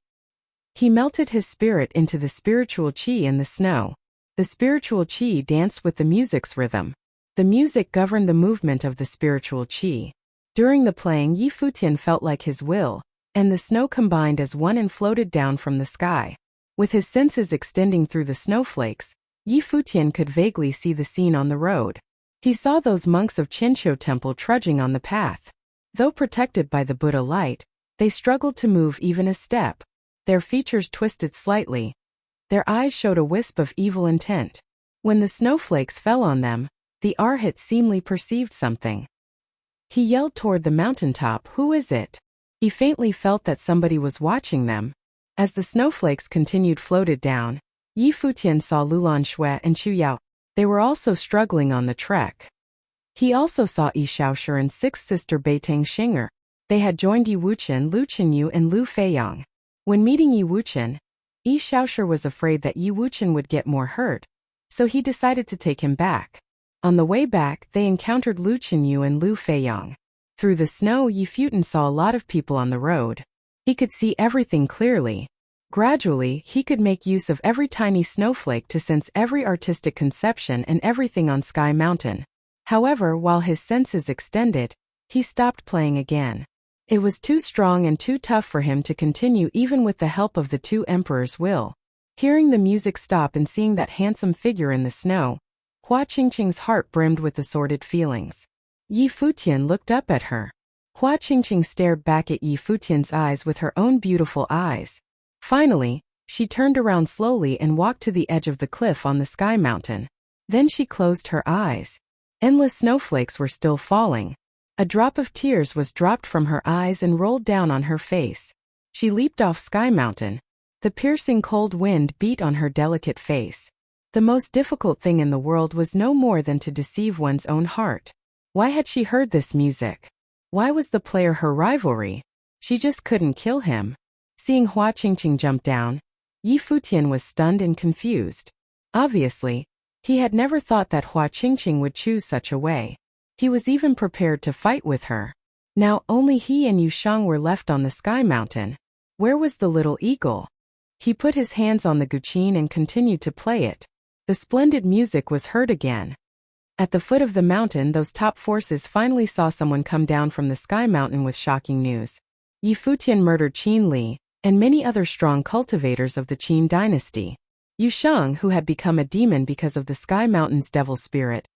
He melted his spirit into the spiritual qi in the snow. The spiritual qi danced with the music's rhythm. The music governed the movement of the spiritual qi. During the playing, Yi Futian felt like his will and the snow combined as one and floated down from the sky. With his senses extending through the snowflakes, Yi Futian could vaguely see the scene on the road. He saw those monks of Qinqiu Temple trudging on the path. Though protected by the Buddha light, they struggled to move even a step. Their features twisted slightly. Their eyes showed a wisp of evil intent. When the snowflakes fell on them, the arhat seemingly perceived something. He yelled toward the mountaintop, "Who is it?" He faintly felt that somebody was watching them. As the snowflakes continued floated down, Yi Futian saw Lulan Shui and Chu Yao. They were also struggling on the trek. He also saw Yi Shaoshi and sixth sister Beitang Xinger. They had joined Yi Wuchen, Lu Chenyu and Lu Feiyang. When meeting Yi Wuchen, Yi Shaoshi was afraid that Yi Wuchen would get more hurt, so he decided to take him back. On the way back, they encountered Lu Chenyu and Lu Feiyang. Through the snow, Yi Futian saw a lot of people on the road. He could see everything clearly. Gradually, he could make use of every tiny snowflake to sense every artistic conception and everything on Sky Mountain. However, while his senses extended, he stopped playing again. It was too strong and too tough for him to continue even with the help of the two emperors' will. Hearing the music stop and seeing that handsome figure in the snow, Hua Qingqing's heart brimmed with assorted feelings. Yi Futian looked up at her. Hua Qingqing stared back at Yi Futian's eyes with her own beautiful eyes. Finally, she turned around slowly and walked to the edge of the cliff on the sky mountain. Then she closed her eyes. Endless snowflakes were still falling. A drop of tears was dropped from her eyes and rolled down on her face. She leaped off Sky Mountain. The piercing cold wind beat on her delicate face. The most difficult thing in the world was no more than to deceive one's own heart. Why had she heard this music? Why was the player her rivalry? She just couldn't kill him. Seeing Hua Qingqing jump down, Yi Futian was stunned and confused. Obviously, he had never thought that Hua Qingqing would choose such a way. He was even prepared to fight with her. Now only he and Yu Shang were left on the Sky Mountain. Where was the little eagle? He put his hands on the guqin and continued to play it. The splendid music was heard again. At the foot of the mountain, those top forces finally saw someone come down from the Sky Mountain with shocking news. Yi Futian murdered Qin Li and many other strong cultivators of the Qin dynasty. Yu Shang, who had become a demon because of the Sky Mountain's devil spirit,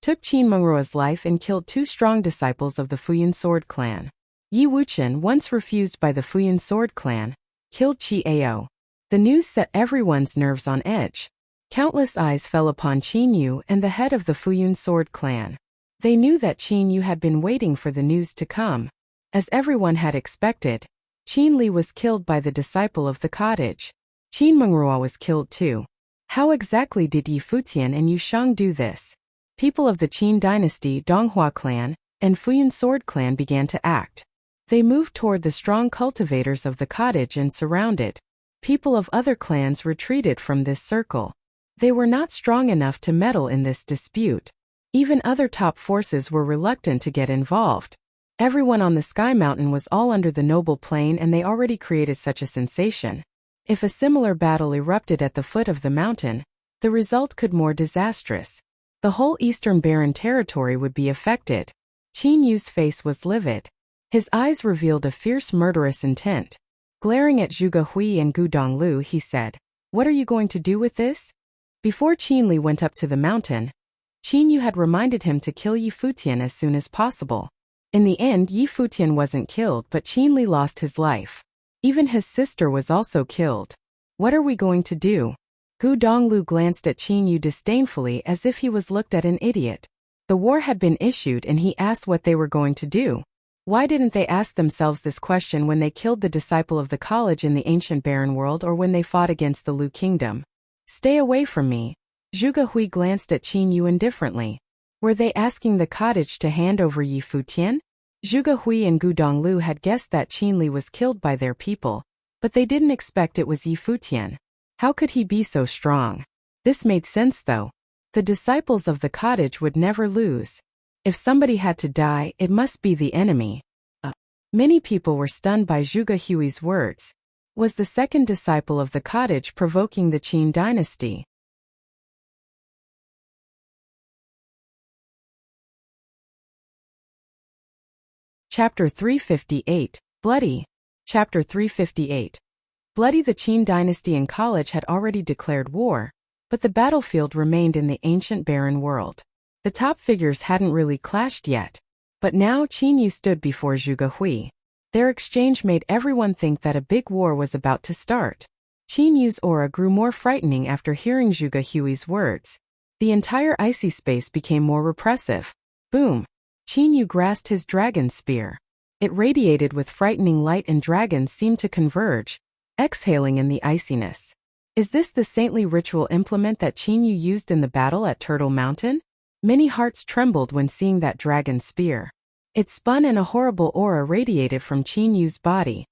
took Qin Mengruo's life and killed two strong disciples of the Futian sword clan. Yi Wuchen, once refused by the Futian sword clan, killed Qi Ao. The news set everyone's nerves on edge. Countless eyes fell upon Qin Yu and the head of the Futian sword clan. They knew that Qin Yu had been waiting for the news to come. As everyone had expected, Qin Li was killed by the disciple of the cottage. Qin Mengrua was killed too. How exactly did Yi Futian and Yu Shang do this? People of the Qin dynasty, Donghua clan, and Futian sword clan began to act. They moved toward the strong cultivators of the cottage and surrounded. People of other clans retreated from this circle. They were not strong enough to meddle in this dispute. Even other top forces were reluctant to get involved. Everyone on the Sky Mountain was all under the noble plain, and they already created such a sensation. If a similar battle erupted at the foot of the mountain, the result could be more disastrous. The whole eastern barren territory would be affected. Qin Yu's face was livid. His eyes revealed a fierce murderous intent. Glaring at Zhuge Hui and Gu Donglu, he said, "What are you going to do with this?" Before Qin Li went up to the mountain, Qin Yu had reminded him to kill Yi Futian as soon as possible. In the end, Yi Futian wasn't killed, but Qin Li lost his life. Even his sister was also killed. What are we going to do? Gu Donglu glanced at Qin Yu disdainfully as if he was looked at an idiot. The war had been issued and he asked what they were going to do. Why didn't they ask themselves this question when they killed the disciple of the college in the ancient barren world, or when they fought against the Lu kingdom? Stay away from me. Zhuge Hui glanced at Qin Yu indifferently. Were they asking the cottage to hand over Yi Futian? Zhuge Hui and Gu Donglu had guessed that Qin Li was killed by their people, but they didn't expect it was Yi Futian. How could he be so strong? This made sense though. The disciples of the cottage would never lose. If somebody had to die, it must be the enemy. Many people were stunned by Zhuge Hui's words. Was the second disciple of the cottage provoking the Qin dynasty? Chapter 358, Bloody. Chapter 358. Bloody. The Qin dynasty and college had already declared war, but the battlefield remained in the ancient barren world. The top figures hadn't really clashed yet, but now Qin Yu stood before Zhuge Hui. Their exchange made everyone think that a big war was about to start. Qin Yu's aura grew more frightening after hearing Zhuge Hui's words. The entire icy space became more repressive. Boom! Qin Yu grasped his dragon spear. It radiated with frightening light and dragons seemed to converge, exhaling in the iciness. Is this the saintly ritual implement that Qin Yu used in the battle at Turtle Mountain? Many hearts trembled when seeing that dragon spear. It spun and a horrible aura radiated from Qin Yu's body.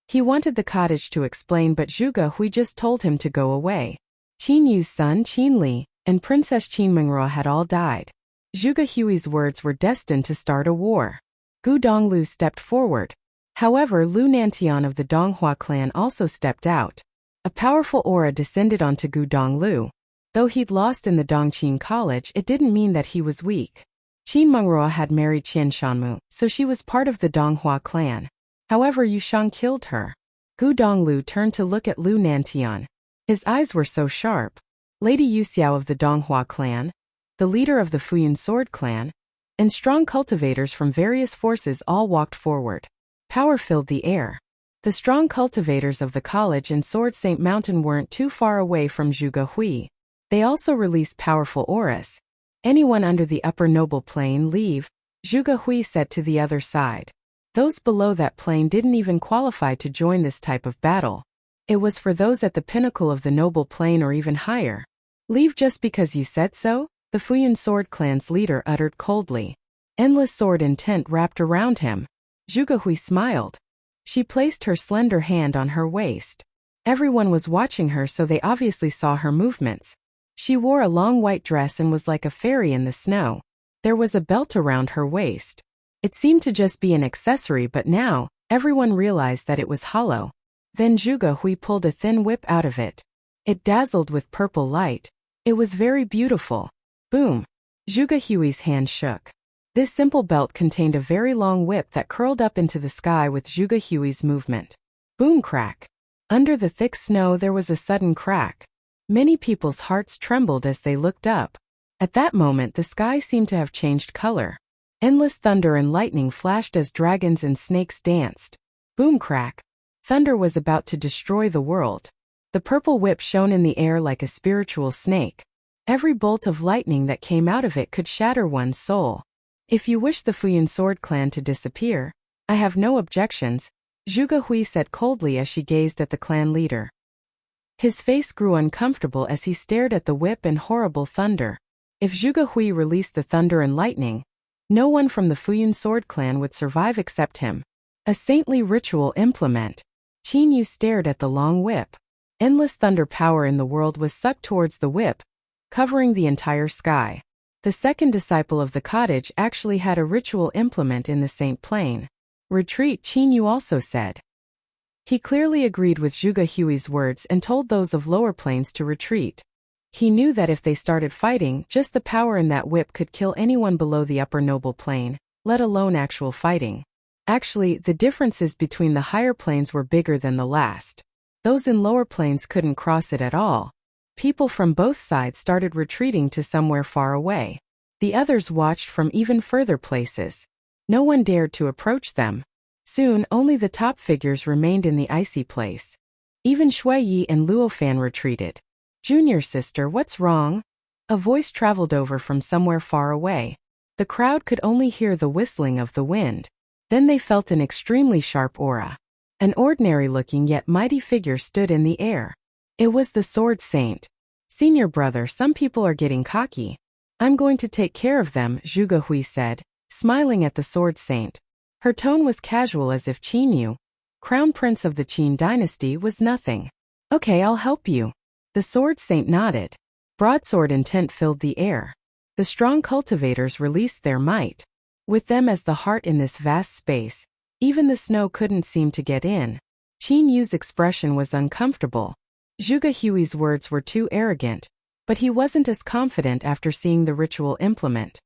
He wanted the cottage to explain, but Zhuge Hui just told him to go away. Qin Yu's son Qin Li and Princess Qin Mengrua had all died. Zhuge Hui's words were destined to start a war. Gu Donglu stepped forward. However, Lu Nantian of the Donghua clan also stepped out. A powerful aura descended onto Gu Donglu. Though he'd lost in the Dongqin college, it didn't mean that he was weak. Qin Mengrua had married Qian Shanmu, so she was part of the Donghua clan. However, Yu Shang killed her. Gu Donglu turned to look at Lu Nantian. His eyes were so sharp. Lady Yuxiao of the Donghua clan, the leader of the Futian sword clan, and strong cultivators from various forces all walked forward. Power filled the air. The strong cultivators of the college and Sword Saint Mountain weren't too far away from Zhuge Hui. They also released powerful auras. Anyone under the upper noble plane leave, Zhuge Hui said to the other side. Those below that plane didn't even qualify to join this type of battle. It was for those at the pinnacle of the noble plane or even higher. Leave just because you said so? The Futian sword clan's leader uttered coldly. Endless sword intent wrapped around him. Zhuge Hui smiled. She placed her slender hand on her waist. Everyone was watching her, so they obviously saw her movements. She wore a long white dress and was like a fairy in the snow. There was a belt around her waist. It seemed to just be an accessory, but now, everyone realized that it was hollow. Then Zhuge Hui pulled a thin whip out of it. It dazzled with purple light. It was very beautiful. Boom! Zhuge Hui's hand shook. This simple belt contained a very long whip that curled up into the sky with Zhuge Hui's movement. Boom crack! Under the thick snow there was a sudden crack. Many people's hearts trembled as they looked up. At that moment the sky seemed to have changed color. Endless thunder and lightning flashed as dragons and snakes danced. Boom crack! Thunder was about to destroy the world. The purple whip shone in the air like a spiritual snake. Every bolt of lightning that came out of it could shatter one's soul. If you wish the Futian sword clan to disappear, I have no objections, Zhuge Hui said coldly as she gazed at the clan leader. His face grew uncomfortable as he stared at the whip and horrible thunder. If Zhuge Hui released the thunder and lightning, no one from the Futian sword clan would survive except him. A saintly ritual implement. Qin Yu stared at the long whip. Endless thunder power in the world was sucked towards the whip, covering the entire sky. The second disciple of the cottage actually had a ritual implement in the Saint Plane. Retreat, Qin Yu also said. He clearly agreed with Zhuge Hui's words and told those of lower planes to retreat. He knew that if they started fighting, just the power in that whip could kill anyone below the upper noble plane, let alone actual fighting. Actually, the differences between the higher planes were bigger than the last. Those in lower planes couldn't cross it at all. People from both sides started retreating to somewhere far away. The others watched from even further places. No one dared to approach them. Soon, only the top figures remained in the icy place. Even Shui Yi and Luofan retreated. Junior sister, what's wrong? A voice traveled over from somewhere far away. The crowd could only hear the whistling of the wind. Then they felt an extremely sharp aura. An ordinary-looking yet mighty figure stood in the air. It was the Sword Saint. Senior brother, some people are getting cocky. I'm going to take care of them, Zhuge Hui said, smiling at the Sword Saint. Her tone was casual as if Qin Yu, crown prince of the Qin dynasty, was nothing. Okay, I'll help you. The Sword Saint nodded. Broadsword intent filled the air. The strong cultivators released their might. With them as the heart in this vast space, even the snow couldn't seem to get in. Qin Yu's expression was uncomfortable. Zhuge Hui's words were too arrogant, but he wasn't as confident after seeing the ritual implement.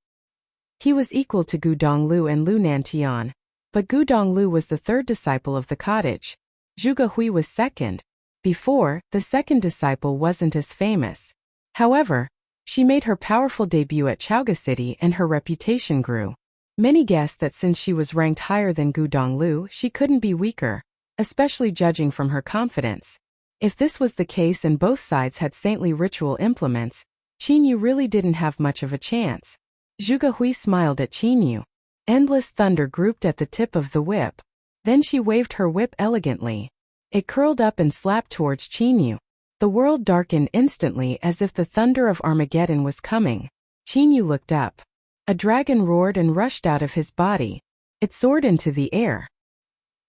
He was equal to Gu Donglu and Lu Nantian, but Gu Donglu was the third disciple of the cottage. Zhuge Hui was second. Before, the second disciple wasn't as famous. However, she made her powerful debut at Chaoga City and her reputation grew. Many guessed that since she was ranked higher than Gu Donglu, she couldn't be weaker, especially judging from her confidence. If this was the case and both sides had saintly ritual implements, Qin Yu really didn't have much of a chance. Zhuge Hui smiled at Qin Yu. Endless thunder grouped at the tip of the whip. Then she waved her whip elegantly. It curled up and slapped towards Qin Yu. The world darkened instantly as if the thunder of Armageddon was coming. Qin Yu looked up. A dragon roared and rushed out of his body. It soared into the air.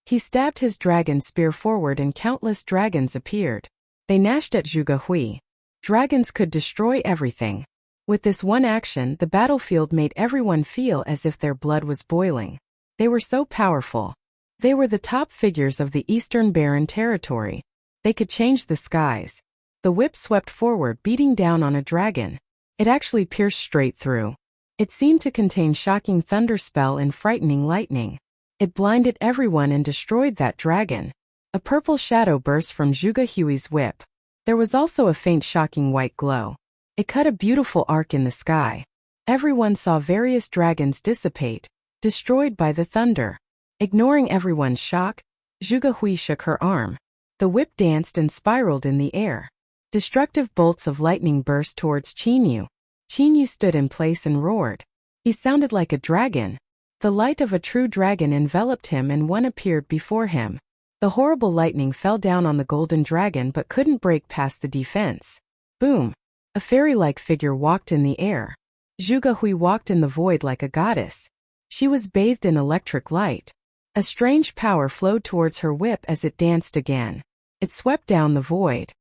He stabbed his dragon spear forward and countless dragons appeared. They gnashed at Zhuge Hui. Dragons could destroy everything. With this one action, the battlefield made everyone feel as if their blood was boiling. They were so powerful. They were the top figures of the Eastern Barren territory. They could change the skies. The whip swept forward, beating down on a dragon. It actually pierced straight through. It seemed to contain shocking thunder spell and frightening lightning. It blinded everyone and destroyed that dragon. A purple shadow burst from Zhuge Hui's whip. There was also a faint shocking white glow. It cut a beautiful arc in the sky. Everyone saw various dragons dissipate, destroyed by the thunder. Ignoring everyone's shock, Zhuge Hui shook her arm. The whip danced and spiraled in the air. Destructive bolts of lightning burst towards Qin Yu. Qin Yu stood in place and roared. He sounded like a dragon. The light of a true dragon enveloped him and one appeared before him. The horrible lightning fell down on the golden dragon but couldn't break past the defense. Boom! A fairy-like figure walked in the air. Zhuge Hui walked in the void like a goddess. She was bathed in electric light. A strange power flowed towards her whip as it danced again. It swept down the void.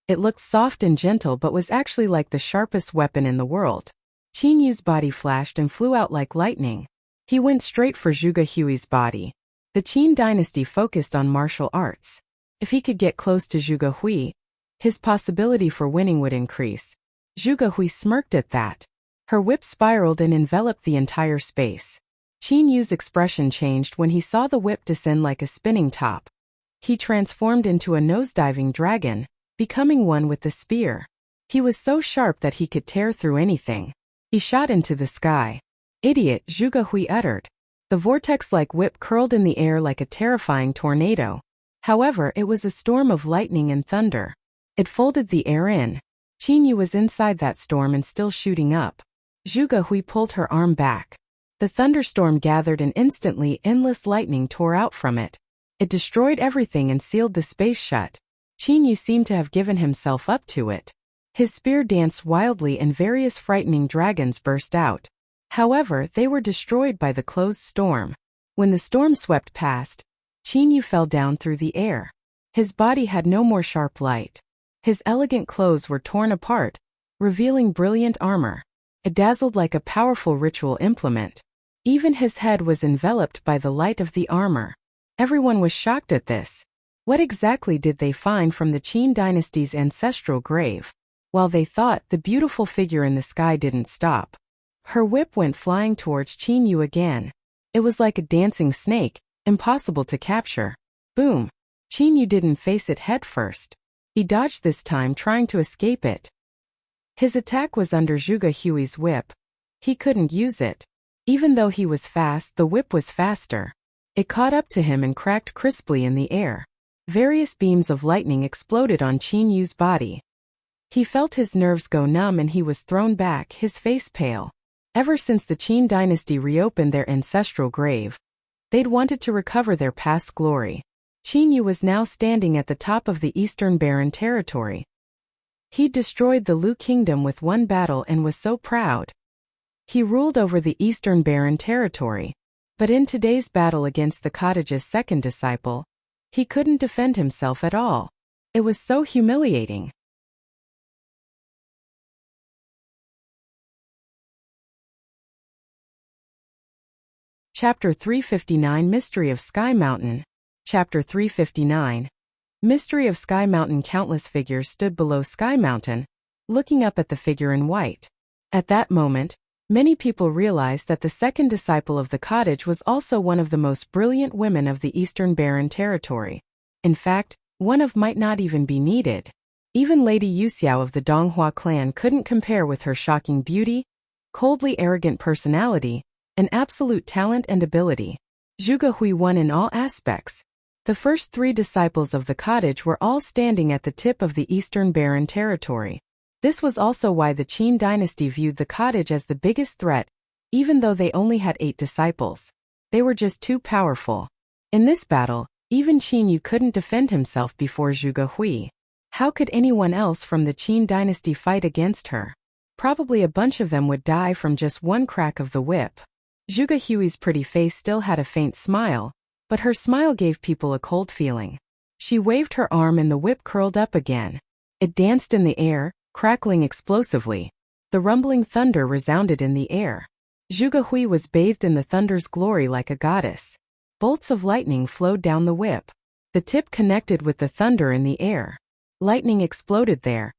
It looked soft and gentle but was actually like the sharpest weapon in the world. Qin Yu's body flashed and flew out like lightning. He went straight for Zhuge Hui's body. The Qin dynasty focused on martial arts. If he could get close to Zhuge Hui, his possibility for winning would increase. Zhuge Hui smirked at that. Her whip spiraled and enveloped the entire space. Qin Yu's expression changed when he saw the whip descend like a spinning top. He transformed into a nosediving dragon, becoming one with the spear. He was so sharp that he could tear through anything. He shot into the sky. Idiot, Zhuge Hui uttered. The vortex-like whip curled in the air like a terrifying tornado. However, it was a storm of lightning and thunder. It folded the air in. Qin Yu was inside that storm and still shooting up. Zhuge Hui pulled her arm back. The thunderstorm gathered and instantly endless lightning tore out from it. It destroyed everything and sealed the space shut. Qin Yu seemed to have given himself up to it. His spear danced wildly and various frightening dragons burst out. However, they were destroyed by the closed storm. When the storm swept past, Qin Yu fell down through the air. His body had no more sharp light. His elegant clothes were torn apart, revealing brilliant armor. It dazzled like a powerful ritual implement. Even his head was enveloped by the light of the armor. Everyone was shocked at this. What exactly did they find from the Qin dynasty's ancestral grave? While they thought, the beautiful figure in the sky didn't stop. Her whip went flying towards Qin Yu again. It was like a dancing snake, impossible to capture. Boom! Qin Yu didn't face it head first. He dodged this time, trying to escape it. His attack was under Zhuge Hui's whip. He couldn't use it. Even though he was fast, the whip was faster. It caught up to him and cracked crisply in the air. Various beams of lightning exploded on Qin Yu's body. He felt his nerves go numb and he was thrown back, his face pale. Ever since the Qin dynasty reopened their ancestral grave, they'd wanted to recover their past glory. Qin Yu was now standing at the top of the Eastern Barren territory. He'd destroyed the Lu kingdom with one battle and was so proud. He ruled over the Eastern Barren territory. But in today's battle against the cottage's second disciple, he couldn't defend himself at all. It was so humiliating. Chapter 359 Mystery of Sky Mountain. Chapter 359 Mystery of Sky Mountain. Countless figures stood below Sky Mountain, looking up at the figure in white. At that moment, many people realized that the second disciple of the cottage was also one of the most brilliant women of the Eastern Barren territory. In fact, one of might not even be needed. Even Lady Wuxia of the Donghua clan couldn't compare with her shocking beauty, coldly arrogant personality, and absolute talent and ability. Zhuge Hui won in all aspects. The first three disciples of the cottage were all standing at the tip of the Eastern Barren territory. This was also why the Qin dynasty viewed the cottage as the biggest threat, even though they only had 8 disciples. They were just too powerful. In this battle, even Qin Yu couldn't defend himself before Zhuge Hui. How could anyone else from the Qin dynasty fight against her? Probably a bunch of them would die from just one crack of the whip. Zhuge Hui's pretty face still had a faint smile, but her smile gave people a cold feeling. She waved her arm and the whip curled up again. It danced in the air, crackling explosively. The rumbling thunder resounded in the air. Zhuge Hui was bathed in the thunder's glory like a goddess. Bolts of lightning flowed down the whip. The tip connected with the thunder in the air. Lightning exploded there.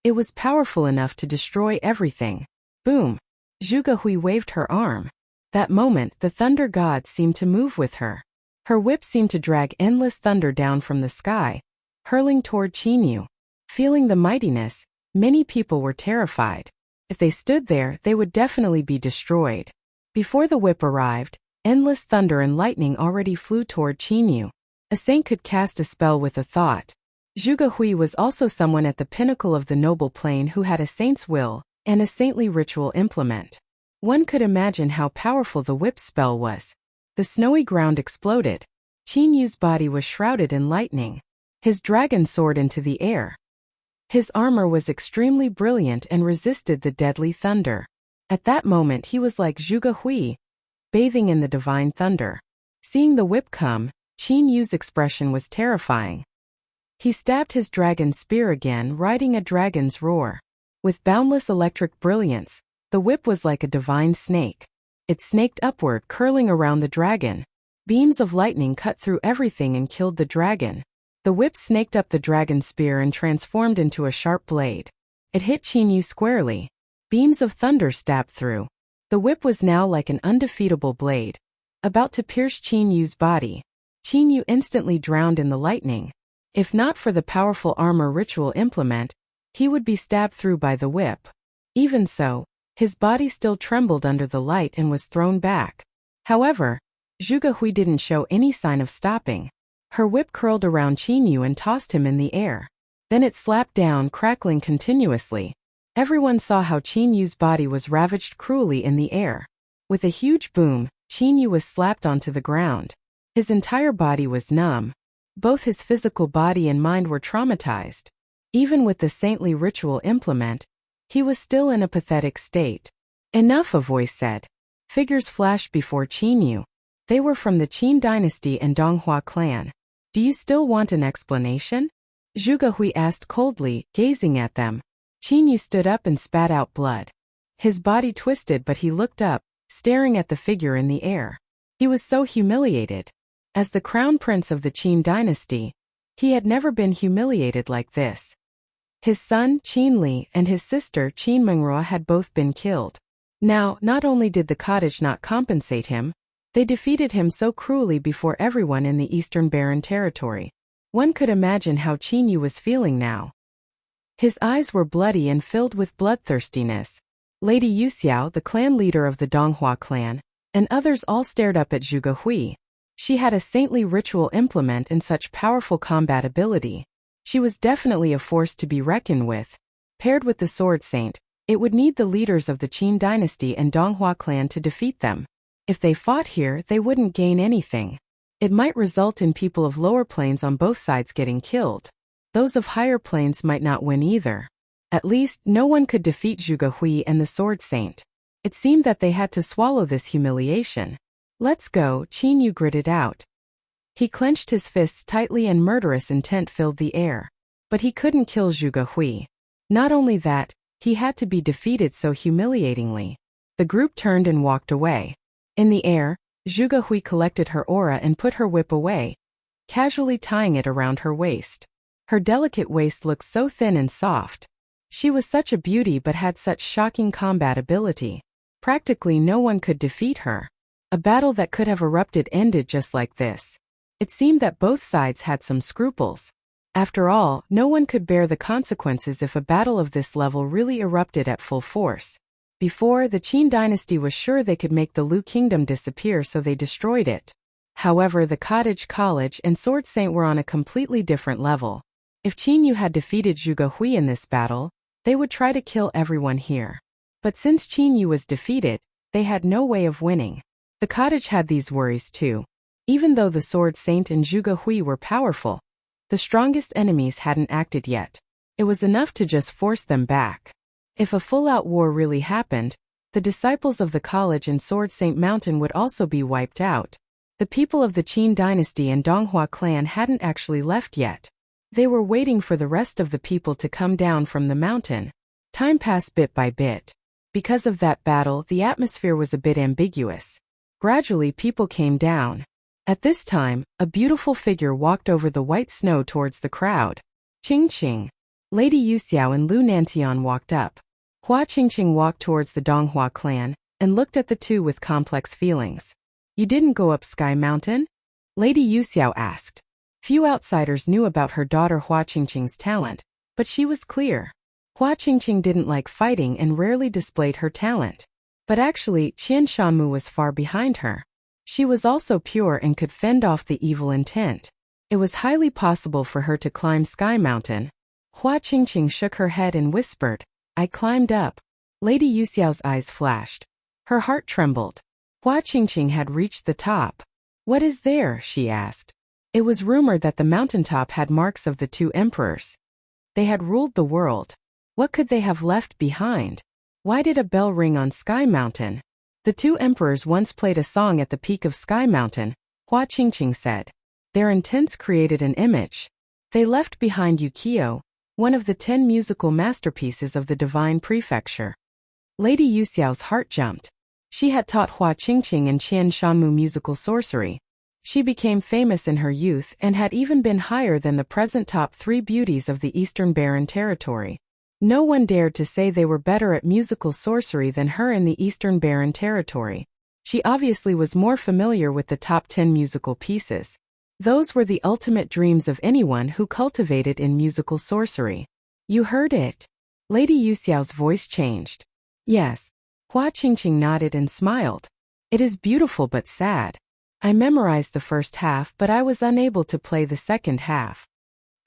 It was powerful enough to destroy everything. Boom! Zhuge Hui waved her arm. That moment, the thunder god seemed to move with her. Her whip seemed to drag endless thunder down from the sky, hurling toward Qin Yu. Feeling the mightiness, many people were terrified. If they stood there, they would definitely be destroyed. Before the whip arrived, endless thunder and lightning already flew toward Qin Yu. A saint could cast a spell with a thought. Zhuge Hui was also someone at the pinnacle of the noble plane who had a saint's will and a saintly ritual implement. One could imagine how powerful the whip spell was. The snowy ground exploded. Qin Yu's body was shrouded in lightning. His dragon soared into the air. His armor was extremely brilliant and resisted the deadly thunder. At that moment he was like Zhuge Hui, bathing in the divine thunder. Seeing the whip come, Qin Yu's expression was terrifying. He stabbed his dragon spear again, riding a dragon's roar. With boundless electric brilliance, the whip was like a divine snake. It snaked upward, curling around the dragon. Beams of lightning cut through everything and killed the dragon. The whip snaked up the dragon's spear and transformed into a sharp blade. It hit Qin Yu squarely. Beams of thunder stabbed through. The whip was now like an undefeatable blade, about to pierce Qin Yu's body. Qin Yu instantly drowned in the lightning. If not for the powerful armor ritual implement, he would be stabbed through by the whip. Even so, his body still trembled under the light and was thrown back. However, Zhuge Hui didn't show any sign of stopping. Her whip curled around Qin Yu and tossed him in the air. Then it slapped down, crackling continuously. Everyone saw how Qin Yu's body was ravaged cruelly in the air. With a huge boom, Qin Yu was slapped onto the ground. His entire body was numb. Both his physical body and mind were traumatized. Even with the saintly ritual implement, he was still in a pathetic state. Enough, a voice said. Figures flashed before Qin Yu. They were from the Qin dynasty and Donghua clan. Do you still want an explanation? Zhuge Hui asked coldly, gazing at them. Qin Yu stood up and spat out blood. His body twisted, but he looked up, staring at the figure in the air. He was so humiliated. As the crown prince of the Qin dynasty, he had never been humiliated like this. His son, Qin Li, and his sister, Qin Mengrua, had both been killed. Now, not only did the cottage not compensate him, they defeated him so cruelly before everyone in the Eastern Barren territory. One could imagine how Qin Yu was feeling now. His eyes were bloody and filled with bloodthirstiness. Lady Wuxia, the clan leader of the Donghua clan, and others all stared up at Zhuge Hui. She had a saintly ritual implement and such powerful combat ability. She was definitely a force to be reckoned with. Paired with the Sword Saint, it would need the leaders of the Qin dynasty and Donghua clan to defeat them. If they fought here, they wouldn't gain anything. It might result in people of lower planes on both sides getting killed. Those of higher planes might not win either. At least, no one could defeat Zhuge Hui and the Sword Saint. It seemed that they had to swallow this humiliation. Let's go, Qin Yu gritted out. He clenched his fists tightly and murderous intent filled the air. But he couldn't kill Zhuge Hui. Not only that, he had to be defeated so humiliatingly. The group turned and walked away. In the air, Zhuge Hui collected her aura and put her whip away, casually tying it around her waist. Her delicate waist looked so thin and soft. She was such a beauty but had such shocking combat ability. Practically no one could defeat her. A battle that could have erupted ended just like this. It seemed that both sides had some scruples. After all, no one could bear the consequences if a battle of this level really erupted at full force. Before, the Qin dynasty was sure they could make the Lu kingdom disappear, so they destroyed it. However, the cottage, college, and Sword Saint were on a completely different level. If Qin Yu had defeated Zhuge Hui in this battle, they would try to kill everyone here. But since Qin Yu was defeated, they had no way of winning. The cottage had these worries too. Even though the Sword Saint and Zhuge Hui were powerful, the strongest enemies hadn't acted yet. It was enough to just force them back. If a full-out war really happened, the disciples of the college and Sword Saint Mountain would also be wiped out. The people of the Qin dynasty and Donghua clan hadn't actually left yet. They were waiting for the rest of the people to come down from the mountain. Time passed bit by bit. Because of that battle, the atmosphere was a bit ambiguous. Gradually, people came down. At this time, a beautiful figure walked over the white snow towards the crowd. Ching Ching. Lady Wuxiao and Lu Nantian walked up. Hua Qingqing walked towards the Donghua clan, and looked at the two with complex feelings. You didn't go up Sky Mountain? Lady Wuxiao asked. Few outsiders knew about her daughter Hua Qingqing's talent, but she was clear. Hua Qingqing didn't like fighting and rarely displayed her talent. But actually, Qian Shanmu was far behind her. She was also pure and could fend off the evil intent. It was highly possible for her to climb Sky Mountain. Hua Qingqing shook her head and whispered, I climbed up. Lady Wuxiao's eyes flashed. Her heart trembled. Hua Qingqing had reached the top. What is there? She asked. It was rumored that the mountaintop had marks of the two emperors. They had ruled the world. What could they have left behind? Why did a bell ring on Sky Mountain? The two emperors once played a song at the peak of Sky Mountain, Hua Qingqing said. Their intents created an image. They left behind Yukio, one of the 10 musical masterpieces of the Divine Prefecture. Lady Wuxiao's heart jumped. She had taught Hua Qingqing and Qian Shanmu musical sorcery. She became famous in her youth and had even been higher than the present top 3 beauties of the Eastern Barren territory. No one dared to say they were better at musical sorcery than her in the Eastern Barren territory. She obviously was more familiar with the top 10 musical pieces. Those were the ultimate dreams of anyone who cultivated in musical sorcery. You heard it. Lady Wuxiao's voice changed. Yes. Hua Qingqing nodded and smiled. It is beautiful but sad. I memorized the first half, but I was unable to play the second half.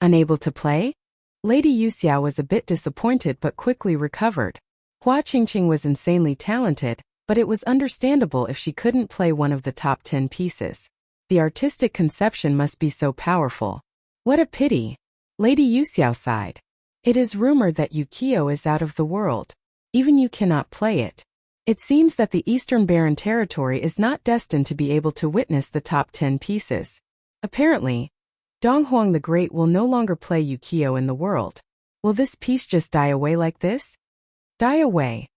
Unable to play? Lady Wuxia was a bit disappointed but quickly recovered. Hua Qingqing was insanely talented, but it was understandable if she couldn't play one of the top 10 pieces. The artistic conception must be so powerful. What a pity. Lady Wuxia sighed. It is rumored that Yukio is out of the world. Even you cannot play it. It seems that the Eastern Barren Territory is not destined to be able to witness the top 10 pieces. Apparently, Donghuang the Great will no longer play Yukio in the world. Will this piece just die away like this? Die away.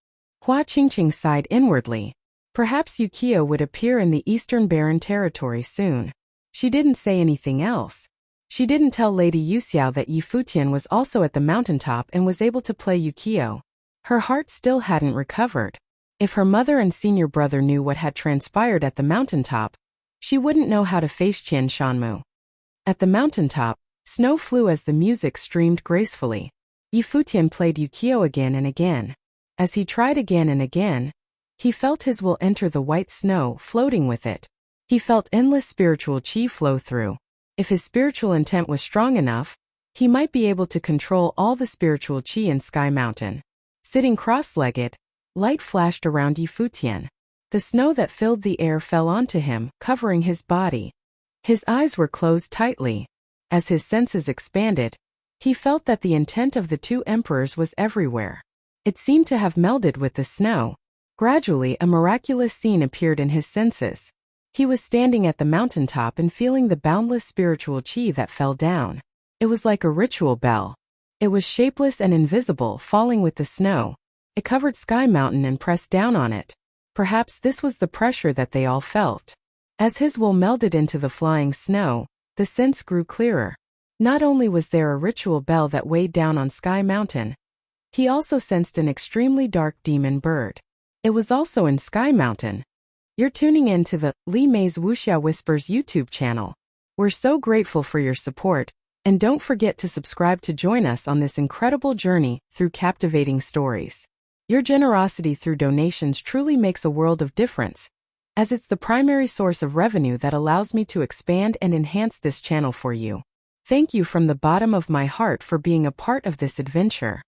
Hua Qingqing sighed inwardly. Perhaps Yukio would appear in the Eastern Barren Territory soon. She didn't say anything else. She didn't tell Lady Wuxia that Yi Futian was also at the mountaintop and was able to play Yukio. Her heart still hadn't recovered. If her mother and senior brother knew what had transpired at the mountaintop, she wouldn't know how to face Qian Shanmu. At the mountaintop, snow flew as the music streamed gracefully. Yi Futian played Yukio again and again. As he tried again and again, he felt his will enter the white snow, floating with it. He felt endless spiritual qi flow through. If his spiritual intent was strong enough, he might be able to control all the spiritual qi in Sky Mountain. Sitting cross-legged, light flashed around Yi Futian. The snow that filled the air fell onto him, covering his body. His eyes were closed tightly. As his senses expanded, he felt that the intent of the two emperors was everywhere. It seemed to have melded with the snow. Gradually, a miraculous scene appeared in his senses. He was standing at the mountaintop and feeling the boundless spiritual qi that fell down. It was like a ritual bell. It was shapeless and invisible, falling with the snow. It covered Sky Mountain and pressed down on it. Perhaps this was the pressure that they all felt. As his will melded into the flying snow, the sense grew clearer. Not only was there a ritual bell that weighed down on Sky Mountain, he also sensed an extremely dark demon bird. It was also in Sky Mountain. You're tuning in to the Li Mei's Wuxia Whispers YouTube channel. We're so grateful for your support, and don't forget to subscribe to join us on this incredible journey through captivating stories. Your generosity through donations truly makes a world of difference, as it's the primary source of revenue that allows me to expand and enhance this channel for you. Thank you from the bottom of my heart for being a part of this adventure.